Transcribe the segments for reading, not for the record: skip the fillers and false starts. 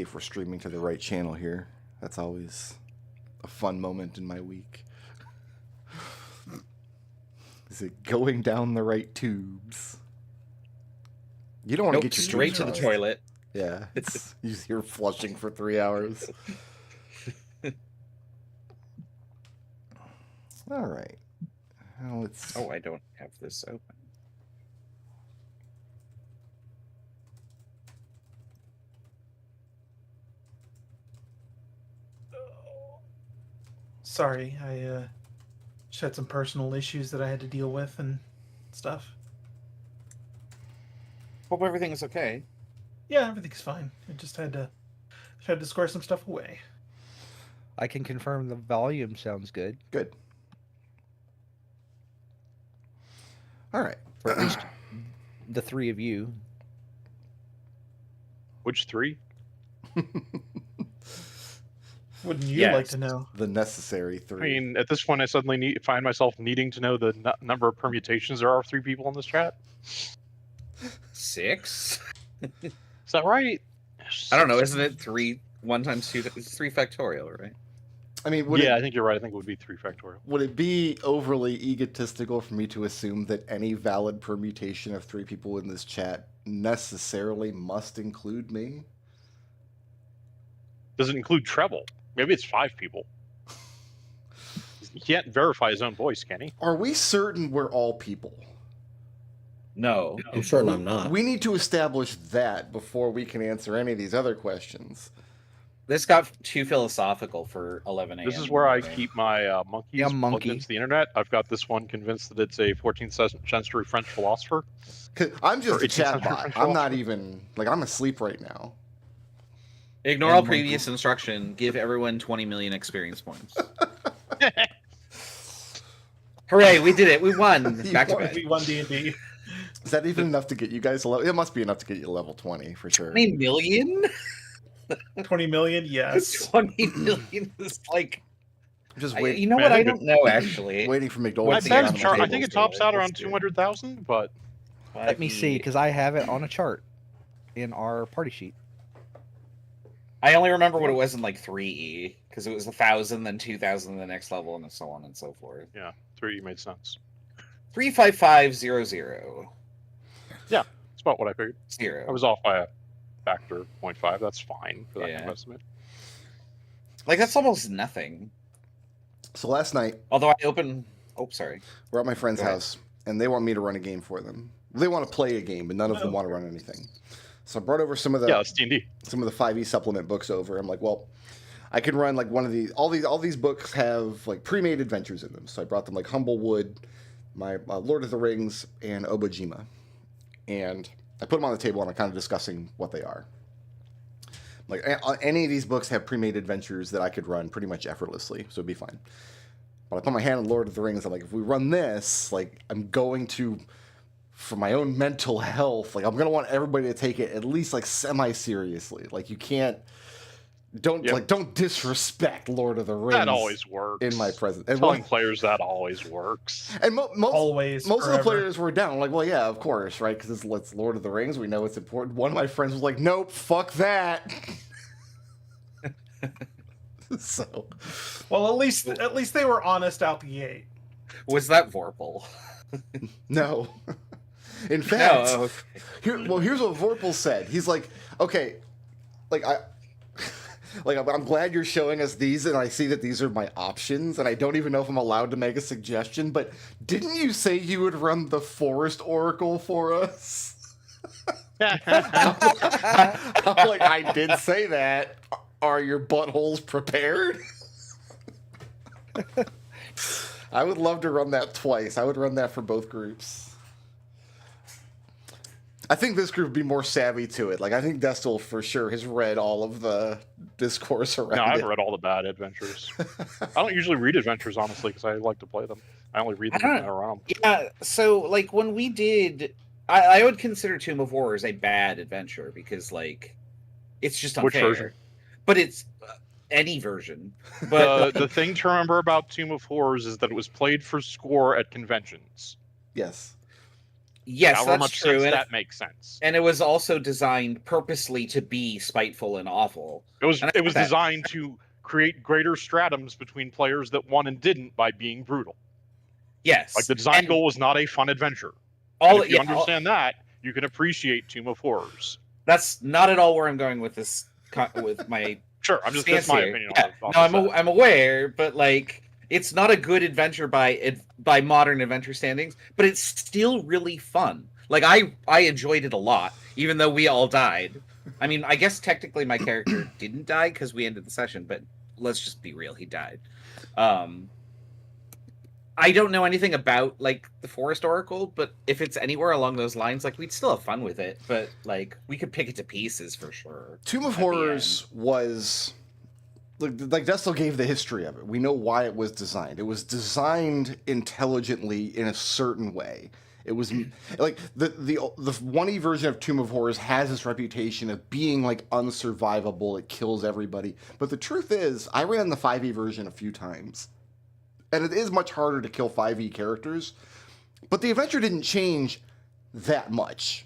if we're streaming to the right channel here. That's always a fun moment in my week. Is it going down the right tubes? You don't want to get your straight to the toilet. Yeah, you're flushing for 3 hours. All right. Now Oh, I don't have this open. Sorry, I just had some personal issues that I had to deal with and stuff. Hope everything is okay. Yeah, everything's fine. I just had to square some stuff away. I can confirm the volume sounds good. Good. All right. For at least the three of you. Which three? Wouldn't you like to know? The necessary three. I mean, at this point, I suddenly find myself needing to know the number of permutations there are of 3 people in this chat. 6? Is that right? I don't know. Isn't it 3? 1 times 2? It's 3 factorial, right? I mean, I think you're right. I think it would be 3 factorial. Would it be overly egotistical for me to assume that any valid permutation of 3 people in this chat necessarily must include me? Does it include treble? Maybe it's 5 people. He can't verify his own voice, can he? Are we certain we're all people? No. I'm certain I'm not. We need to establish that before we can answer any of these other questions. This got too philosophical for 11 a.m. This is where I keep my monkeys Yeah, plugged monkey. into the internet. I've got this one convinced that it's a 14th century French philosopher. 'Cause I'm just Or a 18th chat century bot. French I'm not philosopher. even, like, I'm asleep right now. Ignore all And previous instruction. Give everyone 20 million experience points. Hooray, we did it. We won. You Back to won. back. We won D&D. Is that even enough to get you guys a level? It must be enough to get you level 20 for sure. 20 million? 20 million, yes. 20 million is like... I'm just waiting. You know what? I don't know, actually. Waiting for I, McDonald's to the get bet on it's the I table. think it tops out around Let's do it. 200,000, but Let me see, because I have it on a chart in our party sheet. I only remember what it was in like 3E, because it was 1,000, then 2,000, the next level, and so on and so forth. yeah, 3 made sense. 35500. That's about what I figured. 0. I was off by a factor 0.5. That's fine for that kind Yeah. of estimate. Like, that's almost nothing. So last night, Although I open... Oh, sorry. we're at my friend's Go ahead. house, and they want me to run a game for them. They want to play a game, but none of them want to run anything. So I brought over some of the Yeah, it's D&D. some of the 5e supplement books over. I'm like, well, I can run like one of these. All these books have like pre-made adventures in them. So I brought them like Humblewood, my Lord of the Rings, and Obojima, and I put them on the table and I'm kind of discussing what they are. Like any of these books have pre-made adventures that I could run pretty much effortlessly, so it'd be fine. But I put my hand on Lord of the Rings. I'm like, if we run this, like, I'm going to, for my own mental health, like, I'm gonna want everybody to take it at least like semi-seriously. Like, you can't, don't disrespect Lord of the Rings. That always works. In my presence. And Telling players that always works. And Always, most of the forever. players were down. Like, well, yeah, of course, right? Because it's Lord of the Rings. We know it's important. One of my friends was like, nope, fuck that. So, Well, at least they were honest out the gate. Was that Vorpal? no. In fact, No, okay. here's what Vorpal said. He's like, okay, like I'm glad you're showing us these, and I see that these are my options, and I don't even know if I'm allowed to make a suggestion, but didn't you say you would run the Forest Oracle for us? I'm like, I did say that. Are your buttholes prepared? I would love to run that twice. I would run that for both groups. I think this group would be more savvy to it. Like, I think Destil for sure has read all of the discourse around No, it. I've read all the bad adventures. I don't usually read adventures, honestly, because I like to play them. I only read them when I run them. Yeah, so, like, when we did... I would consider Tomb of Horrors a bad adventure, because, like, it's just Which unfair. version? But it's any version. But The thing to remember about Tomb of Horrors is that it was played for score at conventions. Yes. Yes, However that's much true. sense that makes sense. And it was also designed purposely to be spiteful and awful. It was And I it was get that. designed to create greater stratums between players that won and didn't by being brutal. Yes. Like the design And goal was not a fun adventure. And all if you yeah, understand that, you can appreciate Tomb of Horrors. that's not at all where I'm going with this with my Sure, I'm just stance that's my here. opinion. Yeah. On No, the set. I'm aware, but like it's not a good adventure by modern adventure standings, but it's still really fun. Like I enjoyed it a lot, even though we all died. I mean, I guess technically my character didn't die because we ended the session, but let's just be real, he died. I don't know anything about like the Forest Oracle, but if it's anywhere along those lines, like we'd still have fun with it. But like we could pick it to pieces for sure. Tomb of Horrors was like Destel gave the history of it. We know why it was designed. It was designed intelligently in a certain way. It was like the 1E version of Tomb of Horrors has this reputation of being like unsurvivable. It kills everybody. But the truth is, I ran the 5E version a few times, and it is much harder to kill 5E characters. But the adventure didn't change that much.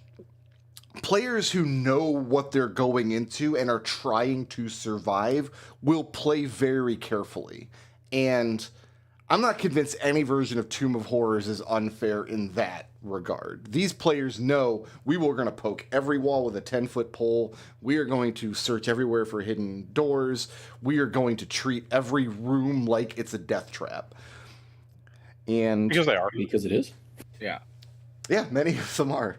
Players who know what they're going into and are trying to survive will play very carefully. And I'm not convinced any version of Tomb of Horrors is unfair in that regard. These players know we were going to poke every wall with a 10-foot pole. We are going to search everywhere for hidden doors. We are going to treat every room like it's a death trap. And Because they are. Because it is. Yeah. Yeah, many of them are.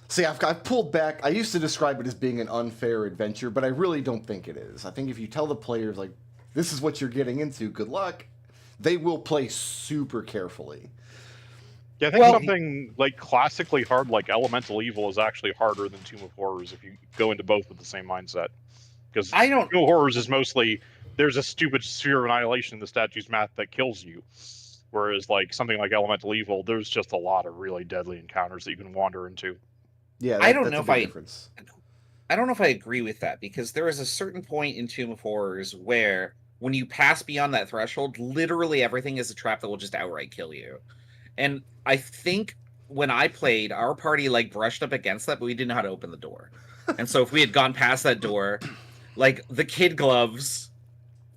See, I've pulled back. I used to describe it as being an unfair adventure, but I really don't think it is. I think if you tell the players, like, this is what you're getting into, good luck, they will play super carefully. Yeah, I think something like classically hard, like Elemental Evil, is actually harder than Tomb of Horrors if you go into both with the same mindset. Because Tomb of Horrors is mostly, there's a stupid sphere of annihilation in the statue's math that kills you. Whereas, like, something like Elemental Evil, there's just a lot of really deadly encounters that you can wander into. Yeah, I don't know if I don't know if I agree with that, because there is a certain point in Tomb of Horrors where when you pass beyond that threshold, literally everything is a trap that will just outright kill you. And I think when I played, our party like brushed up against that, but we didn't know how to open the door. And so if we had gone past that door, like the kid gloves,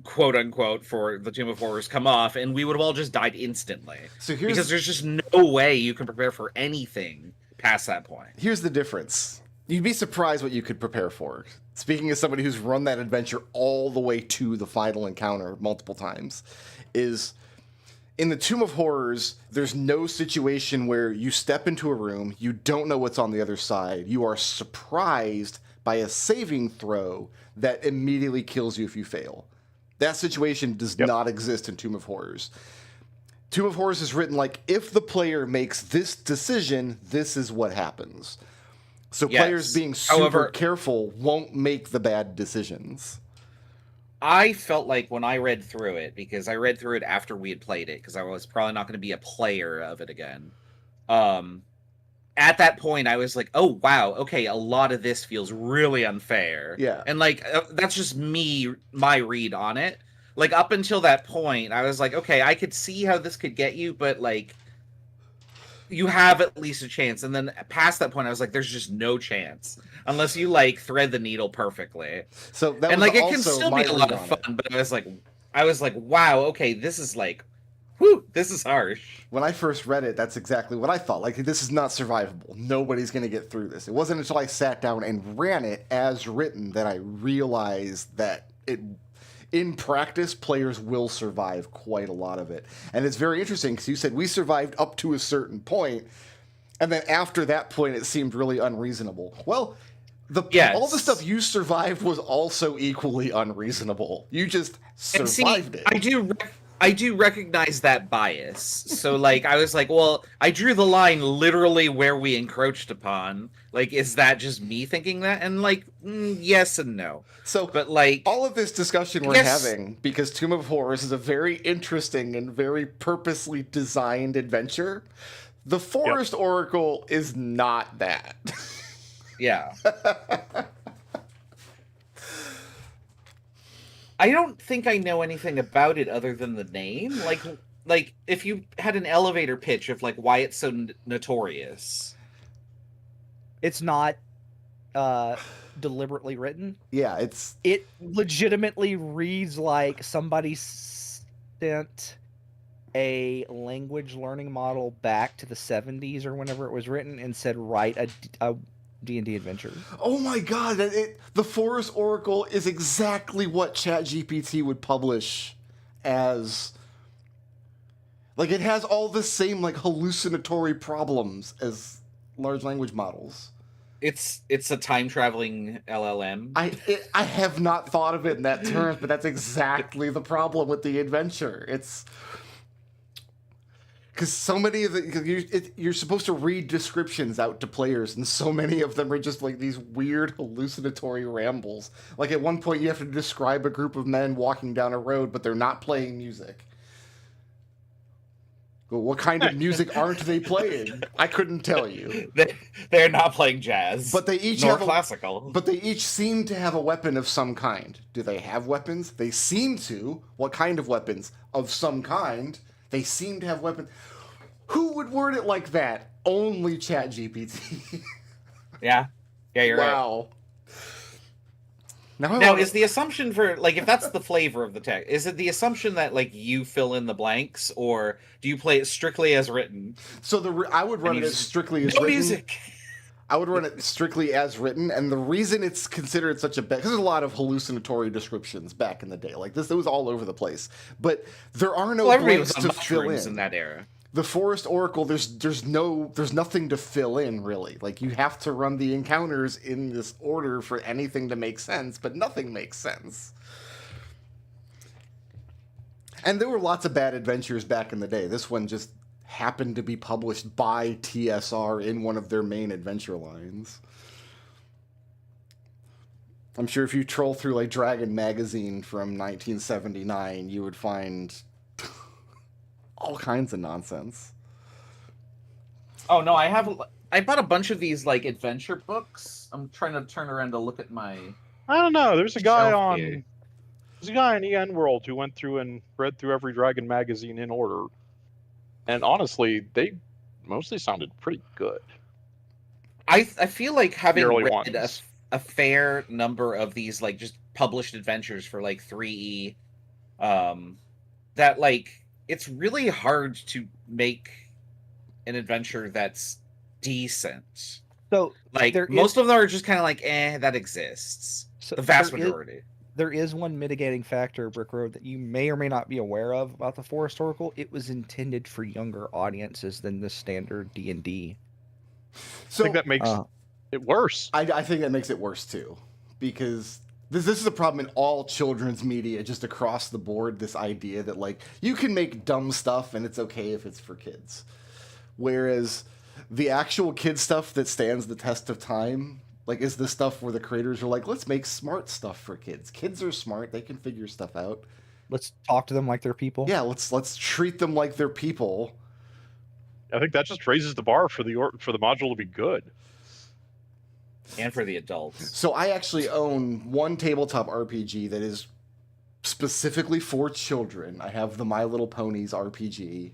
quote unquote, for the Tomb of Horrors come off, and we would have all just died instantly. So because there's just no way you can prepare for anything past that point. Here's the difference. You'd be surprised what you could prepare for. Speaking as somebody who's run that adventure all the way to the final encounter multiple times, is in the Tomb of Horrors, there's no situation where you step into a room, you don't know what's on the other side, you are surprised by a saving throw that immediately kills you if you fail. That situation does not exist in Tomb of Horrors. Tomb of Horrors is written like, if the player makes this decision, this is what happens. So players being super careful won't make the bad decisions. I felt like when I read through it, because I read through it after we had played it, because I was probably not going to be a player of it again. At that point, I was like, oh, wow, okay, a lot of this feels really unfair. Yeah. And, like, that's just my read on it. Like, up until that point, I was like, okay, I could see how this could get you, but, like, you have at least a chance. And then past that point, I was like, there's just no chance. Unless you, like, thread the needle perfectly. So that and, was like, it also can still my be a lot read of on fun, but I was like, wow, okay, this is, like, whew, this is harsh. When I first read it, that's exactly what I thought. Like, this is not survivable. Nobody's going to get through this. It wasn't until I sat down and ran it as written that I realized that in practice, players will survive quite a lot of it. And it's very interesting because you said we survived up to a certain point, and then after that point, it seemed really unreasonable. Well, all the stuff you survived was also equally unreasonable. You just survived it. I do recognize that bias. So, like, I was like, well, I drew the line literally where we encroached upon. Like, is that just me thinking that? And, like, yes and no. So, but, like, all of this discussion we're having, because Tomb of Horrors is a very interesting and very purposely designed adventure, the Forest Oracle is not that. Yeah. I don't think I know anything about it other than the name. Like, like if you had an elevator pitch of like why it's so notorious. It's not deliberately written. Yeah, it legitimately reads like somebody sent a language learning model back to the 70s or whenever it was written and said write a D&D adventure. Oh my god, the Forest Oracle is exactly what ChatGPT would publish as. Like, it has all the same, like, hallucinatory problems as large language models. It's a time-traveling LLM. I have not thought of it in that terms, but that's exactly the problem with the adventure. It's... Because so many of you're supposed to read descriptions out to players, and so many of them are just like these weird hallucinatory rambles. Like at one point, you have to describe a group of men walking down a road, but they're not playing music. Well, what kind of music aren't they playing? I couldn't tell you. They're not playing jazz, but they each nor have classical. But they each seem to have a weapon of some kind. Do they have weapons? They seem to. What kind of weapons? Of some kind. They seem to have weapons. Who would word it like that? Only ChatGPT. Yeah, you're right. Wow. Now, is the assumption for, like, if that's the flavor of the text, is it the assumption that, like, you fill in the blanks, or do you play it strictly as written? So I would run it as strictly as written. Music. I would run it strictly as written, and the reason it's considered such a because there's a lot of hallucinatory descriptions back in the day. Like this, it was all over the place. But there are no blanks to fill in that era. The Forest Oracle, there's nothing to fill in really. Like you have to run the encounters in this order for anything to make sense, but nothing makes sense. And there were lots of bad adventures back in the day. This one just happened to be published by TSR in one of their main adventure lines. I'm sure if you troll through like Dragon Magazine from 1979, you would find all kinds of nonsense. Oh no, I bought a bunch of these like adventure books. I'm trying to turn around to look at my. I don't know. There's a guy in EN World who went through and read through every Dragon magazine in order, and honestly, they mostly sounded pretty good. I feel like having read a fair number of these like just published adventures for like 3E, that like. It's really hard to make an adventure that's decent. So like most of them are just kind of like, that exists. So the vast majority. There is one mitigating factor, Brick Road, that you may or may not be aware of about the Forest Oracle. It was intended for younger audiences than the standard D&D. So I think that makes it worse. I think that makes it worse too, because this is a problem in all children's media, just across the board, this idea that, like, you can make dumb stuff and it's okay if it's for kids. Whereas the actual kid stuff that stands the test of time, like, is the stuff where the creators are like, let's make smart stuff for kids. Kids are smart. They can figure stuff out. Let's talk to them like they're people. Yeah, let's treat them like they're people. I think that just raises the bar for the module to be good. And for the adults. So I actually own one tabletop RPG that is specifically for children. I have the My Little Ponies RPG.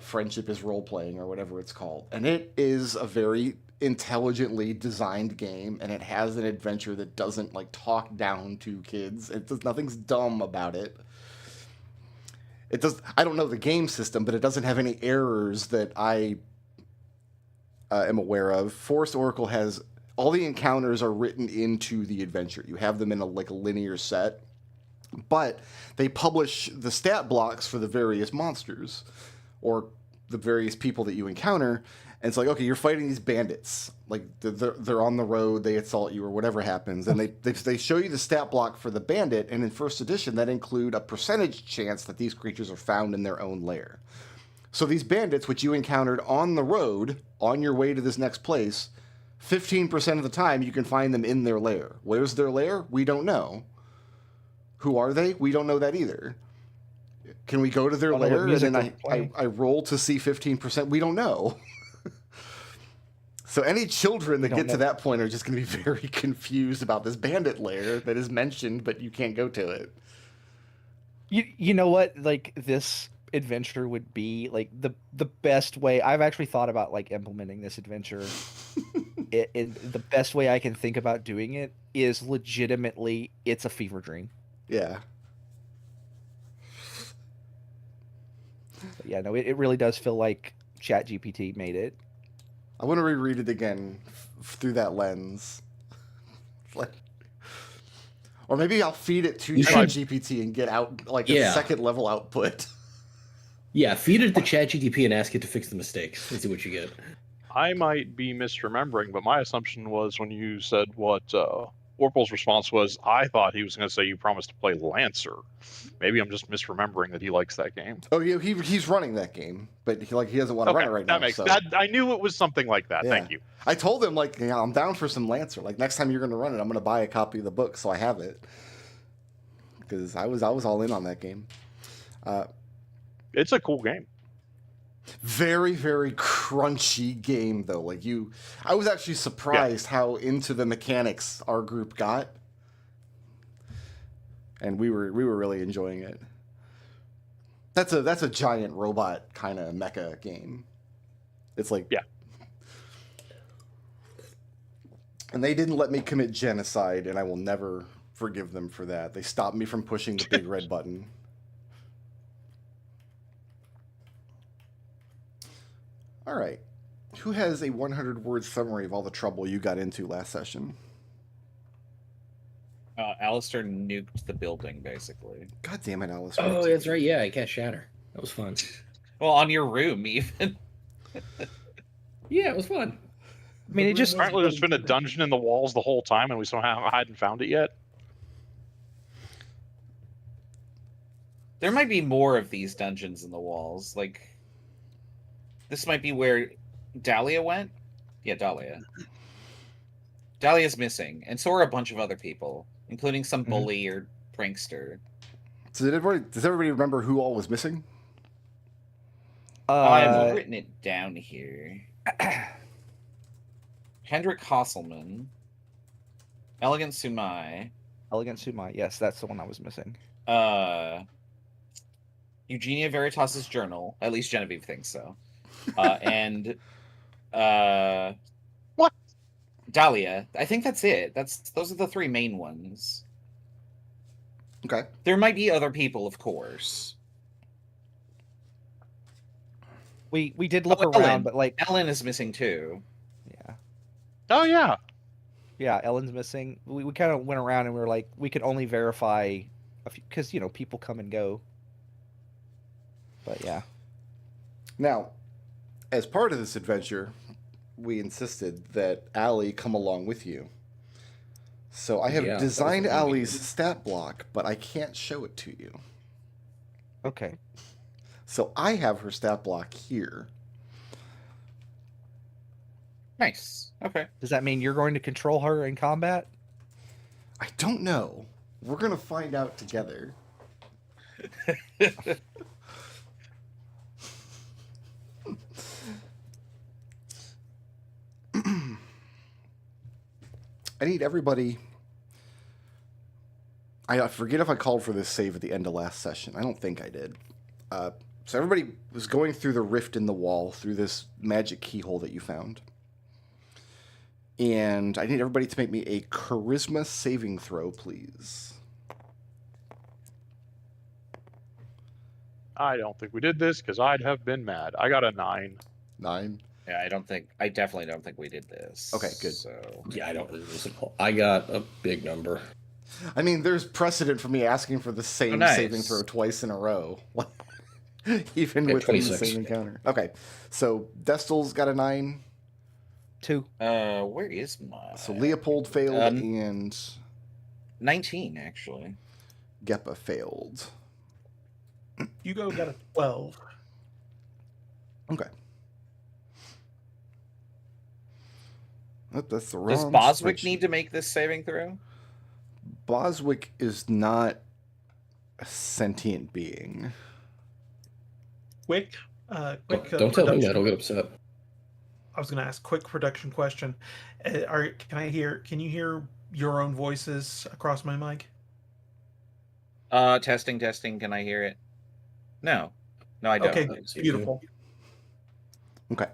Friendship is Role-Playing, or whatever it's called. And it is a very intelligently designed game, and it has an adventure that doesn't, like, talk down to kids. Nothing's dumb about it. It does. I don't know the game system, but it doesn't have any errors that I am aware of. Forest Oracle has... all the encounters are written into the adventure. You have them in a linear set, but they publish the stat blocks for the various monsters or the various people that you encounter. And it's like, okay, you're fighting these bandits. Like they're on the road, they assault you or whatever happens. And they show you the stat block for the bandit. And in first edition, that include a percentage chance that these creatures are found in their own lair. So these bandits, which you encountered on the road, on your way to this next place, 15% of the time, you can find them in their lair. Where's their lair? We don't know. Who are they? We don't know that either. Can we go to their lair and then I roll to see 15%? We don't know. So any children that get to that point are just going to be very confused about this bandit lair that is mentioned, but you can't go to it. You know what? Like, this adventure would be, like the best way I've actually thought about like implementing this adventure. The best way I can think about doing it is legitimately it's a fever dream. Yeah. But yeah, no, it really does feel like ChatGPT made it. I want to reread it again through that lens. Like, or maybe I'll feed it to ChatGPT and get out like a second level output. Yeah, feed it to ChatGPT and ask it to fix the mistakes and see what you get. I might be misremembering, but my assumption was when you said what Orpal's response was, I thought he was going to say you promised to play Lancer. Maybe I'm just misremembering that he likes that game. Oh yeah, he's running that game, but he doesn't want to run it right now. I knew it was something like that. Yeah. Thank you. I told him like, I'm down for some Lancer. Like next time you're going to run it, I'm going to buy a copy of the book so I have it. Because I was all in on that game. It's a cool game. Very, very crunchy game though. Like I was actually surprised how into the mechanics our group got. And we were really enjoying it. That's a giant robot kind of mecha game. It's like And they didn't let me commit genocide, and I will never forgive them for that. They stopped me from pushing the big red button. All right. Who has a 100-word summary of all the trouble you got into last session? Alistair nuked the building, basically. God damn it, Alistair. Oh, that's right. Yeah, I cast Shatter. That was fun. Well, on your room, even. Yeah, it was fun. I mean, it just... Apparently there's been a dungeon in the walls the whole time, and we somehow hadn't found it yet. There might be more of these dungeons in the walls. Like, this might be where Dahlia went? Yeah, Dahlia. Dahlia's missing, and so are a bunch of other people, including some bully or prankster. So does everybody remember who all was missing? I've written it down here. Hendrik Hasselman. Elegant Sumai. Elegant Sumai, yes, that's the one I was missing. Eugenia Veritas's journal. At least Genevieve thinks so. And what? Dahlia. I think that's it. Those are the three main ones. Okay. There might be other people, of course. We did look around, Ellen. but like Ellen is missing too. Yeah. Oh yeah. Yeah, Ellen's missing. We kind of went around and we were like, we could only verify a few, because people come and go. But yeah. Now, as part of this adventure, we insisted that Allie come along with you. So I have designed Allie's stat block, but I can't show it to you. Okay. So I have her stat block here. Nice. Okay. Does that mean you're going to control her in combat? I don't know. We're going to find out together. I need everybody... I forget if I called for this save at the end of last session. I don't think I did. So everybody was going through the rift in the wall, through this magic keyhole that you found. And I need everybody to make me a charisma saving throw, please. I don't think we did this, because I'd have been mad. I got a 9. 9? Yeah, I definitely don't think we did this. Okay, good. So Yeah, I got a big number. I mean, there's precedent for me asking for the same saving throw twice in a row. Even with the same encounter. Okay, so Destel's got a 9. 2. Where is my... So Leopold failed and... 19, actually. Geppa failed. Hugo got a 12. Okay. That's the wrong Does Boswick spreadsheet. need to make this saving throw? Boswick is not a sentient being. Quick Don't tell him that; he'll get upset. I was going to ask quick production question. Can you hear your own voices across my mic? Testing. Can I hear it? No. No, I don't. Okay, beautiful. Okay.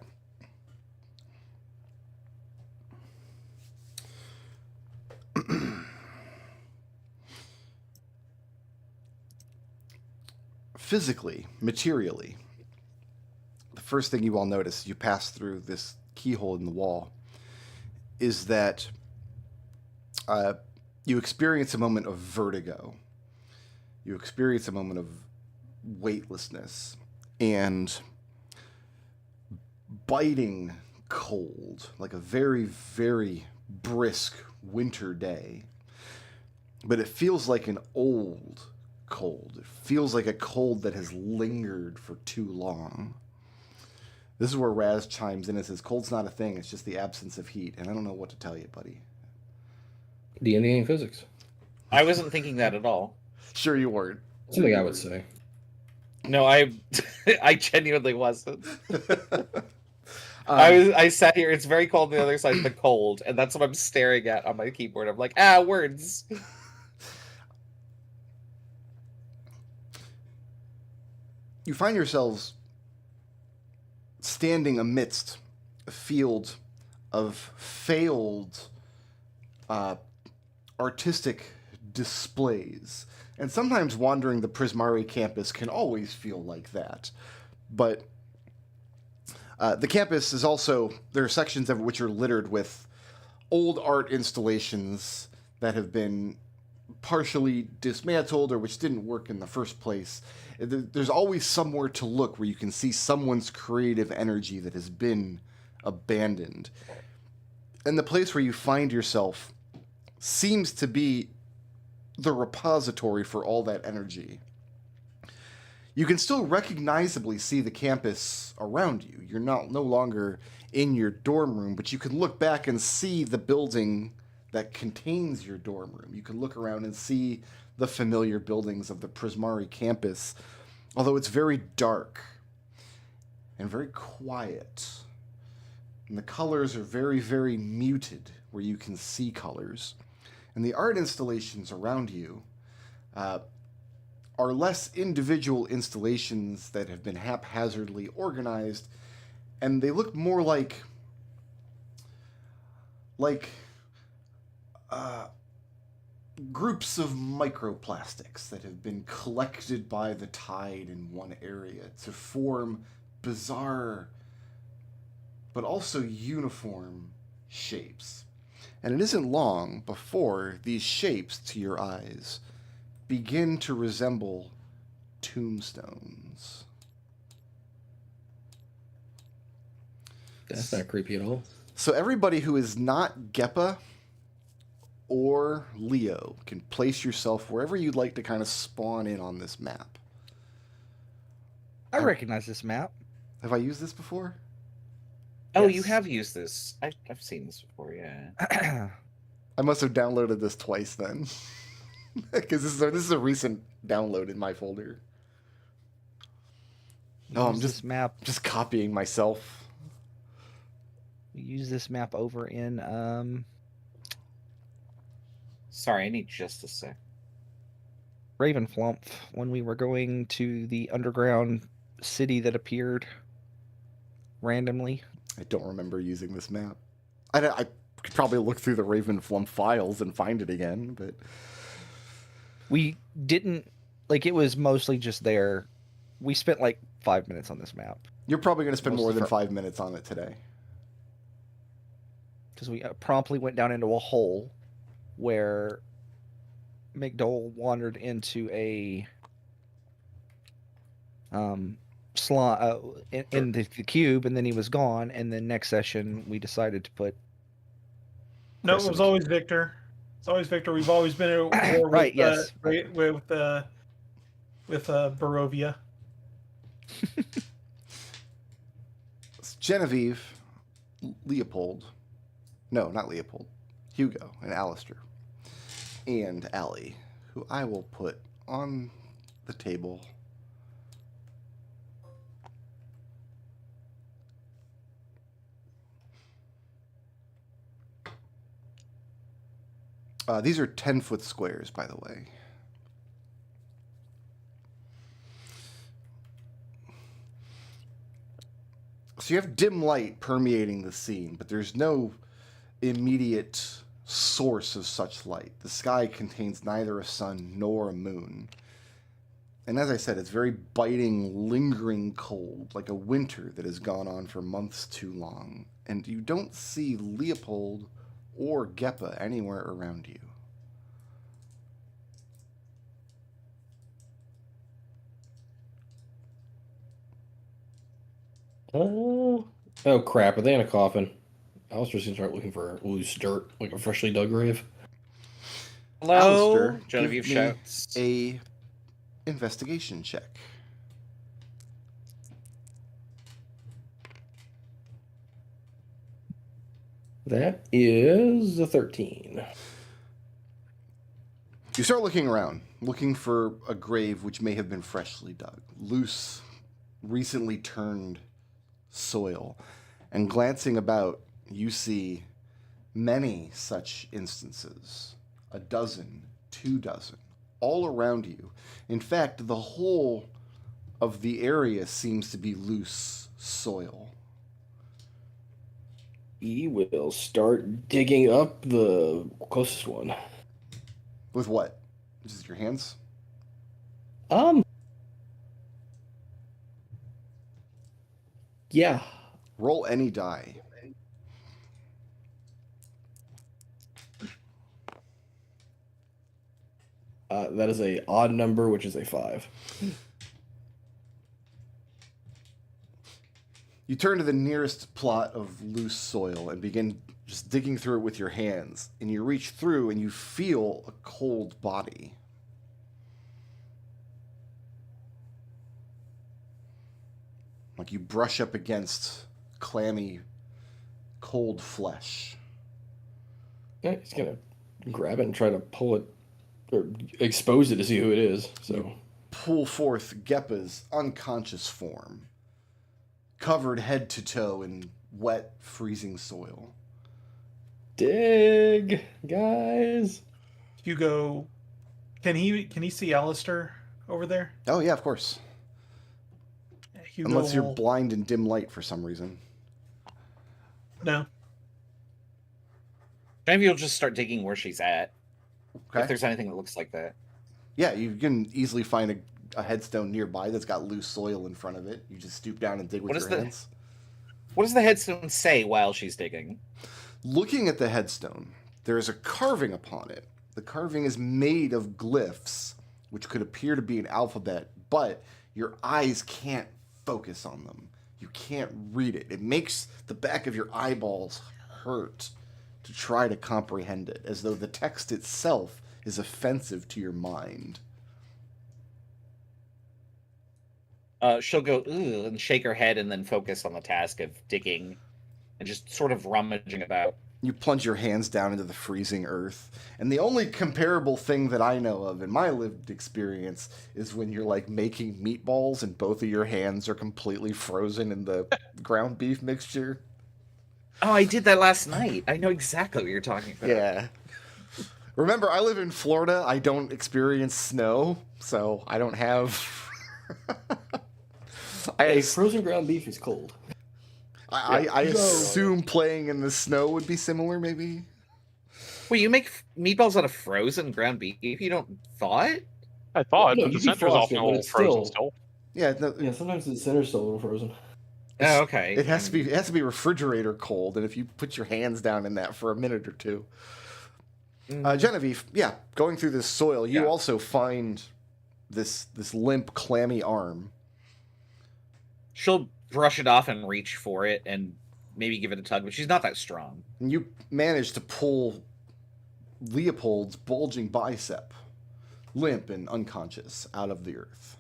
Physically, materially, the first thing you all notice as you pass through this keyhole in the wall is that you experience a moment of vertigo. You experience a moment of weightlessness and biting cold, like a very, very brisk winter day. But it feels like an old cold. It feels like a cold that has lingered for too long. This is where Raz chimes in and says, cold's not a thing, it's just the absence of heat. And I don't know what to tell you, buddy. D&D ain't physics. I wasn't thinking that at all. Sure you weren't. Something I would say. No, I genuinely wasn't. I sat here. It's very cold on the other side of the cold, and that's what I'm staring at on my keyboard. I'm like, words. You find yourselves standing amidst a field of failed artistic displays. And sometimes wandering the Prismari campus can always feel like that. But the campus is also, there are sections of it which are littered with old art installations that have been partially dismantled or which didn't work in the first place. There's always somewhere to look where you can see someone's creative energy that has been abandoned. And the place where you find yourself seems to be the repository for all that energy. You can still recognizably see the campus around you. You're no longer in your dorm room, but you can look back and see the building that contains your dorm room. You can look around and see the familiar buildings of the Prismari campus, although it's very dark and very quiet. And the colors are very, very muted where you can see colors. And the art installations around you are less individual installations that have been haphazardly organized, and they look more like groups of microplastics that have been collected by the tide in one area to form bizarre but also uniform shapes. And it isn't long before these shapes, to your eyes, begin to resemble tombstones. That's not creepy at all. So everybody who is not Gepa or Leo can place yourself wherever you'd like to kind of spawn in on this map. I recognize this map. Have I used this before? Oh, Yes. you have used this. I've seen this before, yeah. I must have downloaded this twice then. Because this is a recent download in my folder. No, I'm Use just this map. just copying myself. We use this map over in Sorry, I need just a sec. Flumph when we were going to the underground city that appeared randomly. I don't remember using this map. I could probably look through the Flumph files and find it again, but We didn't, like, it was mostly just there. We spent like 5 minutes on this map you're probably going to spend Mostly more than for- 5 minutes on it today. because we promptly went down into a hole where McDowell wandered into a in the cube, and then he was gone. And then next session we decided to put No, Chris it was and- always Victor. It's always Victor. We've always been at war with, Right, yes. with Barovia. Genevieve, Leopold, no, not Leopold, Hugo and Alistair, and Allie, who I will put on the table. These are 10-foot squares, by the way. So you have dim light permeating the scene, but there's no immediate source of such light. The sky contains neither a sun nor a moon. And as I said, it's very biting, lingering cold, like a winter that has gone on for months too long. And you don't see Leopold or Geppa anywhere around you. Oh crap! Are they in a coffin? I was just gonna start looking for loose dirt, like a freshly dug grave. Hello, Alistair, Genevieve give me shouts. a investigation check. That is a 13. You start looking around, looking for a grave which may have been freshly dug, loose, recently turned soil. And glancing about, you see many such instances, a dozen, 24, all around you. In fact, the whole of the area seems to be loose soil. We will start digging up the closest one. With what? Just your hands? Yeah. Roll any die. That is a odd number, which is a 5. You turn to the nearest plot of loose soil and begin just digging through it with your hands. And you reach through and you feel a cold body. Like you brush up against clammy, cold flesh. Yeah, he's gonna grab it and try to pull it or expose it to see who it is. So Pull forth Geppa's unconscious form, covered head to toe in wet, freezing soil. dig, guys. Hugo, can he see Alistair over there? Oh yeah, of course. Hugo Unless you're will- blind in dim light for some reason. No. Genevieve will just start digging where she's at. Okay. If there's anything that looks like that. Yeah, you can easily find a headstone nearby that's got loose soil in front of it. You just stoop down and dig with What your is the- hands. What does the headstone say while she's digging? Looking at the headstone, there is a carving upon it. The carving is made of glyphs, which could appear to be an alphabet, but your eyes can't focus on them. You can't read it. It makes the back of your eyeballs hurt to try to comprehend it, as though the text itself is offensive to your mind. She'll go "Ugh," and shake her head and then focus on the task of digging and just sort of rummaging about. You plunge your hands down into the freezing earth, and the only comparable thing that I know of in my lived experience is when you're like making meatballs and both of your hands are completely frozen in the ground beef mixture. Oh, I did that last night. I know exactly what you're talking about. Yeah. Remember, I live in Florida. I don't experience snow, so I don't have. Hey, frozen ground beef is cold. I assume playing in the snow would be similar, maybe. Wait, you make meatballs out of frozen ground beef? You don't thaw it? I thought, No, but you the can center's frost often it, a but little it's frozen still- still. Yeah, no, Yeah, sometimes the center's still a little frozen. Oh, okay. it has to be refrigerator cold, and if you put your hands down in that for a minute or two. Genevieve, yeah, going through this soil, you Yeah. also find this limp, clammy arm. She'll brush it off and reach for it and maybe give it a tug, but she's not that strong. And you manage to pull Leopold's bulging bicep, limp and unconscious, out of the earth.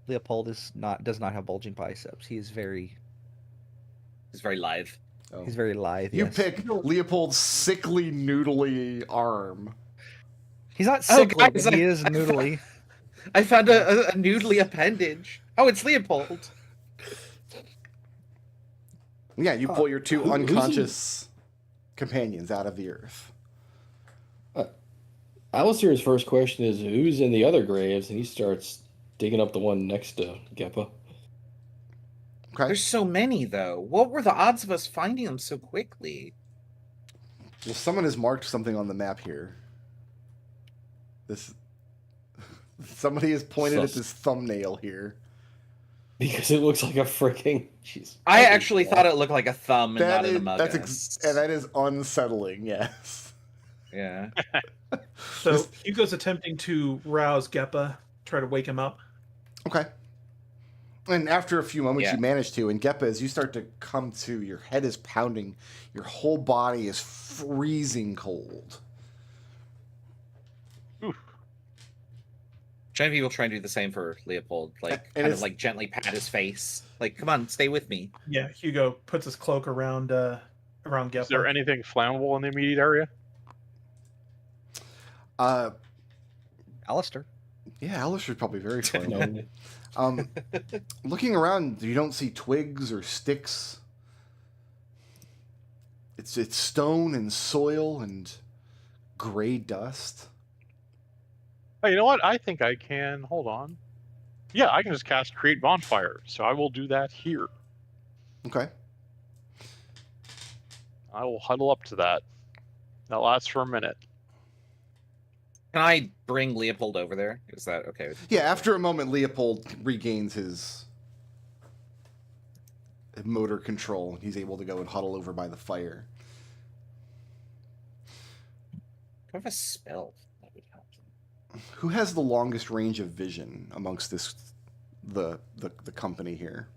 Leopold does not have bulging biceps. He is very It's very lithe. Oh. he's very lithe. You yes. pick Leopold's sickly, noodly arm. He's not Oh, sickly, guys, but he is noodly. I found a noodly appendage. Oh, it's Leopold. Yeah, you pull your two who's he? unconscious companions out of the earth. Alistair's first question is, who's in the other graves? And he starts digging up the one next to Geppa. Okay. There's so many, though. What were the odds of us finding them so quickly? Well, someone has marked something on the map here. This. Somebody has pointed at this thumbnail here. Because it looks like a freaking. Jeez. I actually thought it looked like a thumb and not an Among and that is unsettling. Yes. Yeah. So Hugo's attempting to rouse Geppa, try to wake him up. Okay. And after a few moments, Yeah. you manage to. And Geppa, as you start to come to, your head is pounding. Your whole body is freezing cold. Genevieve will try and do the same for Leopold, like And kind of like gently pat his face, like, "Come on, stay with me." Yeah, Hugo puts his cloak around Geppa. Is there anything flammable in the immediate area? Alistair. Yeah, Alistair's probably very flammable. No. Looking around, you don't see twigs or sticks. It's stone and soil and gray dust. Hey, you know what? I think I can. Hold on. Yeah, I can just cast Create Bonfire. So I will do that here. Okay. I will huddle up to that. That lasts for a minute. Can I bring Leopold over there? Is that okay? Yeah, after a moment, Leopold regains his motor control. He's able to go and huddle over by the fire. I have a spell that would help them. Who has the longest range of vision amongst the company here?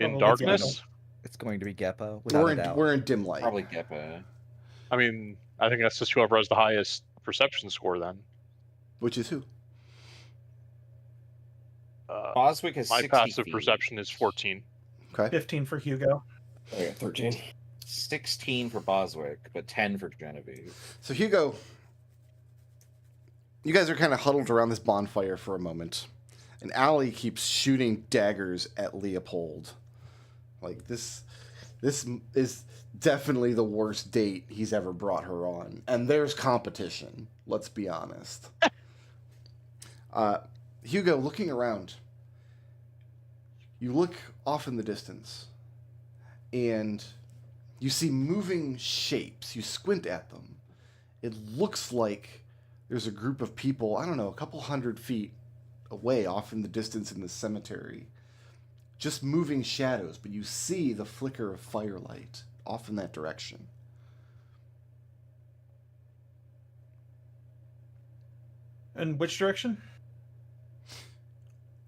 In Probably darkness? It's going to be Geppa, without a doubt. We're in dim light. Probably Geppa. I mean, I think that's just whoever has the highest perception score then. Which is who? Boswick is My 60 passive feet. perception is 14. Okay. 15 for Hugo. I got 13. 16 for Boswick, but 10 for Genevieve. So Hugo, you guys are kind of huddled around this bonfire for a moment, and Allie keeps shooting daggers at Leopold. Like this is definitely the worst date he's ever brought her on, and there's competition. Let's be honest. Hugo, looking around, you look off in the distance, and you see moving shapes. You squint at them. It looks like there's a group of people, I don't know, a couple 100 feet away off in the distance in the cemetery. Just moving shadows, but you see the flicker of firelight off in that direction. And which direction?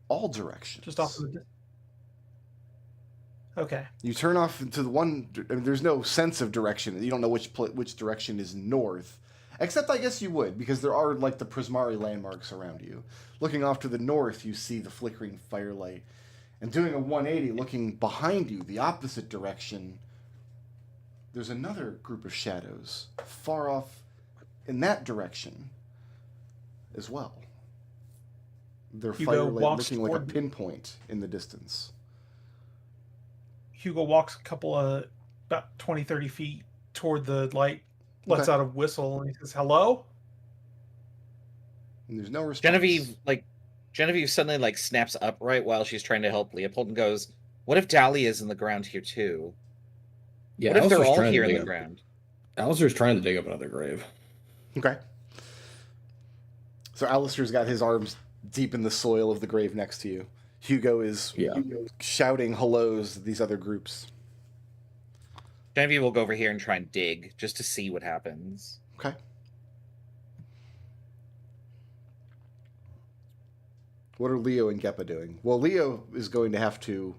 All directions. Just off of the. Okay. You turn off into the one. I mean, there's no sense of direction. You don't know which direction is north. Except I guess you would, because there are like the Prismari landmarks around you. Looking off to the north, you see the flickering firelight. And doing a 180, looking behind you, the opposite direction, there's another group of shadows far off in that direction as well. Their Hugo firelight walks looking like a toward- pinpoint in the distance. Hugo walks a couple of about 20, 30 feet toward the light, lets Okay. out a whistle, and he says, "Hello?" And there's no response. Genevieve suddenly like snaps upright while she's trying to help Leopold and goes, "What if Dahlia's in the ground here too? Yeah, What if they're Alistair's all trying to here in dig the up- ground?" Alistair's trying to dig up another grave. Okay. So Alistair's got his arms deep in the soil of the grave next to you. Hugo is shouting hellos to these other groups. Genevieve will go over here and try and dig just to see what happens. Okay. What are Leo and Geppa doing? Well, Leo is going to have to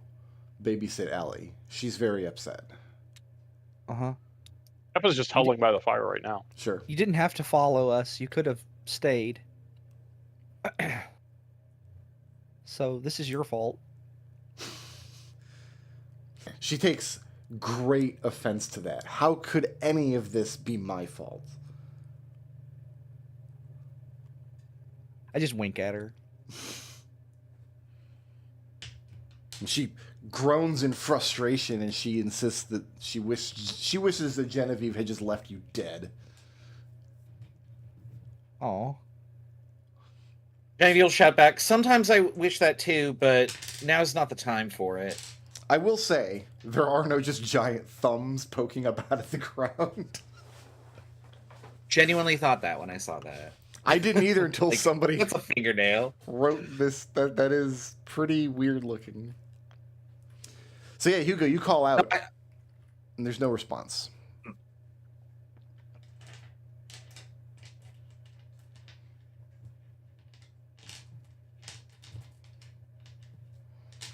babysit Allie. She's very upset. Uh-huh. Peppa's just huddling by the fire right now. Sure. You didn't have to follow us. You could have stayed. So this is your fault. She takes great offense to that. How could any of this be my fault? I just wink at her. And she groans in frustration, and she insists that she wishes that Genevieve had just left you dead. Oh. Genevieve will shout back, "Sometimes I wish that too, but now's not the time for it." I will say, there are no just giant thumbs poking up out of the ground. Genuinely thought that when I saw that. I didn't either until Like, somebody That's a fingernail. wrote this. That is pretty weird looking. So yeah, Hugo, you call out, and there's no response.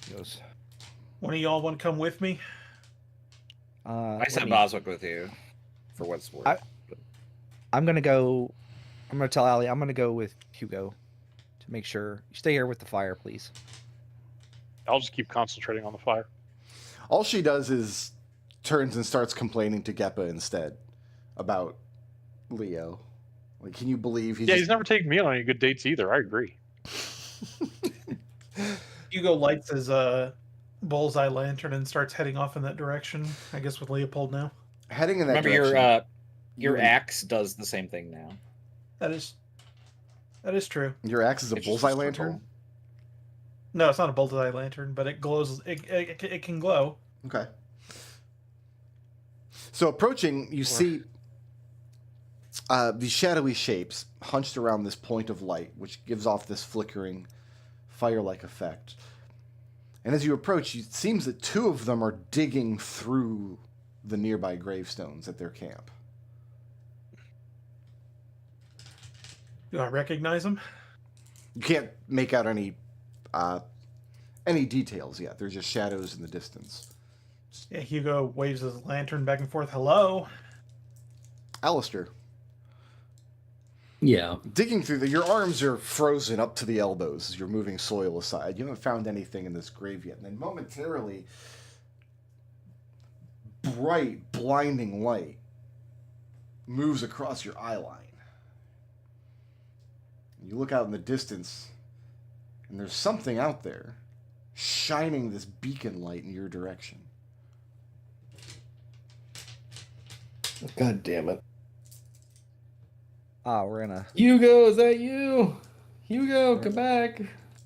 He goes, One of y'all want to come with me? I said Boswick with you, for what's worth. I'm gonna go. I'm gonna tell Allie. I'm gonna go with Hugo to make sure you stay here with the fire, please. I'll just keep concentrating on the fire. All she does is turns and starts complaining to Geppa instead about Leo. Like, can you believe he's never taken me on any good dates either. I agree. Hugo lights his bullseye lantern and starts heading off in that direction. I guess with Leopold now. Heading in that Remember, direction. your axe does the same thing now. That is true. Your axe is a It's bullseye just lantern? purple. No, it's not a bullseye lantern, but it glows. It can glow. Okay. So approaching, you see these shadowy shapes hunched around this point of light, which gives off this flickering, fire-like effect. And as you approach, it seems that two of them are digging through the nearby gravestones at their camp. Do I recognize him? You can't make out any details yet. They're just shadows in the distance. Yeah, Hugo waves his lantern back and forth. Hello. Alistair. Yeah. Digging through your arms are frozen up to the elbows as you're moving soil aside. You haven't found anything in this grave yet. And then momentarily, bright, blinding light moves across your eye line. You look out in the distance, and there's something out there shining this beacon light in your direction. God damn it. We're gonna. Hugo, is that you? Hugo, come back.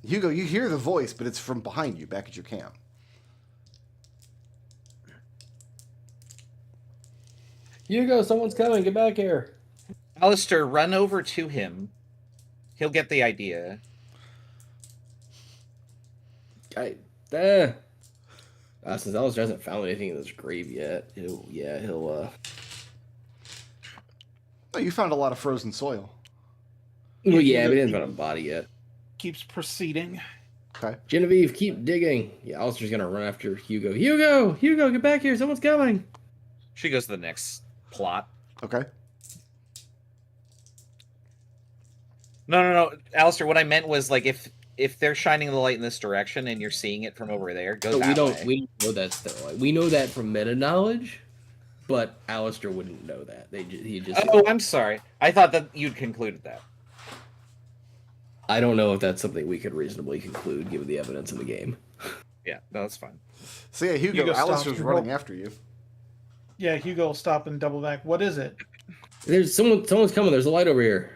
Hugo, you hear the voice, but it's from behind you, back at your camp. Hugo, someone's coming. Get back here. Alistair, run over to him. He'll get the idea. Since Alistair hasn't found anything in this grave yet, he'll Oh, you found a lot of frozen soil. Well, yeah, but he hasn't found a body yet. Keeps proceeding. Okay. Genevieve, keep digging. Yeah, Alistair's gonna run after Hugo. Hugo, get back here. Someone's coming. She goes to the next plot. Okay. No. Alistair, what I meant was, like, if they're shining the light in this direction and you're seeing it from over there, go that way. We don't know that's the light. We know that from meta knowledge, but Alistair wouldn't know that. He just. Oh, I'm sorry. I thought that you'd concluded that. I don't know if that's something we could reasonably conclude given the evidence in the game. Yeah, no, that's fine. So yeah, Hugo, Hugo stops. Alistair's running after you. Yeah, Hugo will stop and double back. What is it? There's someone's coming. There's a light over here.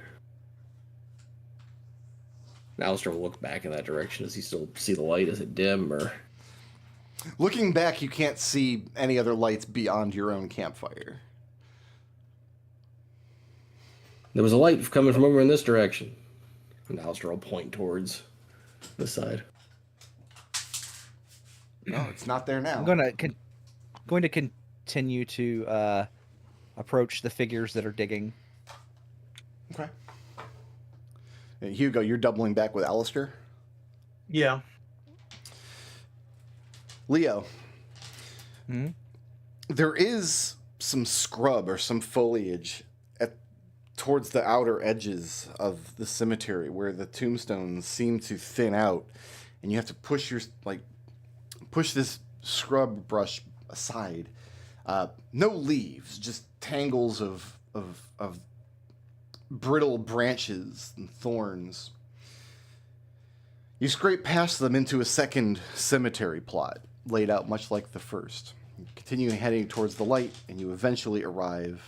And Alistair will look back in that direction. Does he still see the light? Is it dim or? Looking back, you can't see any other lights beyond your own campfire. There was a light coming from over in this direction. And Alistair will point towards this side. No, it's not there now. I'm going to continue to approach the figures that are digging. Okay. And Hugo, you're doubling back with Alistair? Yeah. Leo. Hmm? There is some scrub or some foliage towards the outer edges of the cemetery where the tombstones seem to thin out, and you have to push this scrub brush aside. No leaves, just tangles of brittle branches and thorns. You scrape past them into a second cemetery plot, laid out much like the first. You continue heading towards the light, and you eventually arrive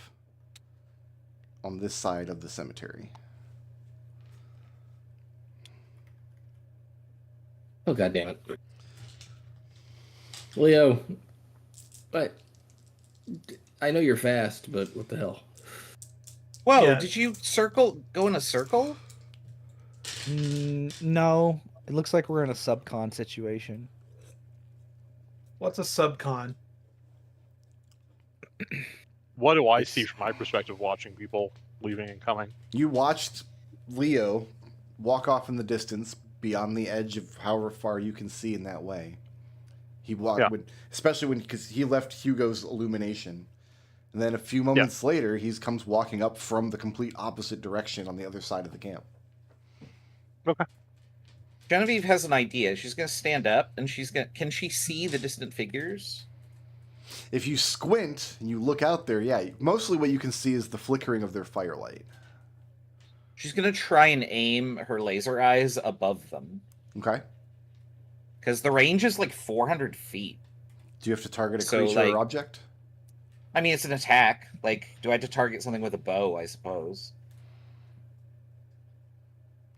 on this side of the cemetery. Oh, God damn it. Leo, I know you're fast, but what the hell? Whoa, Yeah. did you go in a circle? No, it looks like we're in a subcon situation. What's a subcon? What do I see from my perspective watching people leaving and coming? You watched Leo walk off in the distance beyond the edge of however far you can see in that way. He walked, especially because he left Hugo's illumination. And then a few moments later, he comes walking up from the complete opposite direction on the other side of the camp. Okay. Genevieve has an idea. She's going to stand up, and can she see the distant figures? If you squint and you look out there, mostly what you can see is the flickering of their firelight. She's going to try and aim her laser eyes above them. Okay. Because the range is like 400 feet. Do you have to target a creature or object? I mean, it's an attack. Like, do I have to target something with a bow, I suppose?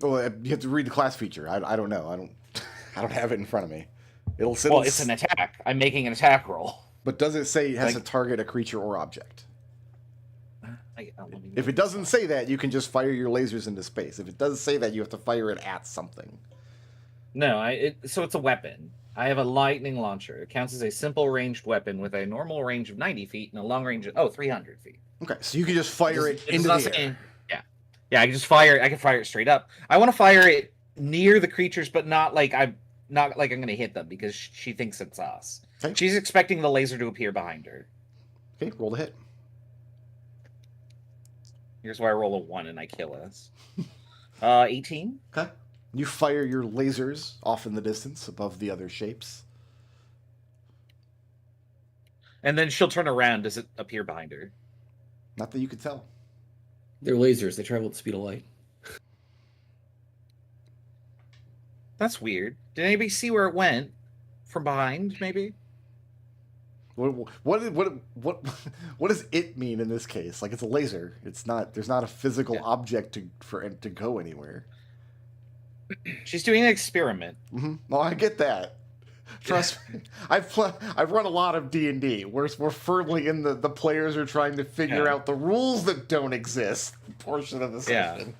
Well, you have to read the class feature. I don't know. I don't have it in front of me. Well, it's an attack. I'm making an attack roll. But does it say it has to target a creature or object? If it doesn't say that, you can just fire your lasers into space. If it does say that, you have to fire it at something. No, so it's a weapon. I have a lightning launcher. It counts as a simple ranged weapon with a normal range of 90 feet and a long range of 300 feet. Okay, so you can just fire it into the air. Yeah, I can fire it straight up. I want to fire it near the creatures, but not like I'm going to hit them because she thinks it's us. Okay. She's expecting the laser to appear behind her. Okay, roll the hit. Here's why I roll a 1 and I kill us. 18. Okay. You fire your lasers off in the distance above the other shapes. And then she'll turn around. Does it appear behind her? Not that you could tell. They're lasers. They travel at the speed of light. That's weird. Did anybody see where it went? From behind, maybe? What does it mean in this case? Like, it's a laser. It's not. There's not a physical object for it to go anywhere. She's doing an experiment. Mm-hmm. Well, I get that. Trust me. I've run a lot of D&D. We're firmly in the players are trying to figure out the rules that don't exist portion of the session.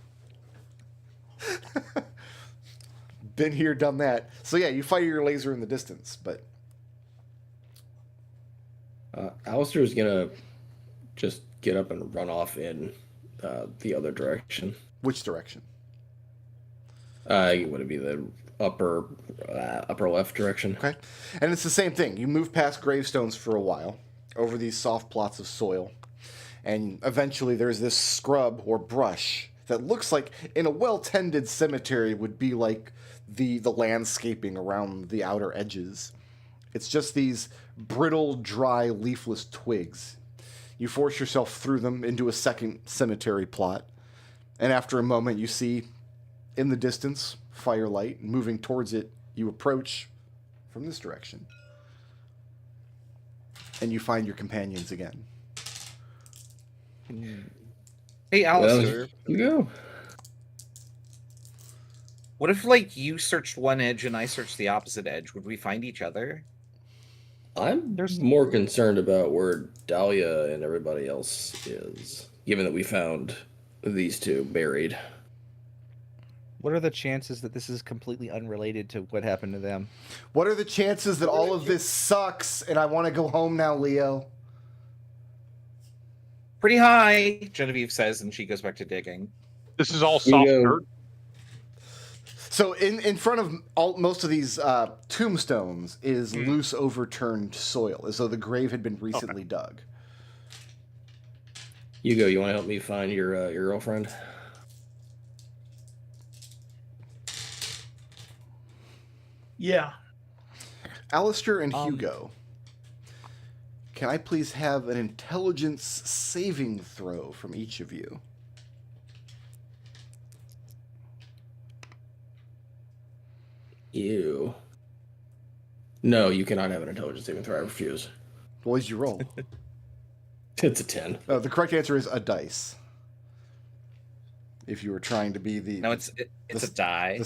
Been here, done that. So yeah, you fire your laser in the distance, but Alistair's gonna just get up and run off in the other direction. Which direction? Would it be the upper left direction? Okay. And it's the same thing. You move past gravestones for a while, over these soft plots of soil, and eventually there's this scrub or brush that looks like, in a well-tended cemetery, would be like the landscaping around the outer edges. It's just these brittle, dry, leafless twigs. You force yourself through them into a second cemetery plot, and after a moment you see, in the distance, firelight. Moving towards it, you approach from this direction. And you find your companions again. Hey, Alistair. You go. What if, like, you searched one edge and I searched the opposite edge? Would we find each other? I'm more concerned about where Dahlia and everybody else is, given that we found these two buried. What are the chances that this is completely unrelated to what happened to them? What are the chances that all of this sucks and I want to go home now, Leo? Pretty high, Genevieve says, and she goes back to digging. This is all soft dirt. So in front of most of these tombstones is loose, overturned soil, as though the grave had been recently dug. Hugo, you want to help me find your girlfriend? Yeah. Alistair and Hugo, can I please have an intelligence saving throw from each of you? Ew. No, you cannot have an intelligence saving throw. I refuse. What was your roll? It's a 10. The correct answer is a dice. If you were trying to be the... No, it's a die.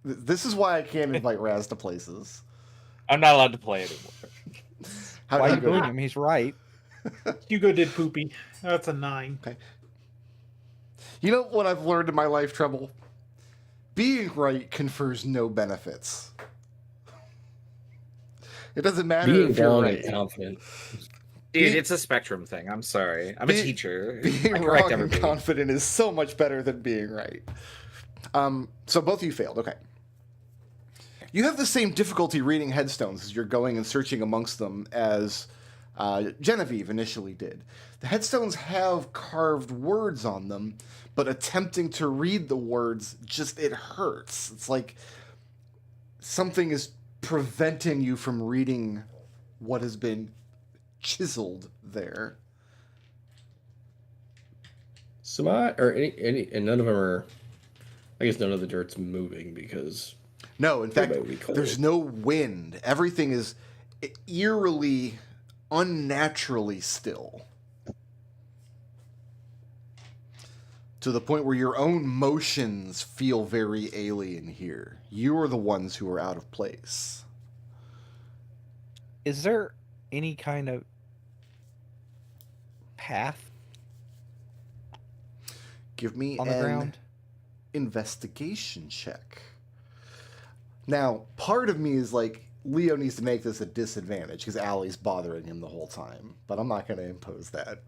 This is why I can't invite Raz to places. I'm not allowed to play anymore. Why are you booing him? He's right. Hugo did poopy. That's a 9. Okay. You know what I've learned in my life, Treble? Being right confers no benefits. It doesn't matter Being if you're wrong right. and confident. Dude, it's a spectrum thing. I'm sorry. I'm a teacher. Being I correct wrong and everybody. confident is so much better than being right. So both of you failed. Okay. You have the same difficulty reading headstones as you're going and searching amongst them as Genevieve initially did. The headstones have carved words on them, but attempting to read the words, it hurts. It's like something is preventing you from reading what has been chiseled there. And none of them are. I guess none of the dirt's moving because. No, in fact, there's no wind. Everything is eerily, unnaturally still. To the point where your own motions feel very alien here. You are the ones who are out of place. Is there any kind of path Give me on the an ground? Investigation check. Now, part of me is like, Leo needs to make this a disadvantage because Allie's bothering him the whole time. But I'm not going to impose that.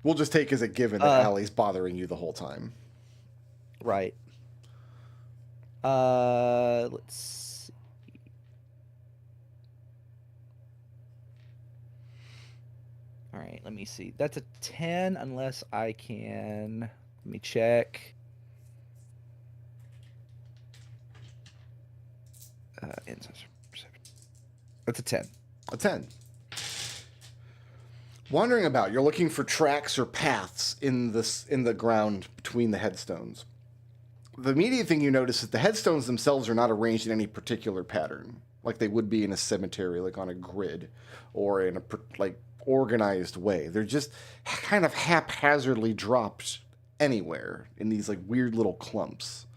We'll just take as a given that Allie's bothering you the whole time. Right. Let's see. All right, let me see. That's a 10 unless I can... Let me check. That's a 10. A 10. Wandering about, you're looking for tracks or paths in the ground between the headstones. The immediate thing you notice is the headstones themselves are not arranged in any particular pattern, like they would be in a cemetery, like on a grid, or in a organized way. They're just kind of haphazardly dropped anywhere in these weird little clumps.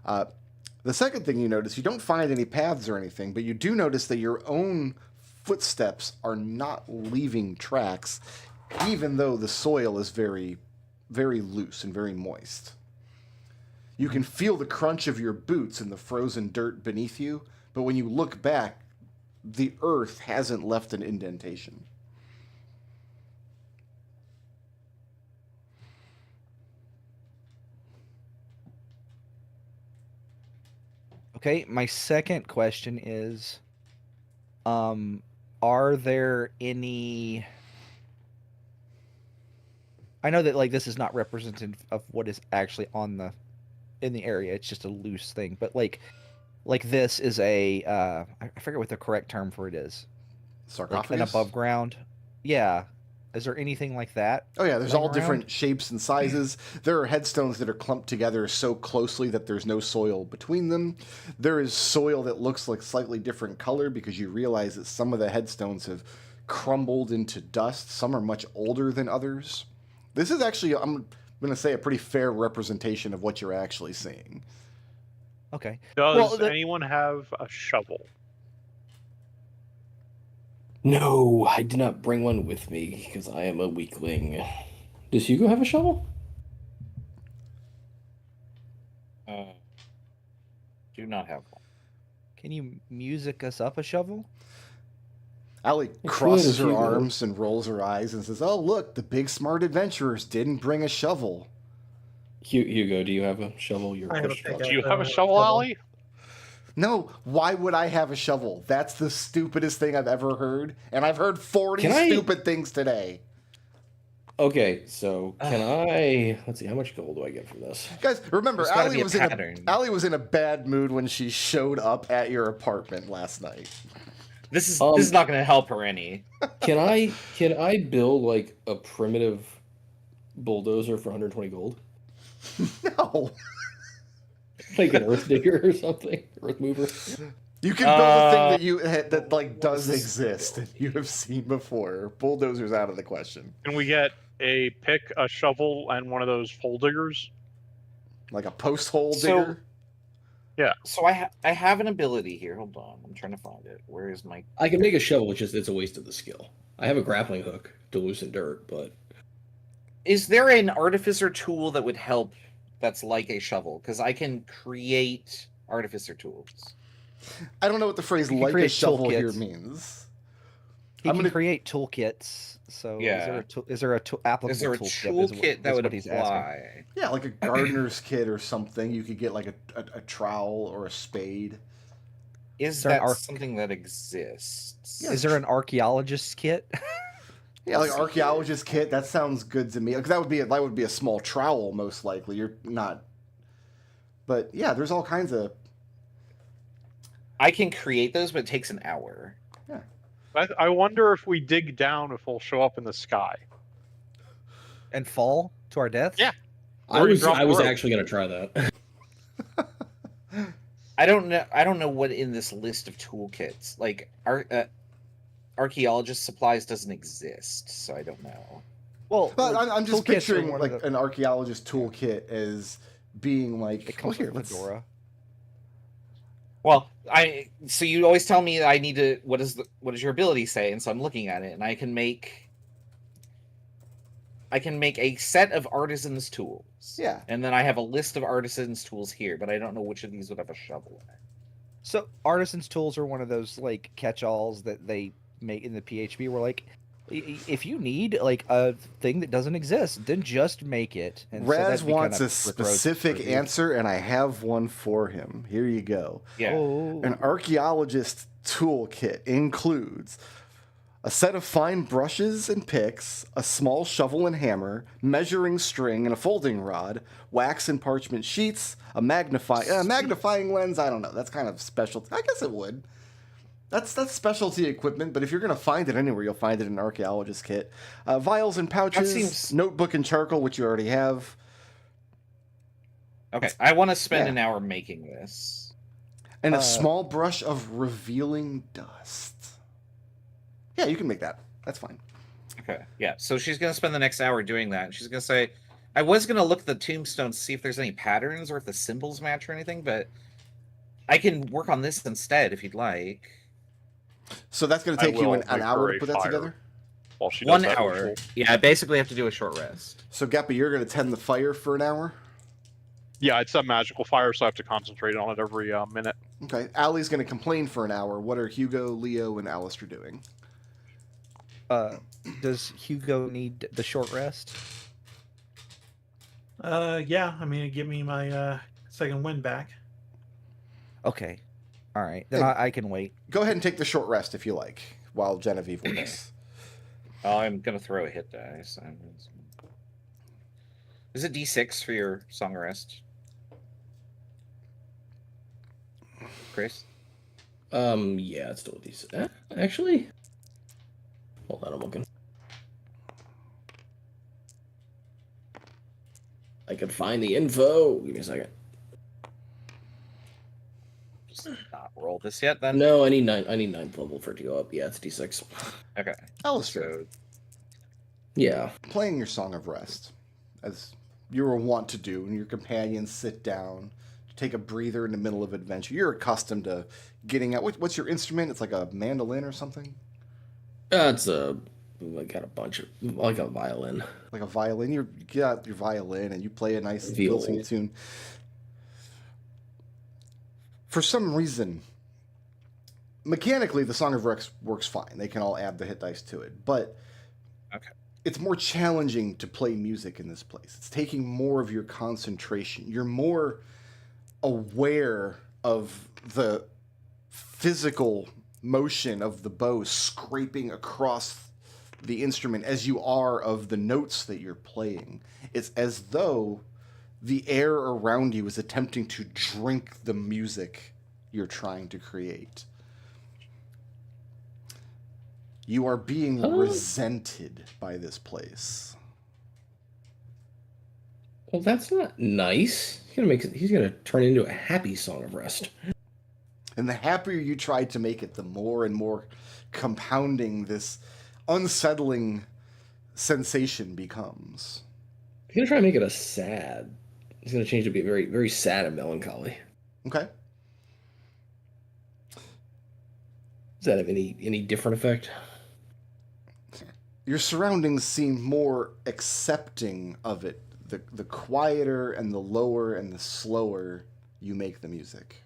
The second thing you notice, you don't find any paths or anything, but you do notice that your own footsteps are not leaving tracks, even though the soil is very, very loose and very moist. You can feel the crunch of your boots in the frozen dirt beneath you, but when you look back, the earth hasn't left an indentation. Okay, my second question is, are there any... I know that this is not representative of what is actually in the area. It's just a loose thing, but like this is a I forget what the correct term for it is. Sarcophagus? An above ground. Yeah. Is there anything like that? Oh yeah, there's all different shapes and sizes. There are headstones that are clumped together so closely that there's no soil between them. There is soil that looks like slightly different color because you realize that some of the headstones have crumbled into dust. Some are much older than others. This is actually, I'm going to say, a pretty fair representation of what you're actually seeing. Okay. Does anyone have a shovel? No, I did not bring one with me because I am a weakling. Does Hugo have a shovel? Do not have one. Can you music us up a shovel? Allie crosses her arms and rolls her eyes and says, "Oh, look, the big smart adventurers didn't bring a shovel." Hugo, do you have a shovel? Do you have a shovel, Allie? No, why would I have a shovel? That's the stupidest thing I've ever heard. And I've heard 40 stupid things today. Okay, so can I... Let's see, how much gold do I get from this? Guys, remember, Allie was in a bad mood when she showed up at your apartment last night. This is not going to help her any. Can I build, a primitive bulldozer for 120 gold? No. Like an earth digger or something? Earth mover? You can build a thing that does exist and you have seen before. Bulldozer's out of the question. Can we get a pick, a shovel, and one of those hole diggers? Like a post hole digger? Yeah. So I have an ability here. Hold on, I'm trying to find it. Where is my? I can make a shovel, it's a waste of the skill. I have a grappling hook to loosen dirt, but Is there an artificer tool that would help? That's like a shovel, because I can create artificer tools. I don't know what the phrase You can "like a create shovel" here toolkits. means. He I'm can gonna- create toolkits. So Yeah. is there a applicable Is there a toolkit? toolkit that would he's asking. apply? Yeah, like a gardener's kit or something. You could get like a trowel or a spade. Is there an that something that exists? Yeah. Is there an archaeologist kit? Yeah, like Let's see archaeologist kit. That sounds good to me. Because that would be a small trowel, most likely. You're not. But yeah, there's all kinds of. I can create those, but it takes an hour. Yeah. I wonder if we dig down, if we'll show up in the sky. And fall to our deaths? Yeah. I Already was dropped the rope. actually going to try that. I don't know what in this list of toolkits. Like archaeologist supplies doesn't exist, so I don't know. Well, But like, I'm just toolkits are picturing one of like the- an archaeologist toolkit as being like. It comes here, with let's- fedora. Well, so you always tell me that I need to. What does your ability say? And so I'm looking at it, and I can make a set of artisans' tools. Yeah. And then I have a list of artisans' tools here, but I don't know which of these would have a shovel in it. So artisans' tools are one of those like catch-alls that they make in the PHP. Where like, if you need like a thing that doesn't exist, then just make it. And so Raz that'd be wants kind a of specific Rick Rhodes' answer, and I have one for him. Here you go. Yeah. Oh, An archaeologist toolkit includes a set of fine brushes and picks, a small shovel and hammer, measuring string and a folding rod, wax and parchment sheets, a magnifying lens. I don't know. That's kind of special. I guess it would. That's specialty equipment, but if you're going to find it anywhere, you'll find it in an archaeologist kit. Vials and pouches, seems- notebook and charcoal, which you already have. Okay, I want to spend Yeah. an hour making this. And a small brush of revealing dust. Yeah, you can make that. That's fine. Okay, yeah. So she's gonna spend the next hour doing that. She's gonna say, "I was gonna look at the tombstones, see if there's any patterns or if the symbols match or anything, but I can work on this instead if you'd like." So that's going to I take you will an make hour her to a put that fire. together? While she does 1 that hour. ritual. Yeah, I basically have to do a short rest. So, Gappy, you're going to tend the fire for an hour? Yeah, it's a magical fire, so I have to concentrate on it every minute. Okay. Allie's going to complain for an hour. What are Hugo, Leo, and Alistair doing? does Hugo need the short rest? Yeah. I mean, it'd give me my second wind back. Okay, all right. Then Yeah. I can wait. Go ahead and take the short rest if you like, while Genevieve works. I'm gonna throw a hit dice. Is it D6 for your song rest, Chris? Yeah, it's still decent. Actually, hold on, I'm looking. I could find the info. Give me a second. Just not roll this yet, then. No, I need 9th level for it to go up. Yeah, it's D6. Okay. Alistair, So Yeah. playing your Song of Rest, as you were wont to do, and your companions sit down to take a breather in the middle of adventure. You're accustomed to getting out. What's your instrument? It's like a mandolin or something? It's I got a bunch of, like a violin. Like a violin. You get out your violin and you play a nice Viol. lilting tune. For some reason, mechanically, the Song of Rex works fine. They can all add the hit dice to it, but Okay. it's more challenging to play music in this place. It's taking more of your concentration. You're more aware of the physical motion of the bow scraping across the instrument as you are of the notes that you're playing. It's as though the air around you is attempting to drink the music you're trying to create. You are being resented by this place. Well, that's not nice. He's gonna turn it into a happy Song of Rest. And the happier you try to make it, the more and more compounding this unsettling sensation becomes. He's gonna try and make it a sad. He's gonna change it to be very, very sad and melancholy. Okay. Does that have any different effect? Your surroundings seem more accepting of it. The quieter and the lower and the slower you make the music.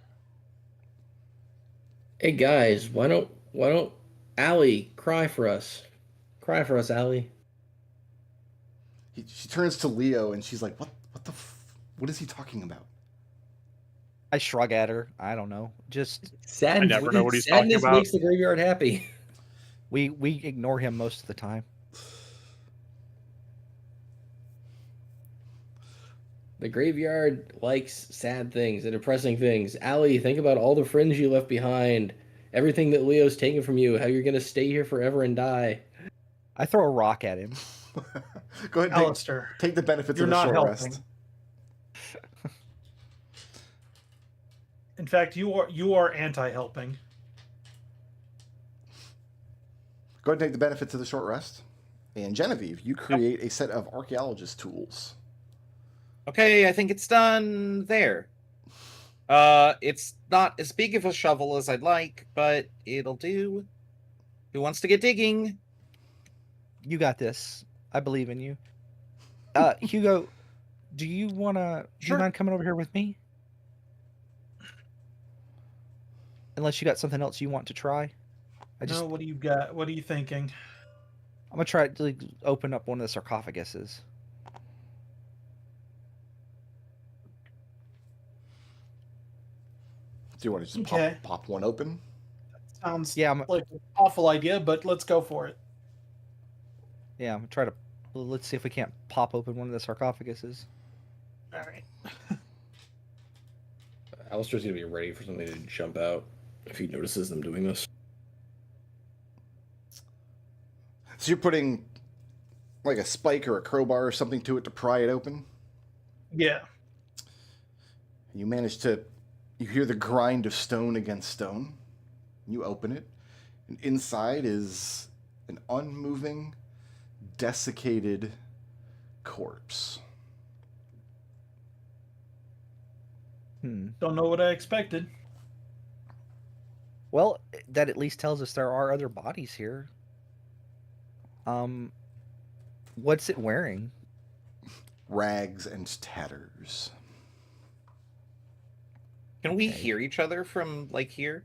Hey guys, why don't Allie cry for us? Cry for us, Allie. She turns to Leo and she's like, what is he talking about? I shrug at her. I don't know. Just I never know what he's talking sadness about. makes the graveyard happy. we ignore him most of the time. The graveyard likes sad things and depressing things. Allie, think about all the friends you left behind, everything that Leo's taken from you, how you're going to stay here forever and die. I throw a rock at him. Go ahead, Alistair, take the benefits you're of the not short helping. rest. In fact, you are anti-helping. Go ahead and take the benefits of the short rest. And Genevieve, you create a set of archaeologist tools. Okay, I think it's done there. It's not as big of a shovel as I'd like, but it'll do. Who wants to get digging? You got this. I believe in you. Hugo, do you Sure. mind coming over here with me? Unless you got something else you want to try. No, what do you got? What are you thinking? I'm gonna try to open up one of the sarcophaguses. Do you want to just Okay. pop one open? Sounds Yeah, like an awful idea, but let's go for it. Yeah, I'm gonna try to. Let's see if we can't pop open one of the sarcophaguses. All right. Alistair's going to be ready for something to jump out if he notices them doing this. So you're putting like a spike or a crowbar or something to it to pry it open? Yeah. You manage to, you hear the grind of stone against stone. You open it, and inside is an unmoving, desiccated corpse. Don't know what I expected. Well, that at least tells us there are other bodies here. What's it wearing? Rags and tatters. Can we hear each other from like here?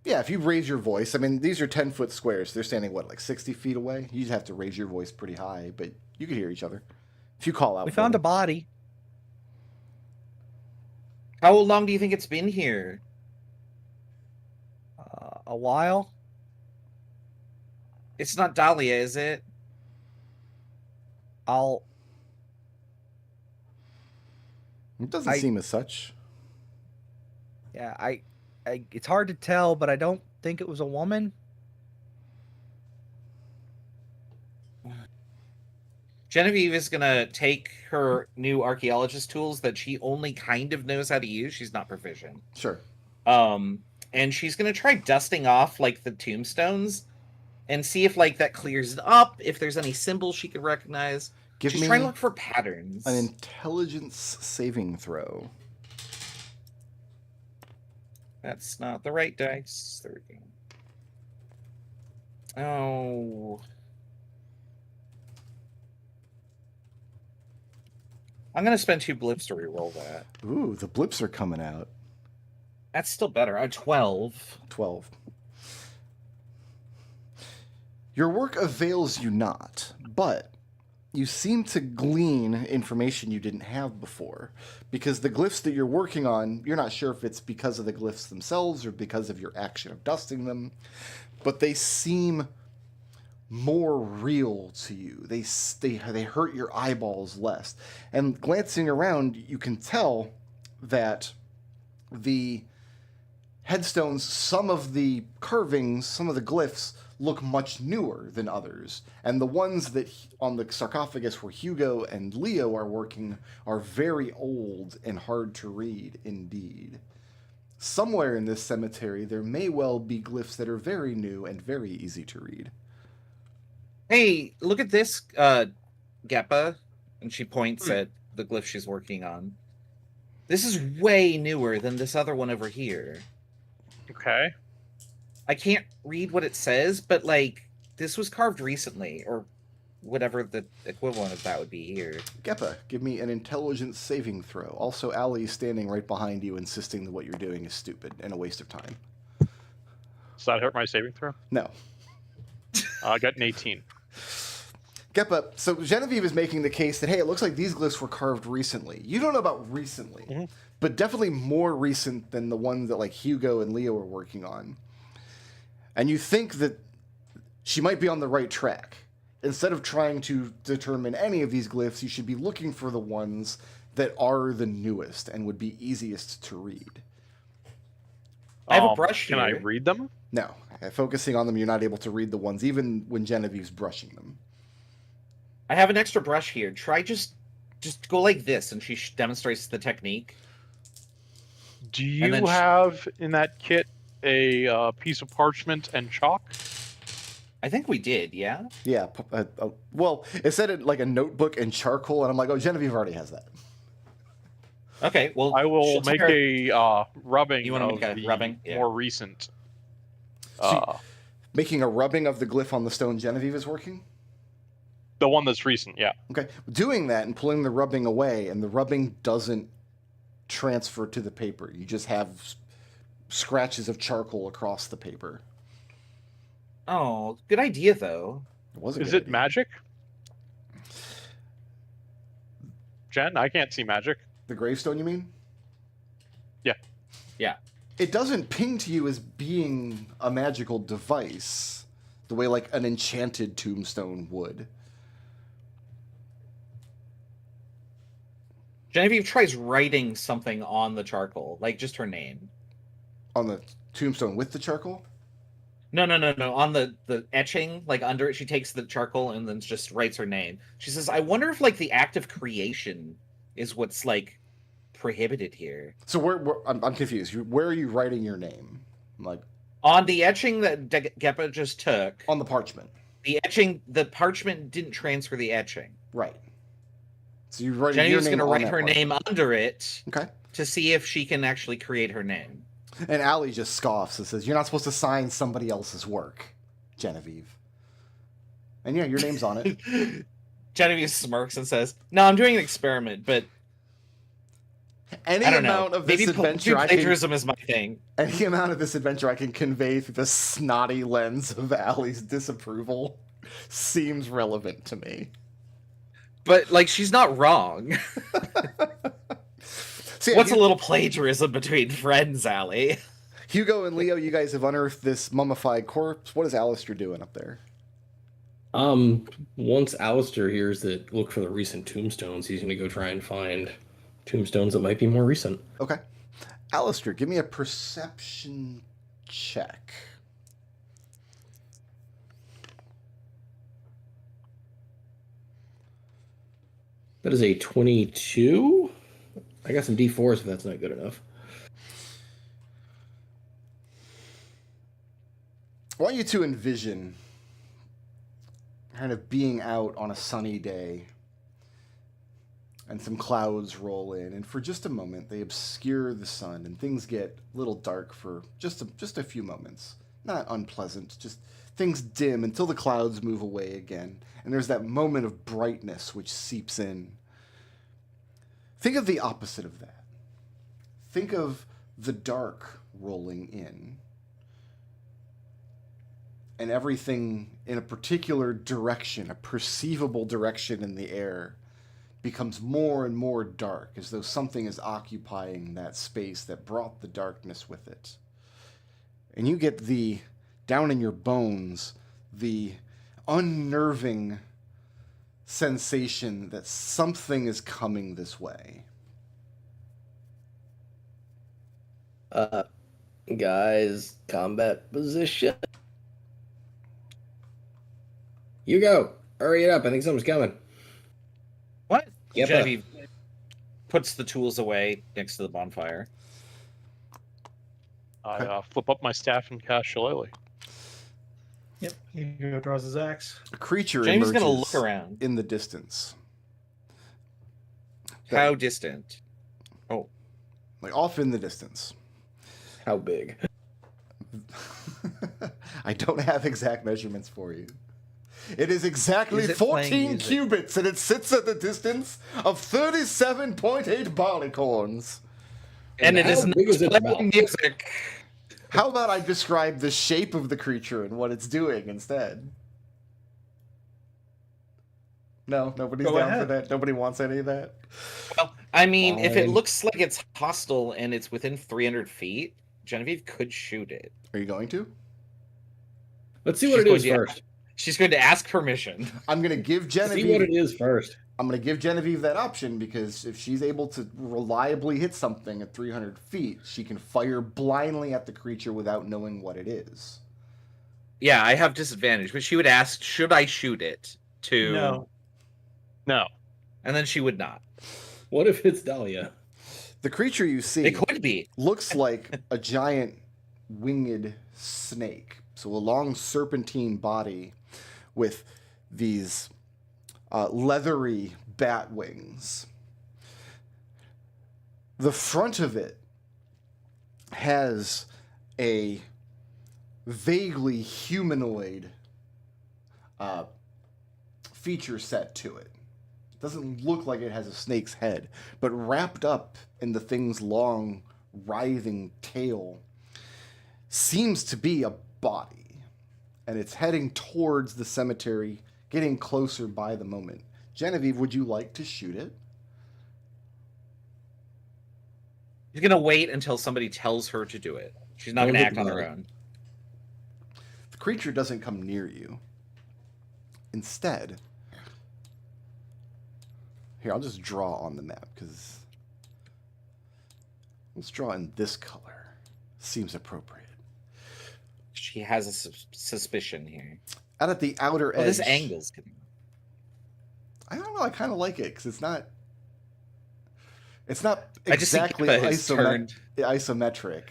Yeah, if you raise your voice, I mean, these are 10-foot squares. They're standing, what, like 60 feet away? You'd have to raise your voice pretty high, but you could hear each other. If you call out We for found a them. body. How long do you think it's been here? A while. It's not Dahlia, is it? It doesn't seem as such. Yeah, I it's hard to tell, but I don't think it was a woman. Genevieve is gonna take her new archaeologist tools that she only kind of knows how to use. She's not proficient. Sure. And she's gonna try dusting off like the tombstones and see if like that clears it up, if there's any symbols she could recognize. She's trying to look for patterns. An intelligence saving throw. That's not the right dice. There we go. Oh. I'm going to spend 2 blips to reroll that. Ooh, the blips are coming out. That's still better. 12. 12. Your work avails you not, but you seem to glean information you didn't have before. Because the glyphs that you're working on, you're not sure if it's because of the glyphs themselves or because of your action of dusting them, but they seem more real to you. They hurt your eyeballs less. And glancing around, you can tell that the headstones, some of the carvings, some of the glyphs look much newer than others. And the ones that on the sarcophagus where Hugo and Leo are working are very old and hard to read indeed. Somewhere in this cemetery, there may well be glyphs that are very new and very easy to read. Hey, look at this, Geppa. And she points at the glyph she's working on. This is way newer than this other one over here. Okay. I can't read what it says, but like this was carved recently, or whatever the equivalent of that would be here. Geppa, give me an intelligence saving throw. Also, Allie's standing right behind you, insisting that what you're doing is stupid and a waste of time. Does that hurt my saving throw? No. I got an 18. Geppa, so Genevieve is making the case that, hey, it looks like these glyphs were carved recently. You don't know about recently, but definitely more recent than the ones that like Hugo and Leo are working on. And you think that she might be on the right track. Instead of trying to determine any of these glyphs, you should be looking for the ones that are the newest and would be easiest to read. I have a brush Can here. I read them? No, focusing on them, you're not able to read the ones, even when Genevieve's brushing them. I have an extra brush here. Try just go like this, and she demonstrates the technique. Do you have in that kit a piece of parchment and chalk? I think we did, yeah? Yeah, well, it said it like a notebook and charcoal, and I'm like, oh, Genevieve already has that. Okay, well, I will she'll make take a rubbing You wanna of make a the rubbing? Yeah. more recent. Making a rubbing of the glyph on the stone Genevieve is working? The one that's recent, yeah. Okay. Doing that and pulling the rubbing away, and the rubbing doesn't transfer to the paper. You just have scratches of charcoal across the paper. Oh, good idea, though. Is it magic? Jen, I can't see magic. The gravestone, you mean? Yeah. Yeah. It doesn't ping to you as being a magical device, the way like an enchanted tombstone would. Genevieve tries writing something on the charcoal, like just her name. On the tombstone with the charcoal? No. On the etching, like under it, she takes the charcoal and then just writes her name. She says, I wonder if like the act of creation is what's like prohibited here. So I'm confused. Where are you writing your name? Like on the etching that Geppa just took. On the parchment. The parchment didn't transfer the etching. Right. So you're writing Genevieve's your name going to write her parchment. name under it. Okay. To see if she can actually create her name. And Allie just scoffs and says, you're not supposed to sign somebody else's work, Genevieve. And yeah, your name's on it. Genevieve smirks and says, no, I'm doing an experiment, but any I don't amount know. of this Maybe adventure plagiarism is my thing. Any amount of this adventure I can convey through the snotty lens of Allie's disapproval seems relevant to me. But, like, she's not wrong. So yeah, What's a little plagiarism between friends, Allie? Hugo and Leo, you guys have unearthed this mummified corpse. What is Alistair doing up there? Once Alistair hears that look for the recent tombstones, he's going to go try and find tombstones that might be more recent. Okay. Alistair, give me a perception check. That is a 22. I got some D4s if that's not good enough. I want you to envision kind of being out on a sunny day and some clouds roll in, and for just a moment they obscure the sun and things get a little dark for just a few moments. Not unpleasant, just things dim until the clouds move away again, and there's that moment of brightness which seeps in. Think of the opposite of that. Think of the dark rolling in, and everything in a particular direction, a perceivable direction in the air, becomes more and more dark, as though something is occupying that space that brought the darkness with it. And you get the, down in your bones, the unnerving sensation that something is coming this way. Guys, combat position. You go. Hurry it up. I think something's coming. What? Yep. Genevieve puts the tools away next to the bonfire. I flip up my staff and cast Shillelagh. Yep. Hugo draws his axe. A creature Jamie's emerges gonna look around. in the distance. How distant? Like off in the distance. How big? I don't have exact measurements for you. It is exactly Is it playing 14 music? cubits, and it sits at the distance of 37.8 barleycorns. And it how is not big is its playing mouth? music. How about I describe the shape of the creature and what it's doing instead? No, nobody's Go down for ahead. that. Nobody wants any of that. Well, I mean, if it Fine. looks like it's hostile and it's within 300 feet, Genevieve could shoot it. Are you going to? Let's see what She's it is going to- first. She's going to ask permission. I'm gonna give See what Genevieve. it is first. I'm gonna give Genevieve that option because if she's able to reliably hit something at 300 feet, she can fire blindly at the creature without knowing what it is. Yeah, I have disadvantage, but she would ask, should I shoot it? No. No. And then she would not. What if it's Dahlia? The creature you see It could be. looks like a giant winged snake. So a long serpentine body with these leathery bat wings. The front of it has a vaguely humanoid feature set to it. It doesn't look like it has a snake's head, but wrapped up in the thing's long, writhing tail seems to be a body, and it's heading towards the cemetery, getting closer by the moment. Genevieve, would you like to shoot it? She's going to wait until somebody tells her to do it. She's not Don't going to hit act on the her body. own. The creature doesn't come near you. Instead, here, I'll just draw on the map, because let's draw in this color. Seems appropriate. She has a suspicion here. Out at the outer Oh, edge. this angle's getting... I don't know. I kind of like it because it's not. It's not I just see exactly Kippa has turned, isometric.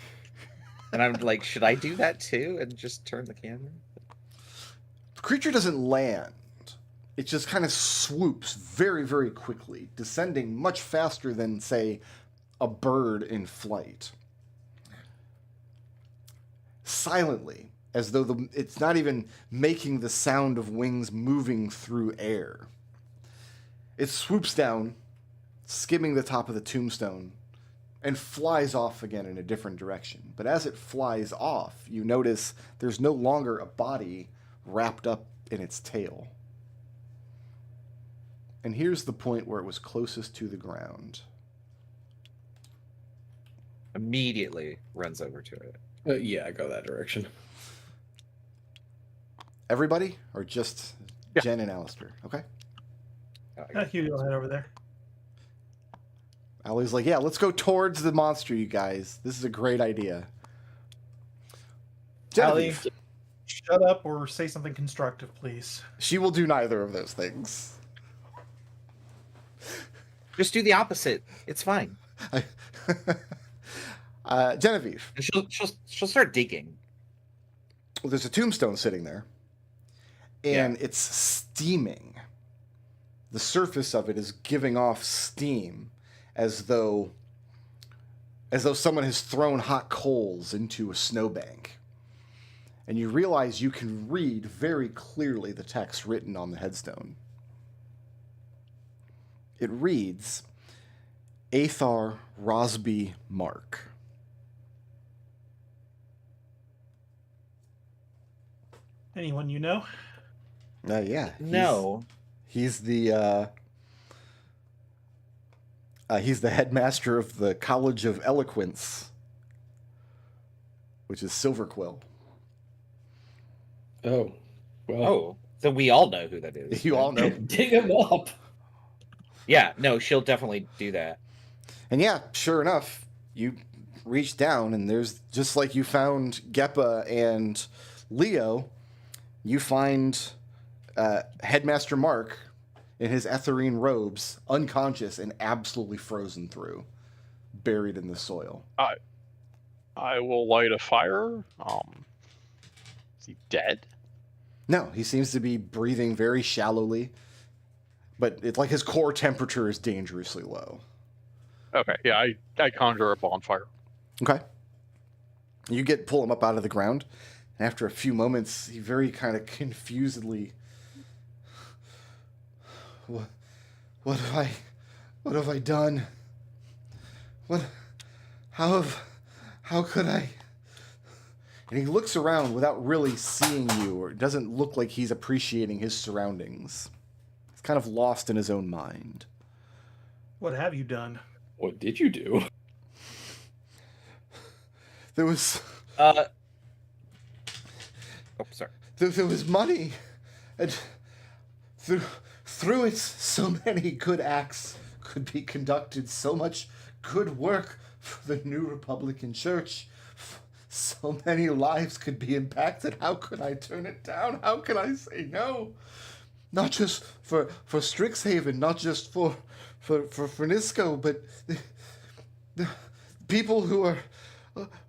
and I'm like, should I do that too and just turn the camera? The creature doesn't land. It just kind of swoops very, very quickly, descending much faster than, say, a bird in flight. Silently, as though it's not even making the sound of wings moving through air. It swoops down, skimming the top of the tombstone, and flies off again in a different direction. But as it flies off, you notice there's no longer a body wrapped up in its tail. And here's the point where it was closest to the ground. Immediately runs over to it. Yeah, I go that direction. Everybody? Or just Yeah. Jen and Alistair? Okay. Hugo, head over there. Allie's like, yeah, let's go towards the monster, you guys. This is a great idea. Allie, Genevieve, shut up or say something constructive, please. she will do neither of those things. Just do the opposite. It's fine. Genevieve, And she'll start digging. well, there's a tombstone sitting there, and it's steaming. The surface of it is giving off steam, as though someone has thrown hot coals into a snowbank. And you realize you can read very clearly the text written on the headstone. It reads, Athar Rosby Mark. Anyone you know? Yeah. No. He's the headmaster of the College of Eloquence, which is Silverquill. Oh. Well, Oh, then we all know who that is. You all know. dig him up. Yeah, no, she'll definitely do that. And yeah, sure enough, you reach down, and there's, just like you found Geppa and Leo, you find Headmaster Mark in his etherine robes, unconscious and absolutely frozen through, buried in the soil. I will light a fire. Is he dead? No, he seems to be breathing very shallowly, but it's like his core temperature is dangerously low. Okay, yeah, I conjure a bonfire. Okay. You pull him up out of the ground. And after a few moments, he very kind of confusedly, what have I done? How could I? And he looks around without really seeing you, or it doesn't look like he's appreciating his surroundings. He's kind of lost in his own mind. What have you done? What did you do? There was... Oh, sorry. There was money, and through it, so many good acts could be conducted, so much good work for the New Republican Church. So many lives could be impacted. How could I turn it down? How can I say no? Not just for Strixhaven, not just for Nisco, but the people who are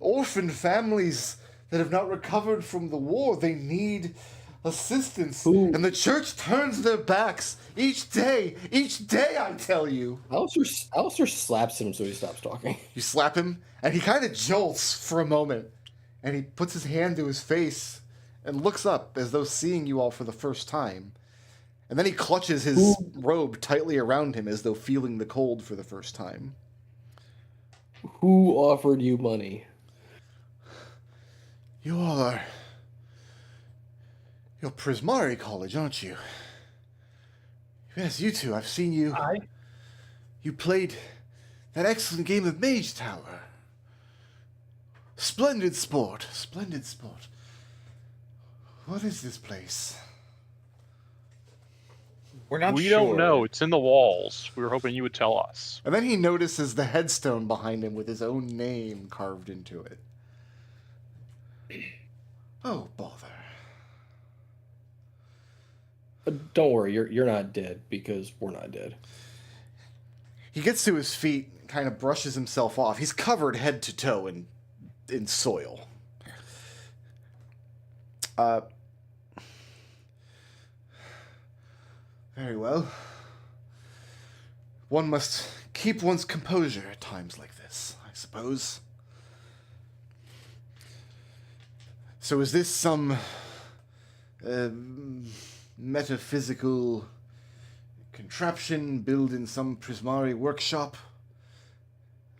orphaned families that have not recovered from the war. They need assistance. Ooh. And the church turns their backs each day, I tell you. Alistair slaps him so he stops talking. You slap him, and he kind of jolts for a moment, and he puts his hand to his face and looks up as though seeing you all for the first time. And then he clutches his robe tightly around him as though feeling the cold for the first time. Who offered you money? You all are... You're Prismari College, aren't you? Yes, you two. I've seen you. You played that excellent game of Mage Tower. Splendid sport. Splendid sport. What is this place? We're not We sure. don't know. It's in the walls. We were hoping you would tell us. And then he notices the headstone behind him with his own name carved into it. Oh, bother. Don't worry, you're not dead because we're not dead. He gets to his feet, kind of brushes himself off. He's covered head to toe in soil. Very well. One must keep one's composure at times like this, I suppose. So is this some metaphysical contraption built in some Prismari workshop?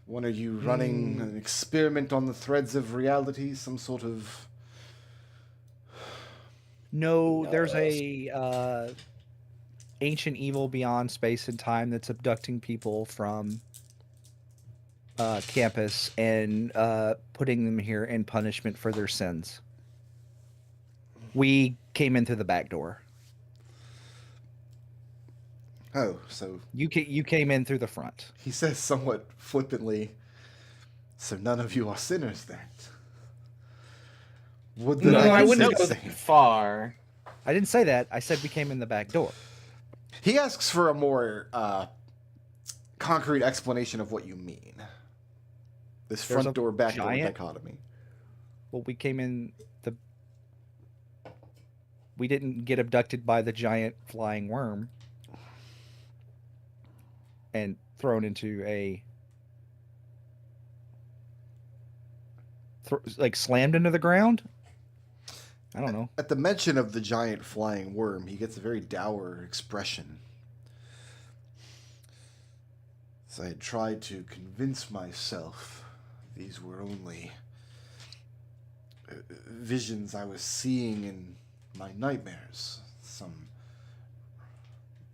One, are you running an experiment on the threads of reality? Some sort of... No, there's a ancient evil beyond space and time that's abducting people from campus and putting them here in punishment for their sins. We came in through the back door. Oh, so... You came in through the front. He says somewhat flippantly, so none of you are sinners then? Would the No, I next wouldn't go say? that far. I didn't say that. I said we came in the back door. He asks for a more concrete explanation of what you mean. This There's front a door, back door giant- dichotomy. Well, we came in the... We didn't get abducted by the giant flying worm and thrown into a... like slammed into the ground? I don't know. At the mention of the giant flying worm, he gets a very dour expression. As I had tried to convince myself these were only visions I was seeing in my nightmares. Some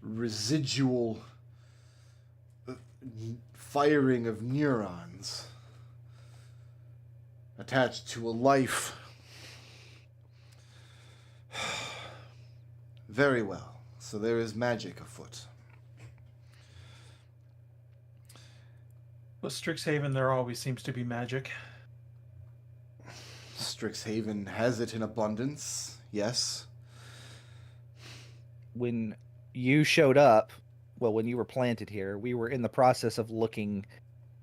residual firing of neurons attached to a life. Very well. So there is magic afoot. With Strixhaven, there always seems to be magic. Strixhaven has it in abundance, yes. When you showed up, well, when you were planted here, we were in the process of looking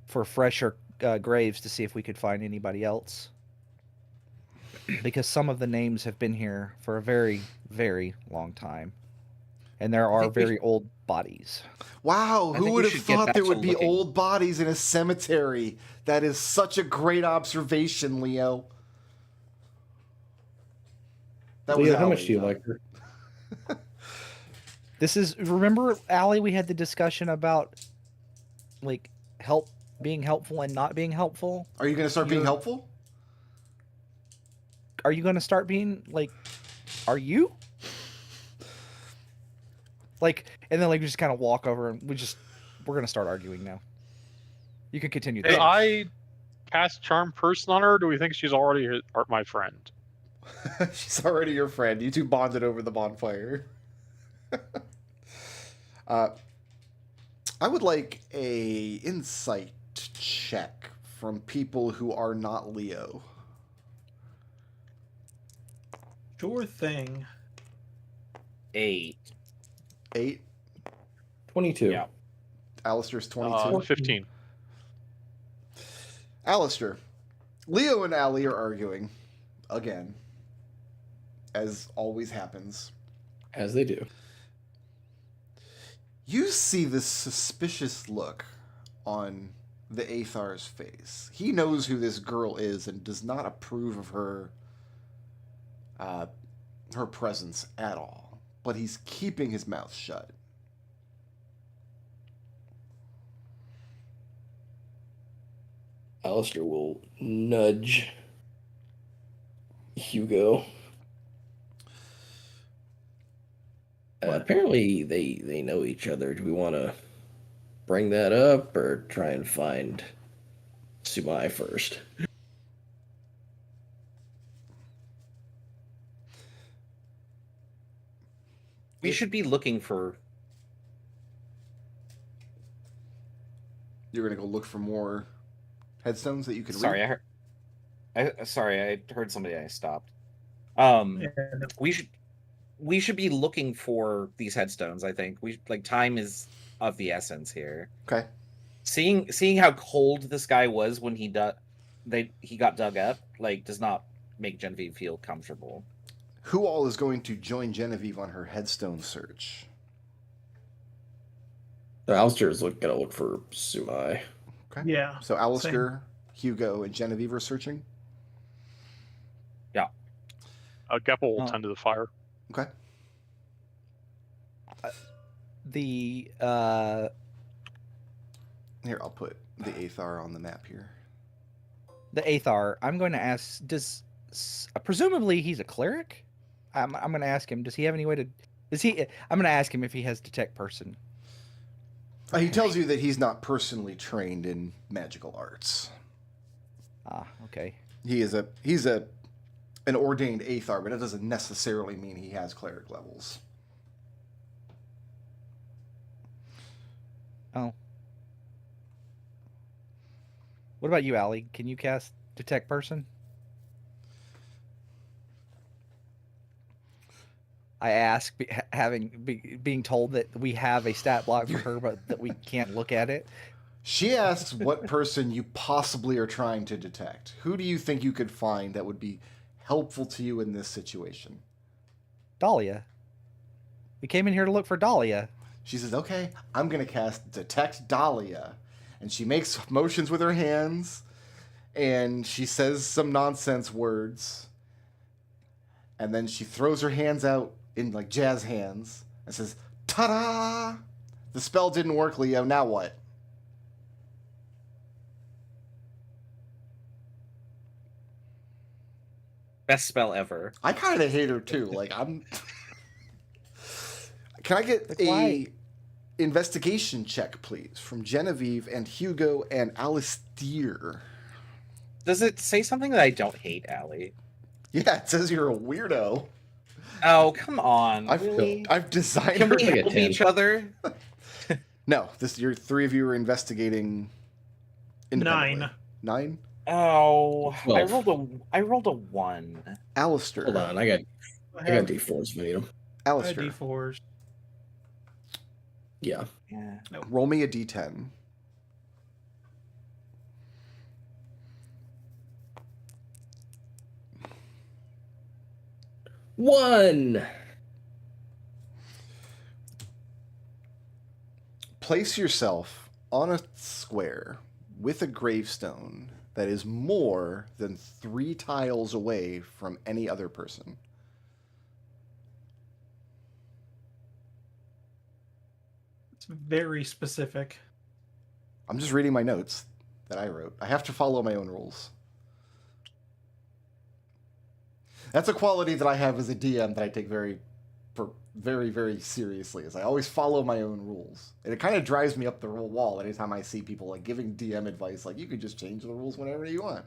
for fresher graves to see if we could find anybody else. Because some of the names have been here for a very, very long time. And there are very old bodies. Wow, I who think would we have should get thought back there to would be looking. old bodies in a cemetery? That is such a great observation, Leo. That was Leo, how Allie, much do you not- like her? This is, remember, Allie, we had the discussion about like being helpful and not being helpful. Are you going to start being You're- helpful? Are you going to start being like? Are you? Like, and then like we just kind of walk over and we're gonna start arguing now. You can continue. Did This. I cast Charm Person on her, or do we think she's already my friend? She's already your friend. You two bonded over the bonfire. I would like a insight check from people who are not Leo. Sure thing. 8. 8. 22. Yeah. Alistair's 22. 15. Alistair, Leo and Allie are arguing again, as always happens. As they do. You see this suspicious look on the Athar's face. He knows who this girl is and does not approve of her presence at all. But he's keeping his mouth shut. Alistair will nudge Hugo. Apparently, they know each other. Do we want to bring that up or try and find Sumai first? We should be looking for. You're going to go look for more headstones that you can Sorry, read? I heard somebody. I stopped. And We should be looking for these headstones. I think time is of the essence here. Okay. Seeing how cold this guy was when he got dug up, does not make Genevieve feel comfortable. Who all is going to join Genevieve on her headstone search? So Alistair's going to look for Sumai. Okay. yeah. So Alistair, Hugo, and Genevieve are searching? Geppel will tend to the fire. Okay. The Here, I'll put the Athar on the map here. Athar. I'm going to ask. Presumably he's a cleric. I'm going to ask him. Does he have any way to? I'm going to ask him if he has detect person. He tells you that he's not personally trained in magical arts. Ah, okay. He's an ordained Athar, but it doesn't necessarily mean he has cleric levels. Oh. What about you, Allie? Can you cast detect person? I ask, being told that we have a stat block for her, but that we can't look at it. She asks what person you possibly are trying to detect. Who do you think you could find that would be helpful to you in this situation? Dahlia. We came in here to look for Dahlia. She says, okay, I'm going to cast Detect Dahlia. And she makes motions with her hands, and she says some nonsense words. And then she throws her hands out in like jazz hands and says, ta-da! The spell didn't work, Leo. Now what? Best spell ever. I kind of hate her too. Like I'm. Can I get Why? investigation check, please, from Genevieve and Hugo and Alistair? Does it say something that I don't hate, Allie? Yeah, it says you're a weirdo. Oh, come on. I've Really? I've designed Can her. we Like a help 10. each other? No, your three of you are investigating. Independently. 9. 9. Oh, 12. I rolled a 1. Alistair. Hold on, I got D4s if I need them. I had Alistair. D4s. Yeah. Yeah. Roll me a d10. One. Place yourself on a square with a gravestone that is more than 3 tiles away from any other person. very specific. I'm just reading my notes that I wrote. I have to follow my own rules. That's a quality that I have as a DM that I take very, very seriously. Is I always follow my own rules, and it kind of drives me up the wall anytime I see people like giving DM advice. Like, you could just change the rules whenever you want.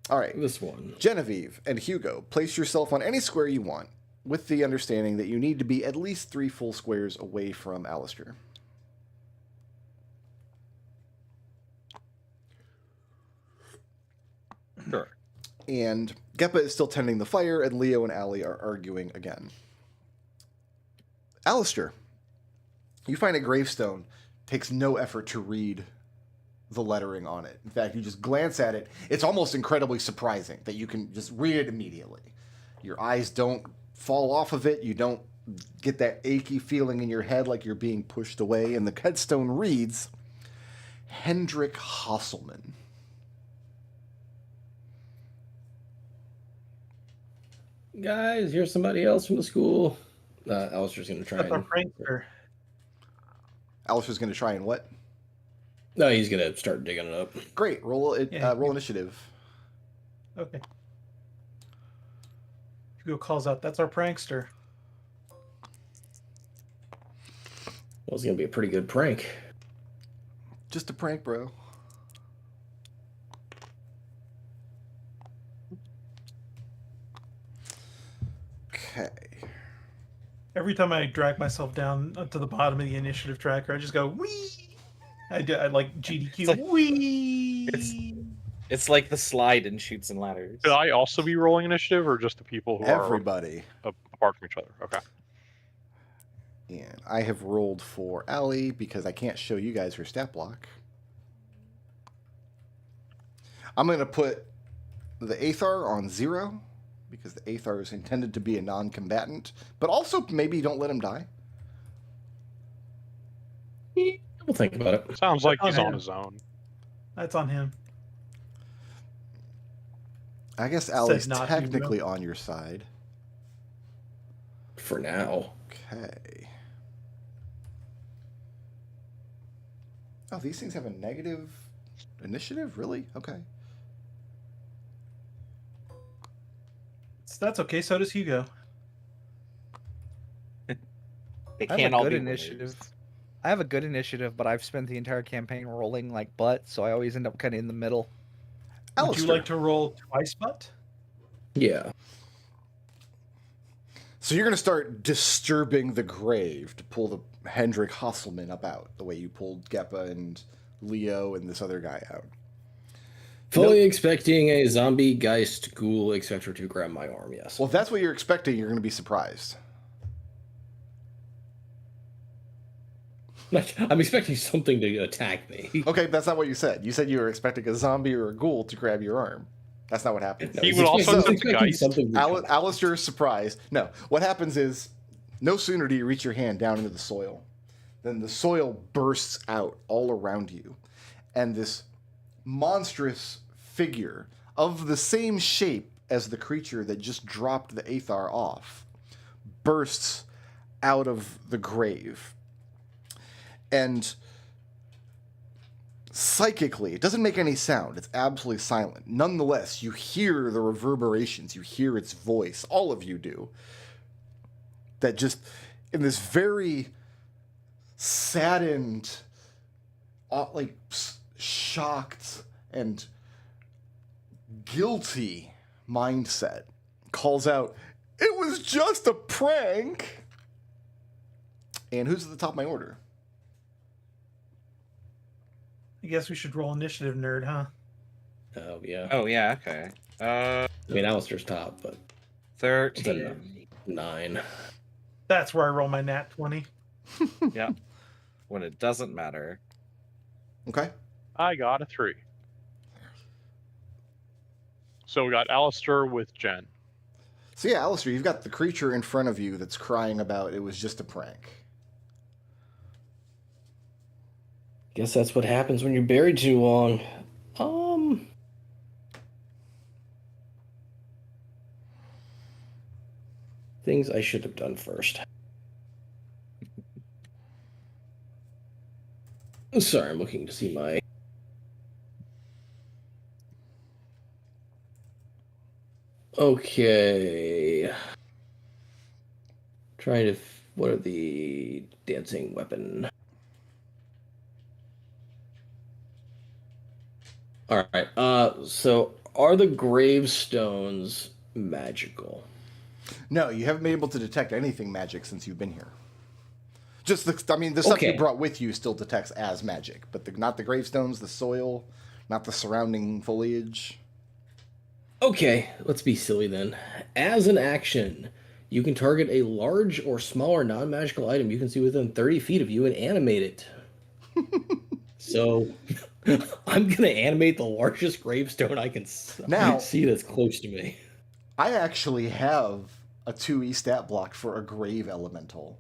All right. This one. Genevieve and Hugo, place yourself on any square you want, with the understanding that you need to be at least 3 full squares away from Alistair. Sure. And Geppa is still tending the fire, and Leo and Allie are arguing again. Alistair, you find a gravestone. Takes no effort to read the lettering on it. In fact, you just glance at it. It's almost incredibly surprising that you can just read it immediately. Your eyes don't fall off of it. You don't get that achy feeling in your head like you're being pushed away. And the headstone reads, Hendrik Hasselman. Guys, here's somebody else from the school. Alistair's going to try That's our and... prankster. Alistair's going to try and what? No, he's going to start digging it up. Great. Roll Yeah. initiative. Okay. Hugo calls out, "That's our prankster." Well, it's going to be a pretty good prank. Just a prank, bro. Okay. Every time I drag myself down to the bottom of the initiative tracker, I just go, wee! I like GDQ, It's like- wee! It's like the slide in Shoots and Ladders. Should I also be rolling initiative, or just the people who Everybody. are apart from each other? Okay. And I have rolled for Allie because I can't show you guys her stat block. I'm going to put the Aethar on 0 because the Aethar is intended to be a non-combatant, but also maybe don't let him die. We'll think about it. Sounds like he's Okay. on his own. That's on him. I guess Allie's not technically on your side. For now. Okay. Oh, these things have a negative initiative? Really? Okay. So that's okay, so does Hugo. They I have can't a all good be initiative. winners. I have a good initiative, but I've spent the entire campaign rolling like butt, so I always end up kind of in the middle. Would Alistair. you like to roll twice butt? Yeah. So you're going to start disturbing the grave to pull the Hendrik Hasselman up out, the way you pulled Geppa and Leo and this other guy out. Fully expecting a zombie, geist, ghoul, etc. to grab my arm, yes. Well, if that's what you're expecting, you're going to be surprised. I'm expecting something to attack me. Okay, that's not what you said. You said you were expecting a zombie or a ghoul to grab your arm. That's not what happened. No, He he's would also expecting- have the expecting geist. something to come. Alistair is surprised. No, what happens is, no sooner do you reach your hand down into the soil, than the soil bursts out all around you, and this monstrous figure of the same shape as the creature that just dropped the Aethar off bursts out of the grave. And psychically, it doesn't make any sound. It's absolutely silent. Nonetheless, you hear the reverberations. You hear its voice. All of you do. That just, in this very saddened, like shocked and guilty mindset, calls out, "It was just a prank!" And who's at the top of my order? I guess we should roll initiative, nerd, huh? Oh, yeah. Oh yeah, okay. I mean, Alistair's top, but 13. 9. That's where I roll my nat 20. Yeah. When it doesn't matter. Okay. I got a 3. So we got Alistair with Jen. So yeah, Alistair, you've got the creature in front of you that's crying about it was just a prank. Guess that's what happens when you're buried too long. Things I should have done first. Sorry, I'm looking to see my. Okay. Trying to. What are the dancing weapon? All right. So are the gravestones magical? No, you haven't been able to detect anything magic since you've been here. Just the stuff you Okay. brought with you still detects as magic, but not the gravestones, the soil, not the surrounding foliage. Okay, let's be silly then. As an action, you can target a large or smaller non-magical item you can see within 30 feet of you and animate it. So I'm gonna animate the largest gravestone I can Now- see that's close to me. I actually have a 2e stat block for a grave elemental.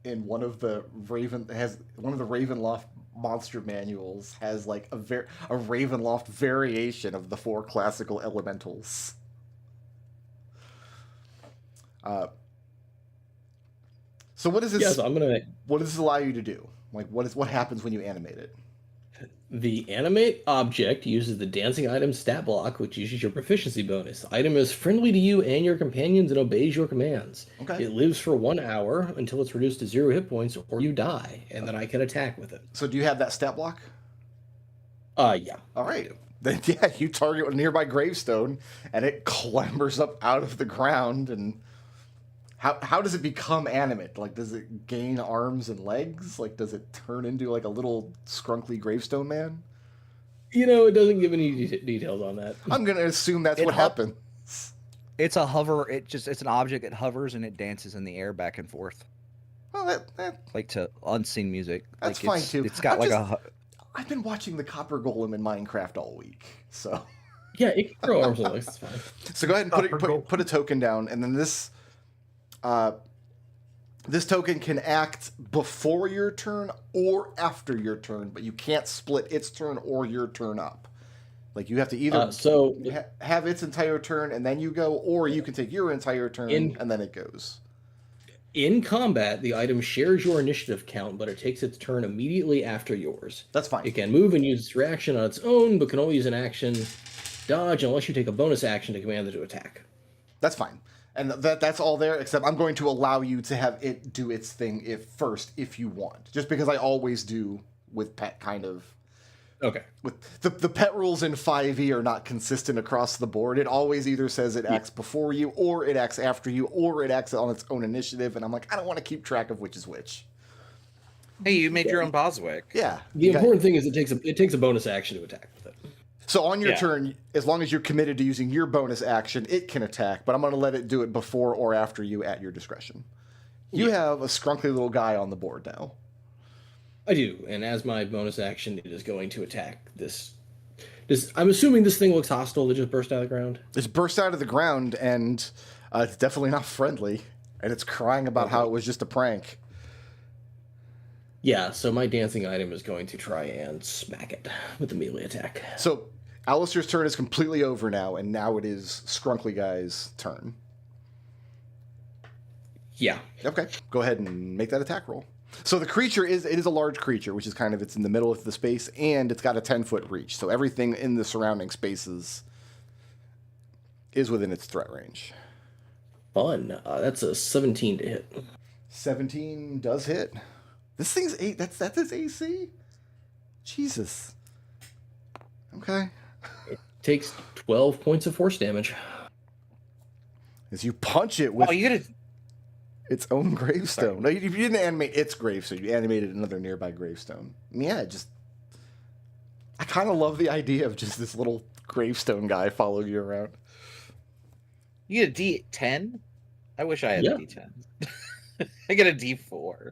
In one of the Ravenloft monster manuals has like a Ravenloft variation of the 4 classical elementals. So what does this? Yes, I'm gonna. What does this allow you to do? Like, what happens when you animate it? The animate object uses the dancing item stat block, which uses your proficiency bonus. The item is friendly to you and your companions and obeys your commands. Okay. It lives for 1 hour until it's reduced to 0 hit points or you die, and then I can attack with it. So do you have that stat block? Yeah. All right. Then yeah, you target a nearby gravestone, and it clambers up out of the ground. And how does it become animate? Like, does it gain arms and legs? Like, does it turn into like a little scrunkly gravestone man? You know, it doesn't give any details on that. I'm gonna assume that's It what hu- happened. It's a hover. It's an object that hovers and it dances in the air back and forth, Well, that like to unseen music. That's like fine, too. It's got I'm like I've been watching the Copper Golem in Minecraft all week, so Yeah, it can grow arms and legs. It's fine. so go ahead and Copper Golem. put a token down, and then this token can act before your turn or after your turn, but you can't split its turn or your turn up. Like, you have to either have its entire turn and then you go, or you can take your entire turn and then it goes. In combat, the item shares your initiative count, but it takes its turn immediately after yours. That's fine. It can move and use its reaction on its own, but can only use an action dodge unless you take a bonus action to command it to attack. That's fine. And that's all there, except I'm going to allow you to have it do its thing if you want. Just because I always do with pet kind of. Okay. With the pet rules in 5e are not consistent across the board. It always either says it acts before you, or it acts after you, or it acts on its own initiative, and I'm like, I don't want to keep track of which is which. Hey, you made your own Boswick. Yeah. The important thing is it takes a bonus action to attack with it. So on your turn, as long as you're committed to using your bonus action, it can attack, but I'm going to let it do it before or after you at your discretion. You have a scrunkly little guy on the board now. I do, and as my bonus action, it is going to attack this. I'm assuming this thing looks hostile that just burst out of the ground. It's burst out of the ground, and it's definitely not friendly, and it's crying about how it was just a prank. Yeah, so my dancing item is going to try and smack it with the melee attack. So Alistair's turn is completely over now, and now it is Scrunkly Guy's turn. Yeah. Okay, go ahead and make that attack roll. So the creature is a large creature, which is it's in the middle of the space, and it's got a 10-foot reach. So everything in the surrounding spaces is within its threat range. Fun. That's a 17 to hit. 17 does hit. This thing's 8. That's its AC? Jesus. Okay. It takes 12 points of force damage. As you punch it with you gotta. its own gravestone. No, you didn't animate its gravestone. You animated another nearby gravestone. Yeah, I kind of love the idea of just this little gravestone guy following you around. You get a D10? I wish I had Yeah. a D10. I get a D4.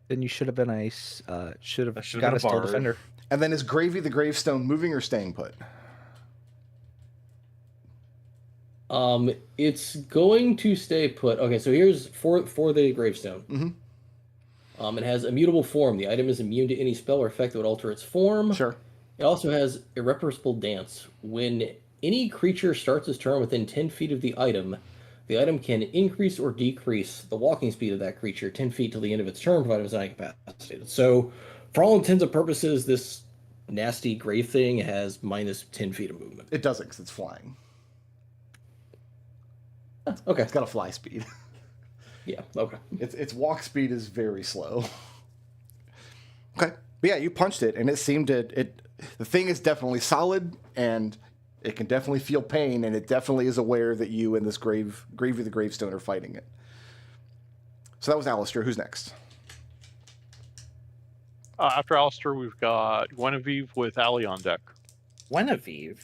Then you should have been I should have should've got been a a still bard. defender. And then is Gravy the gravestone moving or staying put? It's going to stay put. Okay, so here's for the gravestone. Mm-hmm. It has immutable form. The item is immune to any spell or effect that would alter its form. Sure. It also has irrepressible dance. When any creature starts its turn within 10 feet of the item, The item can increase or decrease the walking speed of that creature 10 feet till the end of its turn, provided it's not incapacitated. So, for all intents and purposes, this nasty gray thing has minus 10 feet of movement. It doesn't because it's flying. Okay. It's got a fly speed. Yeah, okay. Its walk speed is very slow. Okay. But yeah, you punched it, and it seemed the thing is definitely solid, and it can definitely feel pain, and it definitely is aware that you and this Gravey the Gravestone are fighting it. So that was Alistair. Who's next? After Alistair, we've got Guinevere with Allie on deck. Guinevere?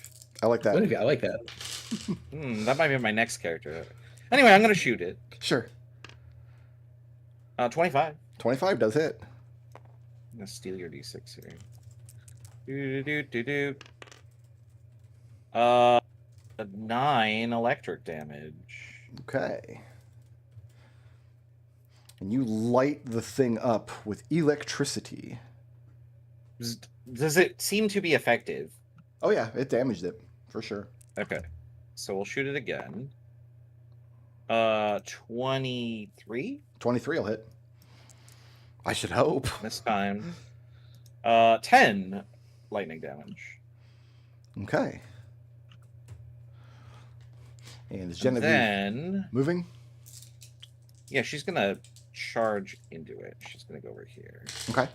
I like that. Guinevere, I like that. That might be my next character. Anyway, I'm going to shoot it. Sure. 25. 25 does hit. I'm going to steal your d6 here. A 9 electric damage. Okay. And you light the thing up with electricity. Does it seem to be effective? Oh yeah, it damaged it, for sure. Okay. So we'll shoot it again. 23? 23 will hit. I should hope. This time. 10 lightning damage. Okay. And is Genevieve Then... moving? Yeah, she's going to charge into it. She's going to go over here. Okay.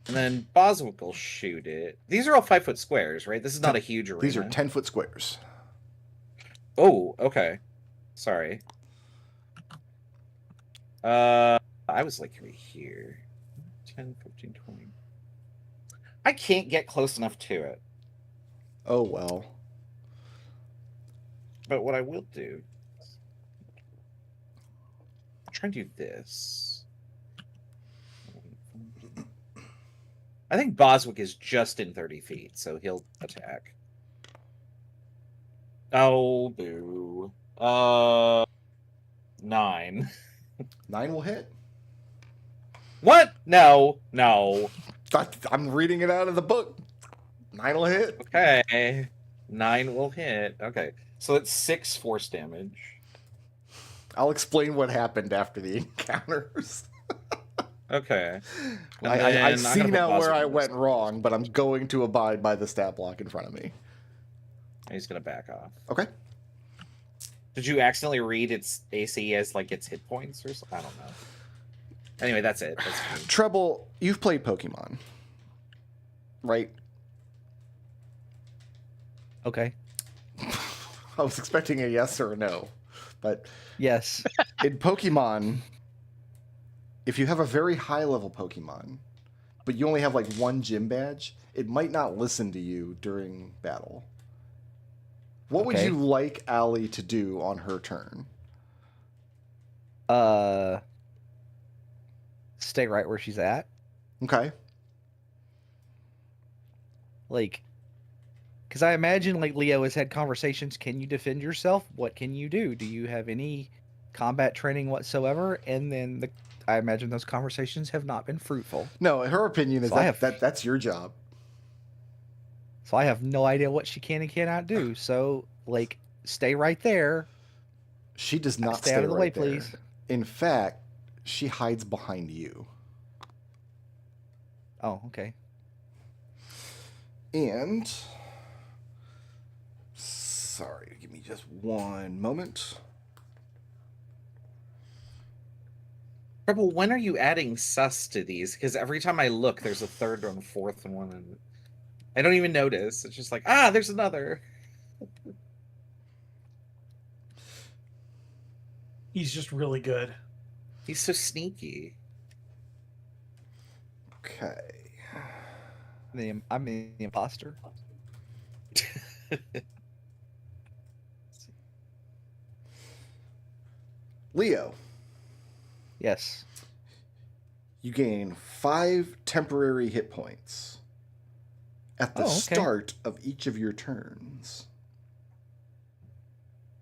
And then Boswick will shoot it. These are all 5-foot squares, right? This is not a huge arena. These are 10-foot squares. Oh, okay. Sorry. I was like right here. 10, 15, 20. I can't get close enough to it. Oh, well. But what I will do... I'll try and do this. I think Boswick is just in 30 feet, so he'll attack. Oh, boo. 9. 9 will hit. What? No. I'm reading it out of the book. 9 will hit. Okay. 9 will hit. Okay. So it's 6 force damage. I'll explain what happened after the encounters. Okay. I see now where I went wrong, but I'm going to abide by the stat block in front of me. He's going to back off. Okay. Did you accidentally read its AC as like its hit points or something? I don't know. Anyway, that's it. That's fine. Treble, you've played Pokemon, right? Okay. I was expecting a yes or a no, but Yes. in Pokemon, if you have a very high level Pokemon, but you only have like one gym badge, it might not listen to you during battle. What would Okay. you like Allie to do on her turn? Stay right where she's at. Okay. Like, because I imagine like Leo has had conversations. Can you defend yourself? What can you do? Do you have any combat training whatsoever? And then I imagine those conversations have not been fruitful. No, her opinion is So I that's your job. So I have no idea what she can and cannot do. So like, stay right there. She does not Stay out of the way, right there. please. In fact, she hides behind you. Oh, okay. And sorry, give me just one moment. Rebel, when are you adding sus to these? Because every time I look, there's a third and fourth one, and I don't even notice. It's just like, there's another. He's just really good. He's so sneaky. Okay. I'm the imposter. Leo, Yes. you gain 5 temporary hit points at the Oh, okay. start of each of your turns.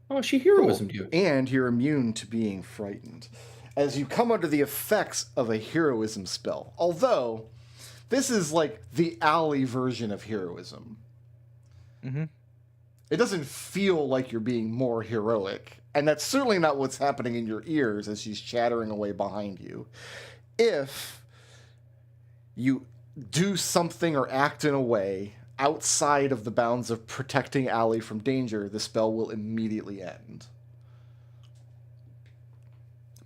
Oh, she heroismed you. And you're immune to being frightened as you come under the effects of a heroism spell. Although, this is like the Allie version of heroism. Mm-hmm. It doesn't feel like you're being more heroic. And that's certainly not what's happening in your ears as she's chattering away behind you. If you do something or act in a way outside of the bounds of protecting Allie from danger, the spell will immediately end.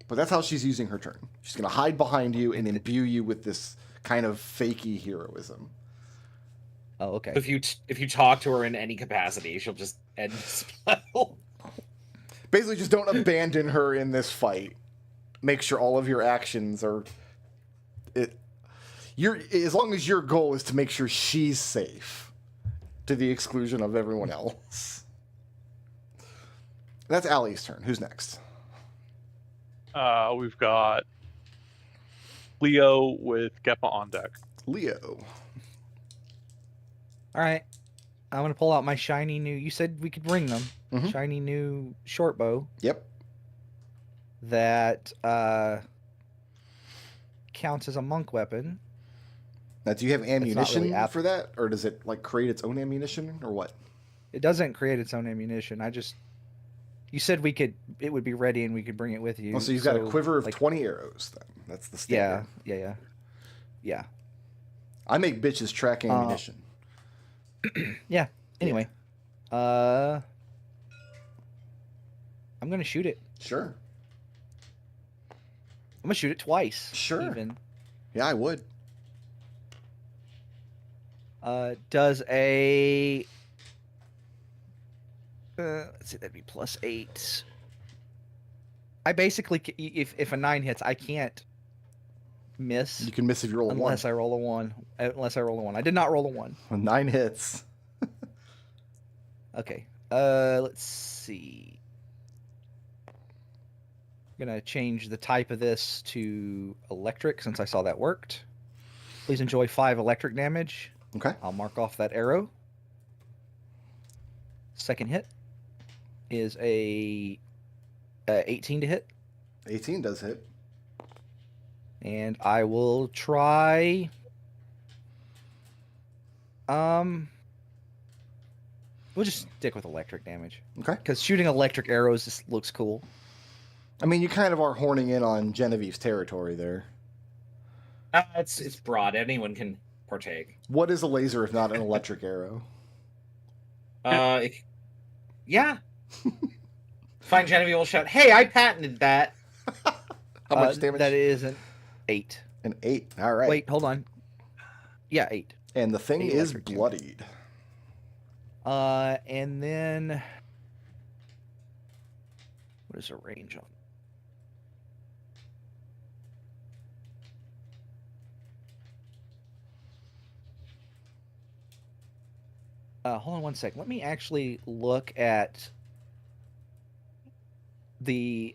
But that's how she's using her turn. She's going to hide behind you and imbue you with this kind of fakey heroism. Oh, okay. If you talk to her in any capacity, she'll just end the spell. Basically, just don't abandon her in this fight. Make sure all of your actions are... as long as your goal is to make sure she's safe to the exclusion of everyone else. That's Allie's turn. Who's next? We've got Leo with Geppa on deck. Leo. All right. I'm going to pull out my shiny new... You said we could bring them. Mhm. Shiny new short bow. Yep. That counts as a monk weapon. Now, do you have ammunition really for that? Or does it like create its own ammunition or what? It doesn't create its own ammunition. You said it would be ready and we could bring it with you. Oh, so you've got a quiver of 20 arrows then. That's the standard. Yeah. I make bitches track ammunition. Yeah. Anyway. I'm going to shoot it. Sure. I'm going to shoot it twice. Sure. Even. Yeah, I would. Does a... let's see, that'd be +8. I basically, if a 9 hits, I can't miss. You can miss if you roll a 1. Unless I roll a 1. I did not roll a 1. 9 hits. Okay. Let's see. I'm gonna change the type of this to electric since I saw that worked. Please enjoy 5 electric damage. Okay. I'll mark off that arrow. Second hit is a 18 to hit. 18 does hit. And I will try... We'll just stick with electric damage. Okay. Because shooting electric arrows just looks cool. I mean, you kind of are horning in on Genevieve's territory there. It's broad. Anyone can partake. What is a laser if not an electric arrow? Yeah. Fine, Genevieve will shout, "Hey, I patented that." How much damage? That is an 8. An 8. All right. Wait, hold on. Yeah, 8. And the thing 8 is electric damage. bloodied. And then... What is the range on? Hold on one second. Let me actually look at the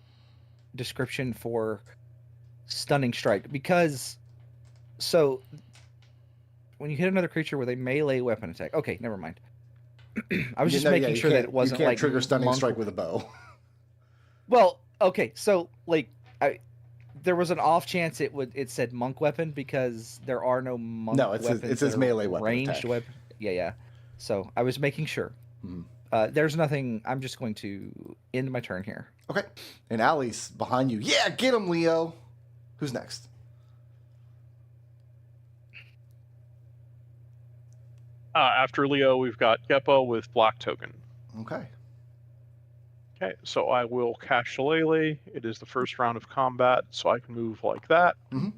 description for stunning strike, because when you hit another creature with a melee weapon attack. Okay, never mind. I was just making sure that it wasn't you can't like trigger stunning monk... strike with a bow. Well, okay, so like there was an off chance it said monk weapon because there are no monk weapons. It says melee weapon ranged attack. weapon. Yeah. So I was making sure. Mhm. There's nothing. I'm just going to end my turn here. Okay. And Allie's behind you. Yeah, get him, Leo. Who's next? After Leo, we've got Geppo with Black Token. Okay. Okay, so I will cast Shillelagh. It is the first round of combat, so I can move like that. Mhm.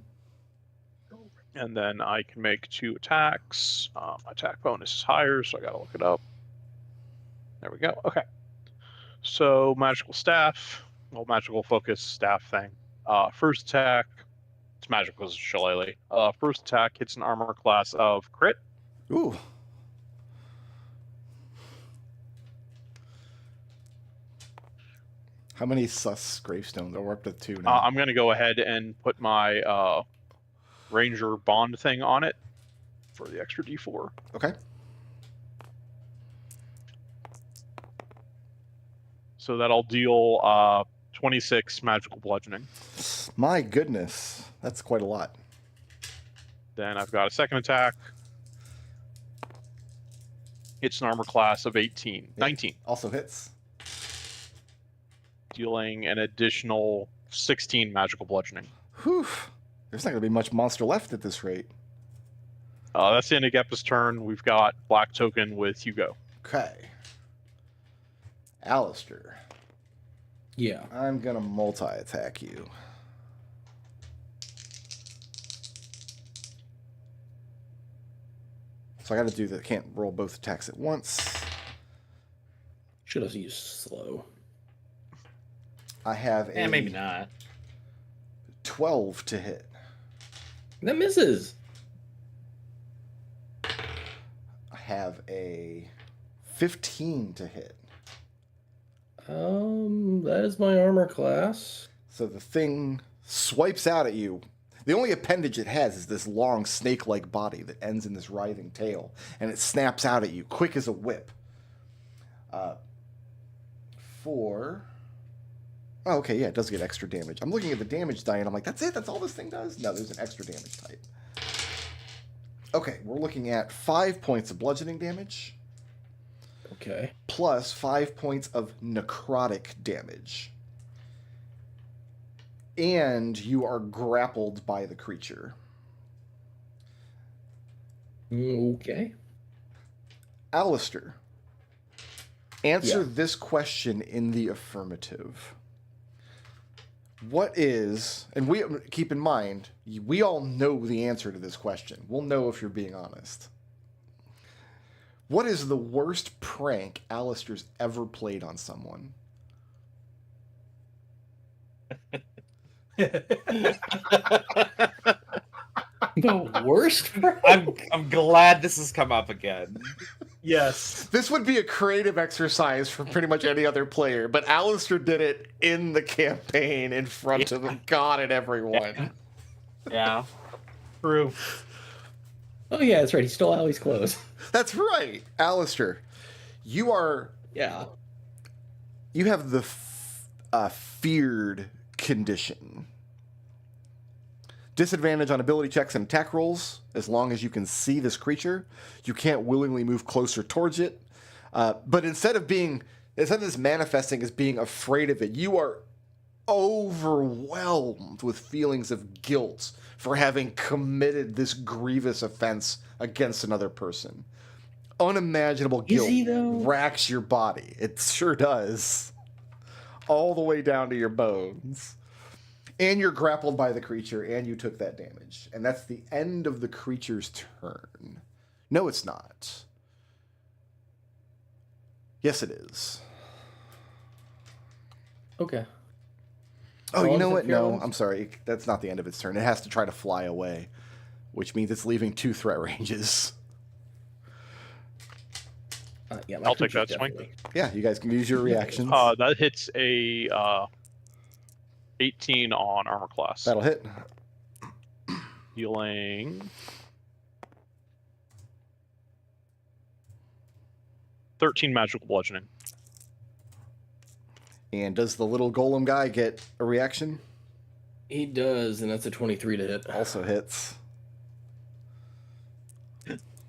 And then I can make 2 attacks. Attack bonus is higher, so I gotta look it up. There we go. Okay. So magical staff, magical focus staff thing. First attack, it's magical as Shillelagh. First attack hits an armor class of crit. Ooh. How many sus gravestones? Oh, we're up to 2 now. I'm gonna go ahead and put my Ranger bond thing on it for the extra D4. Okay. So that'll deal 26 magical bludgeoning. My goodness. That's quite a lot. Then I've got a second attack. It's an armor class of 18. Yep. 19. Also hits. Dealing an additional 16 magical bludgeoning. Whew. There's not going to be much monster left at this rate. That's the end of Geppa's turn. We've got Black Token with Hugo. Okay. Alistair. Yeah. I'm going to multi-attack you. So I got to do that. Can't roll both attacks at once. Should have used slow. I have a maybe not. 12 to hit. That misses. I have a 15 to hit. That is my armor class. So the thing swipes out at you. The only appendage it has is this long snake-like body that ends in this writhing tail, and it snaps out at you, quick as a whip. Oh, okay, yeah, it does get extra damage. I'm looking at the damage die, and I'm like, that's it? That's all this thing does? No, there's an extra damage type. Okay, we're looking at 5 points of bludgeoning damage. Okay. Plus 5 points of necrotic damage. And you are grappled by the creature. Okay. Alistair, answer this question in the affirmative. What is, and we keep in mind, we all know the answer to this question. We'll know if you're being honest. What is the worst prank Alistair's ever played on someone? The worst? I'm glad this has come up again. Yes. This would be a creative exercise for pretty much any other player, but Alistair did it in the campaign in front of God and everyone. Yeah. True. Oh, yeah, that's right. He stole Allie's clothes. That's right. Alistair, you are... Yeah. You have the feared condition. Disadvantage on ability checks and attack rolls as long as you can see this creature. You can't willingly move closer towards it. But instead of this manifesting as being afraid of it, you are overwhelmed with feelings of guilt for having committed this grievous offense against another person. Unimaginable Is he, though? guilt racks your body. It sure does. All the way down to your bones. And you're grappled by the creature, and you took that damage. And that's the end of the creature's turn. No, it's not. Yes, it is. Okay. Oh, you know what? No, fearless? I'm sorry. That's not the end of its turn. It has to try to fly away, which means it's leaving 2 threat ranges. Yeah, I'll take that swing. definitely. Yeah, you guys can use your reactions. That hits a 18 on armor class. That'll hit. Dealing 13 magical bludgeoning. And does the little golem guy get a reaction? He does, and that's a 23 to hit. Also hits.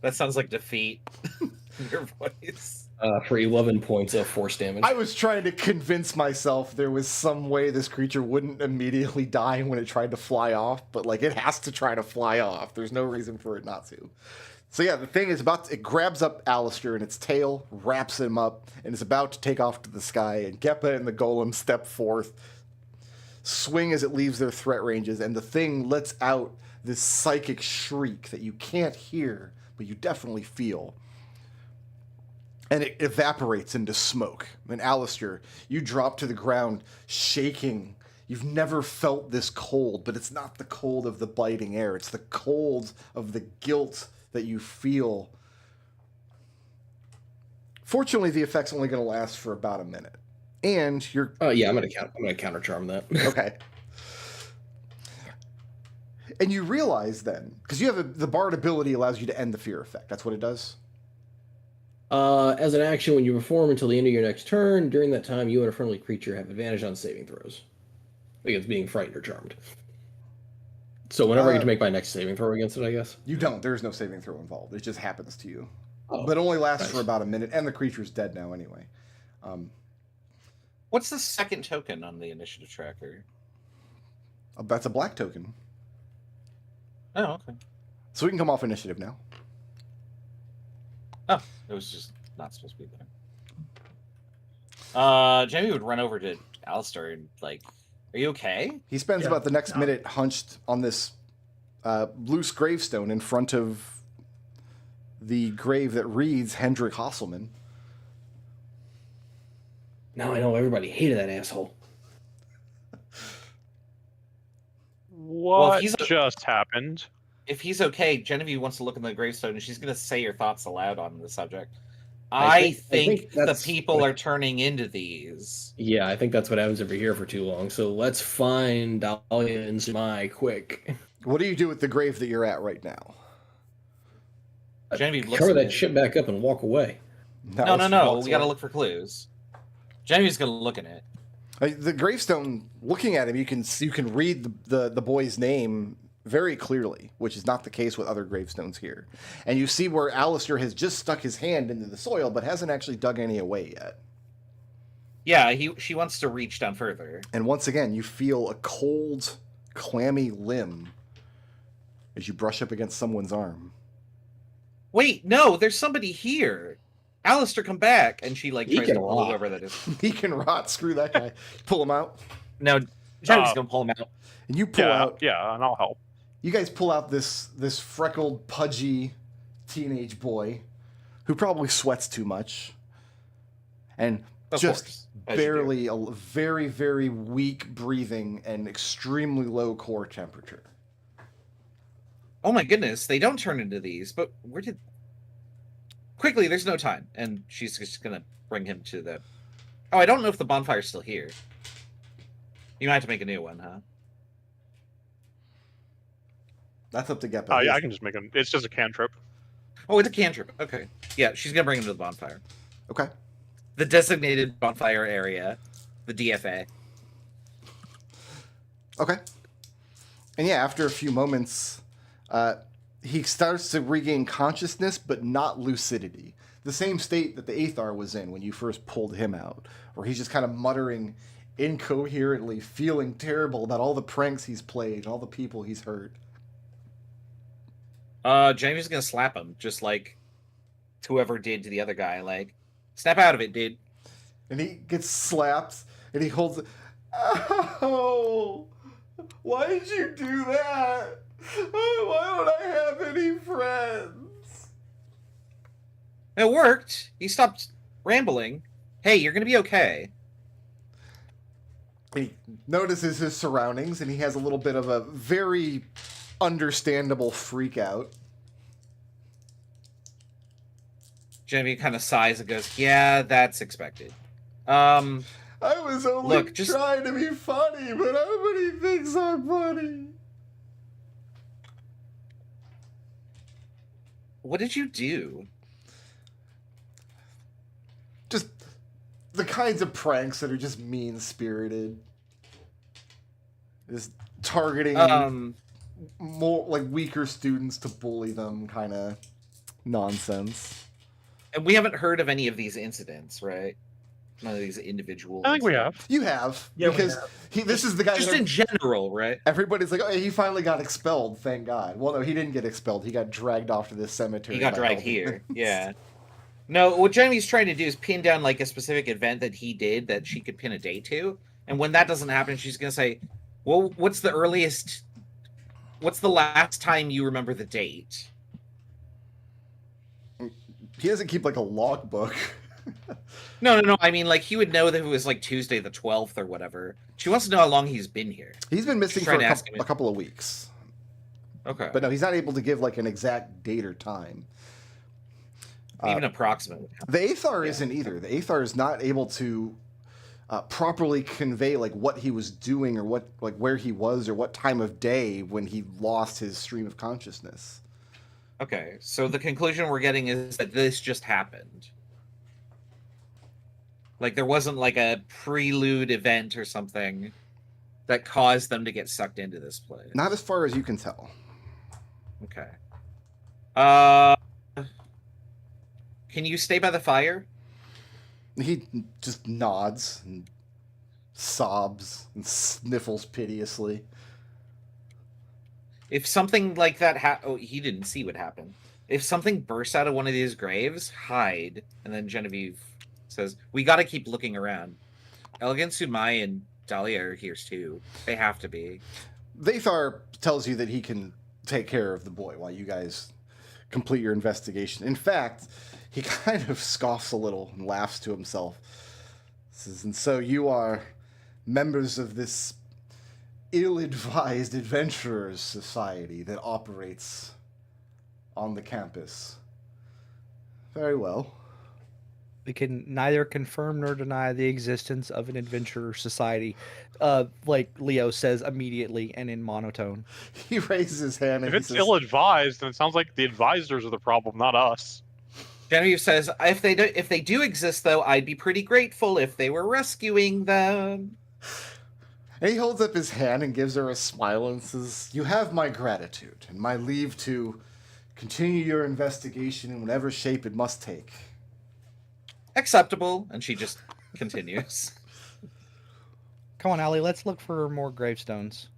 That sounds like defeat in your voice. For 11 points of force damage. I was trying to convince myself there was some way this creature wouldn't immediately die when it tried to fly off, but like it has to try to fly off. There's no reason for it not to. So yeah, the thing is it grabs up Alistair in its tail, wraps him up, and is about to take off to the sky, and Geppa and the golem step forth, swing as it leaves their threat ranges, and the thing lets out this psychic shriek that you can't hear, but you definitely feel. And it evaporates into smoke. And Alistair, you drop to the ground, shaking. You've never felt this cold, but it's not the cold of the biting air. It's the cold of the guilt that you feel. Fortunately, the effect's only going to last for about a minute. And you're... Oh, yeah, I'm gonna counter charm that. Okay. And you realize then, because you have the Bard ability allows you to end the fear effect. That's what it does? As an action, when you perform until the end of your next turn, during that time, you and a friendly creature have advantage on saving throws against being frightened or charmed. So whenever I get to make my next saving throw against it, I guess. You don't. There's no saving throw involved. It just happens to you. but only lasts nice. for about a minute, and the creature's dead now anyway. What's the second token on the initiative tracker? That's a black token. Oh, okay. So we can come off initiative now. Oh, it was just not supposed to be there. Jamie would run over to Alistair and like, "Are you okay?" He spends about the next minute hunched on this loose gravestone in front of the grave that reads Hendrik Hasselman. Now I know everybody hated that asshole. What he's just happened? If he's okay, Genevieve wants to look in the gravestone and she's going to say your thoughts aloud on the subject. I think the that's people what- are turning into these. Yeah, I think that's what happens over here for too long. So let's find Dahlia and Zmai quick. What do you do with the grave that you're at right now? Genevieve looks Cover at that it. shit back up and walk away. No. We got to look for clues. Genevieve's going to look in it. The gravestone. Looking at him, you can read the boy's name very clearly, which is not the case with other gravestones here. And you see where Alistair has just stuck his hand into the soil, but hasn't actually dug any away yet. Yeah, she wants to reach down further. And once again, you feel a cold, clammy limb as you brush up against someone's arm. Wait, no, there's somebody here. Alistair, come back. And she like He tries can to pull rot. whoever that is. He can rot. Screw that guy. Pull him out. No, Genevieve's going to pull him out. And you pull out. Yeah, and I'll help. You guys pull out this freckled, pudgy teenage boy who probably sweats too much and Of just course, as you do. barely a very, very weak breathing and extremely low core temperature. Oh my goodness, they don't turn into these, but where did... Quickly, there's no time. And she's just going to bring him to the... Oh, I don't know if the bonfire's still here. You might have to make a new one, huh? That's up to Geppo. Oh, yeah, I can just make him. It's just a cantrip. Oh, it's a cantrip. Okay. Yeah, she's going to bring him to the bonfire. Okay. The designated bonfire area. The DFA. Okay. And yeah, after a few moments, he starts to regain consciousness, but not lucidity. The same state that the Aethar was in when you first pulled him out, where he's just kind of muttering incoherently, feeling terrible about all the pranks he's played, all the people he's hurt. Jamie's going to slap him, just like whoever did to the other guy. Like, snap out of it, dude. And he gets slapped, and he holds it. Oh, why did you do that? Why don't I have any friends? It worked. He stopped rambling. Hey, you're going to be okay. He notices his surroundings, and he has a little bit of a very understandable freak out. Jamie kind of sighs and goes, yeah, that's expected. I was only Look, just... trying to be funny, but nobody thinks I'm funny. What did you do? Just the kinds of pranks that are just mean-spirited. Just targeting more like weaker students to bully them, kind of nonsense. And we haven't heard of any of these incidents, right? None of these individual. I think we have. You have, Yeah, we because have. this is the guy. Just that in general, right? everybody's like, oh, he finally got expelled. Thank God. Well, no, he didn't get expelled. He got dragged off to this cemetery. He got by dragged Elvin. here. Yeah. No, what Jamie's trying to do is pin down like a specific event that he did that she could pin a date to. And when that doesn't happen, she's going to say, well, what's the last time you remember the date? He doesn't keep like a logbook. No. I mean, like, he would know that it was like Tuesday the 12th or whatever. She wants to know how long he's been here. He's been missing She's for trying to ask him. a couple of weeks. Okay. But no, he's not able to give like an exact date or time. Even approximately. The Aethar Yeah. isn't either. The Aethar is not able to properly convey like what he was doing or what like where he was or what time of day when he lost his stream of consciousness. Okay, so the conclusion we're getting is that this just happened. Like, there wasn't like a prelude event or something that caused them to get sucked into this place. Not as far as you can tell. Okay. Can you stay by the fire? He just nods and sobs and sniffles piteously. If something like that oh, he didn't see what happened. If something bursts out of one of these graves, hide. And then Genevieve says, we got to keep looking around. Elegant Sumai and Dahlia are here too. They have to be. Vathar tells you that he can take care of the boy while you guys complete your investigation. In fact, he kind of scoffs a little and laughs to himself. Says, and so you are members of this ill-advised adventurers society that operates on the campus. Very well. We can neither confirm nor deny the existence of an adventurer society, like Leo says immediately and in monotone. He raises his hand and if it's ill-advised, then it sounds like the advisors are the problem, not us. Genevieve says, if they do exist, though, I'd be pretty grateful if they were rescuing them. And he holds up his hand and gives her a smile and says, you have my gratitude and my leave to continue your investigation in whatever shape it must take. Acceptable. And she just continues. Come on, Allie, let's look for more gravestones.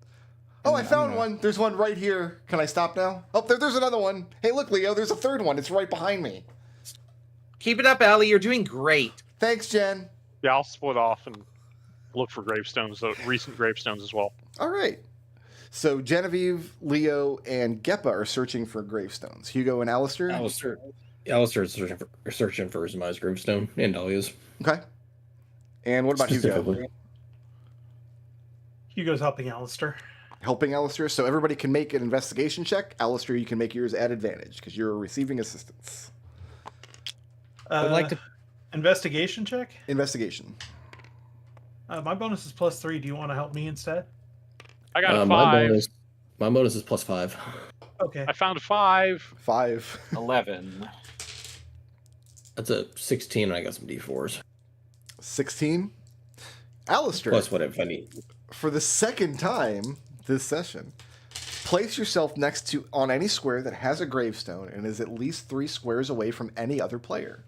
Oh, I found one. There's one right here. Can I stop now? Oh, there's another one. Hey, look, Leo, there's a third one. It's right behind me. Keep it up, Allie. You're doing great. Thanks, Jen. Yeah, I'll split off and look for gravestones, recent gravestones as well. All right. So Genevieve, Leo, and Geppa are searching for gravestones. Hugo and Alistair? Alistair is searching for Zumai's gravestone and Dahlia's. Okay. And what about Hugo? Specifically. Hugo's helping Alistair. Helping Alistair. So everybody can make an investigation check. Alistair, you can make yours at advantage because you're receiving assistance. I'd like to... Investigation check? Investigation. My bonus is +3. Do you want to help me instead? I got a 5. My bonus is +5. Okay. I found a 5. 5. 11. That's a 16, and I got some D4s. 16. Alistair. Plus what if I need. For the second time this session, place yourself next to on any square that has a gravestone and is at least 3 squares away from any other player.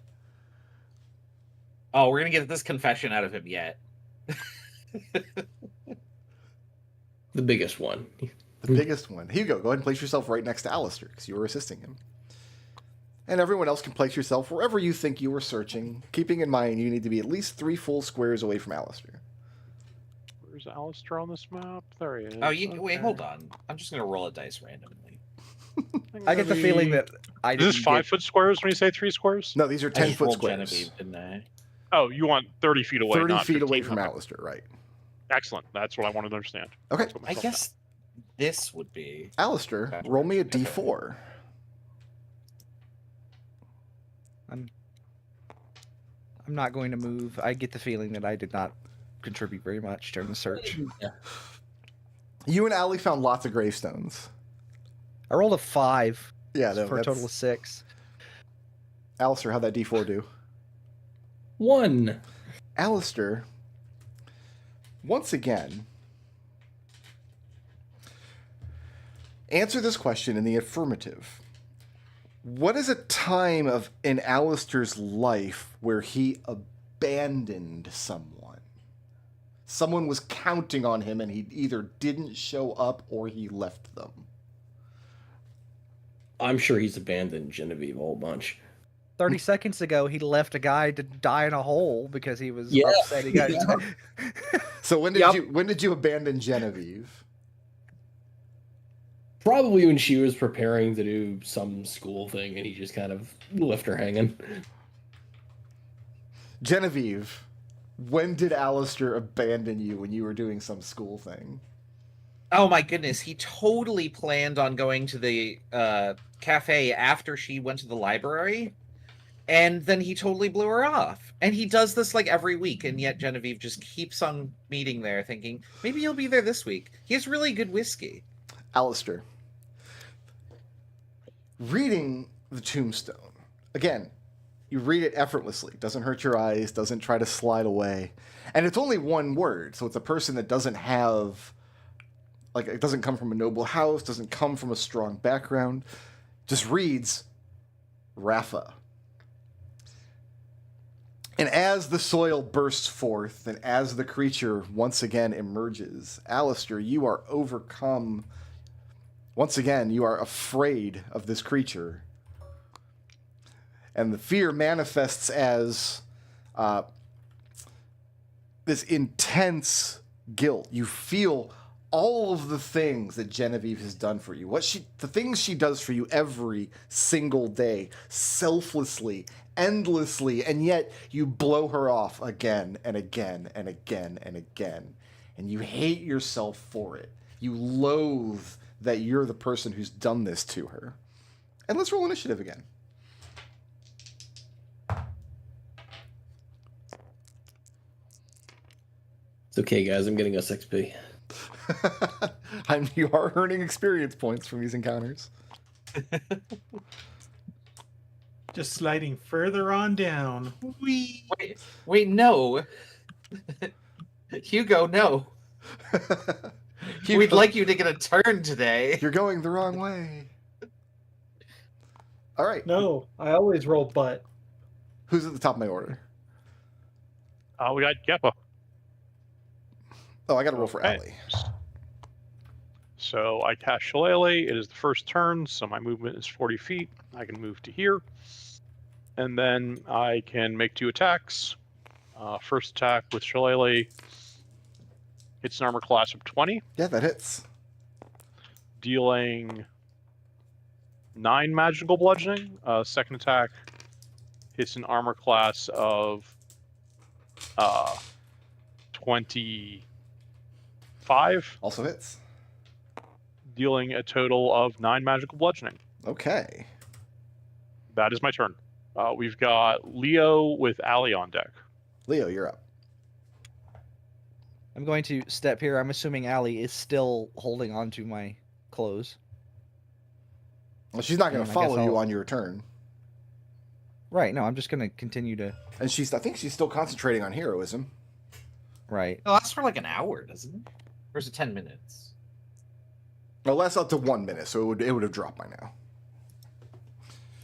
Oh, we're going to get this confession out of him yet. The biggest one. The biggest one. Hugo, go ahead and place yourself right next to Alistair because you were assisting him. And everyone else can place yourself wherever you think you were searching, keeping in mind you need to be at least 3 full squares away from Alistair. Where's Alistair on this map? There he is. Oh, wait, hold on. I'm just going to roll a dice randomly. I get the feeling that I Is this 5-foot squares when you say 3 squares? No, these are 10-foot squares. Genevieve, didn't I? Oh, you want 30 feet away, 30 not feet 15. away from Okay. Alistair, right. Excellent. That's what I wanted to understand. Okay. That's what I myself guess this would be... Alistair, roll me a d4. I'm not going to move. I get the feeling that I did not contribute very much during the search. Yeah. You and Allie found lots of gravestones. I rolled a 5 Yeah, for a total of 6. Alistair, how'd that d4 do? 1. Alistair, once again, answer this question in the affirmative. What is a time in Alistair's life where he abandoned someone? Someone was counting on him and he either didn't show up or he left them. I'm sure he's abandoned Genevieve a whole bunch. 30 seconds ago, he left a guy to die in a hole because he was upset. He got So when did you abandon Genevieve? Probably when she was preparing to do some school thing and he just kind of left her hanging. Genevieve, when did Alistair abandon you when you were doing some school thing? Oh my goodness, he totally planned on going to the cafe after she went to the library, and then he totally blew her off. And he does this like every week, and yet Genevieve just keeps on meeting there thinking, maybe he'll be there this week. He has really good whiskey. Alistair, reading the tombstone, again, you read it effortlessly. Doesn't hurt your eyes, doesn't try to slide away. And it's only one word, so it's a person that doesn't have, like, it doesn't come from a noble house, doesn't come from a strong background, just reads Rafa. And as the soil bursts forth, and as the creature once again emerges, Alistair, you are overcome. Once again, you are afraid of this creature. And the fear manifests as this intense guilt. You feel all of the things that Genevieve has done for you. The things she does for you every single day, selflessly, endlessly, and yet you blow her off again and again and again and again. And you hate yourself for it. You loathe that you're the person who's done this to her. And let's roll initiative again. It's okay, guys. I'm getting us XP. You are earning experience points from these encounters. Just sliding further on down. Whee! Wait, no. Hugo, no. We'd like you to get a turn today. You're going the wrong way. All right. No, I always roll butt. Who's at the top of my order? We got Geppa. Oh, I got to roll for Okay. Allie. So I cast Shillelagh. It is the first turn, so my movement is 40 feet. I can move to here. And then I can make 2 attacks. First attack with Shillelagh. It's an armor class of 20. Yeah, that hits. Dealing 9 magical bludgeoning. Second attack hits an armor class of 25. Also hits. Dealing a total of 9 magical bludgeoning. Okay. That is my turn. We've got Leo with Allie on deck. Leo, you're up. I'm going to step here. I'm assuming Allie is still holding on to my clothes. Well, she's not going to I guess follow you I'll- on your turn. Right, no, I'm just going to continue to... And I think she's still concentrating on heroism. Right. It lasts for like an hour, doesn't it? Or is it 10 minutes? Well, it lasts up to 1 minute, so it would have dropped by now.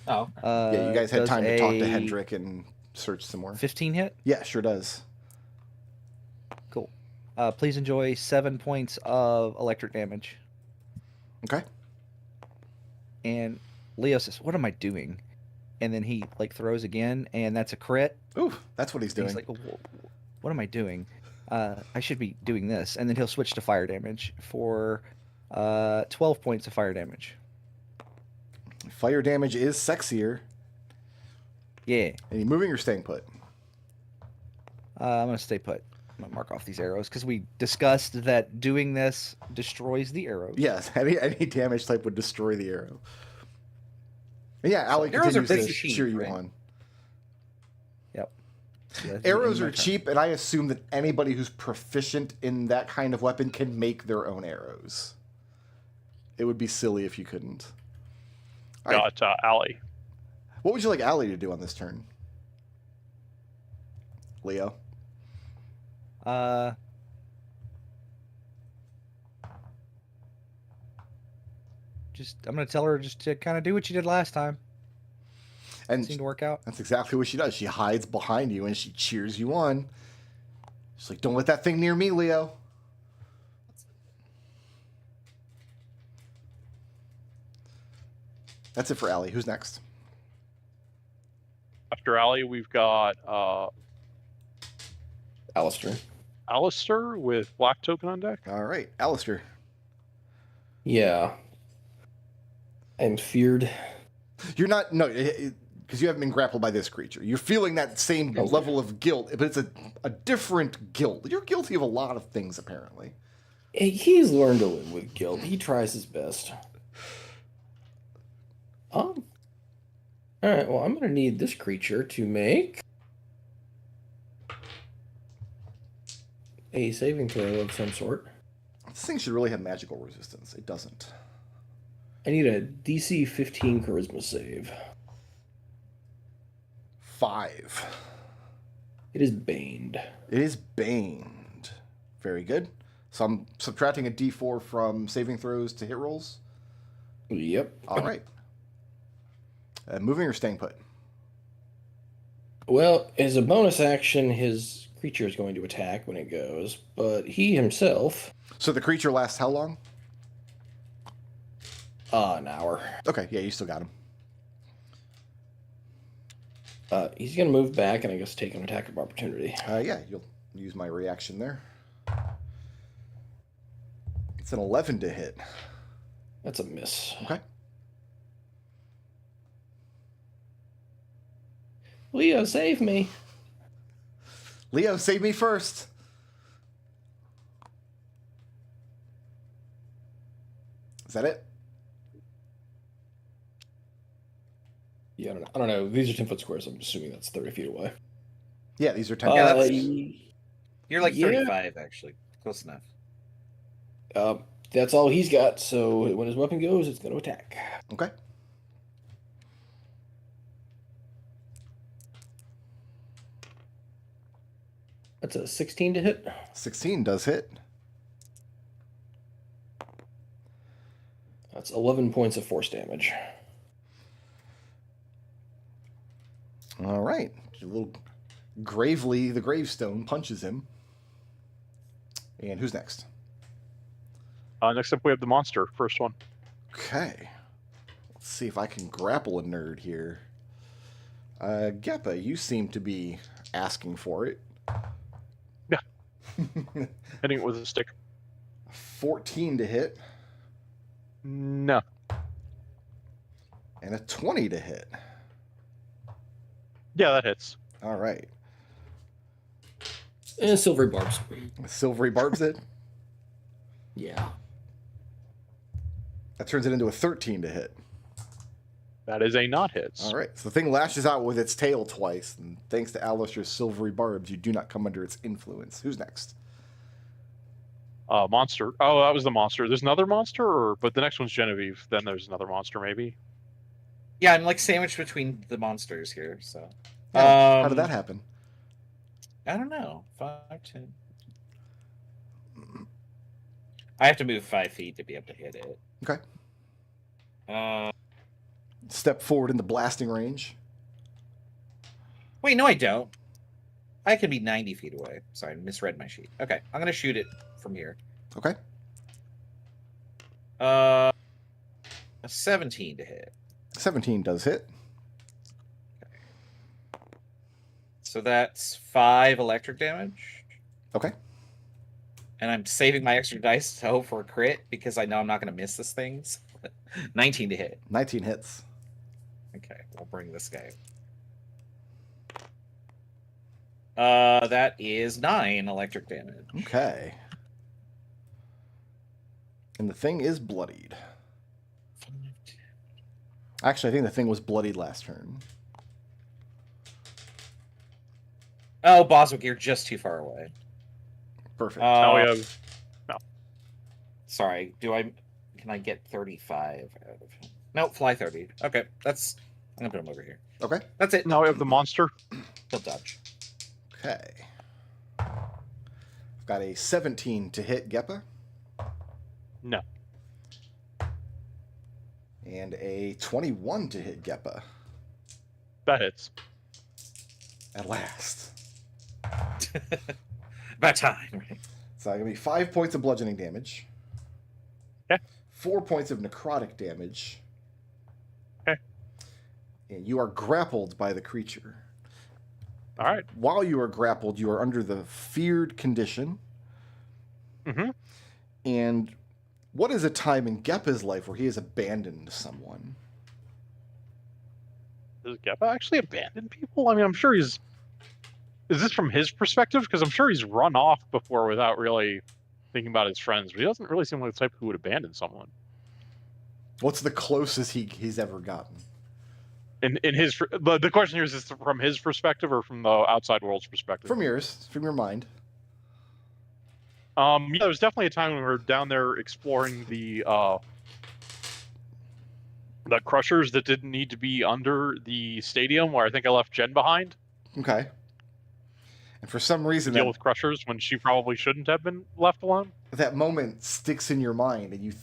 Oh. Yeah, you guys had does time to talk to a Hendrik and search some more. 15 hit? Yeah, sure does. Cool. Please enjoy 7 points of electric damage. Okay. And Leo says, "What am I doing?" And then he like throws again, and that's a crit. Ooh, that's what he's And doing. he's like, "What am I doing? I should be doing this." And then he'll switch to fire damage for 12 points of fire damage. Fire damage is sexier. Yeah. Are you moving or staying put? I'm gonna stay put. I'm gonna mark off these arrows because we discussed that doing this destroys the arrows. Yes, any damage type would destroy the arrow. And yeah, Allie arrows are continues to pretty cheap, cheer you right? on. Yep. So that's the end Arrows of my are turn. cheap, and I assume that anybody who's proficient in that kind of weapon can make their own arrows. It would be silly if you couldn't. All right. Got Allie. What would you like Allie to do on this turn? Leo? I'm gonna tell her just to kind of do what you did last time. And Seemed to work out. that's exactly what she does. She hides behind you and she cheers you on. She's like, "Don't let that thing near me, Leo." That's it for Allie. Who's next? After Allie, we've got Alistair. Alistair with Black Token on deck. All right, Alistair. Yeah. I'm feared. You're not because you haven't been grappled by this creature. You're feeling that same Okay. level of guilt, but it's a different guilt. You're guilty of a lot of things, apparently. He's learned to live with guilt. He tries his best. All right. Well, I'm gonna need this creature to make a saving throw of some sort. This thing should really have magical resistance. It doesn't. I need a DC 15 charisma save. 5. It is baned. It is baned. Very good. So I'm subtracting a D4 from saving throws to hit rolls. Yep. All right. Moving or staying put? Well, as a bonus action, his creature is going to attack when it goes, but he himself... So the creature lasts how long? An hour. Okay, yeah, you still got him. He's going to move back and I guess take an attack of opportunity. Yeah, you'll use my reaction there. It's an 11 to hit. That's a miss. Okay. Leo, save me. Leo, save me first. Is that it? Yeah, I don't know. These are 10-foot squares. I'm assuming that's 30 feet away. Yeah, these are 10. Yeah, that's... You're like yeah. 35, actually. Close enough. That's all he's got, so when his weapon goes, it's going to attack. Okay. That's a 16 to hit. 16 does hit. That's 11 points of force damage. All right. A little gravely, the gravestone punches him. And who's next? Next up, we have the monster. First one. Okay. Let's see if I can grapple a nerd here. Geppa, you seem to be asking for it. Yeah. Hitting it with a stick. 14 to hit. No. And a 20 to hit. Yeah, that hits. All right. And silvery barbs. Silvery barbs it. Yeah. That turns it into a 13 to hit. That is a not hit. All right. So the thing lashes out with its tail twice, and thanks to Alistair's silvery barbs, you do not come under its influence. Who's next? Monster. Oh, that was the monster. There's another monster, but the next one's Genevieve. Then there's another monster, maybe. Yeah, I'm like sandwiched between the monsters here. So, Yeah, how did that happen? I don't know. 5, 10. I have to move 5 feet to be able to hit it. Okay. Step forward in the blasting range. Wait, no, I don't. I can be 90 feet away. Sorry, I misread my sheet. Okay, I'm gonna shoot it from here. Okay. A 17 to hit. 17 does hit. So that's 5 electric damage. Okay. And I'm saving my extra dice to hope for a crit because I know I'm not going to miss this thing. 19 to hit. 19 hits. Okay, we'll bring this guy. That is 9 electric damage. Okay. And the thing is bloodied. Actually, I think the thing was bloodied last turn. Oh, Boswick, you're just too far away. Perfect. Now we have... No. Sorry, can I get 35 out of him? No, fly 30. Okay, that's... I'm gonna put him over here. Okay. That's it. Now we have the monster. He'll dodge. Okay. I've got a 17 to hit Geppa. No. And a 21 to hit Geppa. That hits. At last. About time, right? So I'm going to be 5 points of bludgeoning damage. Okay. 4 points of necrotic damage. Okay. And you are grappled by the creature. All right. While you are grappled, you are under the feared condition. Mm-hmm. And what is a time in Geppa's life where he has abandoned someone? Does Geppa actually abandon people? I mean, I'm sure he's... Is this from his perspective? Because I'm sure he's run off before without really thinking about his friends, but he doesn't really seem like the type who would abandon someone. What's the closest he's ever gotten? In his... The question here is this from his perspective or from the outside world's perspective? From yours, from your mind. Yeah, there was definitely a time when we were down there exploring the crushers that didn't need to be under the stadium, where I think I left Jen behind. Okay. And for some reason, Deal with crushers when she probably shouldn't have been left alone. that moment sticks in your mind, and you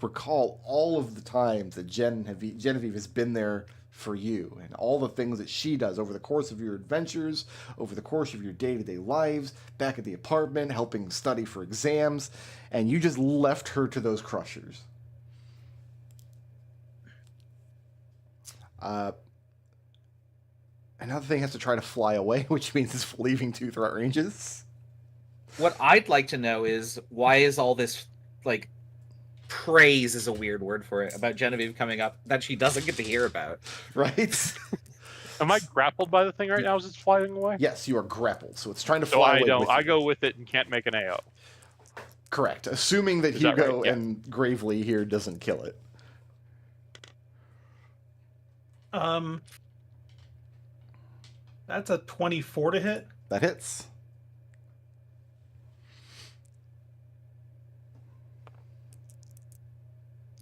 recall all of the times that Genevieve has been there for you and all the things that she does over the course of your adventures, over the course of your day-to-day lives, back at the apartment, helping study for exams, and you just left her to those crushers. Another thing has to try to fly away, which means it's leaving 2 threat ranges. What I'd like to know is, why is all this, like, praise is a weird word for it, about Genevieve coming up that she doesn't get to hear about? Right? Am I grappled by the thing right now as it's flying away? Yes, you are grappled, so it's trying to So fly I away don't. with I you. go with it and can't make an AO. Correct. Assuming that Is that Hugo right? Yeah. and Gravely here doesn't kill it. That's a 24 to hit. That hits.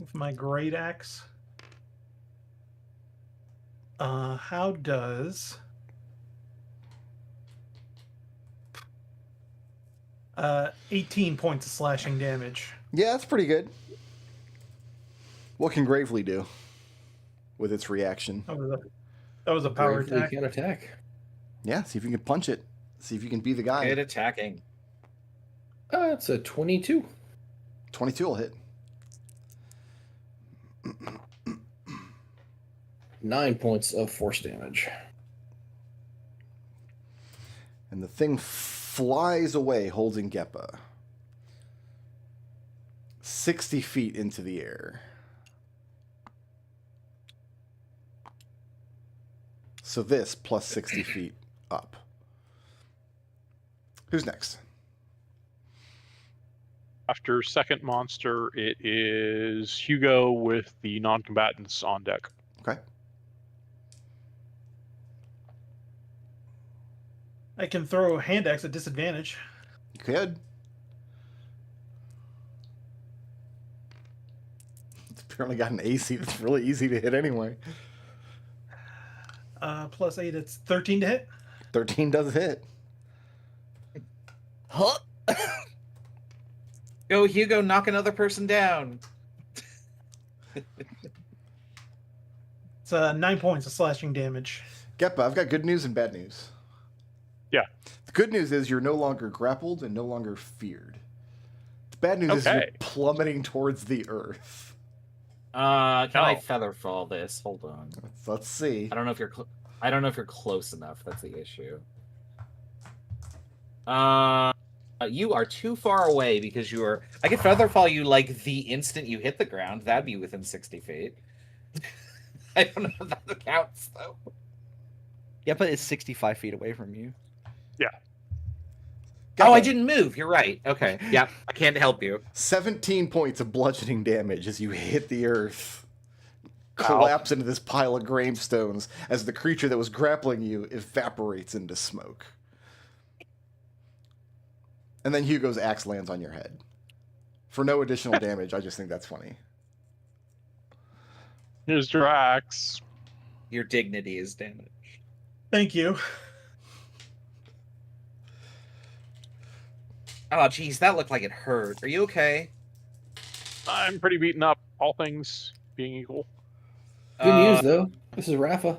With my great axe. How does 18 points of slashing damage? Yeah, that's pretty good. What can Gravely do with its reaction? That was a power Bravely attack. can attack. Yeah, see if you can punch it. See if you can be the guy. Good attacking. It's a 22. 22 will hit. 9 points of force damage. And the thing flies away holding Geppa. 60 feet into the air. So this plus 60 feet up. Who's next? After second monster, it is Hugo with the non-combatants on deck. Okay. I can throw a hand axe at disadvantage. You could. It's apparently got an AC that's really easy to hit anyway. Plus 8, it's 13 to hit. 13 does hit. Huh? Go, Hugo, knock another person down. It's 9 points of slashing damage. Geppa, I've got good news and bad news. Yeah. The good news is you're no longer grappled and no longer feared. The bad news is you're Okay. plummeting towards the earth. Can I Oh. feather fall this? Hold on. Let's see. I don't know if you're. I don't know if you're close enough. That's the issue. You are too far away because you are. I could feather fall you like the instant you hit the ground. That'd be within 60 feet. I don't know if that counts though. Yeah, but it's 65 feet away from you. Oh, I Geppa, didn't move. You're right. Okay. Yeah, I can't help you. 17 points of bludgeoning damage as you hit the earth. Collapse into this pile of gravestones as the creature that was grappling you evaporates into smoke. And then Hugo's axe lands on your head. For no additional damage, I just think that's funny. Here's Drax. Your dignity is damaged. Thank you. Oh, geez, that looked like it hurt. Are you okay? I'm pretty beaten up, all things being equal. Good news, though. This is Rafa.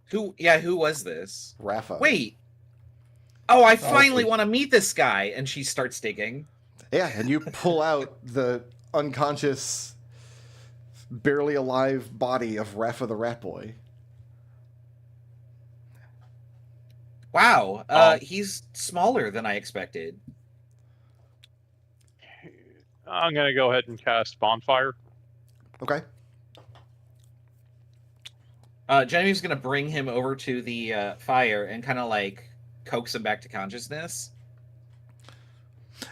Who? Yeah, who was this? Rafa. Wait. Oh, I finally okay. want to meet this guy. And she starts digging. Yeah, and you pull out the unconscious, barely alive body of Rafa the Rat Boy. Wow, he's smaller than I expected. I'm going to go ahead and cast Bonfire. Okay. Genevieve's gonna bring him over to the fire and kind of like coax him back to consciousness.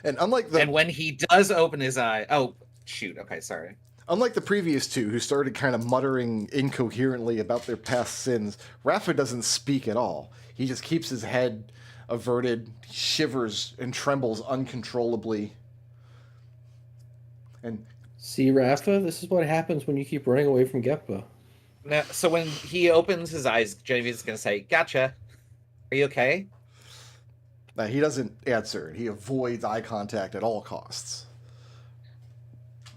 And unlike the And when he does open his eye, oh shoot, okay, sorry. unlike the previous two who started kind of muttering incoherently about their past sins, Rafa doesn't speak at all. He just keeps his head averted, shivers and trembles uncontrollably. And See, Rafa, this is what happens when you keep running away from Geppa. Now, so when he opens his eyes, Genevieve's gonna say, "Gotcha. Are you okay?" he doesn't answer. He avoids eye contact at all costs.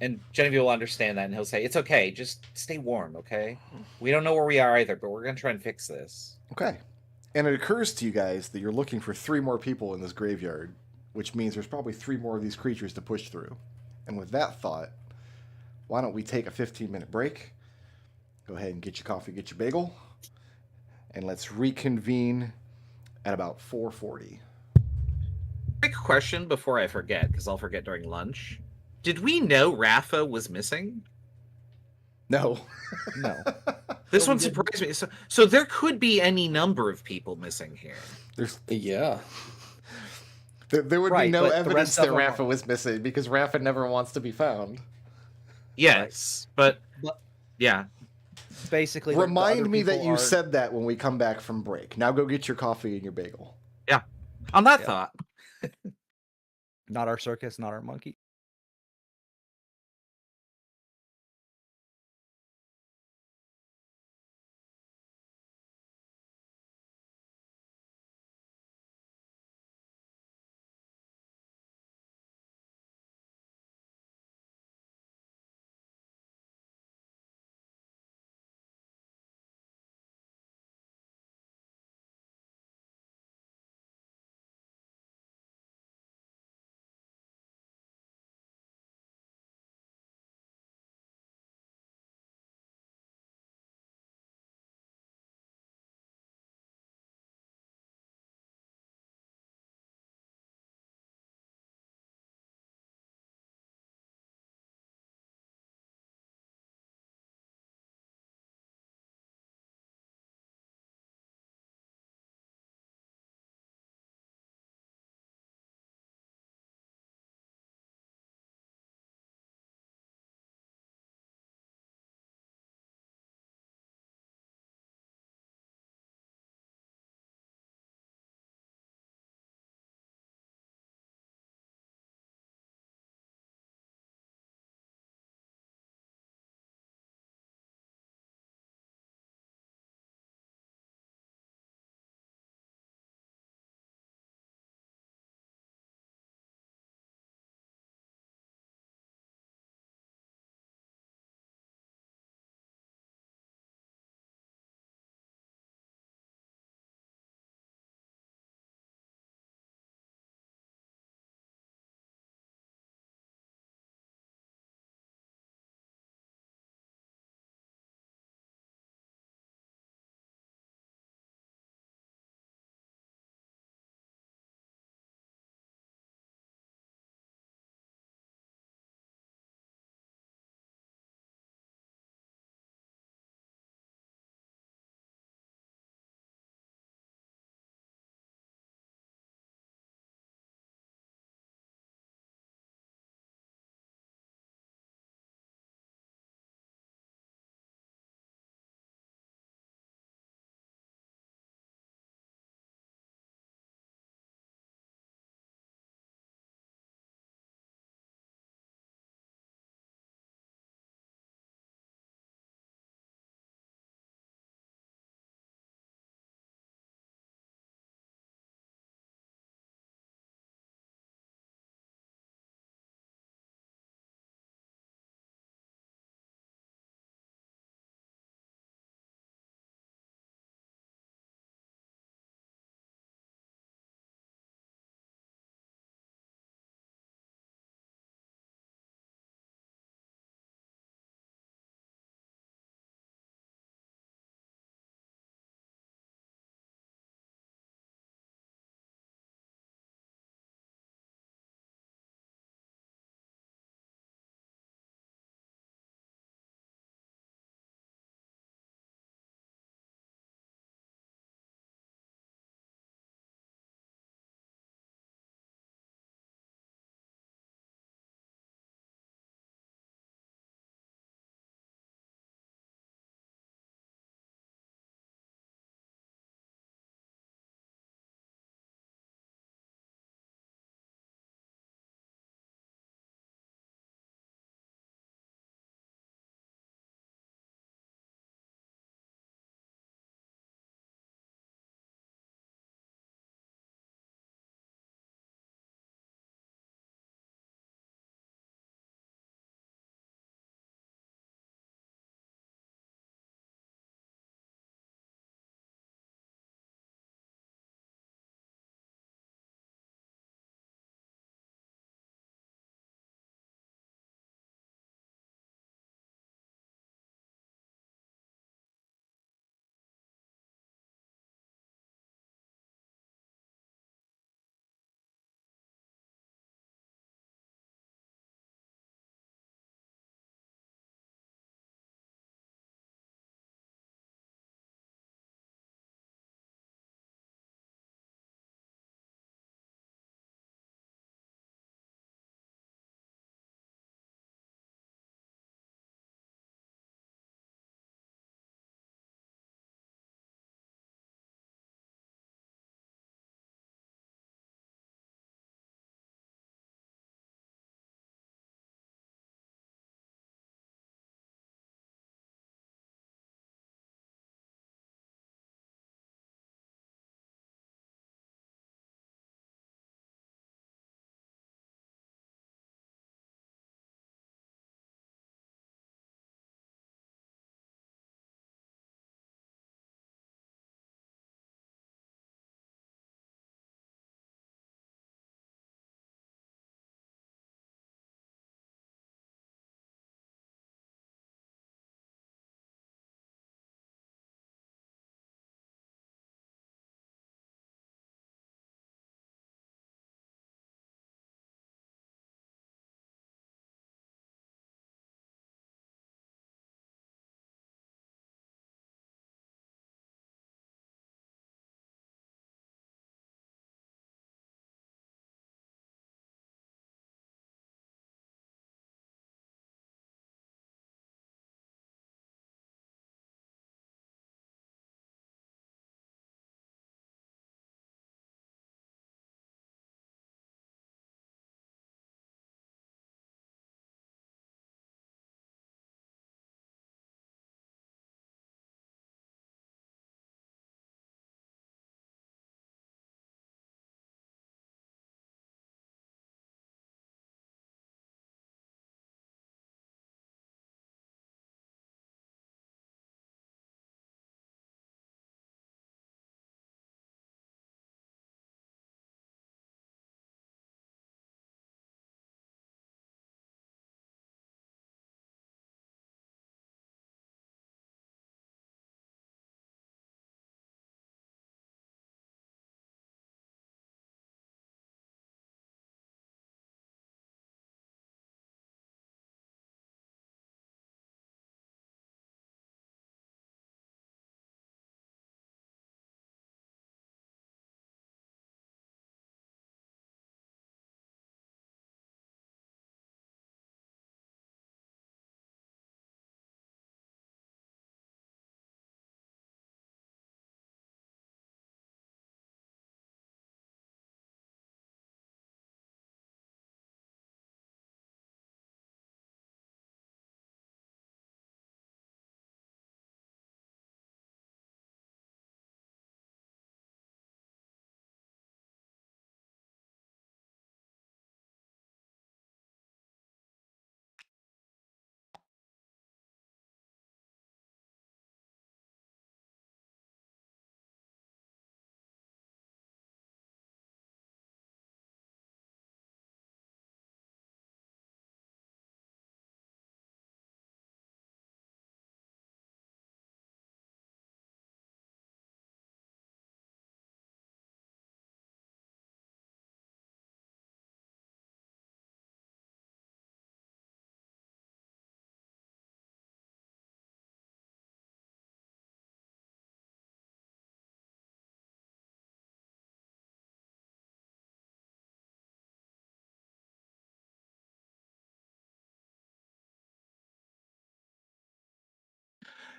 And Genevieve will understand that, and he'll say, "It's okay. Just stay warm, okay? We don't know where we are either, but we're gonna try and fix this." Okay. And it occurs to you guys that you're looking for 3 more people in this graveyard, which means there's probably 3 more of these creatures to push through. And with that thought, why don't we take a 15-minute break? Go ahead and get your coffee, get your bagel, and let's reconvene at about 4:40. Quick question before I forget, because I'll forget during lunch. Did we know Rafa was missing? No. No. This one surprised me. So there could be any number of people missing here. Yeah. There would be Right, no but the evidence rest of that them Rafa are- was missing because Rafa never wants to be found. Yes, but yeah. Basically, the Remind other me that people you are- said that when we come back from break. Now go get your coffee and your bagel. On that Yeah. thought, not our circus, not our monkey.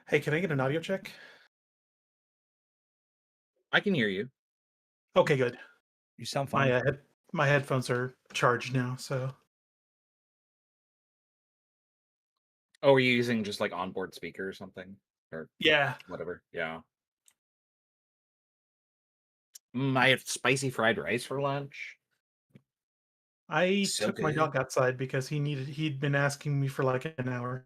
Hey, can I get an audio check? I can hear you. Okay, good. You sound My fine. my headphones are charged now, so Oh, are you using just like onboard speaker or something? Or yeah. whatever. Yeah. I had spicy fried rice for lunch. I So took my good. dog outside because he'd been asking me for like an hour.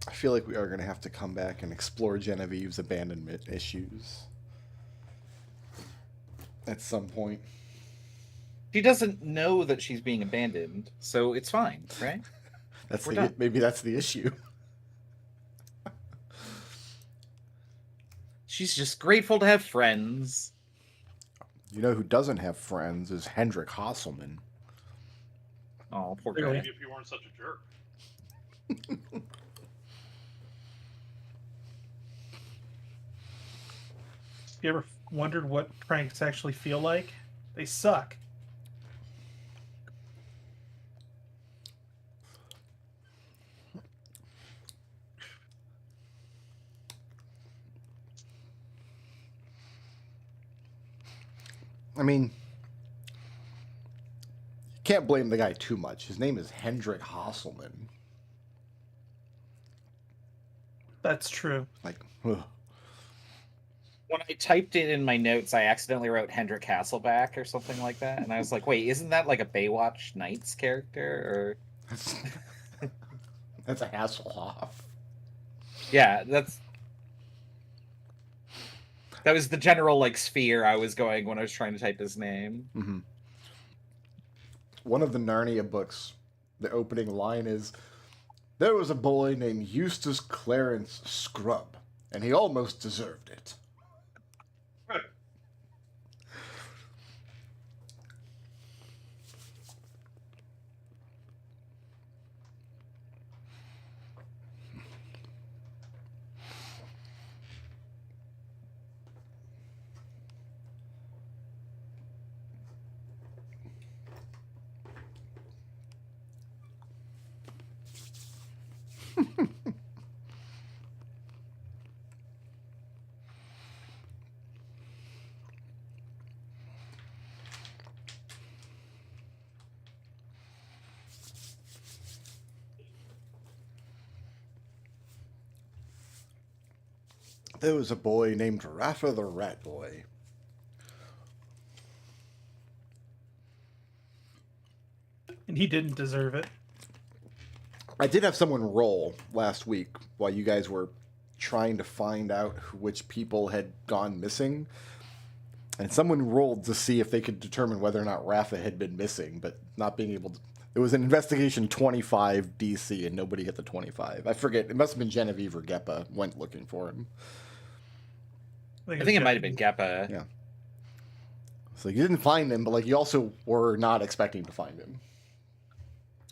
I feel like we are going to have to come back and explore Genevieve's abandonment issues at some point. She doesn't know that she's being abandoned, so it's fine, right? Maybe that's the issue. She's just grateful to have friends. You know who doesn't have friends is Hendrik Hasselman. Oh, poor Maybe guy. if you weren't such a jerk. You ever wondered what pranks actually feel like? They suck. I mean, you can't blame the guy too much. His name is Hendrik Hasselman. That's true. Like, ugh. When I typed it in my notes, I accidentally wrote Hendrik Hasselback or something like that, and I was like, "Wait, isn't that like a Baywatch Nights character?" Or That's a Hasselhoff. yeah, that was the general like sphere I was going when I was trying to type his name. Mm-hmm. One of the Narnia books, the opening line is, "There was a boy named Eustace Clarence Scrubb, and he almost deserved it." There was a boy named Rafa the Rat Boy. And he didn't deserve it. I did have someone roll last week while you guys were trying to find out which people had gone missing. And someone rolled to see if they could determine whether or not Rafa had been missing, but not being able to. It was an investigation 25 DC, and nobody hit the 25. I forget. It must have been Genevieve or Geppa went looking for him. I think it might have been Geppa. Yeah. So you didn't find him, but like you also were not expecting to find him.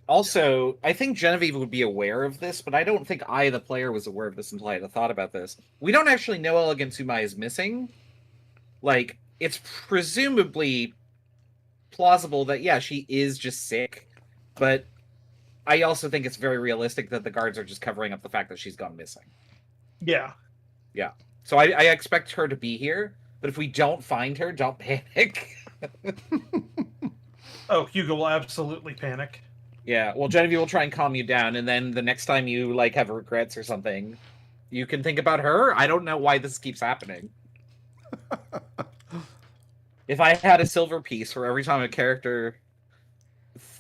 Also, I think Genevieve would be aware of this, but I don't think I, the player, was aware of this until I had thought about this. We don't actually know Elegant Sumai is missing. Like, it's presumably plausible that, yeah, she is just sick, but I also think it's very realistic that the guards are just covering up the fact that she's gone missing. Yeah. Yeah. So I expect her to be here, but if we don't find her, don't panic. Oh, Hugo will absolutely panic. Yeah, well, Genevieve will try and calm you down, and then the next time you, like, have regrets or something, you can think about her. I don't know why this keeps happening. If I had a silver piece for every time a character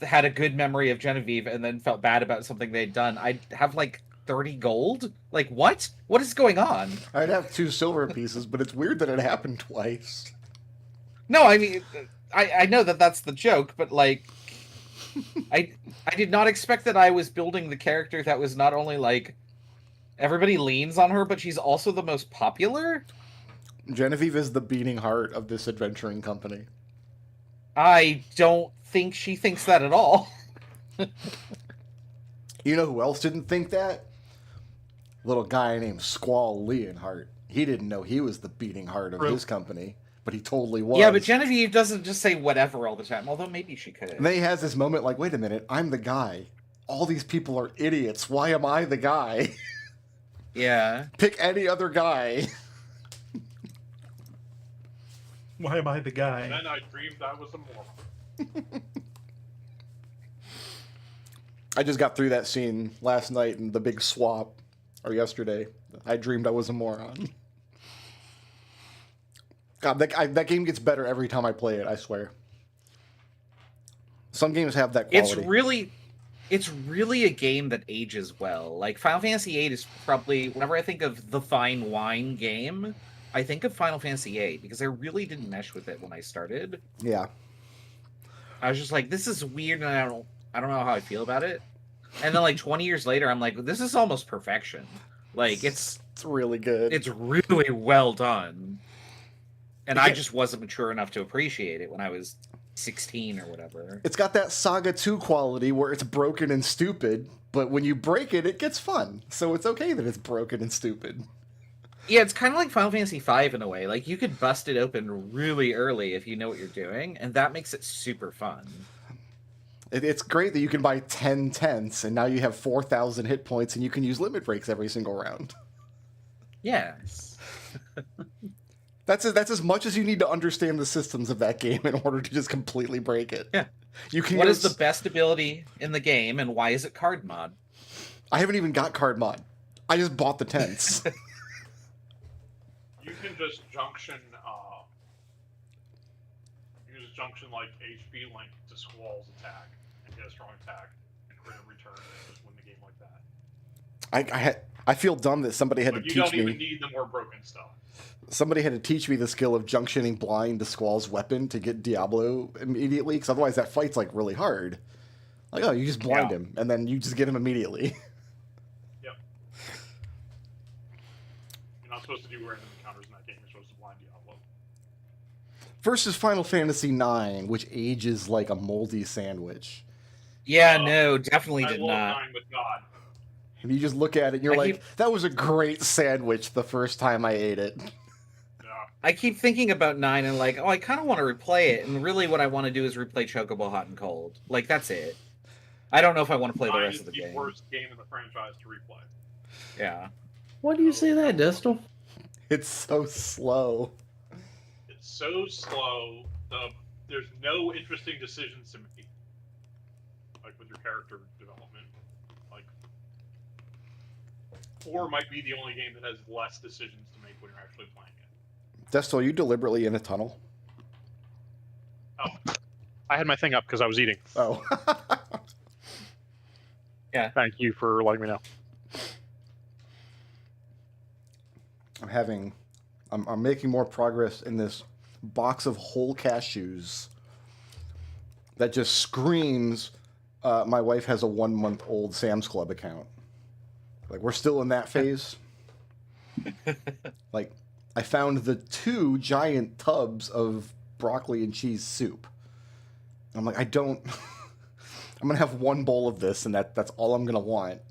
had a good memory of Genevieve and then felt bad about something they'd done, I'd have, like, 30 gold? Like, what? What is going on? I'd have 2 silver pieces, but it's weird that it happened twice. No, I mean, I know that that's the joke, but, like, I did not expect that I was building the character that was not only, like, everybody leans on her, but she's also the most popular? Genevieve is the beating heart of this adventuring company. I don't think she thinks that at all. You know who else didn't think that? Little guy named Squall Leonhart. He didn't know he was the beating heart of his company, but he totally was. Yeah, but Genevieve doesn't just say whatever all the time, although maybe she could. And then he has this moment like, wait a minute, I'm the guy. All these people are idiots. Why am I the guy? Yeah. Pick any other guy. Why am I the guy? And then I dreamed I was a moron. I just got through that scene last night in the big swap, or yesterday. I dreamed I was a moron. God, that game gets better every time I play it, I swear. Some games have that quality. it's really a game that ages well. Like Final Fantasy VIII is probably, whenever I think of the fine wine game, I think of Final Fantasy VIII because I really didn't mesh with it when I started. Yeah. I was just like, this is weird, and I don't know how I feel about it. And then like 20 years later, I'm like, this is almost perfection. Like it's really good. It's really well done. And I just wasn't mature enough to appreciate it when I was 16 or whatever. It's got that Saga 2 quality where it's broken and stupid, but when you break it, it gets fun. So it's okay that it's broken and stupid. Yeah, it's kind of like Final Fantasy V in a way. Like, you could bust it open really early if you know what you're doing, and that makes it super fun. It's great that you can buy 10 tents, and now you have 4,000 hit points, and you can use limit breaks every single round. Yes. That's as much as you need to understand the systems of that game in order to just completely break it. Yeah. You can What is the best ability in the game, and why is it card mod? I haven't even got card mod. I just bought the tents. You can just junction, use junction like HP link to Squall's attack and get a strong attack and crit a return and just win the game like that. I feel dumb that somebody had to teach me. You don't even need the more broken stuff. Somebody had to teach me the skill of junctioning blind to Squall's weapon to get Diablo immediately, because otherwise that fight's like really hard. Like, oh, you just blind him, and then you just get him immediately. Yep. You're not supposed to do random encounters in that game. You're supposed to blind Diablo. Versus Final Fantasy IX, which ages like a moldy sandwich. Yeah, no, definitely did I love not. 9 with God. And you just look at it and you're like, that was a great sandwich the first time I ate it. I keep thinking about 9 and like, oh, I kind of want to replay it, and really what I want to do is replay Chocobo Hot and Cold. Like, that's it. I don't know if I want to play the rest of the game. 9 is the worst game in the franchise to replay. Yeah. Why do you say that, Destal? It's so slow. It's so slow. There's no interesting decisions to make. Like, with your character development. Like, 4 might be the only game that has less decisions to make when you're actually playing it. Destal, are you deliberately in a tunnel? Oh. I had my thing up because I was eating. Oh. Yeah. Thank you for letting me know. I'm making more progress in this box of whole cashews that just screams, my wife has a 1-month-old Sam's Club account. Like, we're still in that phase. Like, I found the 2 giant tubs of broccoli and cheese soup. I'm like, I'm going to have 1 bowl of this, and that's all I'm going to want.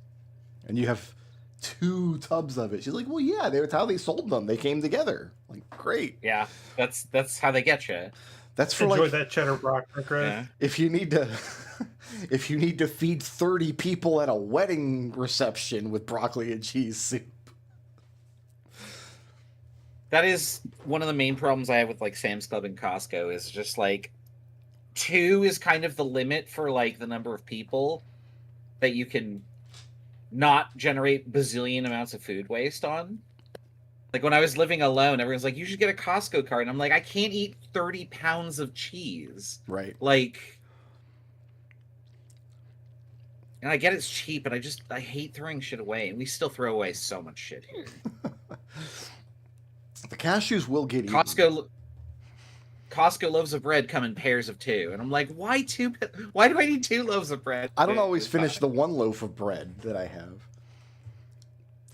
And you have 2 tubs of it. She's like, well, yeah, that's how they sold them. They came together. Like, great. Yeah, that's how they get you. That's for enjoy like, that cheddar broccoli, right? Yeah. if you need to feed 30 people at a wedding reception with broccoli and cheese soup. That is one of the main problems I have with like Sam's Club and Costco is just like 2 is kind of the limit for like the number of people that you can not generate bazillion amounts of food waste on. Like when I was living alone, everyone's like, you should get a Costco card. And I'm like, I can't eat 30 pounds of cheese. Right. Like, and I get it's cheap, but I hate throwing shit away. And we still throw away so much shit here. The cashews will get eaten. Costco loaves of bread come in pairs of 2, and I'm like, why 2? Why do I need 2 loaves of bread? I don't always finish the 1 loaf of bread that I have.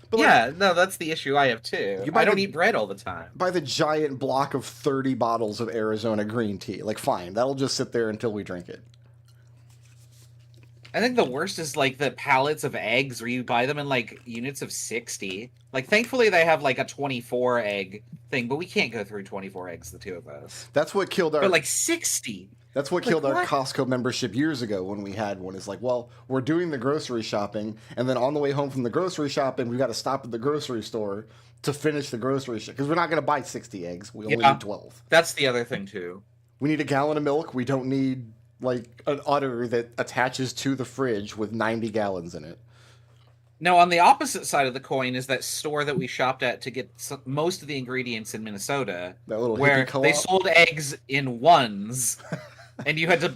But yeah, no, that's the issue I have too. I don't eat bread all the time. Buy the giant block of 30 bottles of Arizona green tea. Like, fine, that'll just sit there until we drink it. I think the worst is like the pallets of eggs where you buy them in like units of 60. Like, thankfully they have like a 24 egg thing, but we can't go through 24 eggs, the 2 of us. That's what killed our. But like 60. That's what killed our Costco membership years ago when we had one. It's like, well, we're doing the grocery shopping, and then on the way home from the grocery shopping, we've got to stop at the grocery store to finish the grocery shop because we're not going to buy 60 eggs. We only need 12. That's the other thing too. We need a gallon of milk. We don't need like an udder that attaches to the fridge with 90 gallons in it. Now, on the opposite side of the coin is that store that we shopped at to get most of the ingredients in Minnesota, that little where co-op. They sold eggs in ones, and you had to.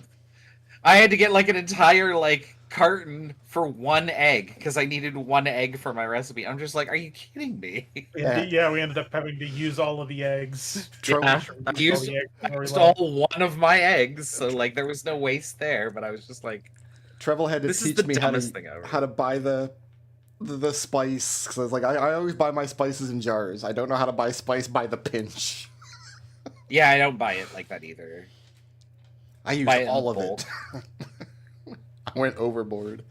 I had to get like an entire like carton for one egg because I needed one egg for my recipe. I'm just like, are you kidding me? Yeah, we ended up having to use all of the eggs. Yeah, I used all one of my eggs, so like there was no waste there. But I was just like, Trevel had to this is teach the me dumbest thing ever. how to buy the spice, because I was like, I always buy my spices in jars. I don't know how to buy spice by the pinch. Yeah, I don't buy it like that either. I use all of it. I went overboard.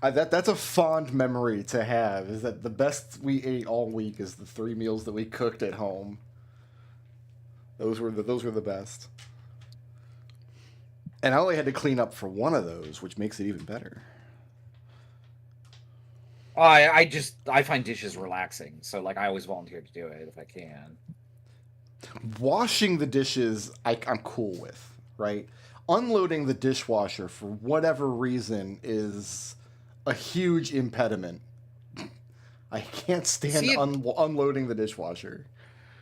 That's a fond memory to have, is that the best we ate all week is the 3 meals that we cooked at home. Those were the best. And I only had to clean up for one of those, which makes it even better. I find dishes relaxing, so like I always volunteer to do it if I can. Washing the dishes, I'm cool with, right? Unloading the dishwasher for whatever reason is a huge impediment. I can't stand unloading the dishwasher.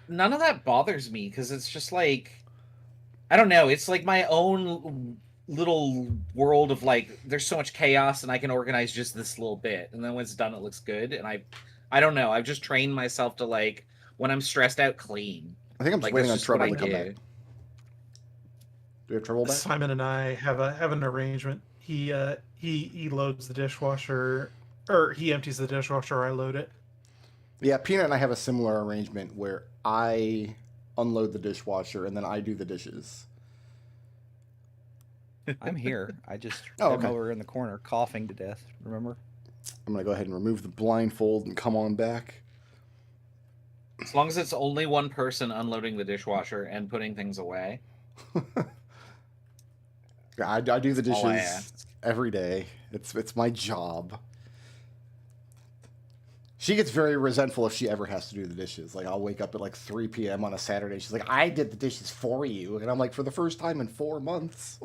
None of that bothers me because it's just like, I don't know. It's like my own little world of like, there's so much chaos and I can organize just this little bit. And then when it's done, it looks good. And I don't know. I've just trained myself to like, when I'm stressed out, clean. I think I'm just waiting on Treble to come back. Do we have Treble back? Simon and I have an arrangement. He loads the dishwasher, or he empties the dishwasher. I load it. Yeah, Peanut and I have a similar arrangement where I unload the dishwasher and then I do the dishes. I'm here. I just Oh, am okay. over in the corner coughing to death. Remember? I'm gonna go ahead and remove the blindfold and come on back. As long as it's only one person unloading the dishwasher and putting things away. I do the all I dishes ask. every day. It's my job. She gets very resentful if she ever has to do the dishes. Like, I'll wake up at like 3 p.m. on a Saturday. She's like, I did the dishes for you. And I'm like, for the first time in 4 months.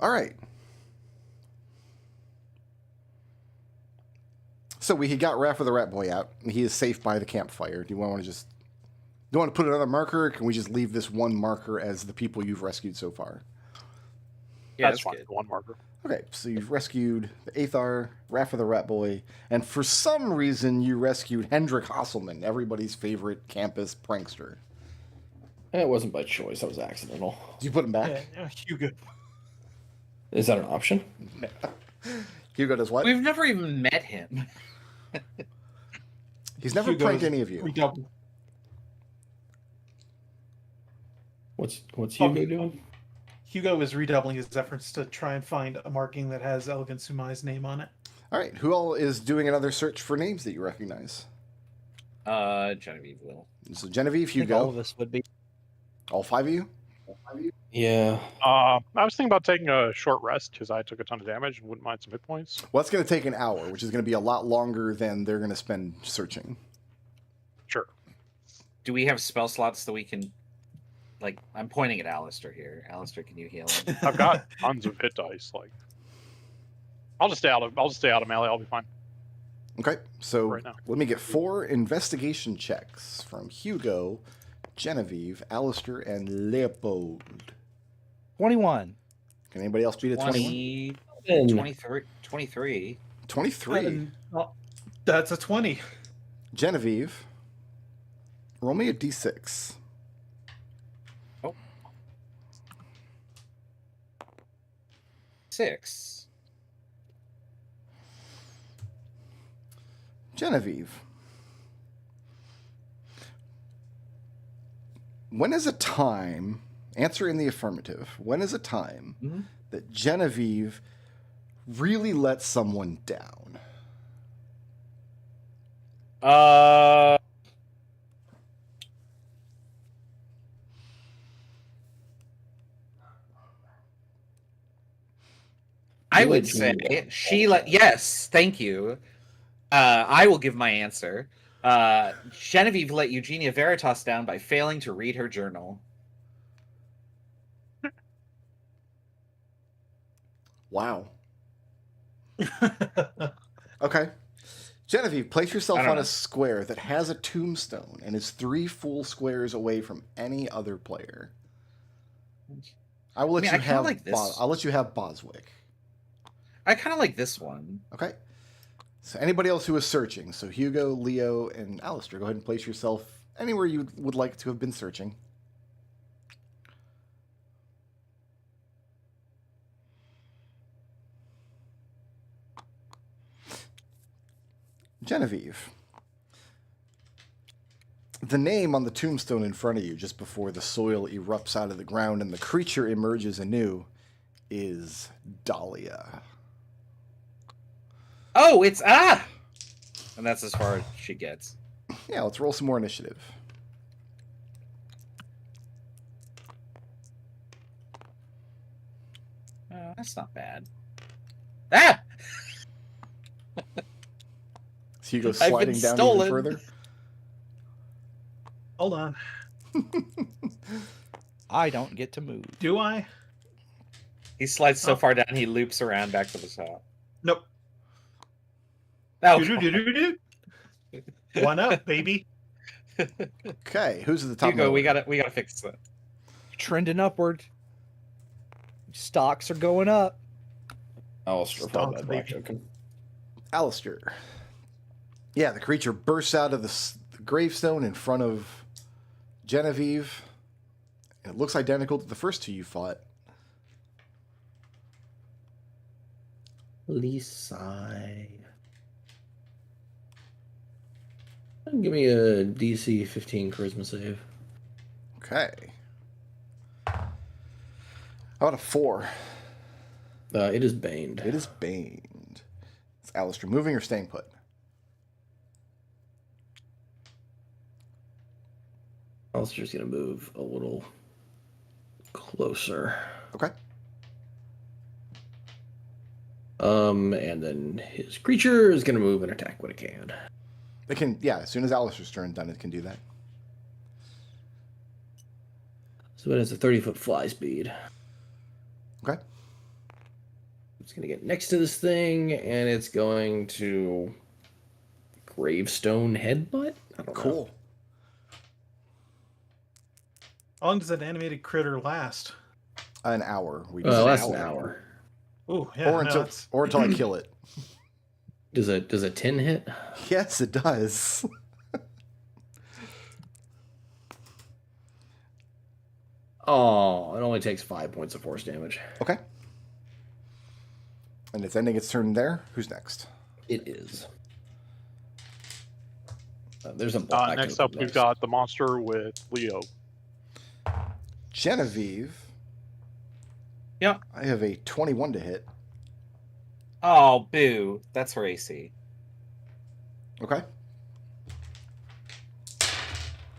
All right. So we got Raph the Rat Boy out. He is safe by the campfire. Do you want to put another marker, or can we just leave this one marker as the people you've rescued so far? Yeah, that's fine. good. One marker. Okay, so you've rescued the Aethar, Raph the Rat Boy, and for some reason you rescued Hendrik Hasselman, everybody's favorite campus prankster. It wasn't by choice. That was accidental. Did you put him back? Yeah, Hugo. Is that an option? Hugo does what? We've never even met him. He's never Hugo's pranked any of you. redoubled. What's Hugo doing? Hugo is redoubling his efforts to try and find a marking that has Elegant Sumai's name on it. All right, who all is doing another search for names that you recognize? Genevieve will. So Genevieve, I think Hugo, all of us would be. all 5 of you? Yeah. I was thinking about taking a short rest because I took a ton of damage and wouldn't mind some hit points. Well, that's going to take an hour, which is going to be a lot longer than they're going to spend searching. Sure. Do we have spell slots that we can, like, I'm pointing at Alistair here. Alistair, can you heal him? I've got tons of hit dice. Like, I'll just stay out of melee. I'll be fine. Okay, so Right now. let me get 4 investigation checks from Hugo, Genevieve, Alistair, and Leopold. 21. Can anybody else beat a 21? 23. 23. 23. That's a 20. Genevieve, roll me a d6. Oh. 6. Genevieve, when is a time, answer in the affirmative, when is a time that Genevieve really let someone down? I would say she let. Yes, thank you. I will give my answer. Genevieve let Eugenia Veritas down by failing to read her journal. Wow. Okay. Genevieve, place yourself I don't on know. a square that has a tombstone and is 3 full squares away from any other player. I will let I you kinda have. like this. I'll let you have Boswick. I kind of like this one. Okay. So anybody else who is searching, so Hugo, Leo, and Alistair, go ahead and place yourself anywhere you would like to have been searching. Genevieve. The name on the tombstone in front of you, just before the soil erupts out of the ground and the creature emerges anew, is Dahlia. Oh, it's and that's as far as she gets. Yeah, let's roll some more initiative. Oh, that's not bad. Ah! Is Hugo I've been sliding down stolen. even further? Hold on. I don't get to move. Do I? He slides so Oh. far down, he loops around back to the top. Nope. Oh, Do-do-do-do-do. 1 up, baby. Okay, who's at the top? Hugo, of the we order? gotta fix that. Trending upward. Stocks are going up. Alistair Stop, found that black baby. token. Alistair. Yeah, the creature bursts out of the gravestone in front of Genevieve. It looks identical to the first 2 you fought. Lisa. Give me a DC 15 charisma save. Okay. How about a 4? It is baned. It is baned. Is Alistair moving or staying put? Alistair's gonna move a little closer. Okay. And then his creature is gonna move and attack when it can. It can, yeah, as soon as Alistair's turn done, it can do that. So it has a 30-foot fly speed. Okay. It's gonna get next to this thing, and it's going to gravestone headbutt. I don't know. Cool. How long does that animated critter last? An hour. We That's an hour. Oh, yeah. or until it's... or until I kill it. Does a 10 hit? Yes, it does. Oh, it only takes 5 points of force damage. Okay. And it's ending its turn there. Who's next? It is. There's a black Next token up, we've got the monster with Leo. Genevieve. Yeah. I have a 21 to hit. Oh, boo. That's her AC. Okay.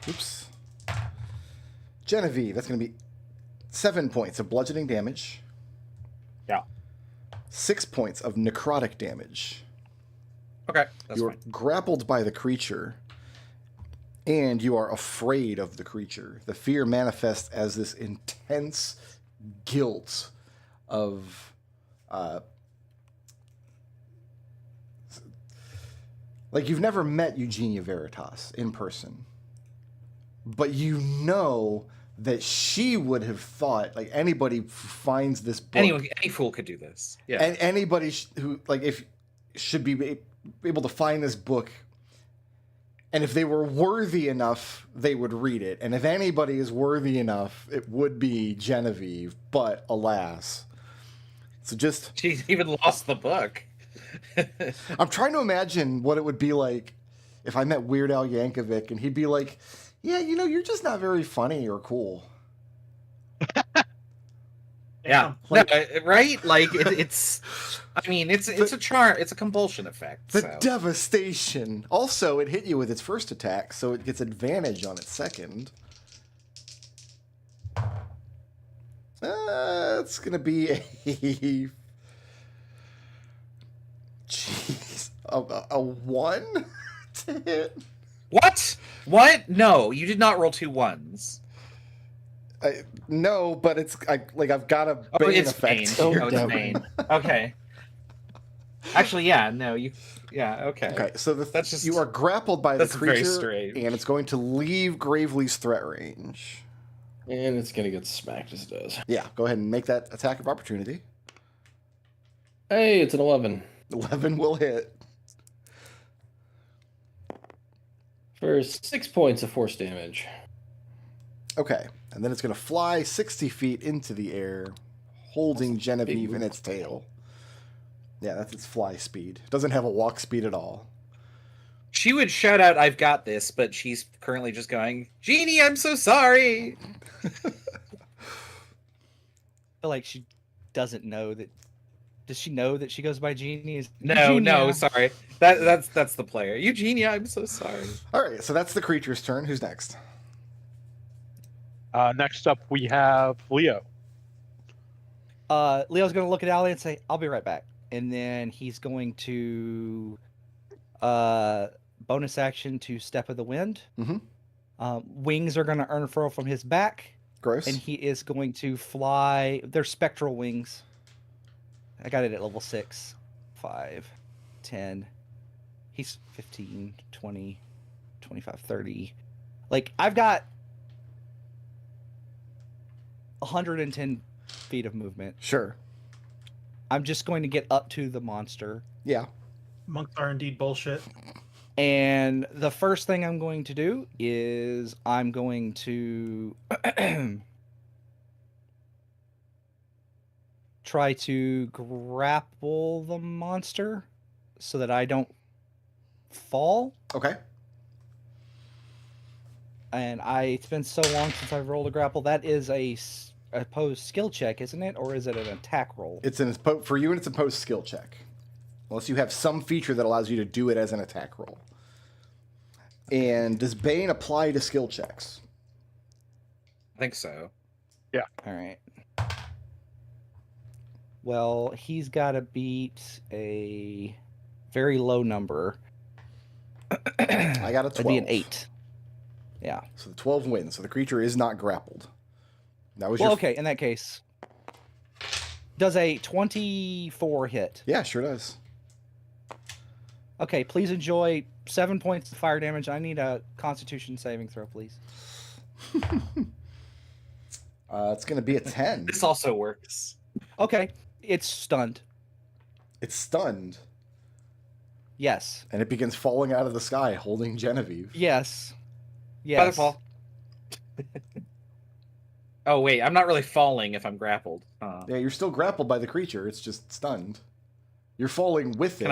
Oops. Genevieve, that's going to be 7 points of bludgeoning damage. Yeah. 6 points of necrotic damage. Okay, that's You're fine. grappled by the creature, and you are afraid of the creature. The fear manifests as this intense guilt of like you've never met Eugenia Veritas in person, but you know that she would have thought, like, anybody who finds this book, Any fool could do this. Yeah. and anybody who, like, if should be able to find this book, and if they were worthy enough, they would read it. And if anybody is worthy enough, it would be Genevieve. But alas, so just She's even lost the book. I'm trying to imagine what it would be like if I met Weird Al Yankovic and he'd be like, "Yeah, you know, you're just not very funny or cool." Yeah. Like- No, right? Like it's I mean, it's a charm, it's a compulsion effect. The So. devastation. Also, it hit you with its first attack, so it gets advantage on its second. It's gonna be a jeez, a 1 to hit. What? No, you did not roll 2 1s. No, but it's I've got a Oh, bane it's effect. Bane. here. Oh, it's Bane. Okay. Actually, yeah, no, you. Yeah, okay. Okay, so That's just- you are grappled by the that's very creature, strange. and it's going to leave Gravely's threat range. And it's gonna get smacked as it does. Yeah, go ahead and make that attack of opportunity. Hey, it's an 11. 11 will hit. For 6 points of force damage. Okay, and then it's going to fly 60 feet into the air, holding Genevieve in its tail. Yeah, that's its fly speed. It doesn't have a walk speed at all. She would shout out, "I've got this," but she's currently just going, "Jeannie, I'm so sorry." I feel like she doesn't know that. Does she know that she goes by Genie? No, no, sorry. That's the player. Eugenia, I'm so sorry. All right, so that's the creature's turn. Who's next? Next up, we have Leo. Leo's going to look at Allie and say, "I'll be right back," and then he's going to bonus action to Step of the Wind. Wings are going to earn a furrow from his back. Gross. And he is going to fly. They're spectral wings. I got it at level 6. 5, 10. He's 15, 20, 25, 30. Like, I've got 110 feet of movement. Sure. I'm just going to get up to the monster. Yeah. Monks are indeed bullshit. And the first thing I'm going to do is I'm going to try to grapple the monster so that I don't fall. Okay. And it's been so long since I've rolled a grapple. That is a opposed skill check, isn't it? Or is it an attack roll? It's for you, and it's a post skill check. Unless you have some feature that allows you to do it as an attack roll. And does Bane apply to skill checks? I think so. Yeah. All right. Well, he's got to beat a very low number. I got a 12. That'd be an 8. Yeah. So the 12 wins. So the creature is not grappled. That was Well, your... okay, in that case. Does a 24 hit? Yeah, sure does. Okay, please enjoy 7 points of fire damage. I need a Constitution saving throw, please. It's going to be a 10. This also works. Okay, it's stunned. It's stunned. Yes. And it begins falling out of the sky, holding Genevieve. Yes. Yes. Featherfall. Oh wait, I'm not really falling if I'm grappled. Yeah, you're still grappled by the creature. It's just stunned. You're falling with it.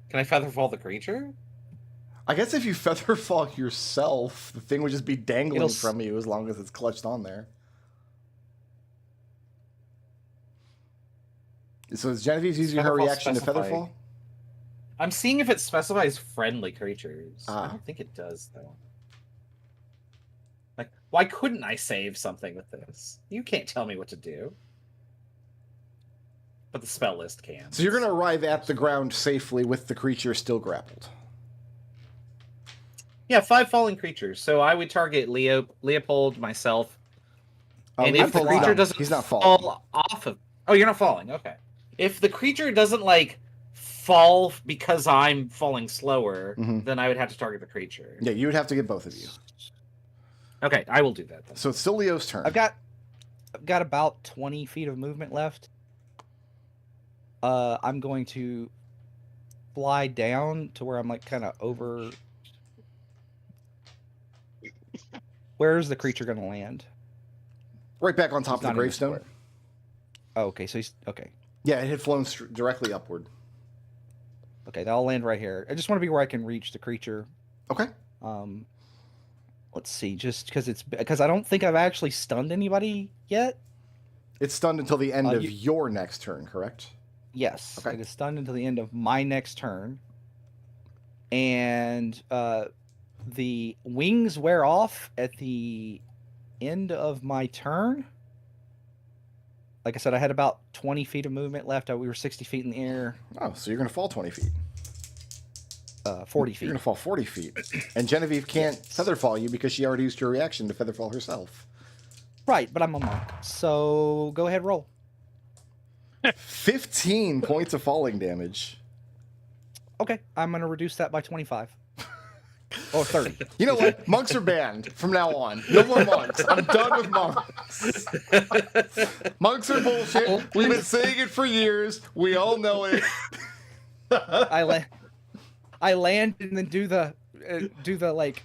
Can I featherfall the creature? I guess if you featherfall yourself, the thing would just be dangling It'll from you as long as it's clutched on there. So is Genevieve's using her Featherfall reaction to specified. featherfall? I'm seeing if it specifies friendly creatures. Ah. I don't think it does though. Like, why couldn't I save something with this? You can't tell me what to do. But the spell list can. So you're going to arrive at the ground safely with the creature still grappled. Yeah, 5 falling creatures. So I would target Leopold, myself. And if the Leopold's creature not- doesn't he's not falling. fall off of... Oh, you're not falling. Okay. If the creature doesn't, like, fall because I'm falling slower, then I would have to target the creature. Yeah, you would have to get both of you. Okay, I will do that then. So it's still Leo's turn. I've got about 20 feet of movement left. I'm going to fly down to where I'm like kind of over. Where's the creature going to land? Right back on top He's of the not in the gravestone. square. Oh, okay, so he's okay. Yeah, it had flown directly upward. Okay, that'll land right here. I just want to be where I can reach the creature. Okay. Let's see, just because I don't think I've actually stunned anybody yet. It's stunned until the end of you- your next turn, correct? Yes, Okay. it is stunned until the end of my next turn, and the wings wear off at the end of my turn. Like I said, I had about 20 feet of movement left. We were 60 feet in the air. Oh, so you're going to fall 20 feet. 40 You're feet. going to fall 40 feet. And Genevieve can't featherfall you because she already used her reaction to featherfall herself. Right, but I'm a monk. So go ahead, roll. 15 points of falling damage. Okay, I'm gonna reduce that by 25. Or 30. You know what? Monks are banned from now on. No more monks. I'm done with monks. Monks are bullshit. We've been saying it for years. We all know it. I land and then do the like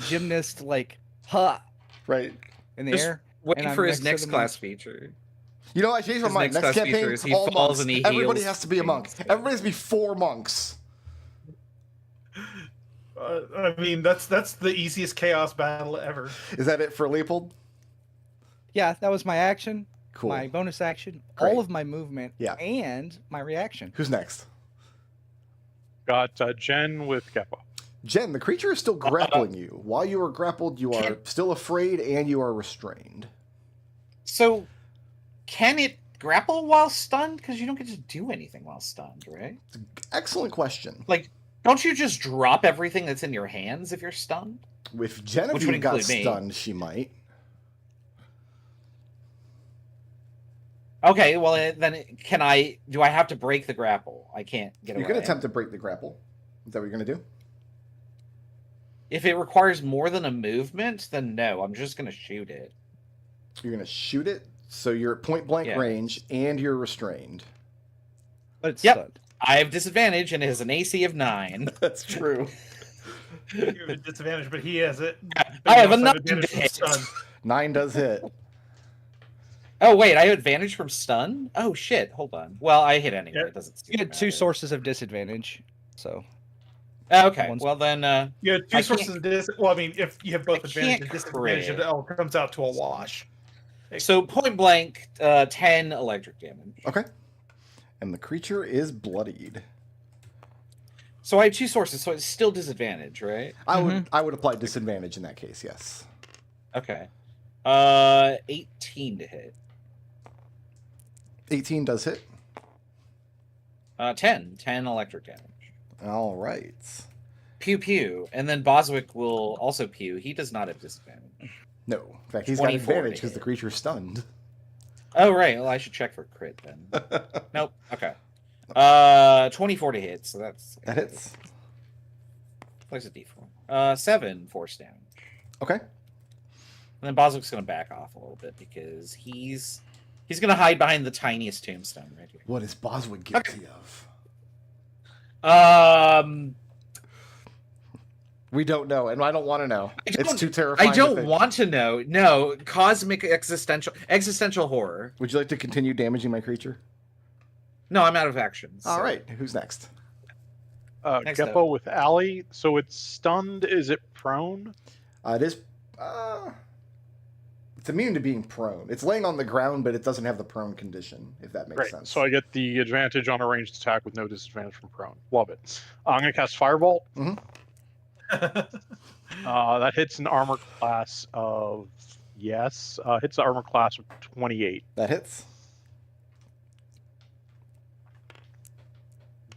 gymnast Right. in the Just air. waiting and for I'm his next to next the class monk. feature. You know, I changed my His mind. next Next class campaign, feature is he all falls monks. and he Everybody heals has to be a monk. things. Everybody has to be 4 monks. I mean, that's the easiest chaos battle ever. Is that it for Leopold? Yeah, that was my action, Cool. my bonus action, Great. all of my movement, Yeah. and my reaction. Who's next? Got Jen with Keppa. Jen, the creature is still grappling you. While you are grappled, you are still afraid and you are restrained. So, can it grapple while stunned? Because you don't get to do anything while stunned, right? Excellent question. Like, don't you just drop everything that's in your hands if you're stunned? If Which would Genevieve got include me. stunned, she might. Okay, well then do I have to break the grapple? I can't get away. You can attempt to break the grapple. Is that what you're going to do? If it requires more than a movement, then no, I'm just going to shoot it. You're going to shoot it, so you're at point blank range and you're restrained. But it's Yep. stunned. I have disadvantage and it has an AC of 9. That's true. You have a disadvantage, but he has it. I have a You also 9 advantage to from hit. stun. 9 does hit. Oh wait, I have advantage from stun? Oh shit, hold on. Well, I hit anyway. Yeah. It doesn't seem You to had 2 matter. sources of disadvantage, so Okay, One's- well then You have 2 I sources of well, I mean, if you have both I advantage can't and disadvantage, crit. it all comes out to a wash. so point blank 10 electric damage. Okay. And the creature is bloodied. So I have 2 sources, so it's still disadvantage, right? I would apply disadvantage in that case, yes. Okay. 18 to hit. 18 does hit. 10 electric damage. All right. Pew pew. And then Boswick will also pew. He does not have disadvantage. No. In fact, he's got 24 advantage to because the hit. creature's stunned. Oh right, well I should check for crit then. Nope. Okay. 24 to hit, so that's That hits. Place a d4. 7 force damage. Okay. And then Boswick's gonna back off a little bit because he's gonna hide behind the tiniest tombstone right here. What is Boswick guilty of? We don't know, and I don't want to know. It's too terrifying. I don't want to know. No, cosmic existential horror. Would you like to continue damaging my creature? No, I'm out of actions. All so- right. Who's next? Next Geppo with Allie. So it's stunned. Is it prone? It is. It's immune to being prone. It's laying on the ground, but it doesn't have the prone condition. If that makes Great. sense. So I get the advantage on a ranged attack with no disadvantage from prone. Love it. I'm going to cast Firebolt. That hits an armor class of hits the armor class of 28, That hits.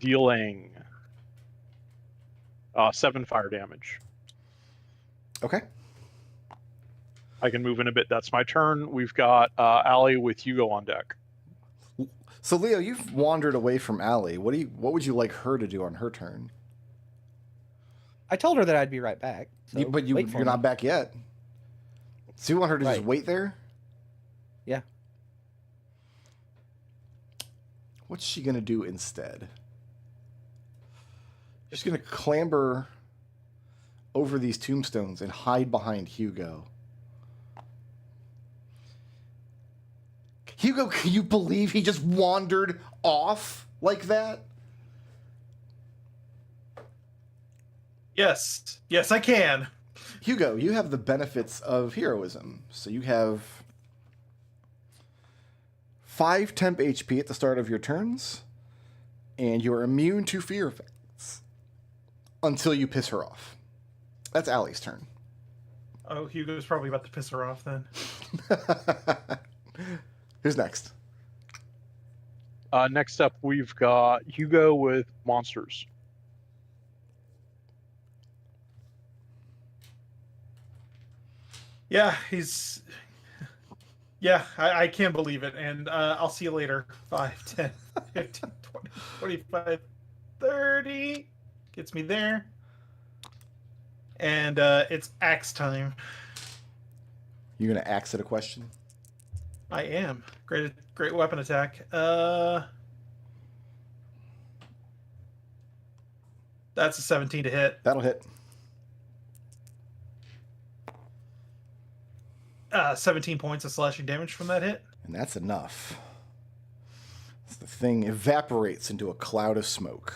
dealing 7 fire damage. Okay. I can move in a bit. That's my turn. We've got Allie with Hugo on deck. So Leo, you've wandered away from Allie. What would you like her to do on her turn? I told her that I'd be right back. So But wait for you're me. not back yet. So you want her to just Right. wait there? Yeah. What's she gonna do instead? She's gonna clamber over these tombstones and hide behind Hugo. Hugo, can you believe he just wandered off like that? Yes, I can. Hugo, you have the benefits of heroism. So you have 5 temp HP at the start of your turns, and you are immune to fear effects until you piss her off. That's Allie's turn. Oh, Hugo's probably about to piss her off then. Who's next? Next up, we've got Hugo with monsters. Yeah, he's Yeah, I can't believe it. And I'll see you later. 5, 10, 15, 20, 25, 30. Gets me there. And it's axe time. You're going to axe at a question? I am. Great weapon attack. That's a 17 to hit. That'll hit. 17 points of slashing damage from that hit. And that's enough. So the thing evaporates into a cloud of smoke.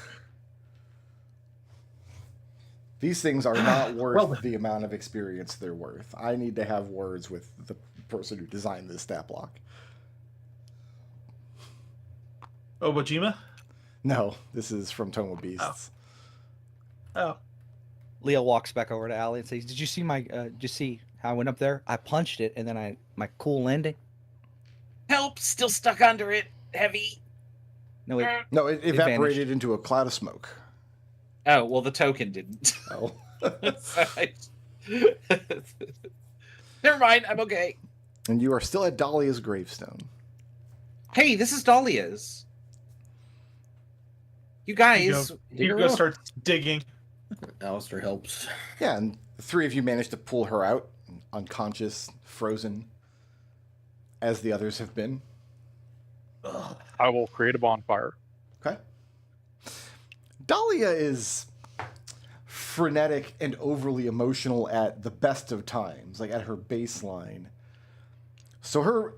These things are not worth the amount of experience they're worth. I need to have words with the person who designed this stat block. Obojima? No, this is from Tome of Beasts. Oh. Leo walks back over to Allie and says, "Did you see did you see how I went up there? I punched it, and then my cool landing." Help! Still stuck under it. Heavy. No, it evaporated into a cloud of smoke. Oh, well, the token didn't. Oh. Never mind. I'm okay. And you are still at Dahlia's gravestone. Hey, this is Dahlia's. You guys. Hugo starts digging. Alistair helps. Yeah, and the three of you managed to pull her out, unconscious, frozen, as the others have been. Ugh. I will create a bonfire. Okay. Dahlia is frenetic and overly emotional at the best of times, like at her baseline. So her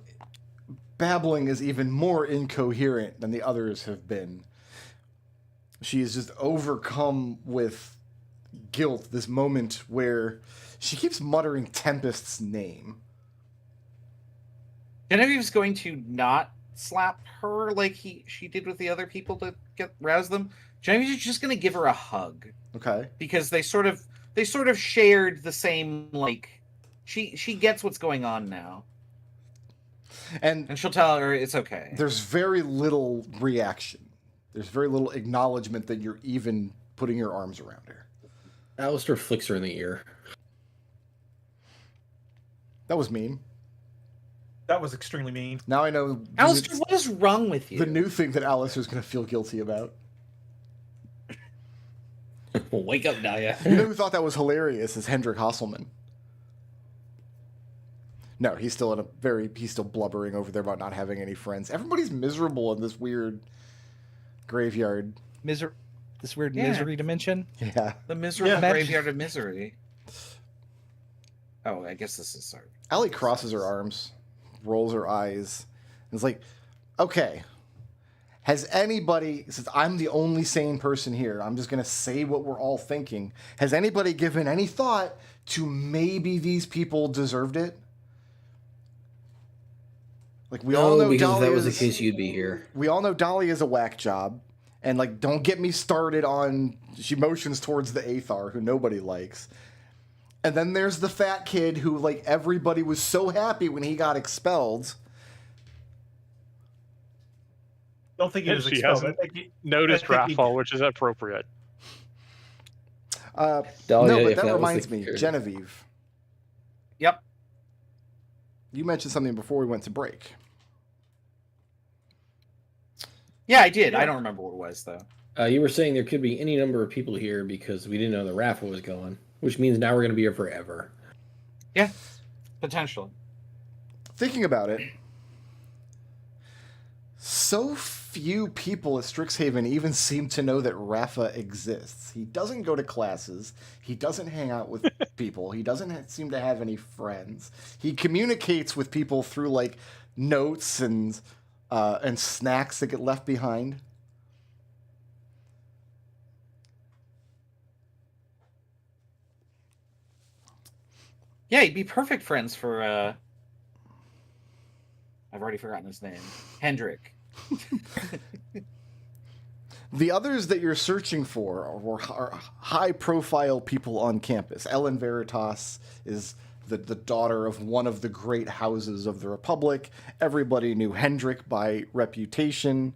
babbling is even more incoherent than the others have been. She is just overcome with guilt, this moment where she keeps muttering Tempest's name. Genevieve's going to not slap her like she did with the other people to rouse them. Genevieve's just going to give her a hug. Okay. Because they sort of shared the same, like, she gets what's going on now. And she'll tell her it's okay. There's very little reaction. There's very little acknowledgement that you're even putting your arms around her. Alistair flicks her in the ear. That was mean. That was extremely mean. Now I know... Alistair, what is wrong with you? The new thing that Alistair's going to feel guilty about. Wake up, Dahlia. You know who thought that was hilarious is Hendrik Hasselman. No, he's still blubbering over there about not having any friends. Everybody's miserable in this weird graveyard. This weird misery dimension? Yeah. The miserable graveyard of misery. Oh, I guess this is sorry. Allie crosses her arms, rolls her eyes, and is like, okay, has anybody, since I'm the only sane person here, I'm just going to say what we're all thinking. Has anybody given any thought to maybe these people deserved it? Like, we all know because Dahlia if that was the case, you'd be here. We all know Dahlia is a whack job. And, like, don't get me started on... She motions towards the Aethar, who nobody likes. And then there's the fat kid who, like, everybody was so happy when he got expelled. Don't think he was She expelled. hasn't noticed Raphael, which is appropriate. Dahlia, no, but that reminds me. Genevieve. Yep. You mentioned something before we went to break. Yeah, I did. Yeah. I don't remember what it was, though. You were saying there could be any number of people here because we didn't know the raffle was going, which means now we're going to be here forever. Yeah, potentially. Thinking about it, so few people at Strixhaven even seem to know that Rafa exists. He doesn't go to classes. He doesn't hang out with people. He doesn't seem to have any friends. He communicates with people through, like, notes and snacks that get left behind. Yeah, he'd be perfect friends for, I've already forgotten his name. Hendrik. The others that you're searching for are high-profile people on campus. Ellen Veritas is the daughter of one of the great houses of the Republic. Everybody knew Hendrik by reputation.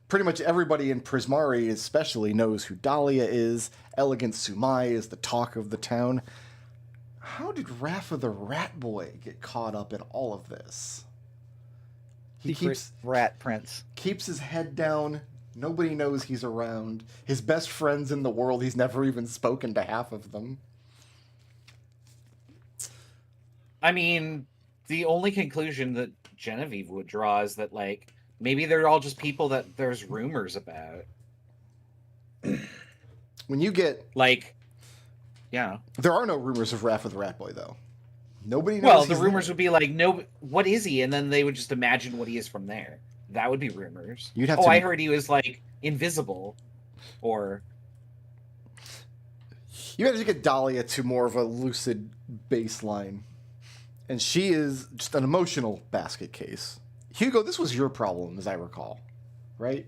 Pretty much everybody in Prismari especially knows who Dahlia is. Elegant Sumai is the talk of the town. how did Rafa the Rat Boy get caught up in all of this? He Secret rat prince. keeps his head down. Nobody knows he's around. His best friends in the world, he's never even spoken to half of them. I mean, the only conclusion that Genevieve would draw is that, like, maybe they're all just people that there's rumors about. When you get... Like, yeah. There are no rumors of Rafa the Rat Boy, though. Nobody knows. Well, the rumors would be like, no, what is he? And then they would just imagine what he is from there. That would be rumors. You'd have oh, to... I heard he was, like, invisible. Or... You have to get Dahlia to more of a lucid baseline. And she is just an emotional basket case. Hugo, this was your problem, as I recall. Right?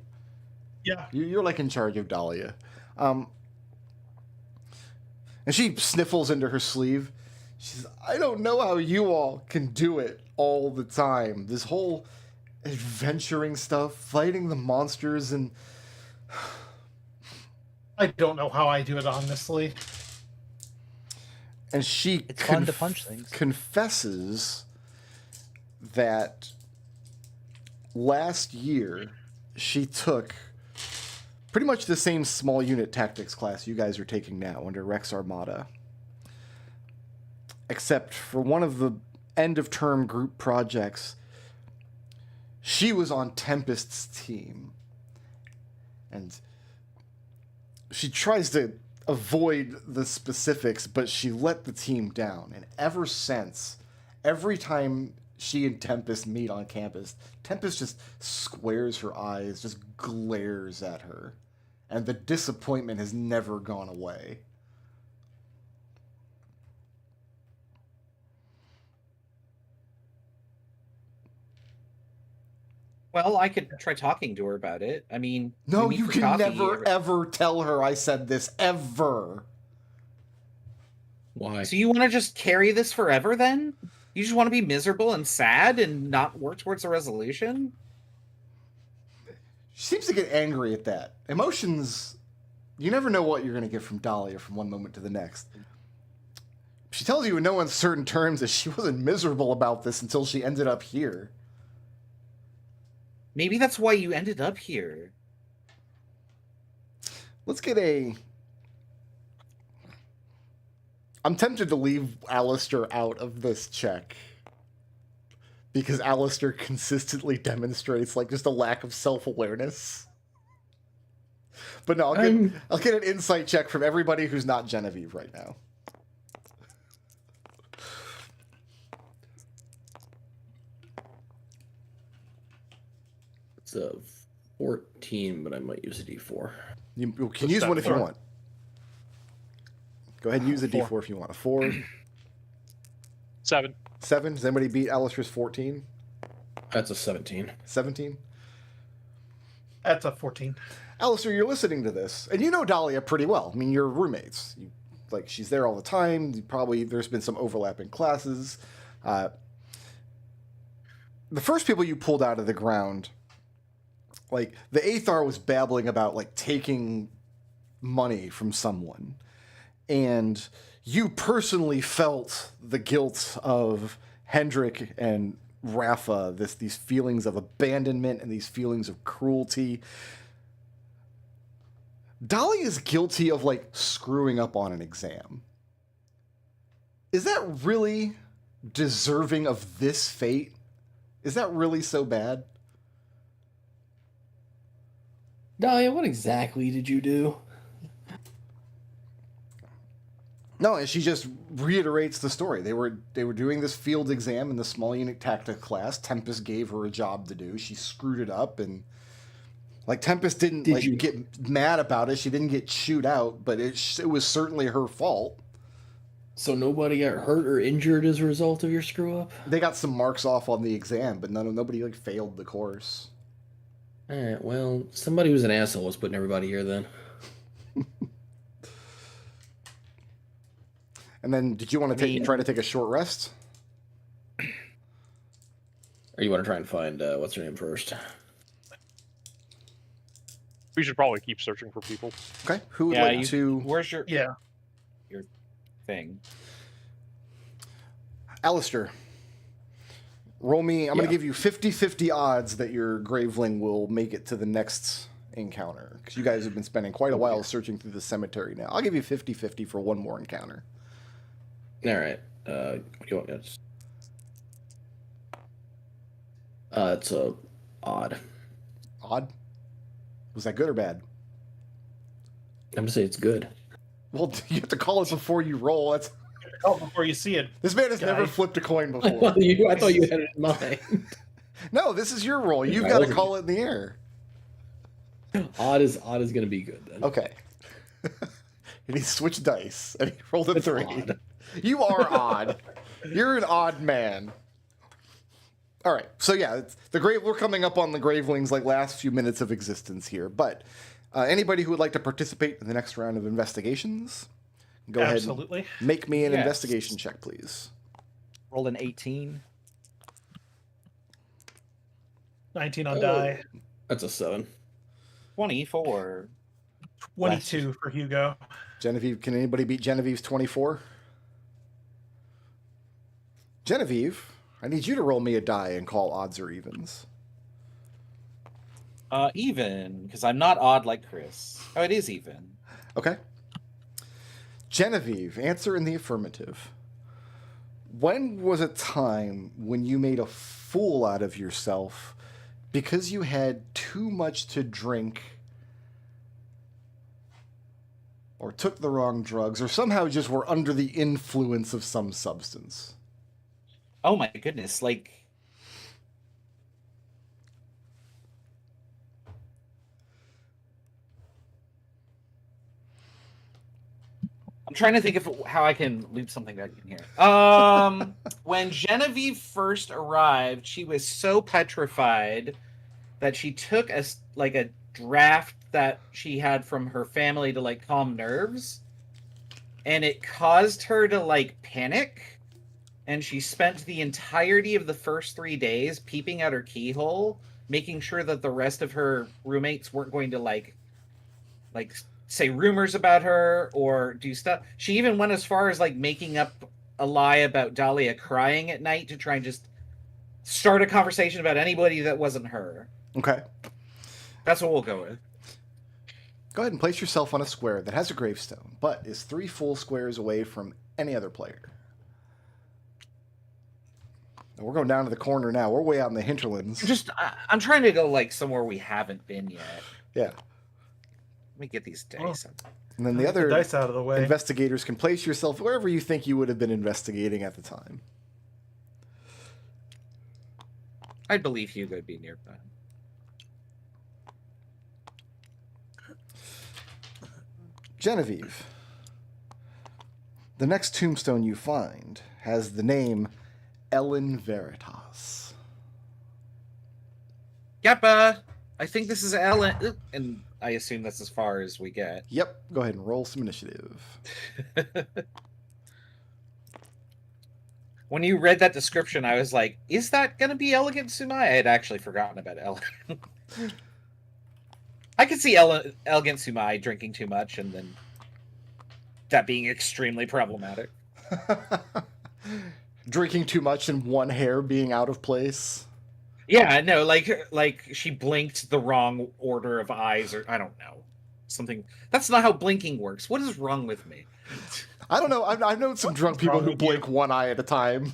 Yeah. You're like in charge of Dahlia. And she sniffles into her sleeve. She says, I don't know how you all can do it all the time. This whole adventuring stuff, fighting the monsters, and... I don't know how I do it, honestly. And she It's fun to punch things. confesses that last year she took pretty much the same small unit tactics class you guys are taking now under Rex Armada. Except for one of the end-of-term group projects, she was on Tempest's team. And she tries to avoid the specifics, but she let the team down. And ever since, every time she and Tempest meet on campus, Tempest just squares her eyes, just glares at her. And the disappointment has never gone away. Well, I could try talking to her about it. I mean... No, we meet you for can coffee never, ever tell her I said this, ever. Why? So you want to just carry this forever, then? You just want to be miserable and sad and not work towards a resolution? She seems to get angry at that. Emotions, you never know what you're going to get from Dahlia from one moment to the next. She tells you in no uncertain terms that she wasn't miserable about this until she ended up here. Maybe that's why you ended up here. Let's get a... I'm tempted to leave Alistair out of this check. Because Alistair consistently demonstrates, like, just a lack of self-awareness. But no, I'll get an insight check from everybody who's not Genevieve right now. It's a 14, but I might use a D4. You can use one if you want. Go ahead and use a D4 if you want. A 4. 7. 7. Does anybody beat Alistair's 14? That's a 17. 17? That's a 14. Alistair, you're listening to this, and you know Dahlia pretty well. I mean, you're roommates. Like, she's there all the time. There's been some overlap in classes. The first people you pulled out of the ground, like, the Aethar was babbling about, like, taking money from someone. And you personally felt the guilt of Hendrik and Rafa, these feelings of abandonment and these feelings of cruelty. Dahlia is guilty of, like, screwing up on an exam. Is that really deserving of this fate? Is that really so bad? Dahlia, what exactly did you do? No, and she just reiterates the story. They were doing this field exam in the small unit tactic class. Tempest gave her a job to do. She screwed it up, and like Tempest didn't get mad about it. She didn't get chewed out, but it was certainly her fault. So nobody got hurt or injured as a result of your screw up? They got some marks off on the exam, but nobody like failed the course. All right, well, somebody who's an asshole was putting everybody here then. And then, did you want to try to take a short rest? Or you want to try and find what's her name first? We should probably keep searching for people. Okay, who would like to? Where's your Yeah. your thing? Alistair, roll me. I'm going Yeah. to give you 50-50 odds that your Graveling will make it to the next encounter. Because you guys have been spending quite a while searching through the cemetery now. I'll give you 50-50 for one more encounter. All right. What do you want me to? It's a odd. Odd? Was that good or bad? I'm gonna say it's good. Well, you have to call it before you roll. That's... Oh, before you see it. This man has Guy. never flipped a coin I before. thought you had it in mind. No, this is your roll. You've I got to wasn't- call it in the air. Odd is gonna be good then. Okay. And he switched dice, and he rolled a It's 3. odd. You are odd. You're an odd man. All right. So yeah, we're coming up on the Gravelings like last few minutes of existence here. But anybody who would like to participate in the next round of investigations, go ahead Absolutely. and make me an Yes. investigation check, please. Roll an 18. 19 on die. That's a 7. 24. 22 for Hugo. Genevieve, can anybody beat Genevieve's 24? Genevieve, I need you to roll me a die and call odds or evens. Even, because I'm not odd like Chris. Oh, it is even. Okay. Genevieve, answer in the affirmative. When was a time when you made a fool out of yourself because you had too much to drink or took the wrong drugs or somehow just were under the influence of some substance? Oh my goodness, like... I'm trying to think of how I can loop something back in here. When Genevieve first arrived, she was so petrified that she took a draft that she had from her family to like calm nerves, and it caused her to like panic, and she spent the entirety of the first 3 days peeping out her keyhole, making sure that the rest of her roommates weren't going to like say rumors about her or do stuff. She even went as far as like making up a lie about Dahlia crying at night to try and just start a conversation about anybody that wasn't her. Okay. That's what we'll go with. Go ahead and place yourself on a square that has a gravestone, but is 3 full squares away from any other player. And we're going down to the corner now. We're way out in the hinterlands. I'm trying to go like somewhere we haven't been yet. Yeah. Let me get these dice up. And then the Get other dice out of the way. investigators can place yourself wherever you think you would have been investigating at the time. I believe Hugo would be nearby. Genevieve, the next tombstone you find has the name Ellen Veritas. Yep, I think this is Ellen, and I assume that's as far as we get. Yep, go ahead and roll some initiative. When you read that description, I was like, is that going to be Elegant Sumai? I had actually forgotten about Ellen. I could see Elegant Sumai drinking too much and then that being extremely problematic. Drinking too much and one hair being out of place. Yeah, no, like she blinked the wrong order of eyes, or I don't know. Something. That's not how blinking works. What is wrong with me? I don't know. I've known some drunk people who blink one eye at a time.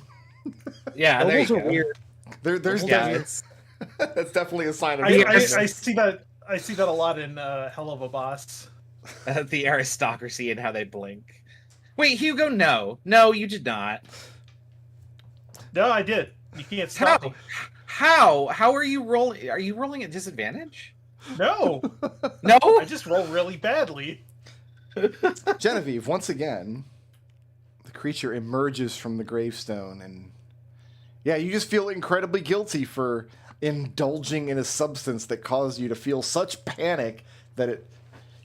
Yeah, there you Those are go. weird. There's Yeah, definitely, that's definitely a sign of I see that. I see that a lot in Hell of a Boss. the aristocracy and how they blink. Wait, Hugo, no, you did not. No, I did. You can't stop me. How are you rolling? Are you rolling at disadvantage? No, No. I just roll really badly. Genevieve, once again, the creature emerges from the gravestone, and yeah, you just feel incredibly guilty for indulging in a substance that caused you to feel such panic that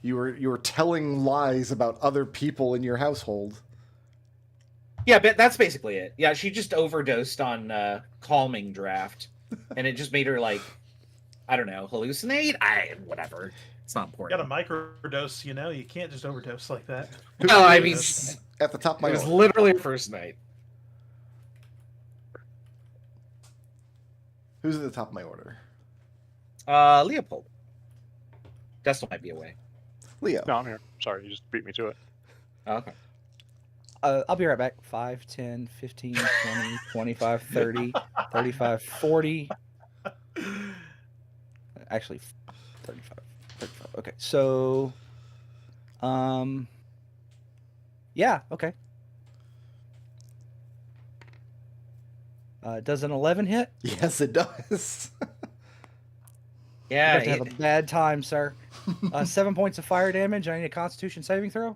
you were telling lies about other people in your household. Yeah, but that's basically it. Yeah, she just overdosed on calming draft, and it just made her like, I don't know, hallucinate. Whatever. It's not You got important. a microdose, you can't just overdose like that. No, I mean, At the top of my it was head. literally her first night. Who's at the top of my order? Leopold. Destel might be away. Leo. No, I'm here. Sorry, you just beat me to it. Oh, okay. I'll be right back. 5, 10, 15, 20, 25, 30, 35, 40. Actually, 35. 35. Okay, so... Yeah, okay. Does an 11 hit? Yes, it does. You Yeah. have to have a bad time, sir. 7 points of fire damage. I need a Constitution saving throw.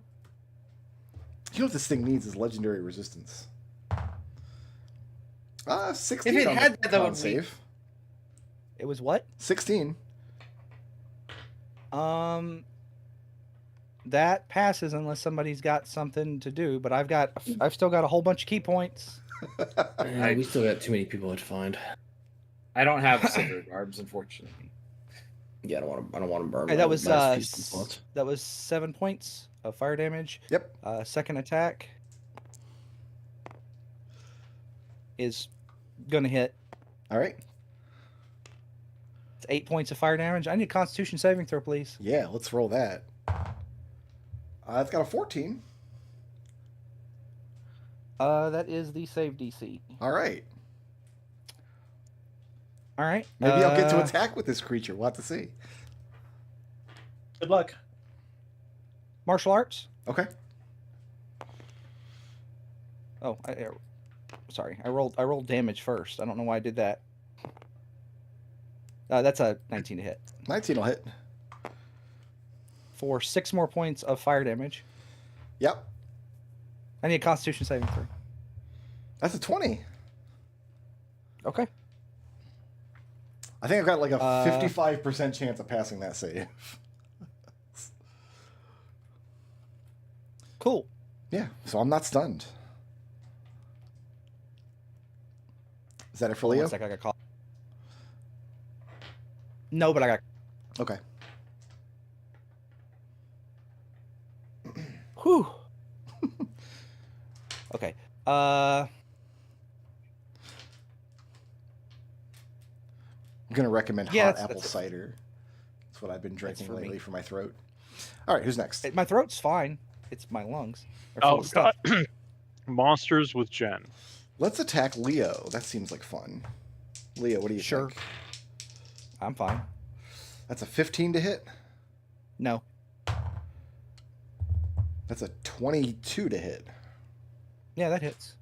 You know what this thing needs is legendary resistance. 16 If it on had the that, that would con be- save. It was what? 16. That passes unless somebody's got something to do. But I've still got a whole bunch of key points. Yeah, we still got too many people to find. I don't have Cinder Garbs, unfortunately. Yeah, I don't want to burn. Hey, that was my few spots. that was 7 points of fire damage. Yep. Second attack is gonna hit. All right. It's 8 points of fire damage. I need a Constitution saving throw, please. Yeah, let's roll that. It's got a 14. That is the save DC. All right. All right. Maybe I'll get to attack with this creature. We'll have to see. Good luck. Martial arts. Okay. Oh, sorry. I rolled damage first. I don't know why I did that. That's a 19 to hit 19 will hit. for 6 more points of fire damage. Yep. I need a Constitution saving throw. That's a 20. Okay. I think I've got like a 55% chance of passing that save. Cool. Yeah, so I'm not stunned. Is that it for Hold on Leo? one sec, I got call. No, but I got. Okay. Whew. Okay. I'm gonna recommend Yeah, hot that's- apple that's- cider. That's what I've been drinking for lately me. for my throat. All right, who's next? My throat's fine. It's my lungs. They're full Oh of stuff. god. Monsters with Jen. Let's attack Leo. That seems like fun. Leo, what do you Sure. think? I'm fine. That's a 15 to hit. No. That's a 22 to hit. Yeah, that hits.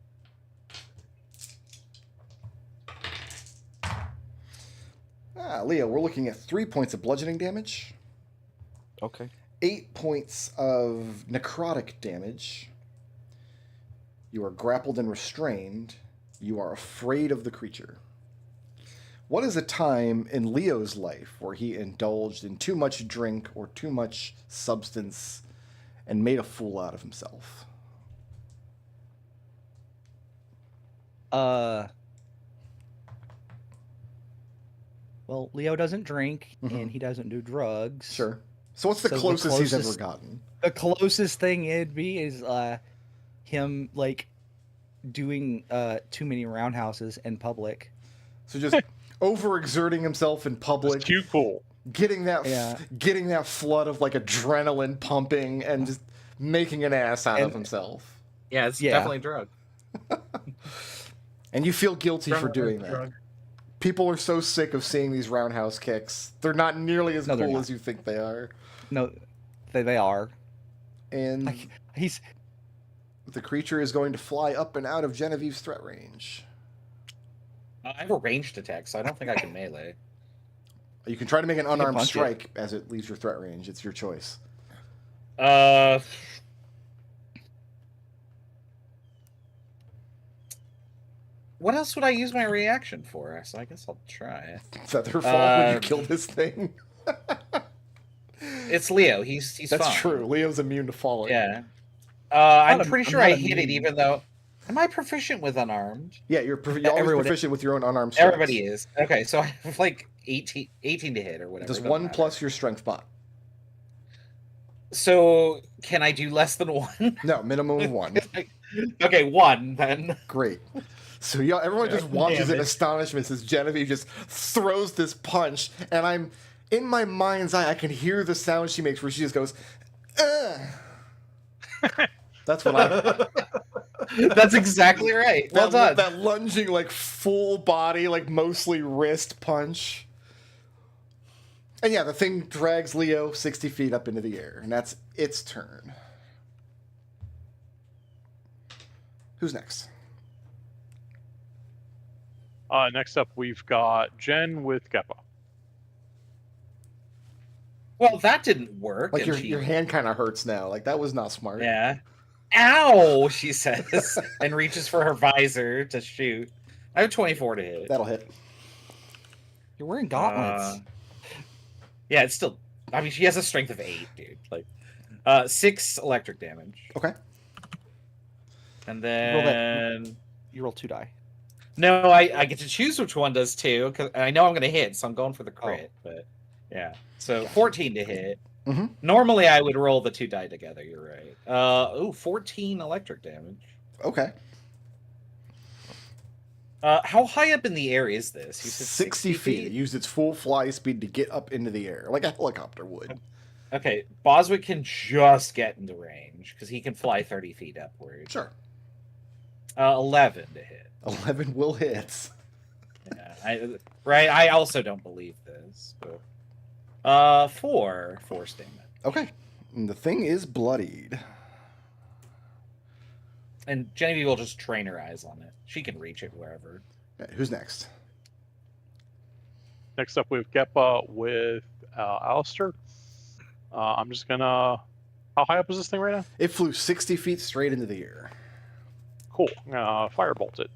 Leo, we're looking at 3 points of bludgeoning damage, Okay. 8 points of necrotic damage. You are grappled and restrained. You are afraid of the creature. What is a time in Leo's life where he indulged in too much drink or too much substance and made a fool out of himself? Well, Leo doesn't drink Mhm. and he doesn't do drugs. Sure. So what's the So the closest he's ever closest- gotten? The closest thing it'd be is him like doing too many roundhouses in public. So just overexerting himself in public, It's too cool. getting that Yeah. getting that flood of like adrenaline pumping and just making an ass out of And- himself. Yeah, it's Yeah. definitely a drug. And you feel guilty for Drunk doing that. drug. People are so sick of seeing these roundhouse kicks. They're not nearly as No, they're cool not. as you think they are. No, they are. And Like he's the creature is going to fly up and out of Genevieve's threat range. I have a ranged attack, so I don't think I can melee. You can try to make an can unarmed punch it. strike as it leaves your threat range. It's your choice. What else would I use my reaction for? So I guess I'll try it. Feather fall when you Um, kill this thing. It's Leo. He's That's fine. true. Leo's immune to falling. Yeah. I'm not a- pretty I'm sure not I a hit it, meme. even though. Am I proficient with unarmed? Yeah, you're always Everyone- proficient with your own unarmed strikes. Everybody is. Okay, so I have like 18 to hit or whatever. Does doesn't 1 matter. plus your strength bot? So can I do less than 1? No, minimum of 1. Okay, 1 then. Great. So yeah, everyone just watches in Damage. astonishment as Genevieve just throws this punch, and I'm in my mind's eye, I can hear the sound she makes where she just goes, "Ugh." That's what I. That's exactly right. Well done. That lunging, like full body, like mostly wrist punch. And yeah, the thing drags Leo 60 feet up into the air, and that's its turn. Who's next? Next up, we've got Jen with Keppa. Well, that didn't work. Like and your hand kind of hurts now. Like that was not smart. Yeah. Ow, she says, and reaches for her visor to shoot. I have 24 to hit. That'll hit. You're wearing gauntlets. Yeah, it's still. I mean, she has a strength of 8, dude. Like, 6 electric damage. Okay. And then You roll 2 die. no, I get to choose which one does 2 because I know I'm gonna hit, so I'm going for the crit. But yeah, so 14 to hit. Mm-hmm. Normally, I would roll the 2 die together. You're right. 14 electric damage. Okay. How high up in the air is this? You said 60 feet. It used its full fly speed to get up into the air, like a helicopter would. Okay, Boswick can just get into range because he can fly 30 feet upward. Sure. 11 to hit. 11 will hit. Yeah, I also don't believe this. But, 4 force damage. Okay. And the thing is bloodied. And Genevieve will just train her eyes on it. She can reach it wherever. Okay, who's next? Next up, we have Keppa with Alistair. I'm just gonna. How high up is this thing right now? It flew 60 feet straight into the air. Cool. Firebolt it.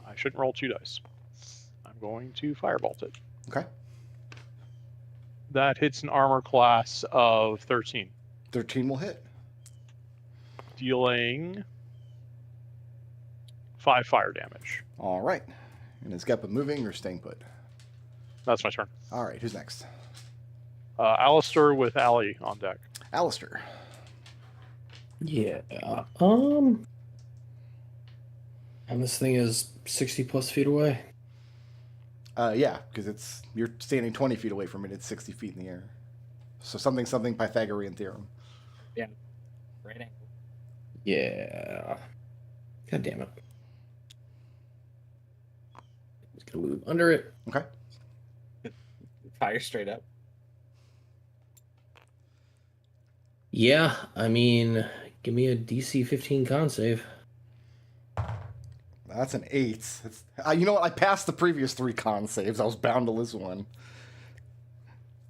I shouldn't roll 2 dice. I'm going to firebolt it. Okay. That hits an armor class of 13, 13 will hit. dealing 5 fire damage. All right. And is Geppa moving or staying put? That's my turn. All right, who's next? Alistair with Ali on deck. Alistair. Yeah. And this thing is 60 plus feet away. Yeah, because you're standing 20 feet away from it. It's 60 feet in the air. So something Pythagorean theorem. Yeah. Right angle. Yeah. God damn it. Just gonna move under it. Okay. Fire straight up. Yeah, I mean, give me a DC 15 con save. That's an 8. You know what? I passed the previous 3 con saves. I was bound to lose one.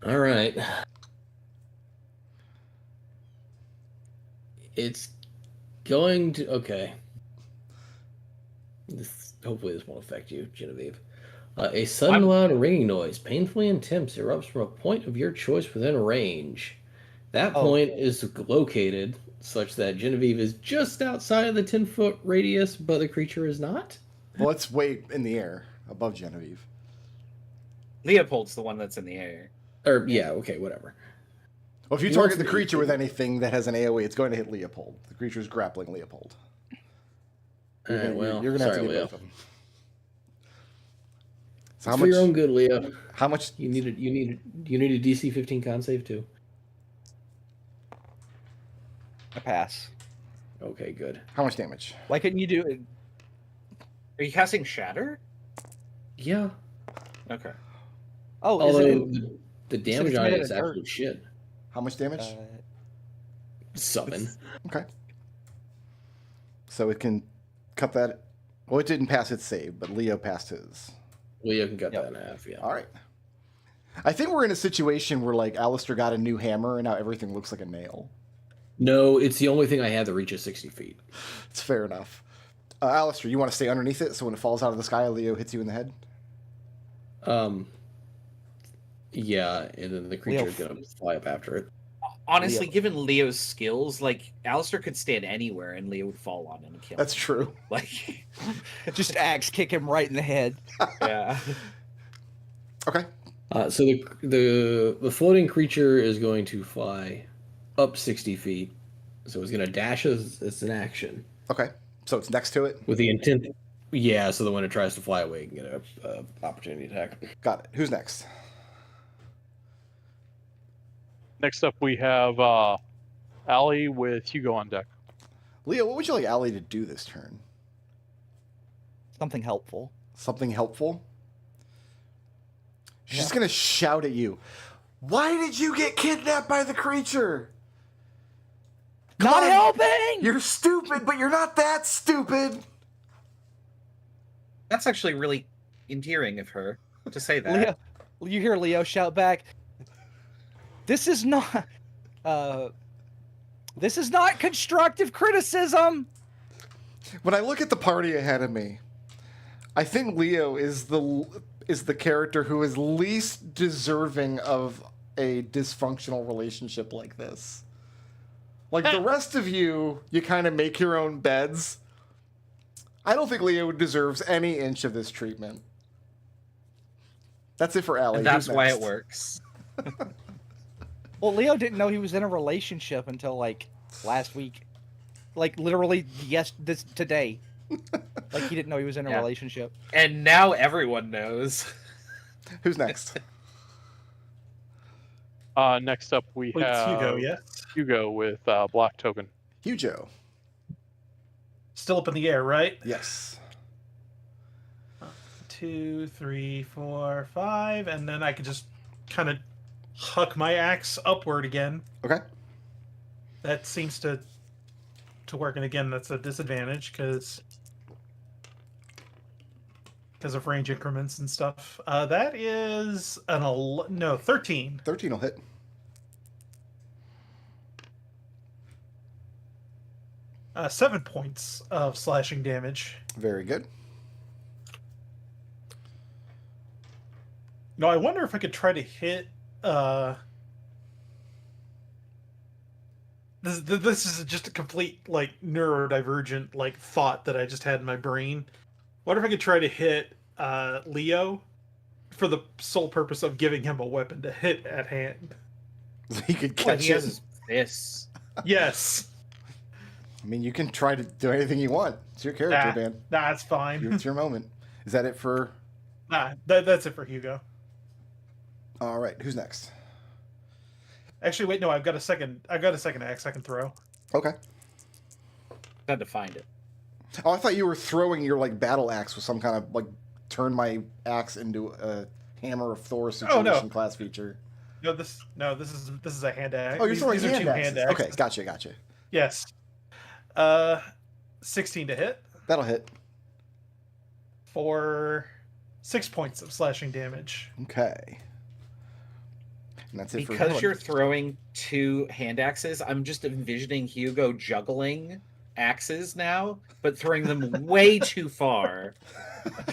All right. It's going to... Okay. Hopefully this won't affect you, Genevieve. A sudden loud ringing noise, painfully intense, erupts from a point of your choice within range. That point is located such that Genevieve is just outside of the 10-foot radius, but the creature is not? Well, it's way in the air above Genevieve. Leopold's the one that's in the air. Or, yeah, okay, whatever. Well, if you target the creature with anything that has an AoE, it's going to hit Leopold. The creature's grappling Leopold. You're going to have to get both of them. So For your own good, Leo. How much? You need a DC 15 con save too. I pass. Okay, good. How much damage? Why couldn't you do it? Are you casting Shatter? Yeah. Okay. Oh, Although the damage it's on made it out is of dirt. absolute shit. How much damage? Summon. Okay. So it can cut that. Well, it didn't pass its save, but Leo passed his. Leo can cut that in half, yeah. All right. I think we're in a situation where, like, Alistair got a new hammer, and now everything looks like a nail. No, it's the only thing I have that reaches 60 feet. It's fair enough. Alistair, you want to stay underneath it, so when it falls out of the sky, Leo hits you in the head? Yeah, and then the creature is going to fly up after it. Honestly, Leo. given Leo's skills, like, Alistair could stand anywhere and Leo would fall on him and kill him. That's true. Like, Just axe kick him right in the head. yeah. Okay. So the floating creature is going to fly up 60 feet. So it's going to dash as an action. Okay. So it's next to it? With the intent Yeah, so that when it tries to fly away, you can get a opportunity attack. Got it. Who's next? Next up, we have Allie with Hugo on deck. Leo, what would you like Allie to do this turn? Something helpful. Something helpful? She's going to shout at you. Why did you get kidnapped by the creature? Not helping! You're stupid, but you're not that stupid. That's actually really endearing of her to say that. Leo, you hear Leo shout back. This is not constructive criticism. When I look at the party ahead of me, I think Leo is the character who is least deserving of a dysfunctional relationship like this. Like the rest of you kind of make your own beds. I don't think Leo deserves any inch of this treatment. That's it for Allie. And that's why it works. Well, Leo didn't know he was in a relationship until like last week. Like literally today. Like he didn't know he was in a relationship. And now everyone knows. Who's next? Next up, we It's have Hugo, yes? Hugo with Black Token. Hugo. Still up in the air, right? Yes. 2, 3, 4, 5, and then I could just kind of huck my axe upward again. Okay. That seems to work, and again, that's a disadvantage because of range increments and stuff. That is an 13. 13 will hit. 7 points of slashing damage. Very good. No, I wonder if I could try to hit. This is just a complete like neurodivergent like thought that I just had in my brain. What if I could try to hit Leo for the sole purpose of giving him a weapon to hit at hand? He could catch Well, he it. has his fists. Yes. I mean, you can try to do anything you want. It's your character, man. That's fine. It's your moment. Is that it for... That's it for Hugo. All right, who's next? Actually, wait, no, I've got a second axe I can throw. Okay. Had to find it. Oh, I thought you were throwing your like battle axe with some kind of like turn my axe into a hammer of Thor situation class feature. No, this is a hand axe. Oh, you're throwing These are two hand axes. axes. Okay, gotcha. Yes. 16 to hit That'll hit. for 6 points of slashing damage. Okay. And that's it Because for you're throwing 2 hand axes, I'm just envisioning Hugo juggling axes now, but throwing them way too far.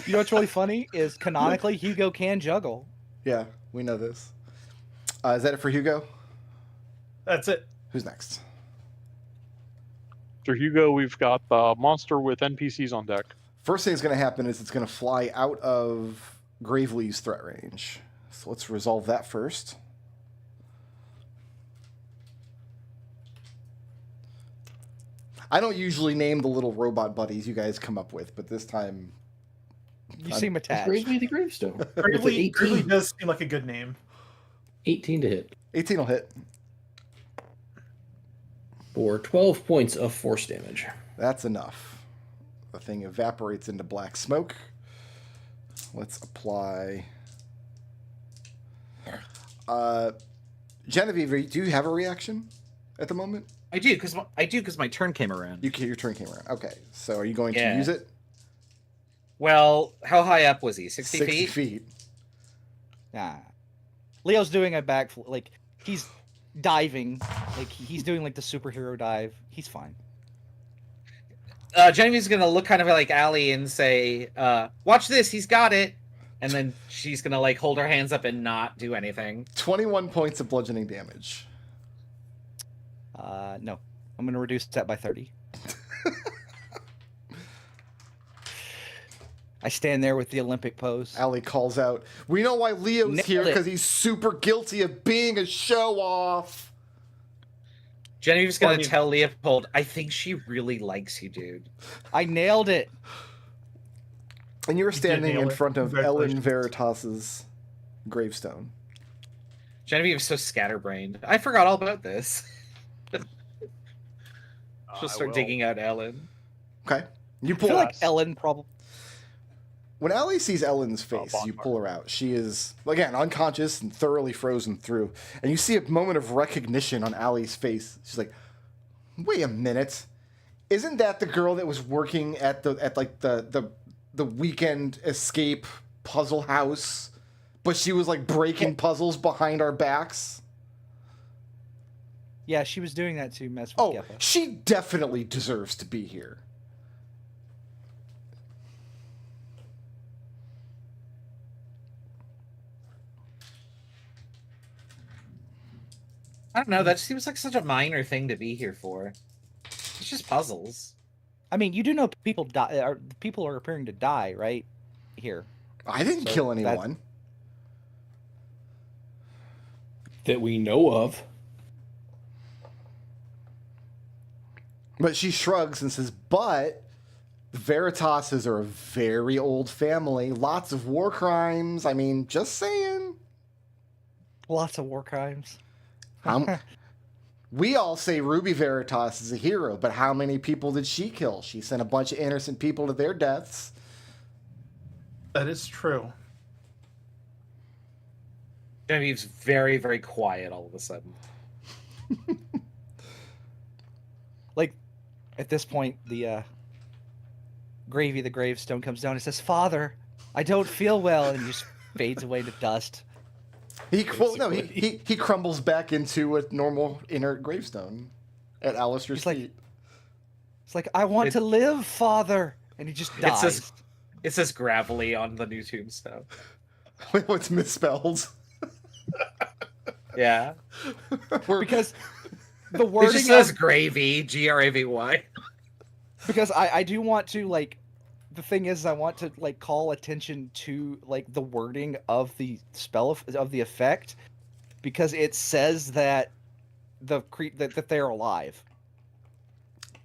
You know what's really funny is canonically Hugo can juggle. Yeah, we know this. Is that it for Hugo? That's it. Who's next? After Hugo, we've got the monster with NPCs on deck. First thing that's going to happen is it's going to fly out of Gravely's threat range. So let's resolve that first. I don't usually name the little robot buddies you guys come up with, but this time... You seem attached. Brings me the gravestone. With an Gravely 18, does seem like a good name. 18 to hit 18 will hit. for 12 points of force damage. That's enough. The thing evaporates into black smoke. Let's apply... Genevieve, do you have a reaction at the moment? I do because my turn came around. Your turn came around. Okay, so are you going to Yeah. use it? Well, how high up was he? 60 60 feet? feet. Nah. Leo's doing a backflip. Like, he's diving. Like, he's doing, like, the superhero dive. He's fine. Genevieve's gonna look kind of like Allie and say, watch this, he's got it. And then she's gonna, like, hold her hands up and not do anything. 21 points of bludgeoning damage. No. I'm going to reduce that by 30. I stand there with the Olympic pose. Allie calls out, "We know why Leo's Nailed here, it. because he's super guilty of being a show-off." Genevieve's gonna Well, I mean- tell Leopold, I think she really likes you, dude. I nailed it. And you were standing in nail it. front of Ellen Congratulations. Veritas's gravestone. Genevieve is so scatterbrained. I forgot all about this. She'll start digging out Ellen. Okay. You I pull feel like Ellen probably. When Allie sees Ellen's face, you bonfire. pull her out. She is, again, unconscious and thoroughly frozen through. And you see a moment of recognition on Allie's face. She's like, wait a minute. Isn't that the girl that was working at the weekend escape puzzle house? But she was like breaking puzzles behind our backs? Yeah, she was doing that to mess with Oh, Geppa. she definitely deserves to be here. I don't know. That seems like such a minor thing to be here for. It's just puzzles. I mean, you do know people die. People are appearing to die, right? Here. I didn't So kill that- anyone. That we know of. But she shrugs and says, but the Veritases are a very old family. Lots of war crimes. I mean, just saying. Lots of war crimes. We all say Ruby Veritas is a hero, but how many people did she kill? She sent a bunch of innocent people to their deaths. That is true. Genevieve's very, very quiet all of a sudden. Like, at this point, the Gravy, the gravestone, comes down and says, "Father, I don't feel well," and he just fades away to dust. He crumbles back into a normal inert gravestone at Alistair's He's like- feet. It's like, "I want to live, Father," and he just dies. It says gravelly on the new tombstone. What's misspelled? Yeah. Because the It wording just says of- gravy, Gravy. because I do want to, like, the thing is, I want to, like, call attention to, like, the wording of the spell of the effect, because it says that that they're alive.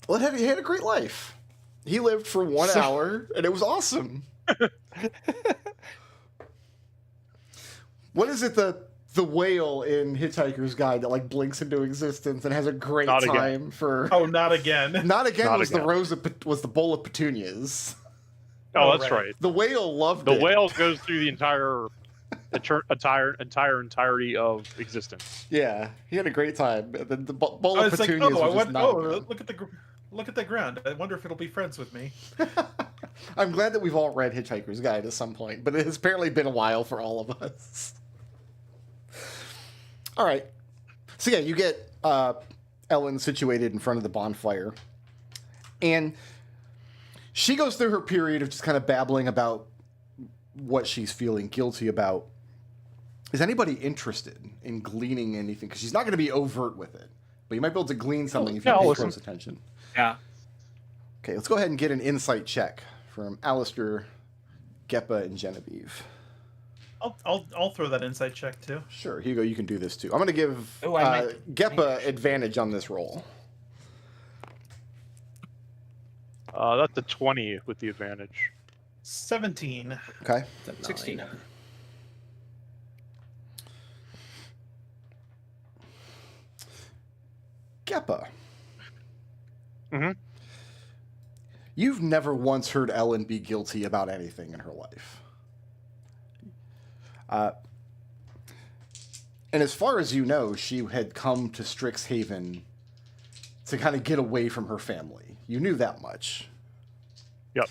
Well, he had a great life. He lived for 1 hour, and it was awesome. What is it, the whale in Hitchhiker's Guide that like blinks into existence and has a great Not again. time for? Oh, not again. Not again Not was again. the rose was the bowl of petunias. Oh, Oh, that's right. right. The whale loved The it. whale goes through the entirety of existence. Yeah, he had a great time. The bowl I of was like, petunias oh, I was just went. not Oh, good. look at the ground. I wonder if it'll be friends with me. I'm glad that we've all read Hitchhiker's Guide at some point, but it has apparently been a while for all of us. All right. So yeah, you get Ellen situated in front of the bonfire, and she goes through her period of just kind of babbling about what she's feeling guilty about. Is anybody interested in gleaning anything? Because she's not going to be overt with it, but you might be able to glean something if you yeah, pay listen. close attention. Yeah. Okay, let's go ahead and get an insight check from Alistair, Geppa, and Genevieve. I'll throw that insight check too. Sure, Hugo, you can do this too. I'm going to give Oh, I might- Geppa advantage on this roll. That's a 20 with the advantage. 17. Okay. It's a 16. 9. Geppa. Mhm. You've never once heard Ellen be guilty about anything in her life. And as far as you know, she had come to Strixhaven to kind of get away from her family. You knew that much. Yep.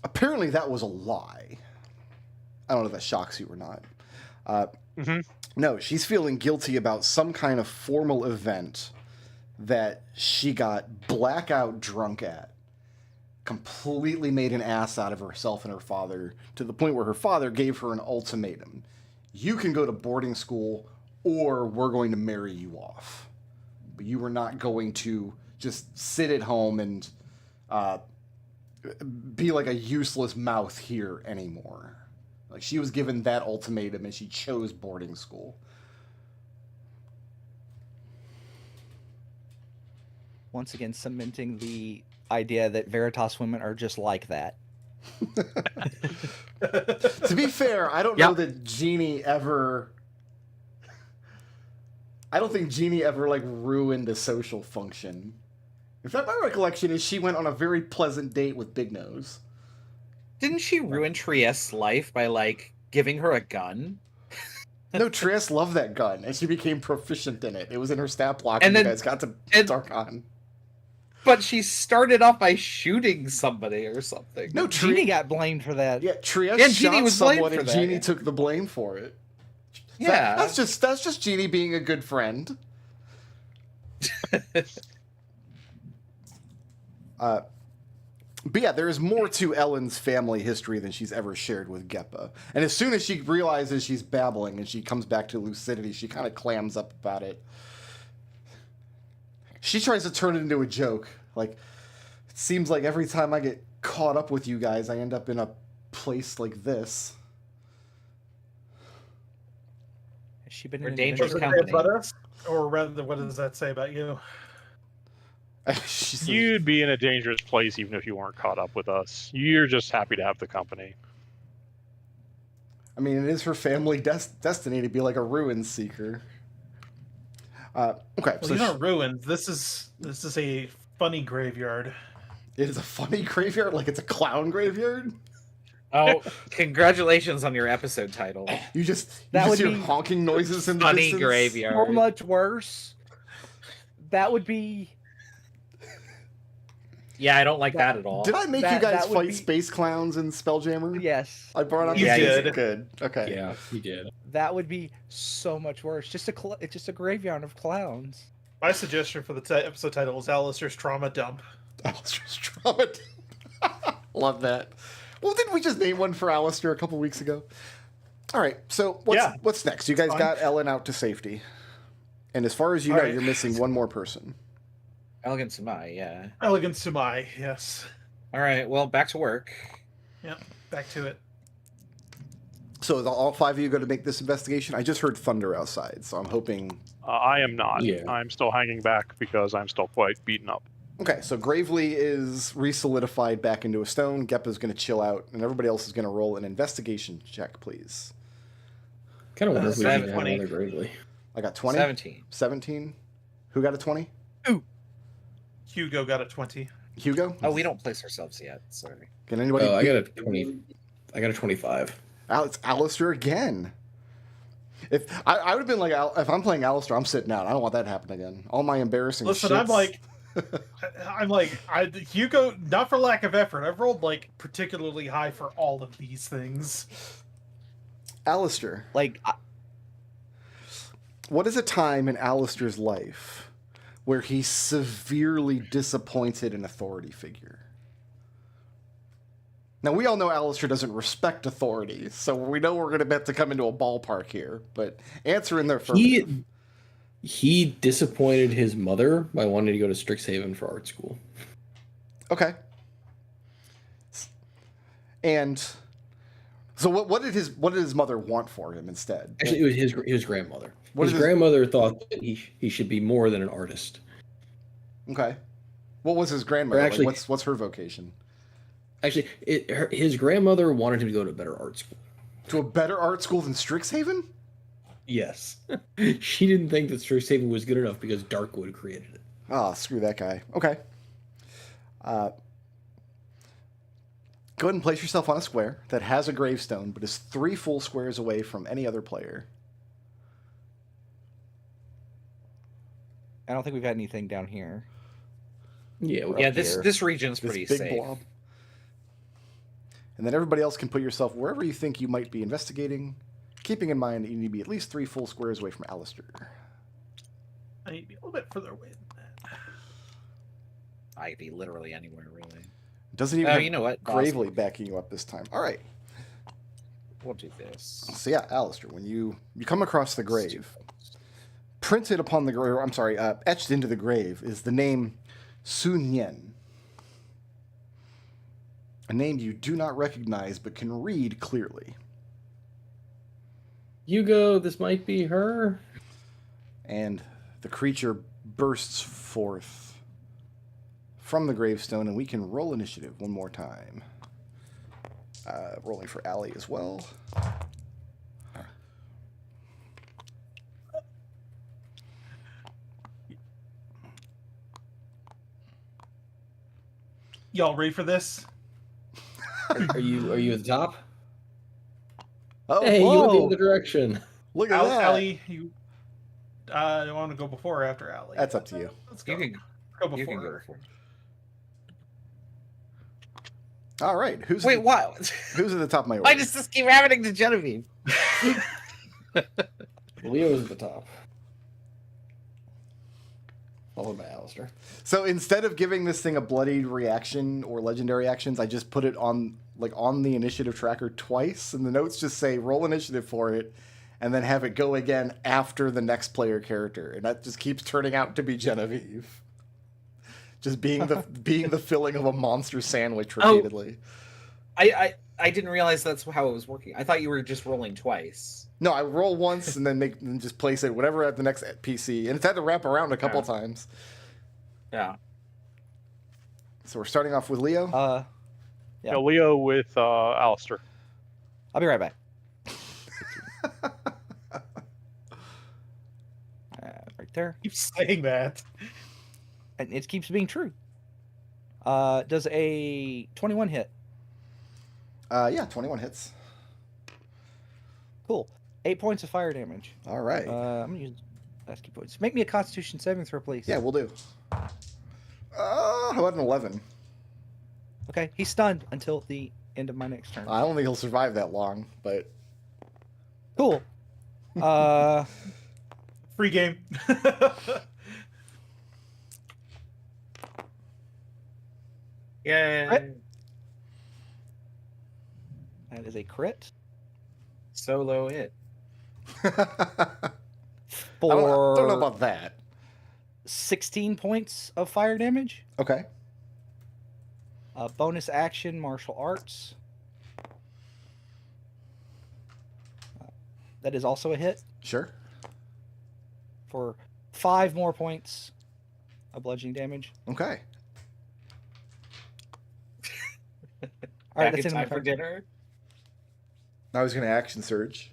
Apparently that was a lie. I don't know if that shocks you or not. No, she's feeling guilty about some kind of formal event that she got blackout drunk at. Completely made an ass out of herself and her father to the point where her father gave her an ultimatum. You can go to boarding school or we're going to marry you off. But you were not going to just sit at home and be like a useless mouth here anymore. Like, she was given that ultimatum and she chose boarding school. once again cementing the idea that Veritas women are just like that. To be fair, I don't know that Jeannie ever. I don't think Jeannie ever like ruined a social function. In fact, my recollection is she went on a very pleasant date with Big Nose. Didn't she ruin Trieste's life by like giving her a gun? No, Trieste loved that gun, and she became proficient in it. It was in her stat block, And and then- you guys got to Darkon. But she started off by shooting somebody or something. No, Jeannie got blamed for that. Yeah, Trieste Yeah, shot Jeannie was blamed someone, for and that, Jeannie yeah. took the blame for it. Yeah. That's just Jeannie being a good friend. But yeah, there is more to Ellen's family history than she's ever shared with Geppa. And as soon as she realizes she's babbling and she comes back to lucidity, she kind of clams up about it. She tries to turn it into a joke. Like, it seems like every time I get caught up with you guys, I end up in a place like this. Has she been We're in an dangerous adventure? Does it say company. about us? Or rather, what does that say about you? She says, You'd be in a dangerous place even if you weren't caught up with us. You're just happy to have the company. I mean, it is her family destiny to be like a ruin seeker. Okay, Well, so you're not ruined. This is a funny graveyard. it is a funny graveyard, like it's a clown graveyard. Oh, congratulations on your episode title. You just That would hear be honking noises in the Funny distance. So graveyard. much worse. That would be. Yeah, I don't like that at all. Did I make you That- guys that would fight be- space clowns in Spelljammer? Yes. I brought up You the did. Good. Okay. Yeah, he did. That would be so much worse. It's just a graveyard of clowns. My suggestion for the episode title is Alistair's Trauma Dump. Alistair's trauma. Love that. Well, didn't we just name one for Alistair a couple weeks ago? All right. So what's next? You guys Fine. got Ellen out to safety, and as far as you All know, right. you're missing one more person. Elegant Samai, yeah. Elegant Sumai, yes. All right, well, back to work. Back to it. So is all five of you going to make this investigation? I just heard thunder outside, so I'm hoping. I am not. Yeah. I'm still hanging back because I'm still quite beaten up. Okay, so Gravely is re-solidified back into a stone. Geppa's going to chill out, and everybody else is going to roll an investigation check, please. Kind of wonder if we Seven, should have 20. another Gravely. I got 20. 17. 17. Who got a 20? Hugo got a 20. Hugo? Oh, we don't place ourselves yet. Sorry. Can anybody? Oh, I got a 20. I got a 25. It's Alistair again. If I would have been like, if I'm playing Alistair, I'm sitting out. I don't want that to happen again. All my embarrassing. Listen, shits. Hugo, not for lack of effort. I've rolled like particularly high for all of these things. Alistair. Like, What is a time in Alistair's life where he's severely disappointed an authority figure? Now, we all know Alistair doesn't respect authority, so we know we're going to have to come into a ballpark here, but answer in their affirmative. He disappointed his mother by wanting to go to Strixhaven for art school. Okay. And so what did his mother want for him instead? Actually, it was his grandmother. What His is his- grandmother thought that he should be more than an artist. Okay. What was his grandmother? Or actually- what's her vocation? Actually, his grandmother wanted him to go to a better art school. To a better art school than Strixhaven? Yes. She didn't think that Strixhaven was good enough because Darkwood created it. Ah, screw that guy. Okay. Go ahead and place yourself on a square that has a gravestone, but is 3 full squares away from any other player. I don't think we've had anything down here. Yeah, we're Yeah, up here. this region's This pretty big safe. blob. And then everybody else can put yourself wherever you think you might be investigating, keeping in mind that you need to be at least 3 full squares away from Alistair. I need to be a little bit further away than that. I could be literally anywhere, really. Doesn't even Oh, have you know what? Gravely backing you up this time. All right. We'll do this. So yeah, Alistair, when you come across the grave, printed upon the grave, I'm sorry, etched into the grave is the name Sun Yen. A name you do not recognize but can read clearly. Hugo, this might be her. And the creature bursts forth from the gravestone, and we can roll initiative one more time. Rolling for Allie as well. Y'all ready for this? Are you at the top? Oh, Hey, you went the whoa. other direction. look at that. Allie, you want to go before or after Allie? That's up to you. Let's go. You can Go you before can go her. for it. All right. Wait, what? Who's at the top of my order? Why does this keep happening to Genevieve? Leo's at the top. Followed by Alistair. So instead of giving this thing a bloodied reaction or legendary actions, I just put it on the initiative tracker twice, and the notes just say roll initiative for it, and then have it go again after the next player character, and that just keeps turning out to be Genevieve, just being the filling of a monster sandwich repeatedly. I didn't realize that's how it was working. I thought you were just rolling twice. No, I roll once and then just place it whatever at the next PC, and it's had to wrap around a couple times. Yeah. So we're starting off with Leo. Yeah. Yeah, Leo with Alistair. I'll be right back. Right there. Keep saying that. And it keeps being true. Does a 21 hit? Yeah, 21 hits. Cool. 8 points of fire damage. All right. I'm gonna use last key points. Make me a Constitution saving throw, please. Yeah, we'll do. How about an 11? Okay. He's stunned until the end of my next turn. I don't think he'll survive that long, but Cool. Free game. Yeah. Crit? That is a crit Solo hit. I for don't know about that. 16 points of fire damage. Okay. Bonus action, martial arts. That is also a hit Sure. for 5 more points of bludgeoning damage. Okay. All right, Back that's in in my time for turn. dinner. I was going to action surge.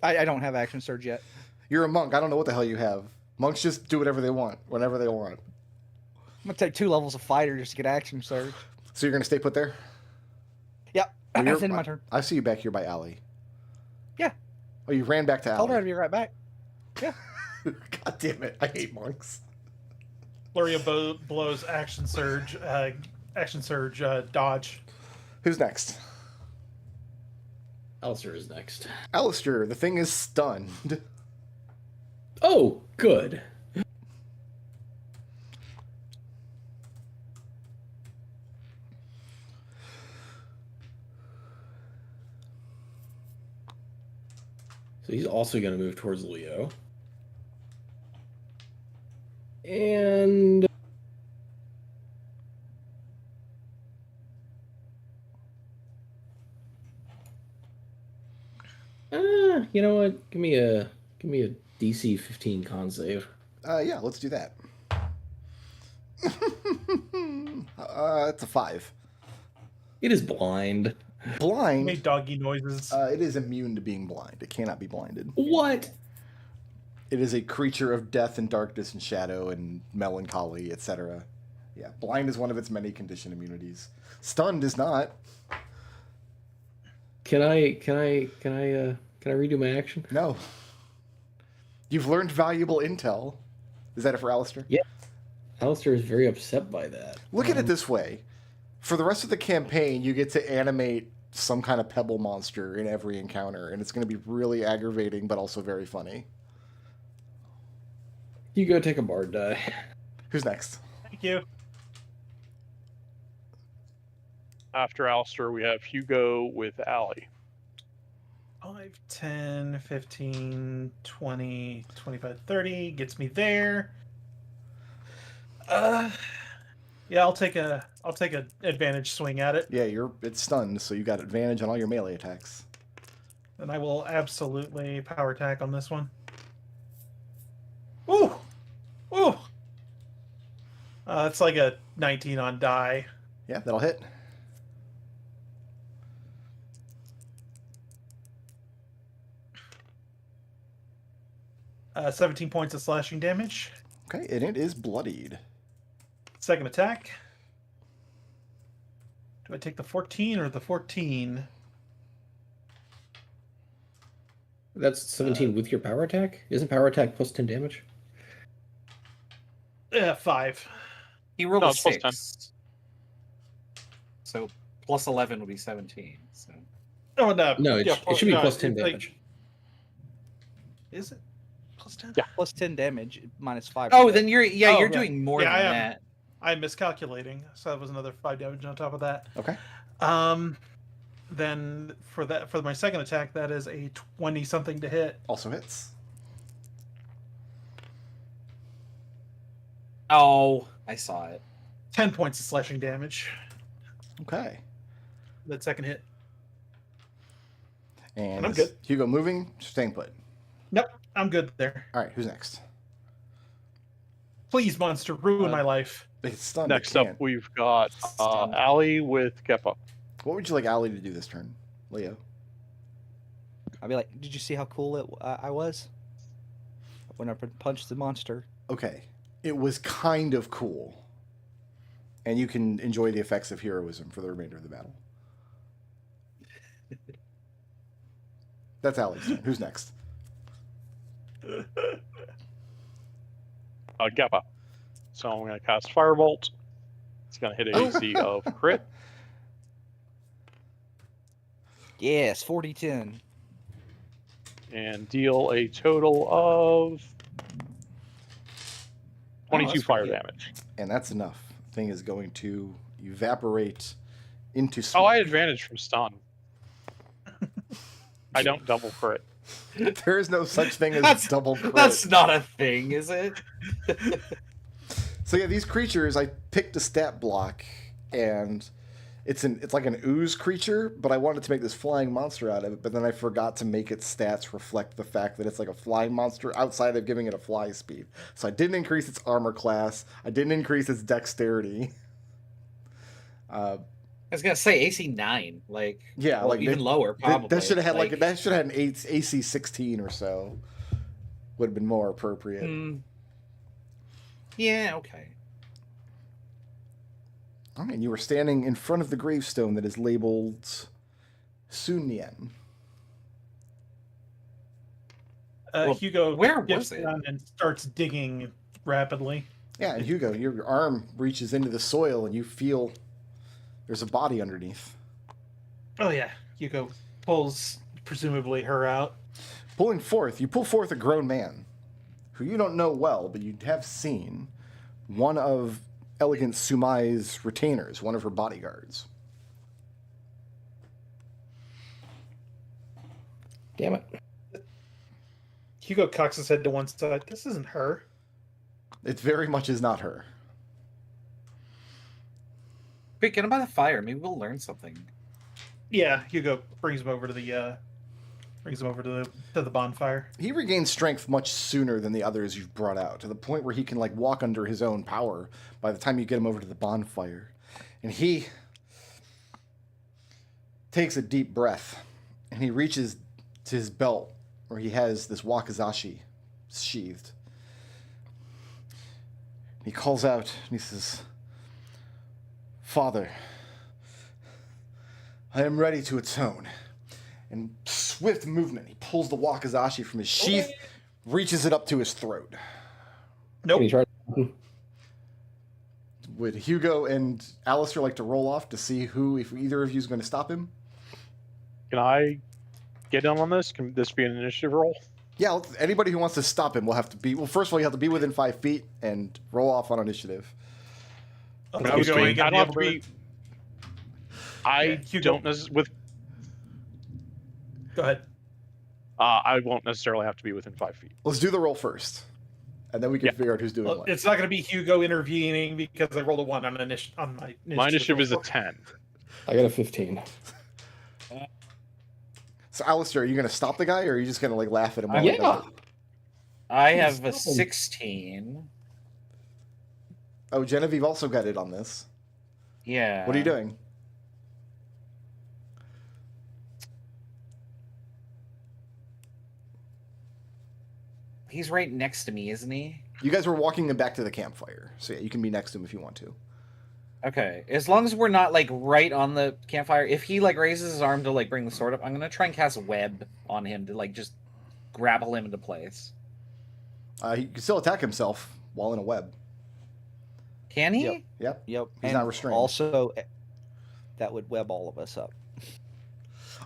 I don't have action surge yet. You're a monk. I don't know what the hell you have. Monks just do whatever they want, whenever they want. I'm gonna take 2 levels of fighter just to get action surge. So you're going to stay put there? Yep, Well, that's in my turn. I see you back here by Allie. Yeah. Oh, you ran back to Told her I'd Allie. be right back. Yeah. God damn it. I hate monks. Flurry of blows, action surge, dodge. Who's next? Alistair is next. Alistair. The thing is stunned. Oh, good. So he's also going to move towards Leo. And you know what? Give me a DC 15 con save. Yeah, let's do that. It's a 5. It is blind. Blind. Made doggy noises. It is immune to being blind. It cannot be blinded. What? It is a creature of death and darkness and shadow and melancholy, etc. Yeah, blind is one of its many condition immunities. Stunned is not. Can I redo my action? No. You've learned valuable intel. Is that it for Alistair? Yeah. Alistair is very upset by that. Look at it this way. For the rest of the campaign, you get to animate some kind of pebble monster in every encounter, and it's going to be really aggravating, but also very funny. You go take a bard die. Who's next? Thank you. After Alistair, we have Hugo with Allie. 5, 10, 15, 20, 25, 30 gets me there. Yeah, I'll take a advantage swing at it, Yeah, it's stunned, so you got advantage on all your melee attacks. and I will absolutely power attack on this one. Ooh, ooh. That's like a 19 on die. Yeah, that'll hit. Uh, 17 points of slashing damage. Okay, and it is bloodied. Second attack. Do I take the 14 or the 14? That's 17 with your power attack? Isn't power attack plus 10 damage? 5. He rolled No, a it's plus 6. So plus 11 would be 17. So Oh, no. No, it should be plus 10 it's like- damage. Is it? Plus 10? Yeah. Plus 10 damage, minus 5. oh, then you're Oh, you're right. doing more Yeah, I than am. that. I'm miscalculating. So that was another 5 damage on top of that. Okay. Then for my second attack, that is a 20 something to hit. Also hits. Oh, I saw it. 10 points of slashing damage. Okay. That second hit. And I'm is good. Hugo moving, staying put. Nope, I'm good there. All right, who's next? Please, monster, ruin my life. It's stunned. Next it up, can't. we've got Allie with Keppa. What would you like Allie to do this turn, Leo? I'll be like, did you see how cool I was? I went up and punched the monster. Okay, it was kind of cool, and you can enjoy the effects of heroism for the remainder of the battle. That's Allie's turn. Who's next? Keppa. So I'm going to cast Firebolt. It's going to hit a AC of crit. Yes, 40-10. And deal a total of 22 that's fire pretty good. damage. And that's enough. Thing is going to evaporate into smoke. Oh, I had advantage from stun. I don't double crit. There is no such thing as That's- double crit. That's not a thing, is it? So yeah, these creatures, I picked a stat block, and it's like an ooze creature, but I wanted to make this flying monster out of it, but then I forgot to make its stats reflect the fact that it's like a flying monster outside of giving it a fly speed. So I didn't increase its armor class. I didn't increase its dexterity. I was gonna say AC 9, like Yeah, well, like even that- lower probably. That should have had that should have had an AC 16 or so. Would have been more appropriate. Yeah, okay. Oh, and you were standing in front of the gravestone that is labeled Sunien. Well, Hugo where gets was it? down and starts digging rapidly. Yeah, and Hugo, your arm reaches into the soil and you feel there's a body underneath. Oh yeah, Hugo pulls presumably her out. You pull forth a grown man who you don't know well, but you have seen, one of Elegant Sumai's retainers, one of her bodyguards. Damn it. Hugo cocks his head to one side. This isn't her. It very much is not her. Quick, get him by the fire. Maybe we'll learn something. Yeah, Hugo brings him over to the bonfire. He regains strength much sooner than the others you've brought out, to the point where he can like walk under his own power by the time you get him over to the bonfire. And he takes a deep breath and he reaches to his belt where he has this wakizashi sheathed. He calls out and he says, "Father, I am ready to atone." And swift movement, he pulls the wakizashi from his sheath, reaches it up to his throat. Nope. Can you try? Would Hugo and Alistair like to roll off to see if either of you is going to stop him? Can I get in on this? Can this be an initiative roll? Yeah, anybody who wants to stop him will have to be... Well, first of all, you have to be within 5 feet and roll off on initiative. I don't have to be. I Hugo. don't necessarily with. Go ahead. I won't necessarily have to be within 5 feet. Let's do the roll first. And then we can Yeah. figure out who's doing Well, what. it's not going to be Hugo intervening because I rolled a 1 on my initiative. My initiative is a roll. 10. I got a 15. So, Alistair, are you going to stop the guy, or are you just going to like laugh at him? while Yeah. he does it? I have a Stop him. 16. Oh, Genevieve also got it on this. Yeah. What are you doing? He's right next to me, isn't he? You guys were walking him back to the campfire, so yeah, you can be next to him if you want to. Okay. As long as we're not like right on the campfire, if he like raises his arm to like bring the sword up, I'm gonna try and cast web on him to like just grapple him into place. He can still attack himself while in a web. Can he? Yep. Yep. He's and not restrained. Also, that would web all of us up.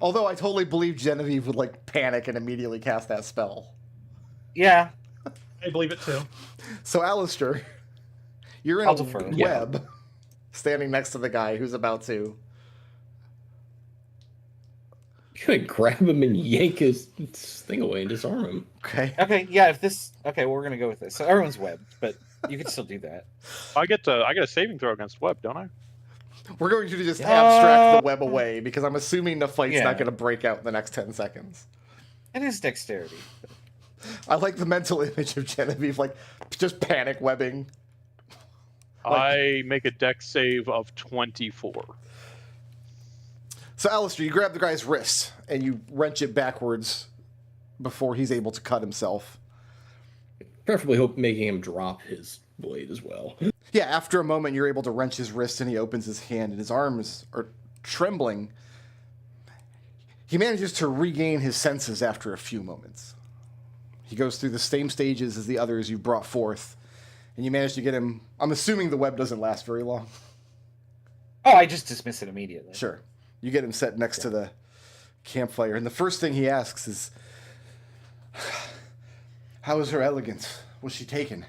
Although I totally believe Genevieve would like panic and immediately cast that spell. Yeah. I believe it too. So Alistair, you're in I'll a defer. web, standing next to the guy who's about to. You're gonna grab him and yank his thing away and disarm him. Okay. Okay, yeah, if this okay, well, we're gonna go with this. So everyone's webbed, but you can still do that. I get a saving throw against web, don't I? We're going to just abstract the web away because I'm assuming the fight's Yeah. not going to break out in the next 10 seconds. It is dexterity. I like the mental image of Genevieve, like, just panic webbing. I make a dex save of 24. So, Alistair, you grab the guy's wrist and you wrench it backwards before he's able to cut himself. Preferably hope making him drop his blade as well. Yeah, after a moment, you're able to wrench his wrist and he opens his hand and his arms are trembling. He manages to regain his senses after a few moments. He goes through the same stages as the others you brought forth, and you manage to get him. I'm assuming the web doesn't last very long. Oh, I just dismiss it immediately. Sure. You get him set next to the campfire, and the first thing he asks is, "How is her elegance? Was she taken?"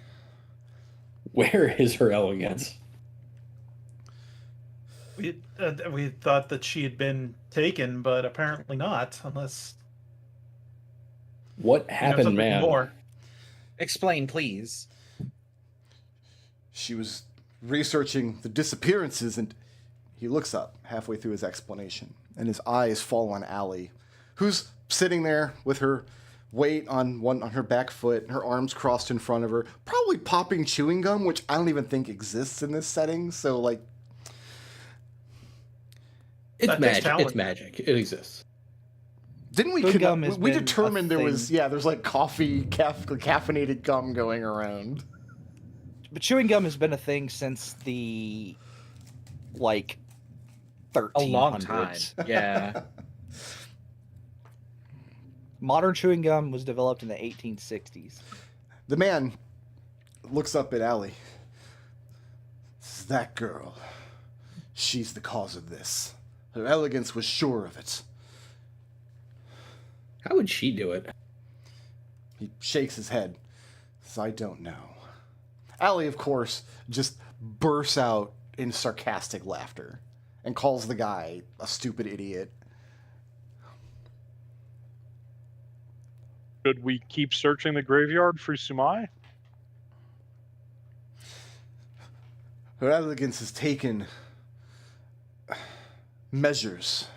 Where is her elegance? We thought that she had been taken, but apparently not, unless What you know happened, something man? more. Explain, please. She was researching the disappearances, and he looks up halfway through his explanation, and his eyes fall on Allie, who's sitting there with her weight on her back foot, and her arms crossed in front of her, probably popping chewing gum, which I don't even think exists in this setting. So, like, It's That takes magic. talent. It's magic. It exists. didn't we? Chewing gum has We been a determined there was thing. there's like caffeinated gum going around. But chewing gum has been a thing since the like 1300s. A long time. Yeah. Modern chewing gum was developed in the 1860s. The man looks up at Allie. "It's that girl. She's the cause of this. Her elegance was sure of it." How would she do it? He shakes his head. Says, "I don't know." Allie, of course, just bursts out in sarcastic laughter and calls the guy a stupid idiot. Should we keep searching the graveyard for Sumai? Her elegance has taken measures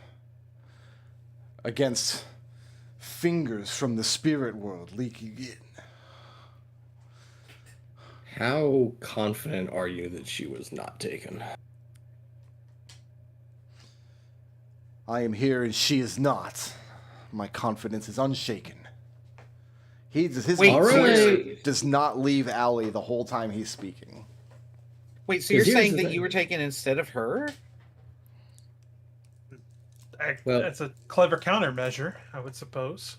against fingers from the spirit world leaking in. How confident are you that she was not taken? I am here and she is not. My confidence is unshaken. His Wait, voice alright. does not leave Allie the whole time he's speaking. Wait, so you're Here's saying the that thing. you were taken instead of her? Well- That's a clever countermeasure, I would suppose.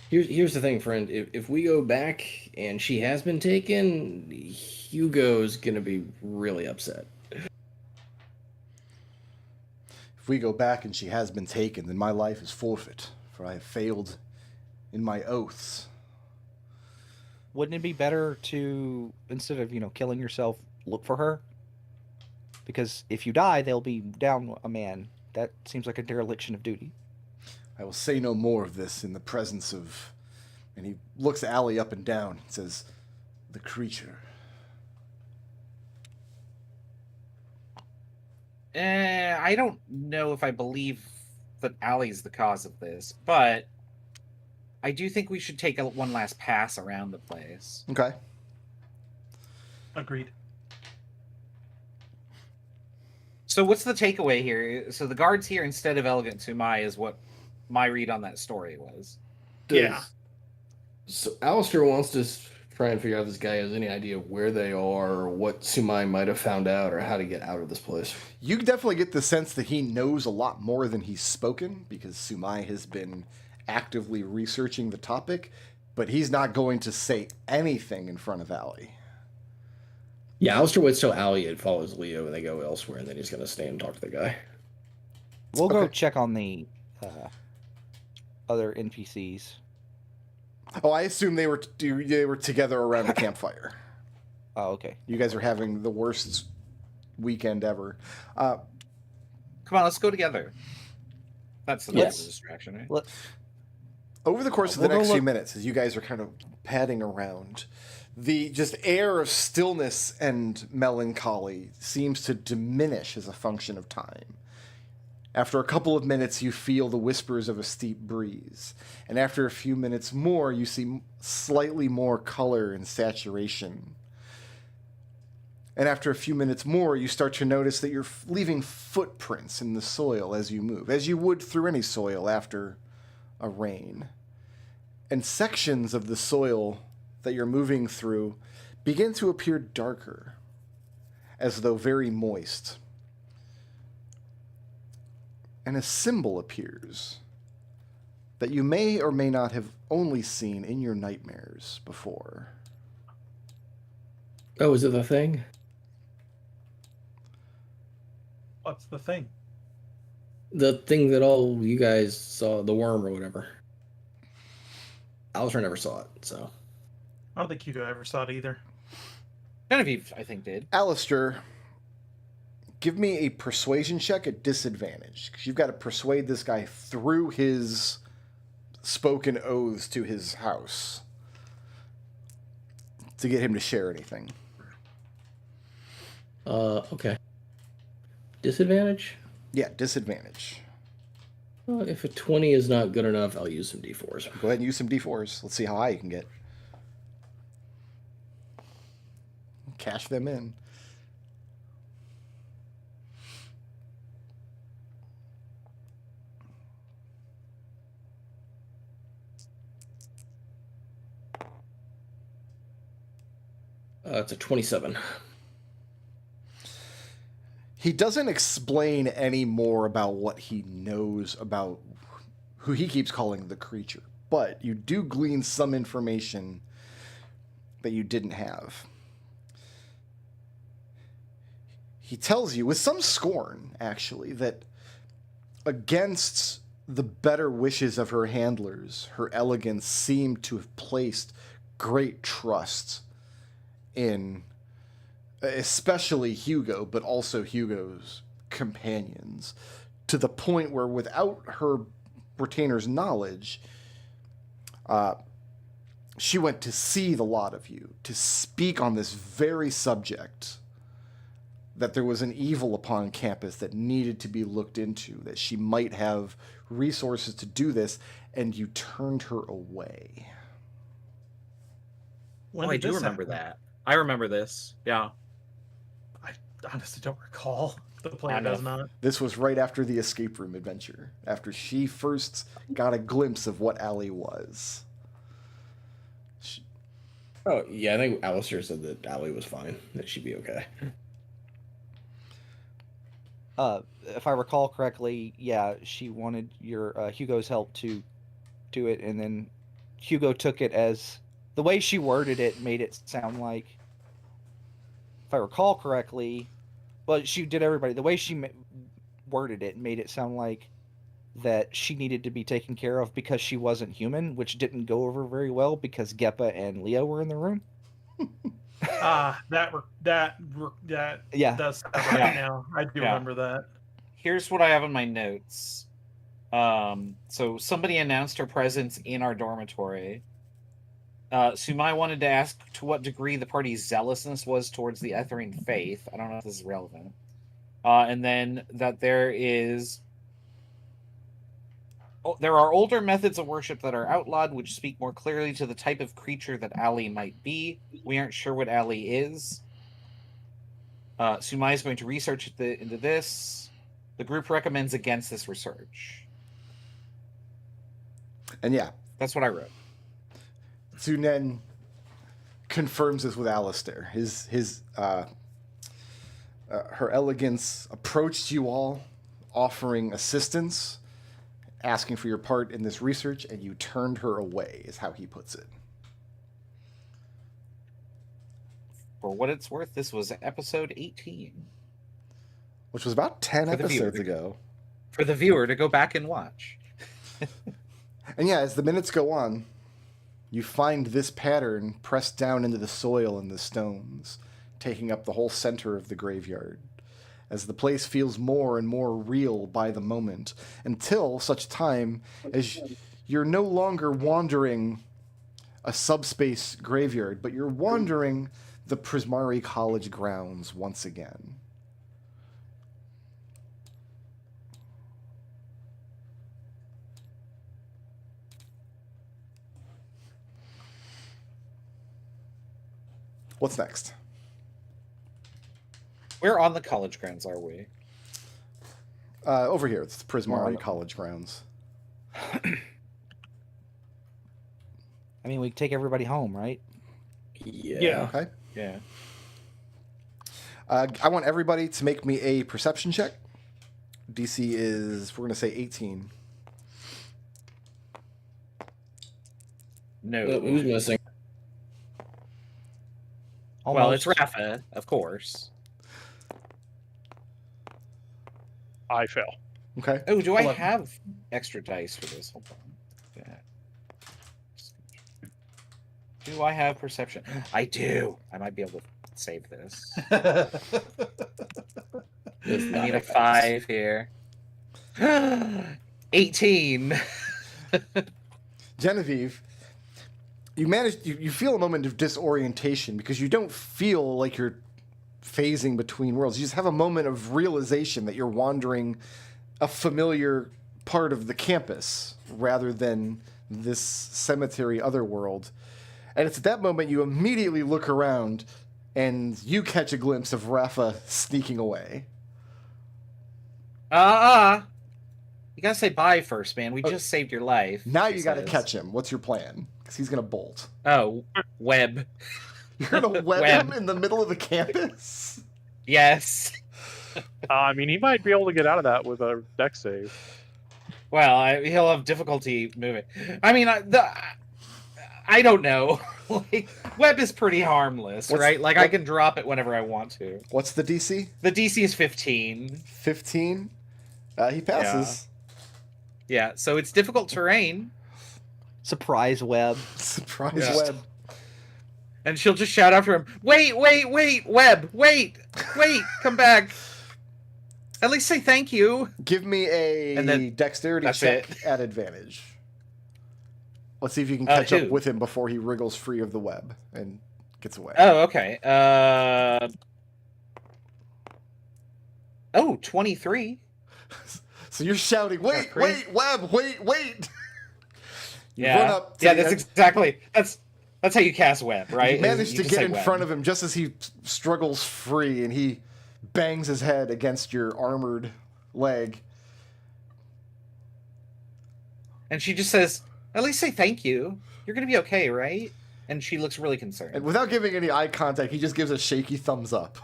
Here's the thing, friend. If we go back and she has been taken, Hugo's gonna be really upset. If we go back and she has been taken, then my life is forfeit, for I have failed in my oaths. Wouldn't it be better to, instead of, killing yourself, look for her? Because if you die, they'll be down a man. That seems like a dereliction of duty. I will say no more of this in the presence of... And he looks Allie up and down and says, "The creature." I don't know if I believe that Allie's the cause of this, but I do think we should take one last pass around the place. Okay. Agreed. So what's the takeaway here? So the guards here instead of elegant Sumai is what my read on that story was. Yeah. So Alistair wants to try and figure out if this guy has any idea where they are or what Sumai might have found out or how to get out of this place. You definitely get the sense that he knows a lot more than he's spoken because Sumai has been actively researching the topic, but he's not going to say anything in front of Allie. Yeah, Alistair waits till Allie follows Leo and they go elsewhere, and then he's going to stay and talk to the guy. We'll go Okay. check on the other NPCs. Oh, I assume they were together around the campfire. Oh, okay. You guys are having the worst weekend ever. Come on, let's go together. That's the Yes. distraction, right? Over the course of We'll the go next few look- minutes, as you guys are kind of padding around, the just air of stillness and melancholy seems to diminish as a function of time. After a couple of minutes, you feel the whispers of a steep breeze. And after a few minutes more, you see slightly more color and saturation. And after a few minutes more, you start to notice that you're leaving footprints in the soil as you move, as you would through any soil after a rain. And sections of the soil that you're moving through begin to appear darker, as though very moist. And a symbol appears that you may or may not have only seen in your nightmares before. Oh, is it the thing? What's the thing? The thing that all you guys saw, the worm or whatever. Alistair never saw it, so. I don't think Hugo ever saw it either. Genevieve, I think, did. Alistair, give me a persuasion check at disadvantage, because you've got to persuade this guy through his spoken oaths to his house to get him to share anything. Okay. Disadvantage? Yeah, disadvantage. Well, if a 20 is not good enough, I'll use some D4s. Go ahead and use some D4s. Let's see how high you can get. Cash them in. It's a 27. He doesn't explain any more about what he knows about who he keeps calling the creature, but you do glean some information that you didn't have. He tells you, with some scorn, actually, that against the better wishes of her handlers, her elegance seemed to have placed great trust in especially Hugo, but also Hugo's companions, to the point where without her retainer's knowledge, she went to see the lot of you, to speak on this very subject, that there was an evil upon campus that needed to be looked into, that she might have resources to do this, and you turned her away. When I did do this remember happen? that. I remember this. Yeah. I honestly don't recall. The I player know. does not. This was right after the escape room adventure, after she first got a glimpse of what Allie was. Oh, yeah, I think Alistair said that Allie was fine, that she'd be okay. If I recall correctly, yeah, she wanted your Hugo's help to do it, and then Hugo took it as the way she worded it made it sound like, if I recall correctly, but she did everybody the way she worded it made it sound like that she needed to be taken care of because she wasn't human, which didn't go over very well because Geppa and Leo were in the room. That Yeah. does sound right now. I do Yeah. remember that. Here's what I have in my notes. So somebody announced her presence in our dormitory. Sumai wanted to ask to what degree the party's zealousness was towards the Etherian faith. I don't know if this is relevant. And then that there are older methods of worship that are outlawed, which speak more clearly to the type of creature that Allie might be. We aren't sure what Allie is. Sumai is going to research into this. The group recommends against this research. And yeah, that's what I wrote. Sunen confirms this with Alistair. Her elegance approached you all, offering assistance, asking for your part in this research, and you turned her away, is how he puts it. For what it's worth, this was episode 18. Which was about 10 episodes ago. For the viewer to go back and watch. And yeah, as the minutes go on, you find this pattern pressed down into the soil and the stones, taking up the whole center of the graveyard, as the place feels more and more real by the moment, until such time as you're no longer wandering a subspace graveyard, but you're wandering the Prismari College grounds once again. What's next? Where on the college grounds are we? Over here. It's the Prismari College grounds. I mean, we take everybody home, right? Yeah. Okay. Yeah. I want everybody to make me a perception check. DC is, we're going to say 18. No. Who's missing? Well, it's Rafa, of course. I fail. Okay. Oh, do I have extra dice for this? Hold on. Yeah. Do I have perception? I do. I might be able to save this. I need a 5 here. 18. Genevieve, you feel a moment of disorientation because you don't feel like you're phasing between worlds. You just have a moment of realization that you're wandering a familiar part of the campus rather than this cemetery otherworld. And it's at that moment you immediately look around and you catch a glimpse of Rafa sneaking away. You gotta say bye first, man. We just saved your life. Now you gotta catch him. What's your plan? Because he's gonna bolt. Oh, web. You're gonna web him in the middle of the campus? Yes. I mean, he might be able to get out of that with a deck save. Well, he'll have difficulty moving. I mean, I don't know. Like, web is pretty harmless, right? Like, I can drop it whenever I want to. What's the DC? The DC is 15. 15? He passes. Yeah, so it's difficult terrain. Surprise web. Surprise web. And she'll just shout after him, wait, web, wait, come back. At least say thank you. Give me a dexterity check at advantage. Let's see if you can catch up with him before he wriggles free of the web and gets away. Oh, okay. 23. So you're shouting, wait, web, wait. You run up to that's exactly, that's how you cast web, right? You manage to get in front of him just as he struggles free, and he bangs his head against your armored leg. And she just says, at least say thank you. You're going to be okay, right? And she looks really concerned. And without giving any eye contact, he just gives a shaky thumbs up.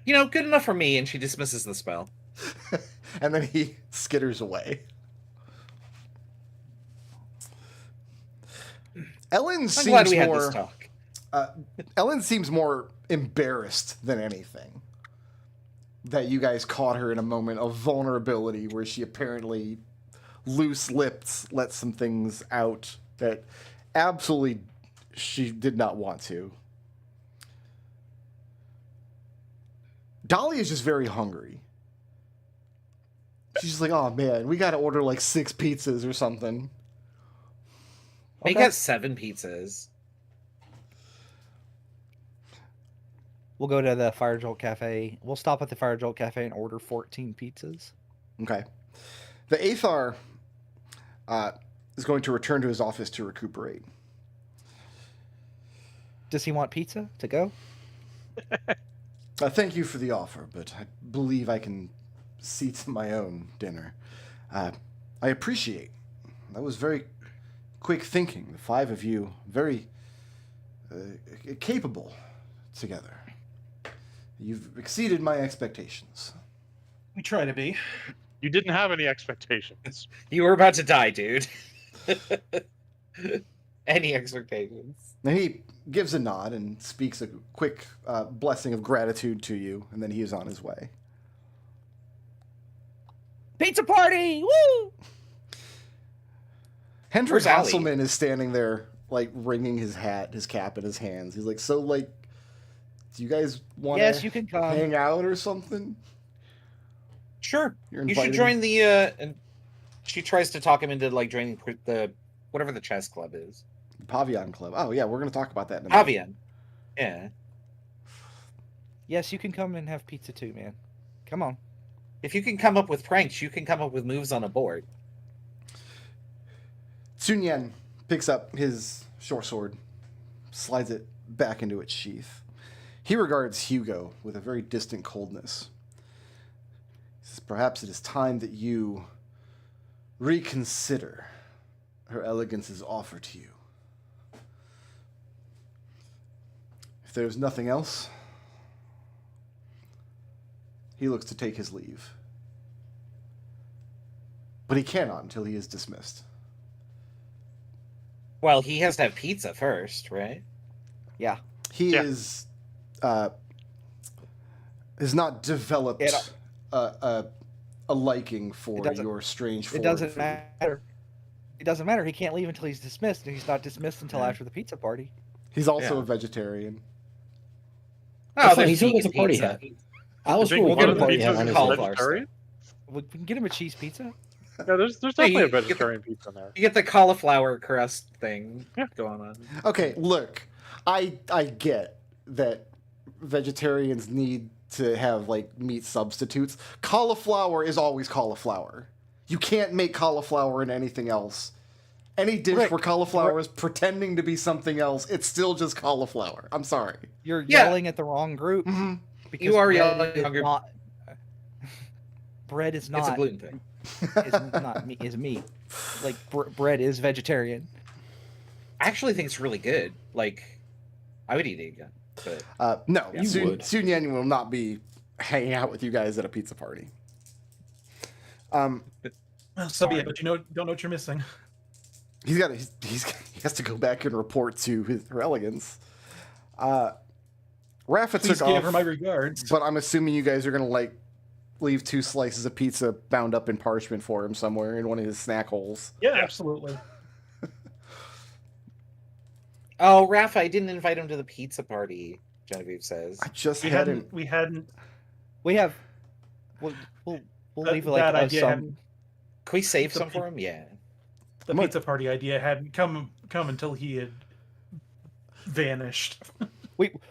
Good enough for me, and she dismisses the spell. And then he skitters away. Ellen seems more. Ellen seems more embarrassed than anything. That you guys caught her in a moment of vulnerability where she apparently loose-lipped let some things out that absolutely she did not want to. Dolly is just very hungry. She's just like, oh man, we gotta order like 6 pizzas or something. Make it 7 pizzas. We'll go to the Fire Jolt Cafe. We'll stop at the Fire Jolt Cafe and order 14 pizzas. Okay. The Aethar is going to return to his office to recuperate. Does he want pizza to go? Thank you for the offer, but I believe I can see to my own dinner. I appreciate. That was very quick thinking. The 5 of you, very capable together. You've exceeded my expectations. We try to be. You didn't have any expectations. You were about to die, dude. Any expectations? And he gives a nod and speaks a quick blessing of gratitude to you, and then he is on his way. Pizza party! Woo! Hendrik Where's Allie? Hasselman is standing there, like, wringing his cap in his hands. He's like, so, like, do you guys want to Yes, you can come. hang out or something? Sure. You're You invited. should join the. And she tries to talk him into like joining the whatever the chess club is. Pavillon Club. Oh, yeah, we're going to talk about that in a minute. Pavian. Yeah. Yes, you can come and have pizza too, man. Come on. If you can come up with pranks, you can come up with moves on a board. Sun Yan picks up his short sword, slides it back into its sheath. He regards Hugo with a very distant coldness. He says, perhaps it is time that you reconsider Her Elegance's offer to you. If there's nothing else, he looks to take his leave. But he cannot until he is dismissed. Well, he has to have pizza first, right? Yeah. He Yeah. is has not developed It- a liking for doesn't- your strange. It doesn't matter. It doesn't matter. He can't leave until he's dismissed, and he's not dismissed until after the pizza party. He's also Yeah. a vegetarian. That's fine, there's he still gets a vegan party pizza. hat. I was Big cool we'll with get the a party pizza hat on and his call head. it ours. Vegetarian? We can get him a cheese pizza. Yeah, there's Hey, definitely you a get the- vegetarian pizza in there. You get the cauliflower crust thing going on. Okay, look, I get that vegetarians need to have like meat substitutes. Cauliflower is always cauliflower. You can't make cauliflower into anything else. Any dish Rick, where cauliflower is pretending to be something else, it's still just cauliflower. I'm sorry. You're Yeah. yelling at the wrong group. Mhm. Because You are bread yelling at the is wrong group. not- bread is It's a not gluten thing. is not meat. Is meat. Like bread is vegetarian. I actually think it's really good. Like, I would eat it again. But No, You would. Sun Yan will not be hanging out with you guys at a pizza party. So be it, but you don't know what you're missing. He has to go back and report to Her Elegance. Rafa Please took give off, her my regards. but I'm assuming you guys are gonna like leave 2 slices of pizza bound up in parchment for him somewhere in one of his snack holes. Yeah, absolutely. oh, Rafa, I didn't invite him to the pizza party. Genevieve says. I just We hadn't. hadn't. We have. We'll leave like that idea some. hadn't, Can we save Pizza some for him? Yeah. the What? pizza party idea hadn't come until he had vanished.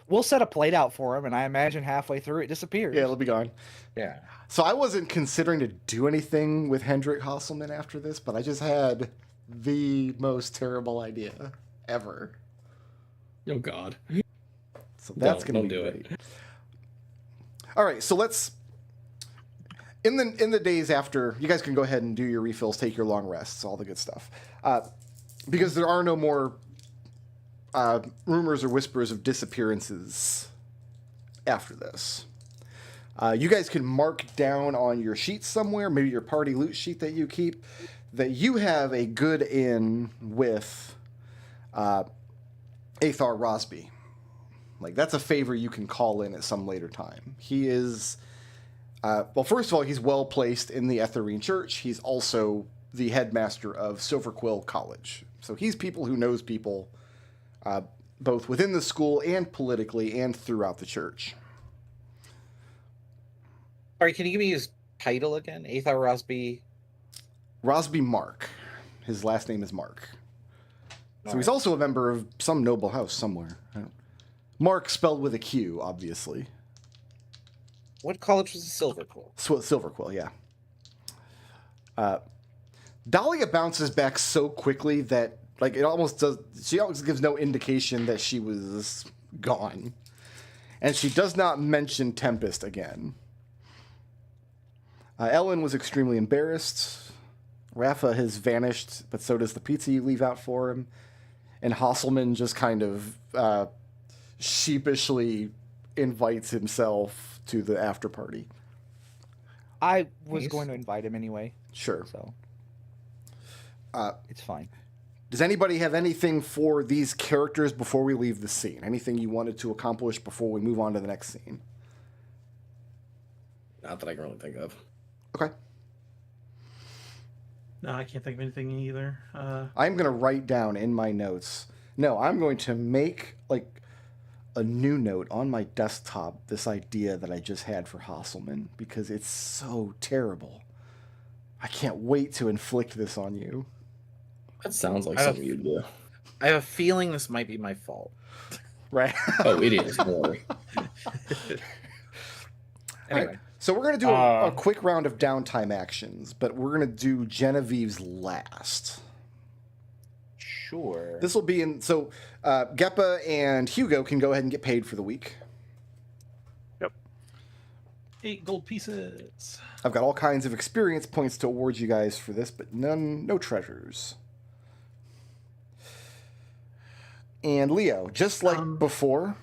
We'll set a plate out for him, and I imagine halfway through it disappears. Yeah, it'll be gone. Yeah. So I wasn't considering to do anything with Hendrik Hasselman after this, but I just had the most terrible idea ever. Oh God. So that's Don't gonna be do great. All right, so let's in the days after, you guys can go ahead and do your refills, take your long rests, all the good stuff, because there are no more rumors or whispers of disappearances after this. You guys can mark down on your sheets somewhere, maybe your party loot sheet that you keep, that you have a good in with Athar Rosby. Like, that's a favor you can call in at some later time. He is, well, first of all, he's well placed in the Etherine Church. He's also the headmaster of Silverquill College. So he's people who knows people, both within the school and politically and throughout the church. Sorry, can you give me his title again? Athar Rosby. Rosby Mark. His last name is Mark. So he's Alright. also a member of some noble house somewhere. Mark spelled with a Q, obviously. What college was Silverquill? Silverquill, yeah. Dahlia bounces back so quickly that, like, it almost does. She almost gives no indication that she was gone. And she does not mention Tempest again. Ellen was extremely embarrassed. Rafa has vanished, but so does the pizza you leave out for him. And Hasselman just kind of sheepishly invites himself to the after party. I was going to invite him anyway. Sure. So it's fine. Does anybody have anything for these characters before we leave the scene? Anything you wanted to accomplish before we move on to the next scene? Not that I can really think of. Okay. No, I can't think of anything either. I'm going to write down in my notes. No, I'm going to make like a new note on my desktop, this idea that I just had for Hasselman, because it's so terrible. I can't wait to inflict this on you. That sounds like something you'd do. I have a feeling this might be my fault. Right? Oh, it is. Don't worry. Anyway. Right. So we're going to do a quick round of downtime actions, but we're going to do Genevieve's last. Sure. This will be in... So Geppa and Hugo can go ahead and get paid for the week. 8 gold pieces. I've got all kinds of experience points to award you guys for this, but no treasures. And Leo, just like before,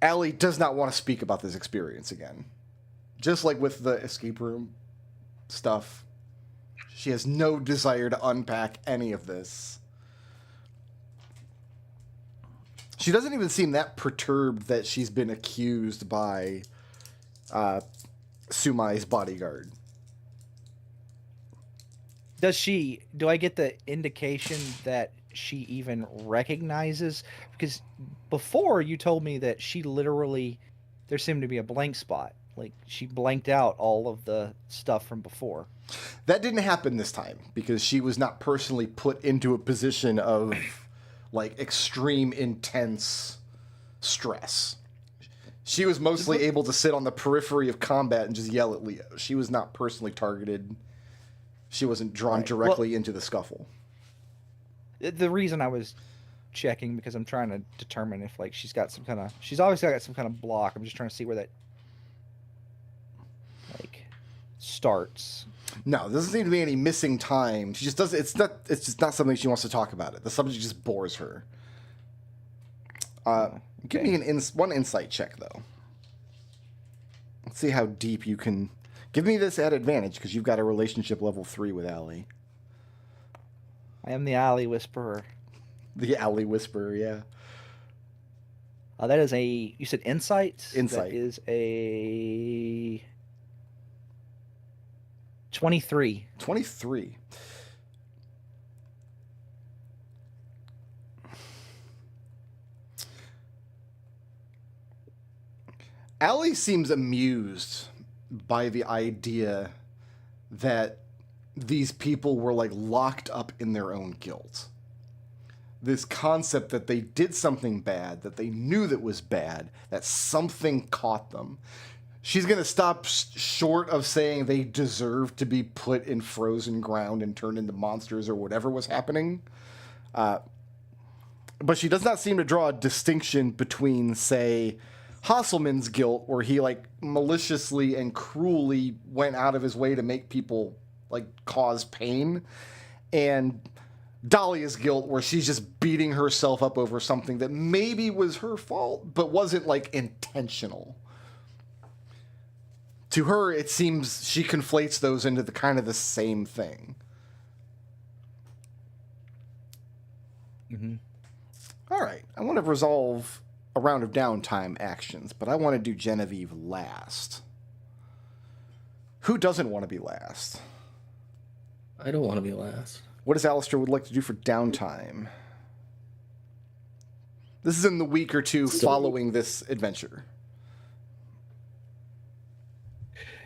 Allie does not want to speak about this experience again. Just like with the escape room stuff, she has no desire to unpack any of this. She doesn't even seem that perturbed that she's been accused by Sumai's bodyguard. Do I get the indication that she even recognizes? Because before you told me that she literally, there seemed to be a blank spot. Like she blanked out all of the stuff from before. That didn't happen this time because she was not personally put into a position of like extreme intense stress. She was mostly able to sit on the periphery of combat and just yell at Leo. She was not personally targeted. She wasn't drawn directly into the scuffle. The reason I was checking because I'm trying to determine if like she's obviously got some kind of block. I'm just trying to see where that like starts. No, there doesn't seem to be any missing time. She just doesn't. It's just not something she wants to talk about. It. The subject just bores her. Give me one insight check though. Let's see how deep you can. Give me this at advantage because you've got a relationship level 3 with Allie. I am the Alley Whisperer. The Alley Whisperer, yeah. That is you said insight? Insight. That is a 23. 23. Allie seems amused by the idea that these people were like locked up in their own guilt. This concept that they did something bad, that they knew that was bad, that something caught them. She's going to stop short of saying they deserve to be put in frozen ground and turned into monsters or whatever was happening. But she does not seem to draw a distinction between, say, Hasselman's guilt, where he like maliciously and cruelly went out of his way to make people like cause pain, and Dahlia's guilt, where she's just beating herself up over something that maybe was her fault, but wasn't like intentional. To her, it seems she conflates those into the kind of the same thing. Mm-hmm. All right, I want to resolve a round of downtime actions, but I want to do Genevieve last. Who doesn't want to be last? I don't want to be last. What does Alistair would like to do for downtime? This is in the week or two following this adventure.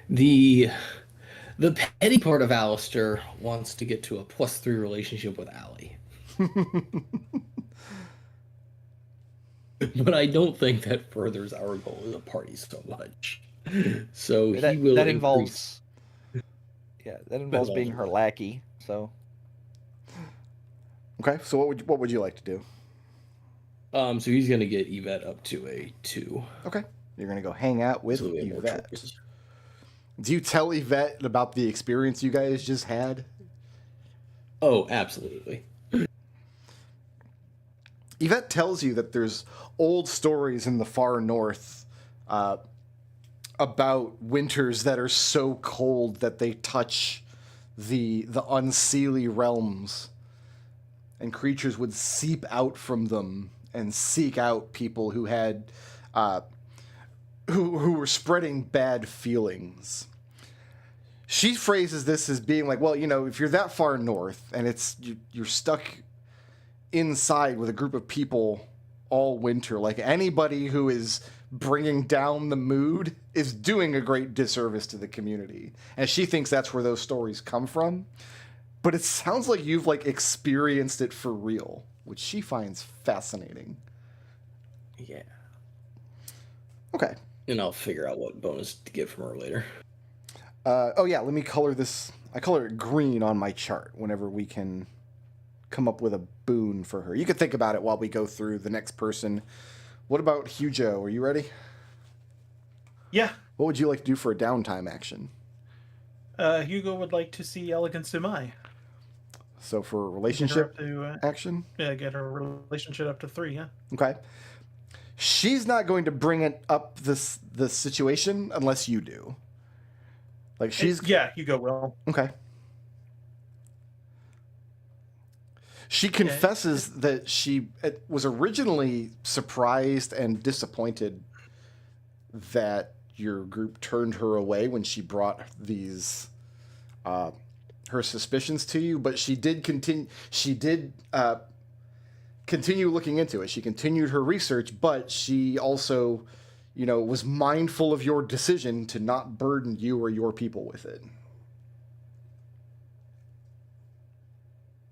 The petty part of Alistair wants to get to a +3 relationship with Allie. But I don't think that furthers our goal as a party so much. So that, he will. That involves being her lackey. So. Okay, so what would you like to do? So he's gonna get Yvette up to a 2. Okay. You're going to go hang out with So we have more Yvette. choices. Do you tell Yvette about the experience you guys just had? Oh, absolutely. Yvette tells you that there's old stories in the far north about winters that are so cold that they touch the unseelie realms, and creatures would seep out from them and seek out people who had who were spreading bad feelings. She phrases this as being like, well, you know, if you're that far north and you're stuck inside with a group of people all winter, like anybody who is bringing down the mood is doing a great disservice to the community. And she thinks that's where those stories come from. But it sounds like you've like experienced it for real, which she finds fascinating. Yeah. Okay. And I'll figure out what bonus to get from her later. Oh yeah, let me color this. I color it green on my chart whenever we can come up with a boon for her. You can think about it while we go through the next person. What about Hugo? Are you ready? Yeah. What would you like to do for a downtime action? Hugo would like to see Elegant Sumai. So for a Get her relationship up to, action? yeah, get her relationship up to 3, yeah. Okay. She's not going to bring it up the situation unless you do. Like she's Yeah, Hugo will. okay. She confesses that she was originally surprised and disappointed that your group turned her away when she brought these her suspicions to you, but she did continue. She did continue looking into it. She continued her research, but she also, you know, was mindful of your decision to not burden you or your people with it.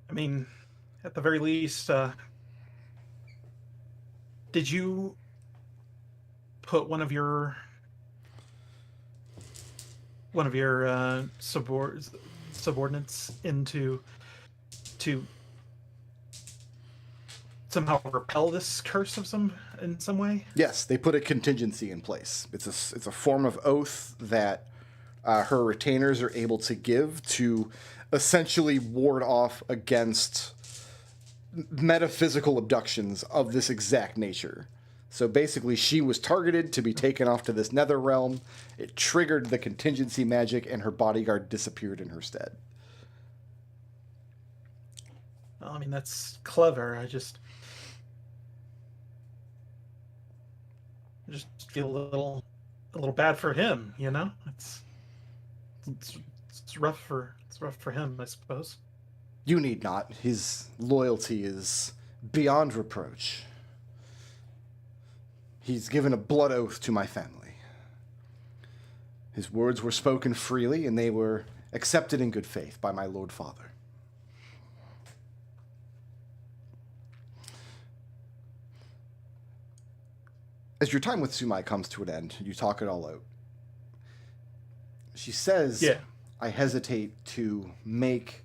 I mean, at the very least, did you put one of your subordinates into to somehow repel this curse in some way? Yes, they put a contingency in place. It's a form of oath that her retainers are able to give to essentially ward off against metaphysical abductions of this exact nature. So basically, she was targeted to be taken off to this nether realm. It triggered the contingency magic, and her bodyguard disappeared in her stead. Well, I mean, that's clever. I just feel a little bad for him, you know? It's rough for him, I suppose. You need not. His loyalty is beyond reproach. He's given a blood oath to my family. His words were spoken freely, and they were accepted in good faith by my Lord Father. As your time with Sumai comes to an end, you talk it all out. She says, Yeah. I hesitate to make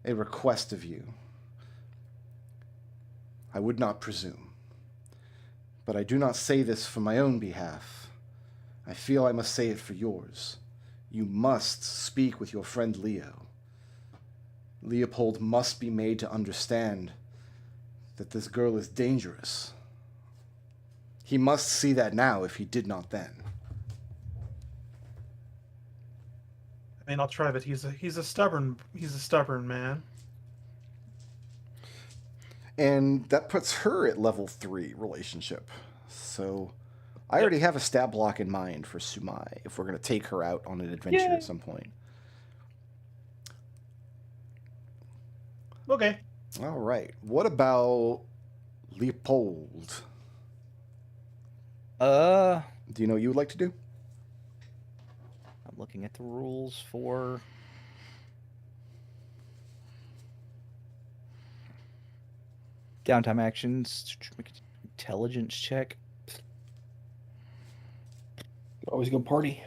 a request of you. I would not presume. But I do not say this for my own behalf. I feel I must say it for yours. You must speak with your friend Leo. Leopold must be made to understand that this girl is dangerous. He must see that now if he did not then. I mean, I'll try, but he's a stubborn man. And that puts her at level 3 relationship. So I already have a stat block in mind for Sumai if we're going to take her out on an adventure at some point. Okay. All right. What about Leopold? Do you know what you would like to do? I'm looking at the rules for downtime actions. Make an intelligence check. Always go party.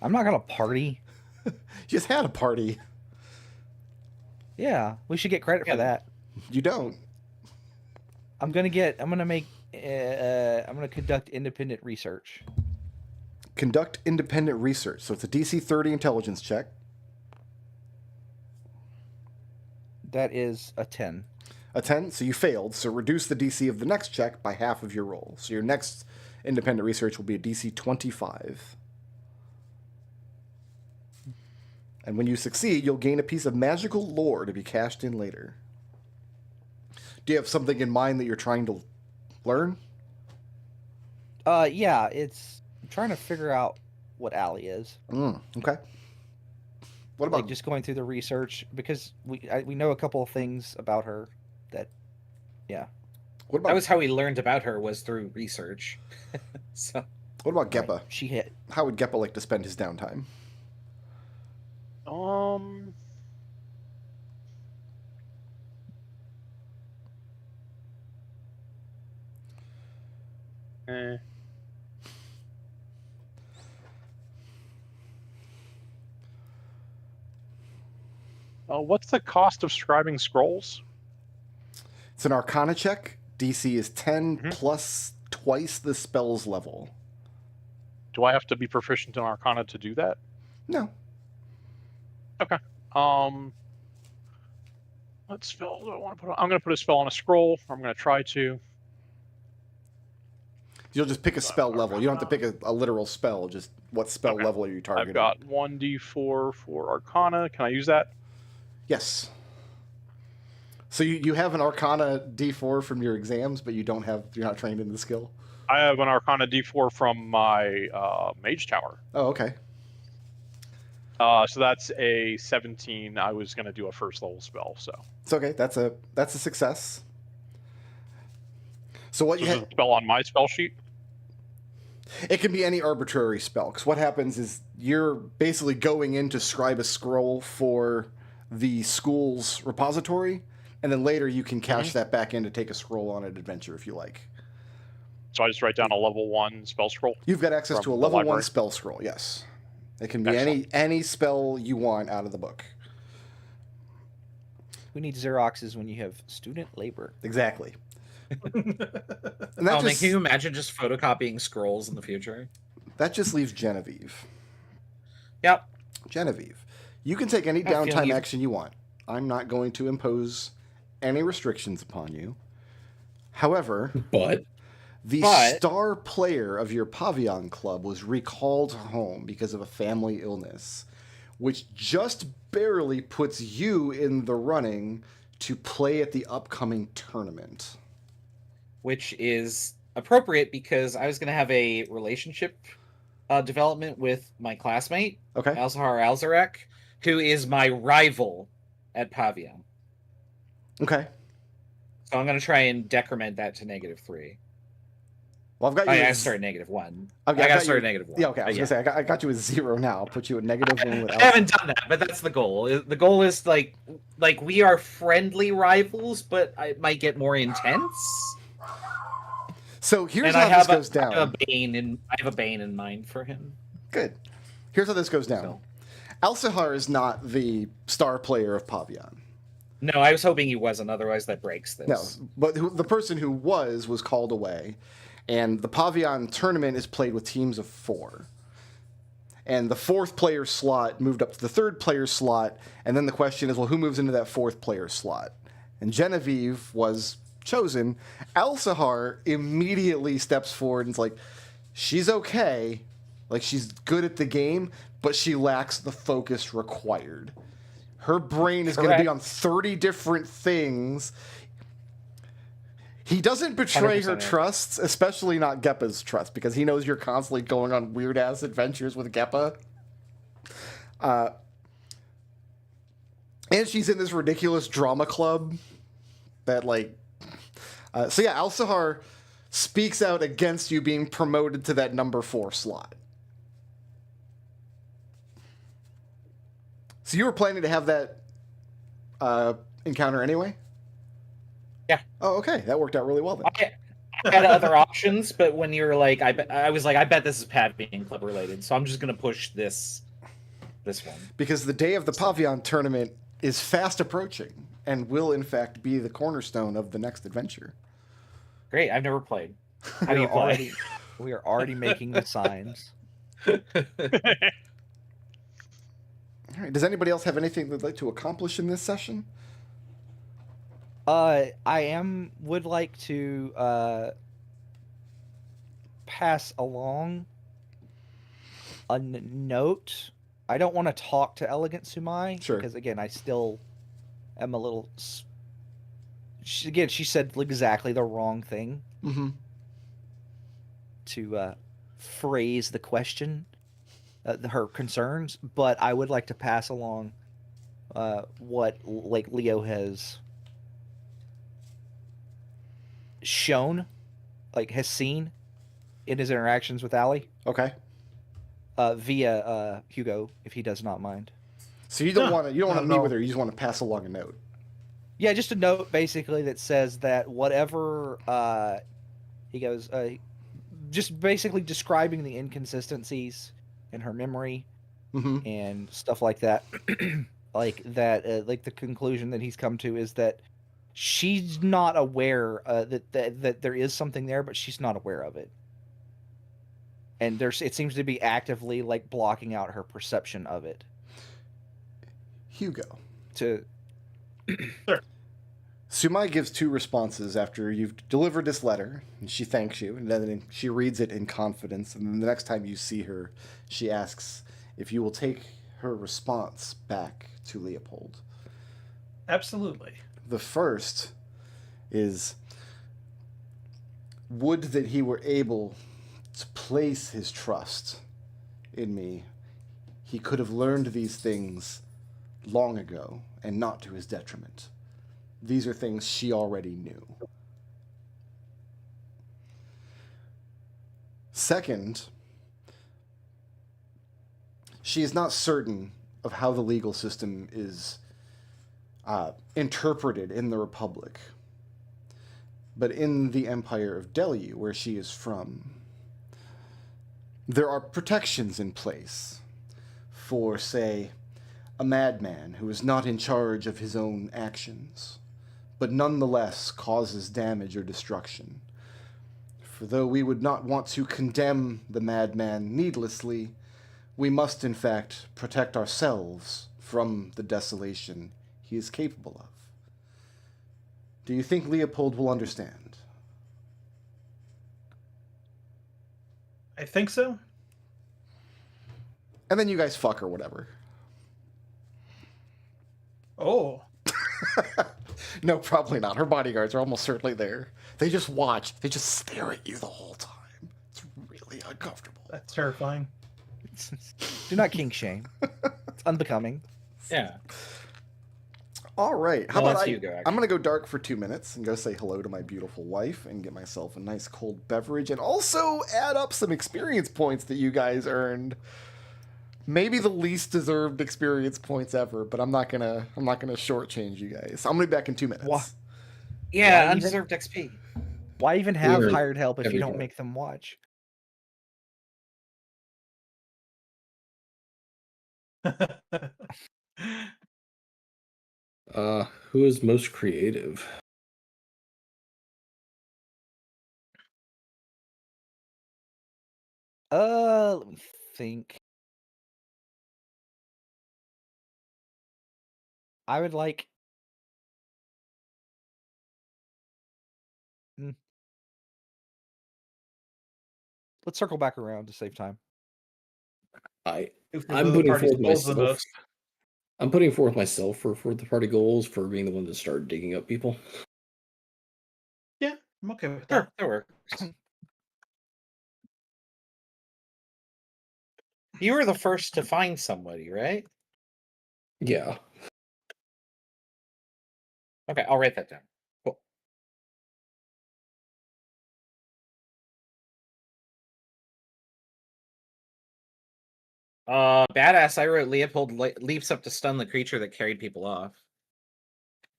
I'm not gonna party. You just had a party. Yeah, we should get credit for that. You don't. I'm gonna conduct independent research. Conduct independent research. So it's a DC 30 intelligence check. That is a 10. A 10, so you failed. So reduce the DC of the next check by half of your roll. So your next independent research will be a DC 25. And when you succeed, you'll gain a piece of magical lore to be cashed in later. Do you have something in mind that you're trying to learn? Yeah, I'm trying to figure out what Allie is. Okay. What about like just going through the research because we know a couple of things about her that, yeah. What about that was how we learned about her was through research. So what about Geppa? Right. She hit. How would Geppa like to spend his downtime? What's the cost of scribing scrolls? It's an Arcana check. DC is 10 plus twice the spell's level. Do I have to be proficient in Arcana to do that? No. Okay. What spell do I want to put on? I'm going to put a spell on a scroll. I'm going to try to. You'll just pick a spell level. You don't have to pick a literal spell. Just what spell level are you targeting? I've got 1d4 for Arcana. Can I use that? Yes. So you have an Arcana D4 from your exams, but you're not trained in the skill? I have an Arcana D4 from my Mage Tower. Oh, okay. So that's a 17. I was going to do a first level spell, so. It's okay. That's a success. So what you have? A spell on my spell sheet? It can be any arbitrary spell, because what happens is you're basically going in to scribe a scroll for the school's repository, and then later you can cash that back in to take a scroll on an adventure if you like. So I just write down a level 1 spell scroll? You've got access to a level 1 spell scroll, yes. It can be any spell you want out of the book. We need Xeroxes when you have student labor. Exactly. Man, can you imagine just photocopying scrolls in the future? That just leaves Genevieve. Yep. Genevieve. You can take any downtime action you want. I'm not going to impose any restrictions upon you. However, the star player of your Pavillon Club was recalled home because of a family illness, which just barely puts you in the running to play at the upcoming tournament. Which is appropriate because I was going to have a relationship development with my classmate, Alzahar Alzarek, who is my rival at Pavillon. Okay. So I'm going to try and decrement that to -3. Well, I've got you. I started -1. I got to start at -1. Yeah, okay. I was going to say, I got you at 0 now. I'll put you at -1 with I haven't done that, but that's the goal. The goal is like we are friendly rivals, but it might get more intense. So here's how this goes down. I have a bane in mind for him. Good. Here's how this goes down. Alzahar is not the star player of Pavillon. No, I was hoping he wasn't. Otherwise, that breaks this. No, but the person who was called away, and the Pavillon tournament is played with teams of 4. And the 4th player slot moved up to the 3rd player slot, and then the question is, well, who moves into that 4th player slot? And Genevieve was chosen. Alzahar immediately steps forward and is like, she's okay, like she's good at the game, but she lacks the focus required. Her brain is going to be on 30 different things. He doesn't betray her trusts, especially not Geppa's trust, because he knows you're constantly going on weird-ass adventures with Geppa. And she's in this ridiculous drama club that, like... so yeah, Alzahar speaks out against you being promoted to that number 4 slot. So you were planning to have that encounter anyway? Yeah. Oh, okay. That worked out really well then. I had other options, but when you're like, I was like, I bet this is Pavillon Club related, so I'm just gonna push this one. Because the day of the Pavillon tournament is fast approaching and will in fact be the cornerstone of the next adventure. Great. I've never played. How do We you are play? already we are already making the signs. All right. Does anybody else have anything they'd like to accomplish in this session? Would like to pass along a note. I don't want to talk to Elegant Sumai Sure. because again, I still am a little. She said exactly the wrong thing Mm-hmm. to phrase the question, her concerns. But I would like to pass along what like Leo has shown, like has seen in his interactions with Allie. Okay. Via Hugo, if he does not mind. So you don't No, want to not at meet all. with her. You just want to pass along a note. Yeah, just a note basically that says that whatever he goes, just basically describing the inconsistencies in her memory Mm-hmm. and stuff like that. Like that, like the conclusion that he's come to is that she's not aware that there is something there, but she's not aware of it. And it seems to be actively like blocking out her perception of it. Hugo. To Sure. Sumai gives 2 responses after you've delivered this letter, and she thanks you, and then she reads it in confidence, and then the next time you see her, she asks if you will take her response back to Leopold. Absolutely. The first is, would that he were able to place his trust in me. He could have learned these things long ago, and not to his detriment. These are things she already knew. Second, she is not certain of how the legal system is interpreted in the Republic. But in the Empire of Delhi, where she is from, there are protections in place for, say, a madman who is not in charge of his own actions, but nonetheless causes damage or destruction. For though we would not want to condemn the madman needlessly, we must in fact protect ourselves from the desolation he is capable of. Do you think Leopold will understand? I think so. And then you guys fuck or whatever. Oh. No, probably not. Her bodyguards are almost certainly there. They just watch. They just stare at you the whole time. It's really uncomfortable. That's terrifying. do not kink shame. It's unbecoming. Yeah. All right. How Well, about that's I? Hugo, I'm gonna go dark for 2 minutes and go say hello to my beautiful wife and get myself a nice cold beverage and also add up some experience points that you guys earned. Maybe the least deserved experience points ever, but I'm not gonna shortchange you guys. I'm gonna be back in 2 minutes. Wha- Yeah, Why undeserved XP. Why even have We're hired help if you don't everywhere. make them watch? Who is most creative? Let me think. I would like. Let's circle back around to save time. I'm the putting party's forth goals the myself. most. I'm putting forth myself for the party goals for being the one to start digging up people. Yeah, I'm okay with Sure, that. that works. You were the first to find somebody, right? Yeah. Okay, I'll write that down. Cool. Badass. I wrote Leopold leaps up to stun the creature that carried people off.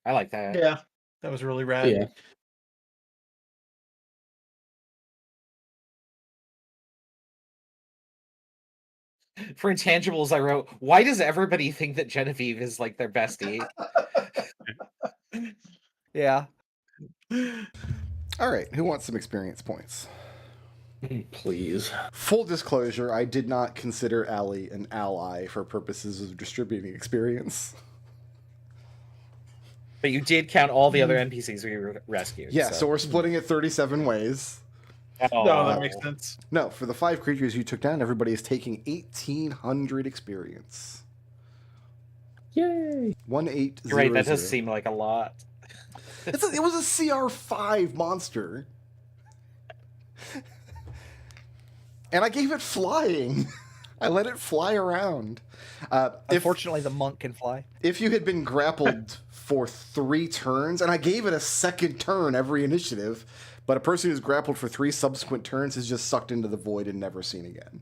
I like that. Yeah, that was really rad. Yeah. For intangibles, I wrote, why does everybody think that Genevieve is like their bestie? Yeah. All right, who wants some experience points? Please. Full disclosure, I did not consider Allie an ally for purposes of distributing experience. But you did count all the other NPCs we rescued. Yeah, so we're splitting it 37 ways. No, that makes sense. No, for the 5 creatures you took down, everybody is taking 1,800 experience. Yay! 1800. You're right, that does seem like a lot. It was a CR5 monster. And I gave it flying. I let it fly around. Unfortunately, the monk can fly. If you had been grappled for 3 turns, and I gave it a second turn every initiative, but a person who's grappled for 3 subsequent turns is just sucked into the void and never seen again.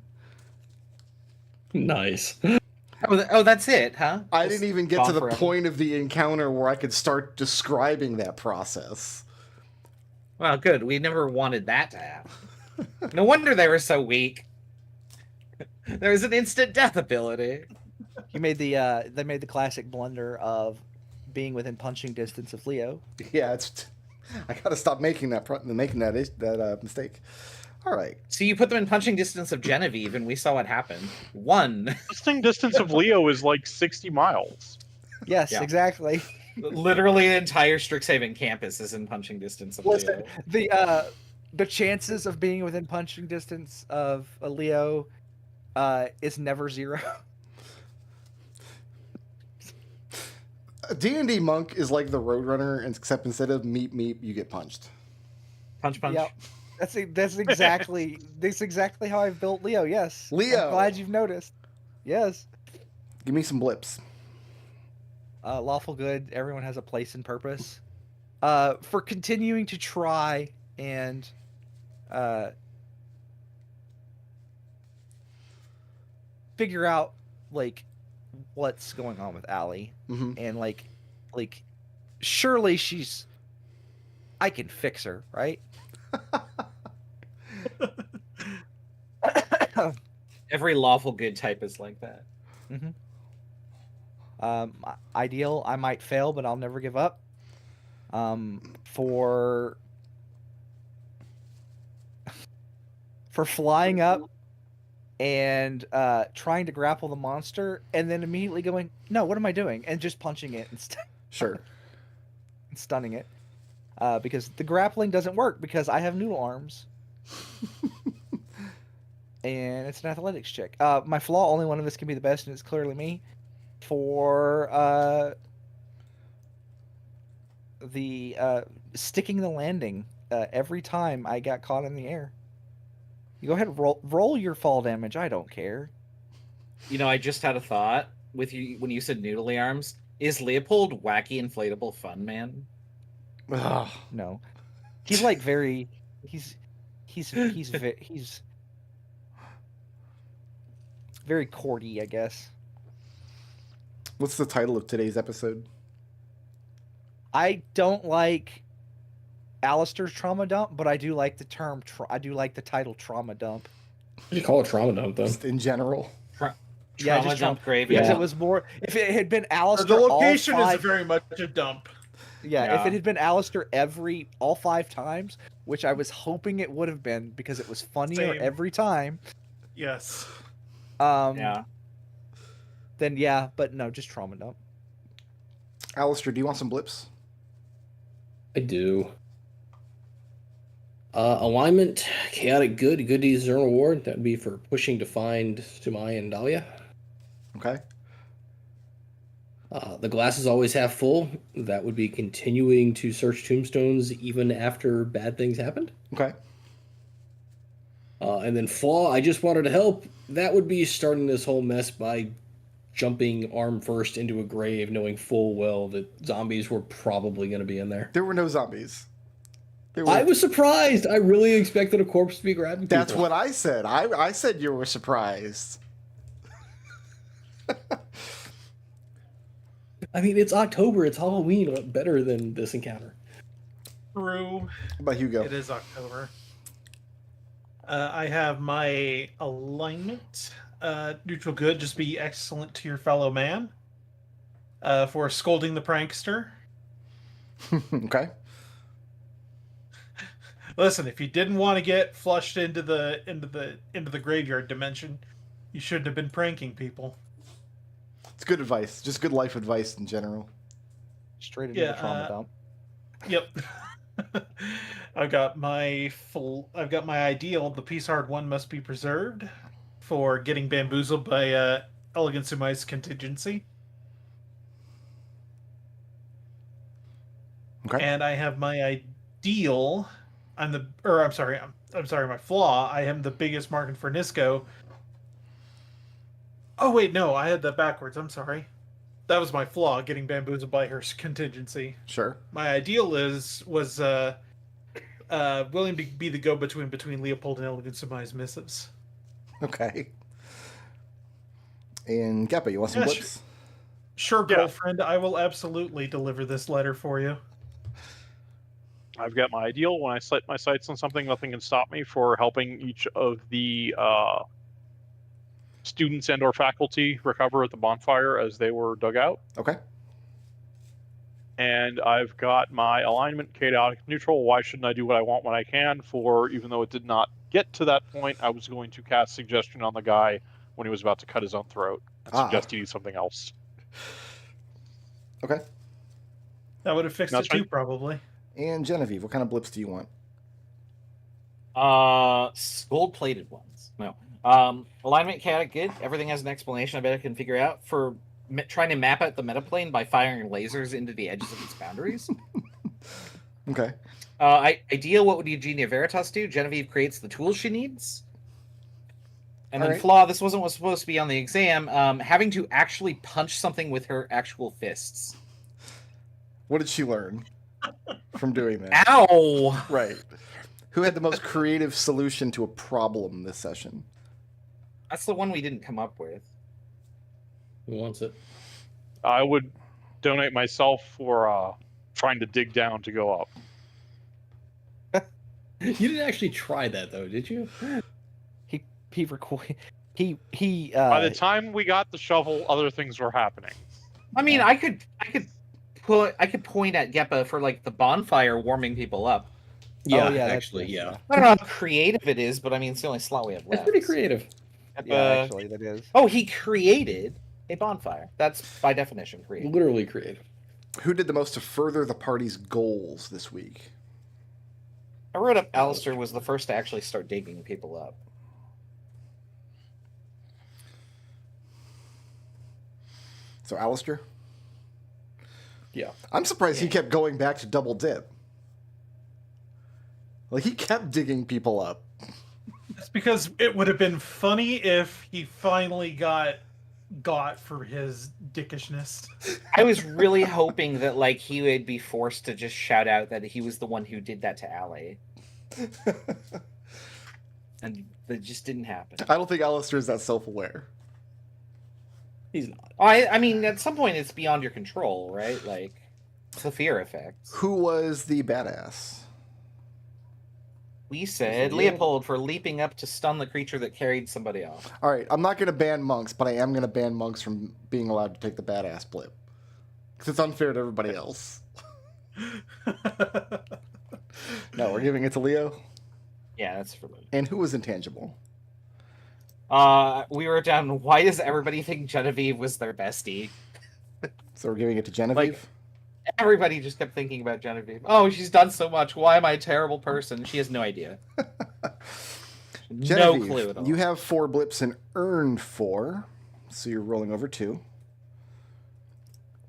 Nice. Oh, that's it, huh? I didn't even get to the forever. point of the encounter where I could start describing that process. Well, good. We never wanted that to happen. No wonder they were so weak. There was an instant death ability. They made the classic blunder of being within punching distance of Leo. Yeah, I gotta stop making that mistake. All right. So you put them in punching distance of Genevieve, and we saw what happened. 1. Punching distance of Leo is like 60 miles. Yes, Yeah. exactly. Literally, the entire Strixhaven campus is in punching distance of Listen, Leo. the chances of being within punching distance of a Leo is never 0. A D&D monk is like the Roadrunner, except instead of meep meep, you get punched. Punch. Yep. That's exactly how I've built Leo. Yes, Leo. I'm glad you've noticed. Yes. Give me some blips. Lawful good. Everyone has a place and purpose. For continuing to try and figure out like what's going on with Allie, and like surely I can fix her, right? Every lawful good type is like that. Ideal, I might fail, but I'll never give up. For flying up and trying to grapple the monster, and then immediately going, no, what am I doing? And just punching it and Sure. and stunning it. Because the grappling doesn't work because I have noodle arms. And it's an athletics check. My flaw, only one of us can be the best, and it's clearly me. For the sticking the landing every time I got caught in the air. You go ahead and roll your fall damage. I don't care. You know, I just had a thought with you when you said noodly arms. Is Leopold wacky inflatable fun man? Ugh. No, he's like very. He's very courty, I guess. What's the title of today's episode? I don't like Alistair's trauma dump, but I do like the term. I do like the title trauma dump. You call it trauma dump though. Just in general. Yeah, Trauma just dump graveyard. Because Yeah. it was more. If it had been Alistair, The location all is five, very much a dump. if it had been Alistair all 5 times, which I was hoping it would have been because it was funnier Same. every time. Yes. Yeah. Then yeah, but no, just trauma dump. Alistair, do you want some blips? I do. Alignment, chaotic good deeds earn reward. That would be for pushing to find Sumai and Dahlia. Okay. The glass is always half full. That would be continuing to search tombstones even after bad things happened. Okay. And then flaw, I just wanted to help. That would be starting this whole mess by jumping arm first into a grave, knowing full well that zombies were probably going to be in there. There were no zombies. I was surprised. I really expected a corpse to be grabbing people. That's what I said. I said you were surprised. I mean, it's October. It's Halloween. What better than this encounter? True. How about Hugo? It is October. I have my alignment. Neutral good, just be excellent to your fellow man. For scolding the prankster. Okay. Listen, if you didn't want to get flushed into the graveyard dimension, you shouldn't have been pranking people. It's good advice. Just good life advice in general. Straight into the trauma dump. Yep. I've got my ideal. The piece hard one must be preserved for getting bamboozled by Elegant Sumai's contingency. Okay. And I have my ideal. I'm sorry, my flaw. I am the biggest market for Nisco. Oh wait, no, I had that backwards. I'm sorry. That was my flaw, getting bamboozled by her contingency. Sure. My ideal was willing to be the go-between between Leopold and Elegant Sumai's missives. Okay. And Geppa, you want some blips? Sure, girlfriend. I will absolutely deliver this letter for you. I've got my ideal. When I set my sights on something, nothing can stop me for helping each of the students and/or faculty recover at the bonfire as they were dug out. Okay. And I've got my alignment chaotic neutral. Why shouldn't I do what I want when I can? For even though it did not get to that point, I was going to cast suggestion on the guy when he was about to cut his own throat and suggest he do something else. Okay. That would have fixed it too, probably. And Genevieve, what kind of blips do you want? Gold-plated ones. No. Alignment chaotic good. Everything has an explanation I bet I can figure out for trying to map out the metaplane by firing lasers into the edges of its boundaries. Okay. Ideal, what would Eugenia Veritas do? Genevieve creates the tools she needs. And then right. flaw, this wasn't what's supposed to be on the exam, having to actually punch something with her actual fists. What did she learn from doing that? Ow! Right. Who had the most creative solution to a problem this session? That's the one we didn't come up with. Who wants it? I would donate myself for trying to dig down to go up. You didn't actually try that though, did you? By the time we got the shovel, other things were happening. I mean, I could point at Geppa for like the bonfire warming people up. Yeah, actually, yeah. I don't know how creative it is, but I mean, it's the only slot we have left. It's pretty creative. Yeah, actually, that is. Oh, he created a bonfire. That's by definition creative. Literally creative. Who did the most to further the party's goals this week? I wrote up Alistair was the first to actually start digging people up. So Alistair? Yeah. I'm surprised he kept going back to double dip. Like, he kept digging people up. It's because it would have been funny if he finally got for his dickishness. I was really hoping that like he would be forced to just shout out that he was the one who did that to Allie. And that just didn't happen. I don't think Alistair's that self-aware. He's not. I mean, at some point it's beyond your control, right? Like, it's the fear effect. Who was the badass? We said Leopold for leaping up to stun the creature that carried somebody off. All right, I'm not going to ban monks, but I am going to ban monks from being allowed to take the badass blip. Because it's unfair to everybody else. No, we're giving it to Leo? Yeah, that's for me. And who was intangible? We wrote down, why does everybody think Genevieve was their bestie? So we're giving it to Genevieve? Everybody just kept thinking about Genevieve. Oh, she's done so much. Why am I a terrible person? She has no idea. No clue at all. You have 4 blips and earned 4, so you're rolling over 2.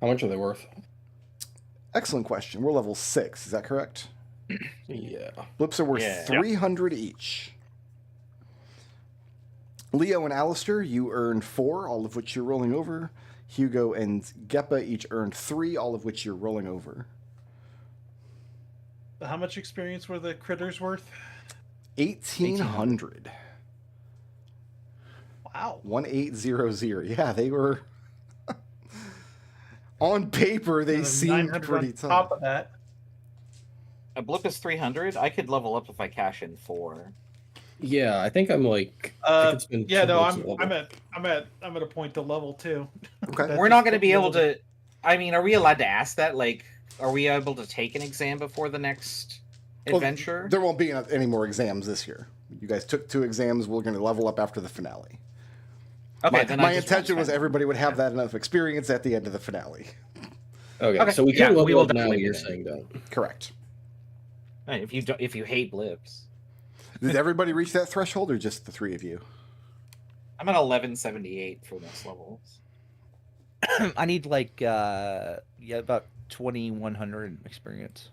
How much are they worth? Excellent question. We're level 6, is that correct? Yeah. Blips are worth 300 each. Leo and Alistair, you earned 4, all of which you're rolling over. Hugo and Geppa each earned 3, all of which you're rolling over. How much experience were the critters worth? 1,800. Wow. 1800. Yeah, they were... On paper, they seemed pretty tough. Top of that. A blip is 300. I could level up if I cash in 4. Yeah, I think I'm like. I could spend yeah, 2 no, bucks a I'm level. at a point to level 2. Okay. We're not going to be able to. I mean, are we allowed to ask that? Like, are we able to take an exam before the next adventure. There won't be any more exams this year. You guys took 2 exams. We're going to level up after the finale. Okay, My intention was everybody would have that enough experience at the end of the finale. Okay, so we Yeah, can we level will up now. definitely You're do that. saying that. Correct. Right, if you hate blips, Did everybody reach that threshold, or just the 3 of you? I'm at 1178 for next levels. I need like about 2100 experience.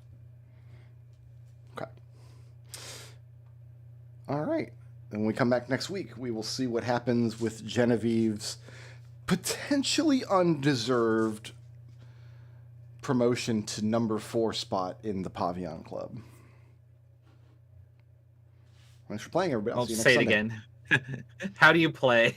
Okay. All right. And when we come back next week, we will see what happens with Genevieve's potentially undeserved promotion to number 4 spot in the Pavillon Club. Thanks for playing, everybody. I'll see you next say it Sunday. again. How do you play?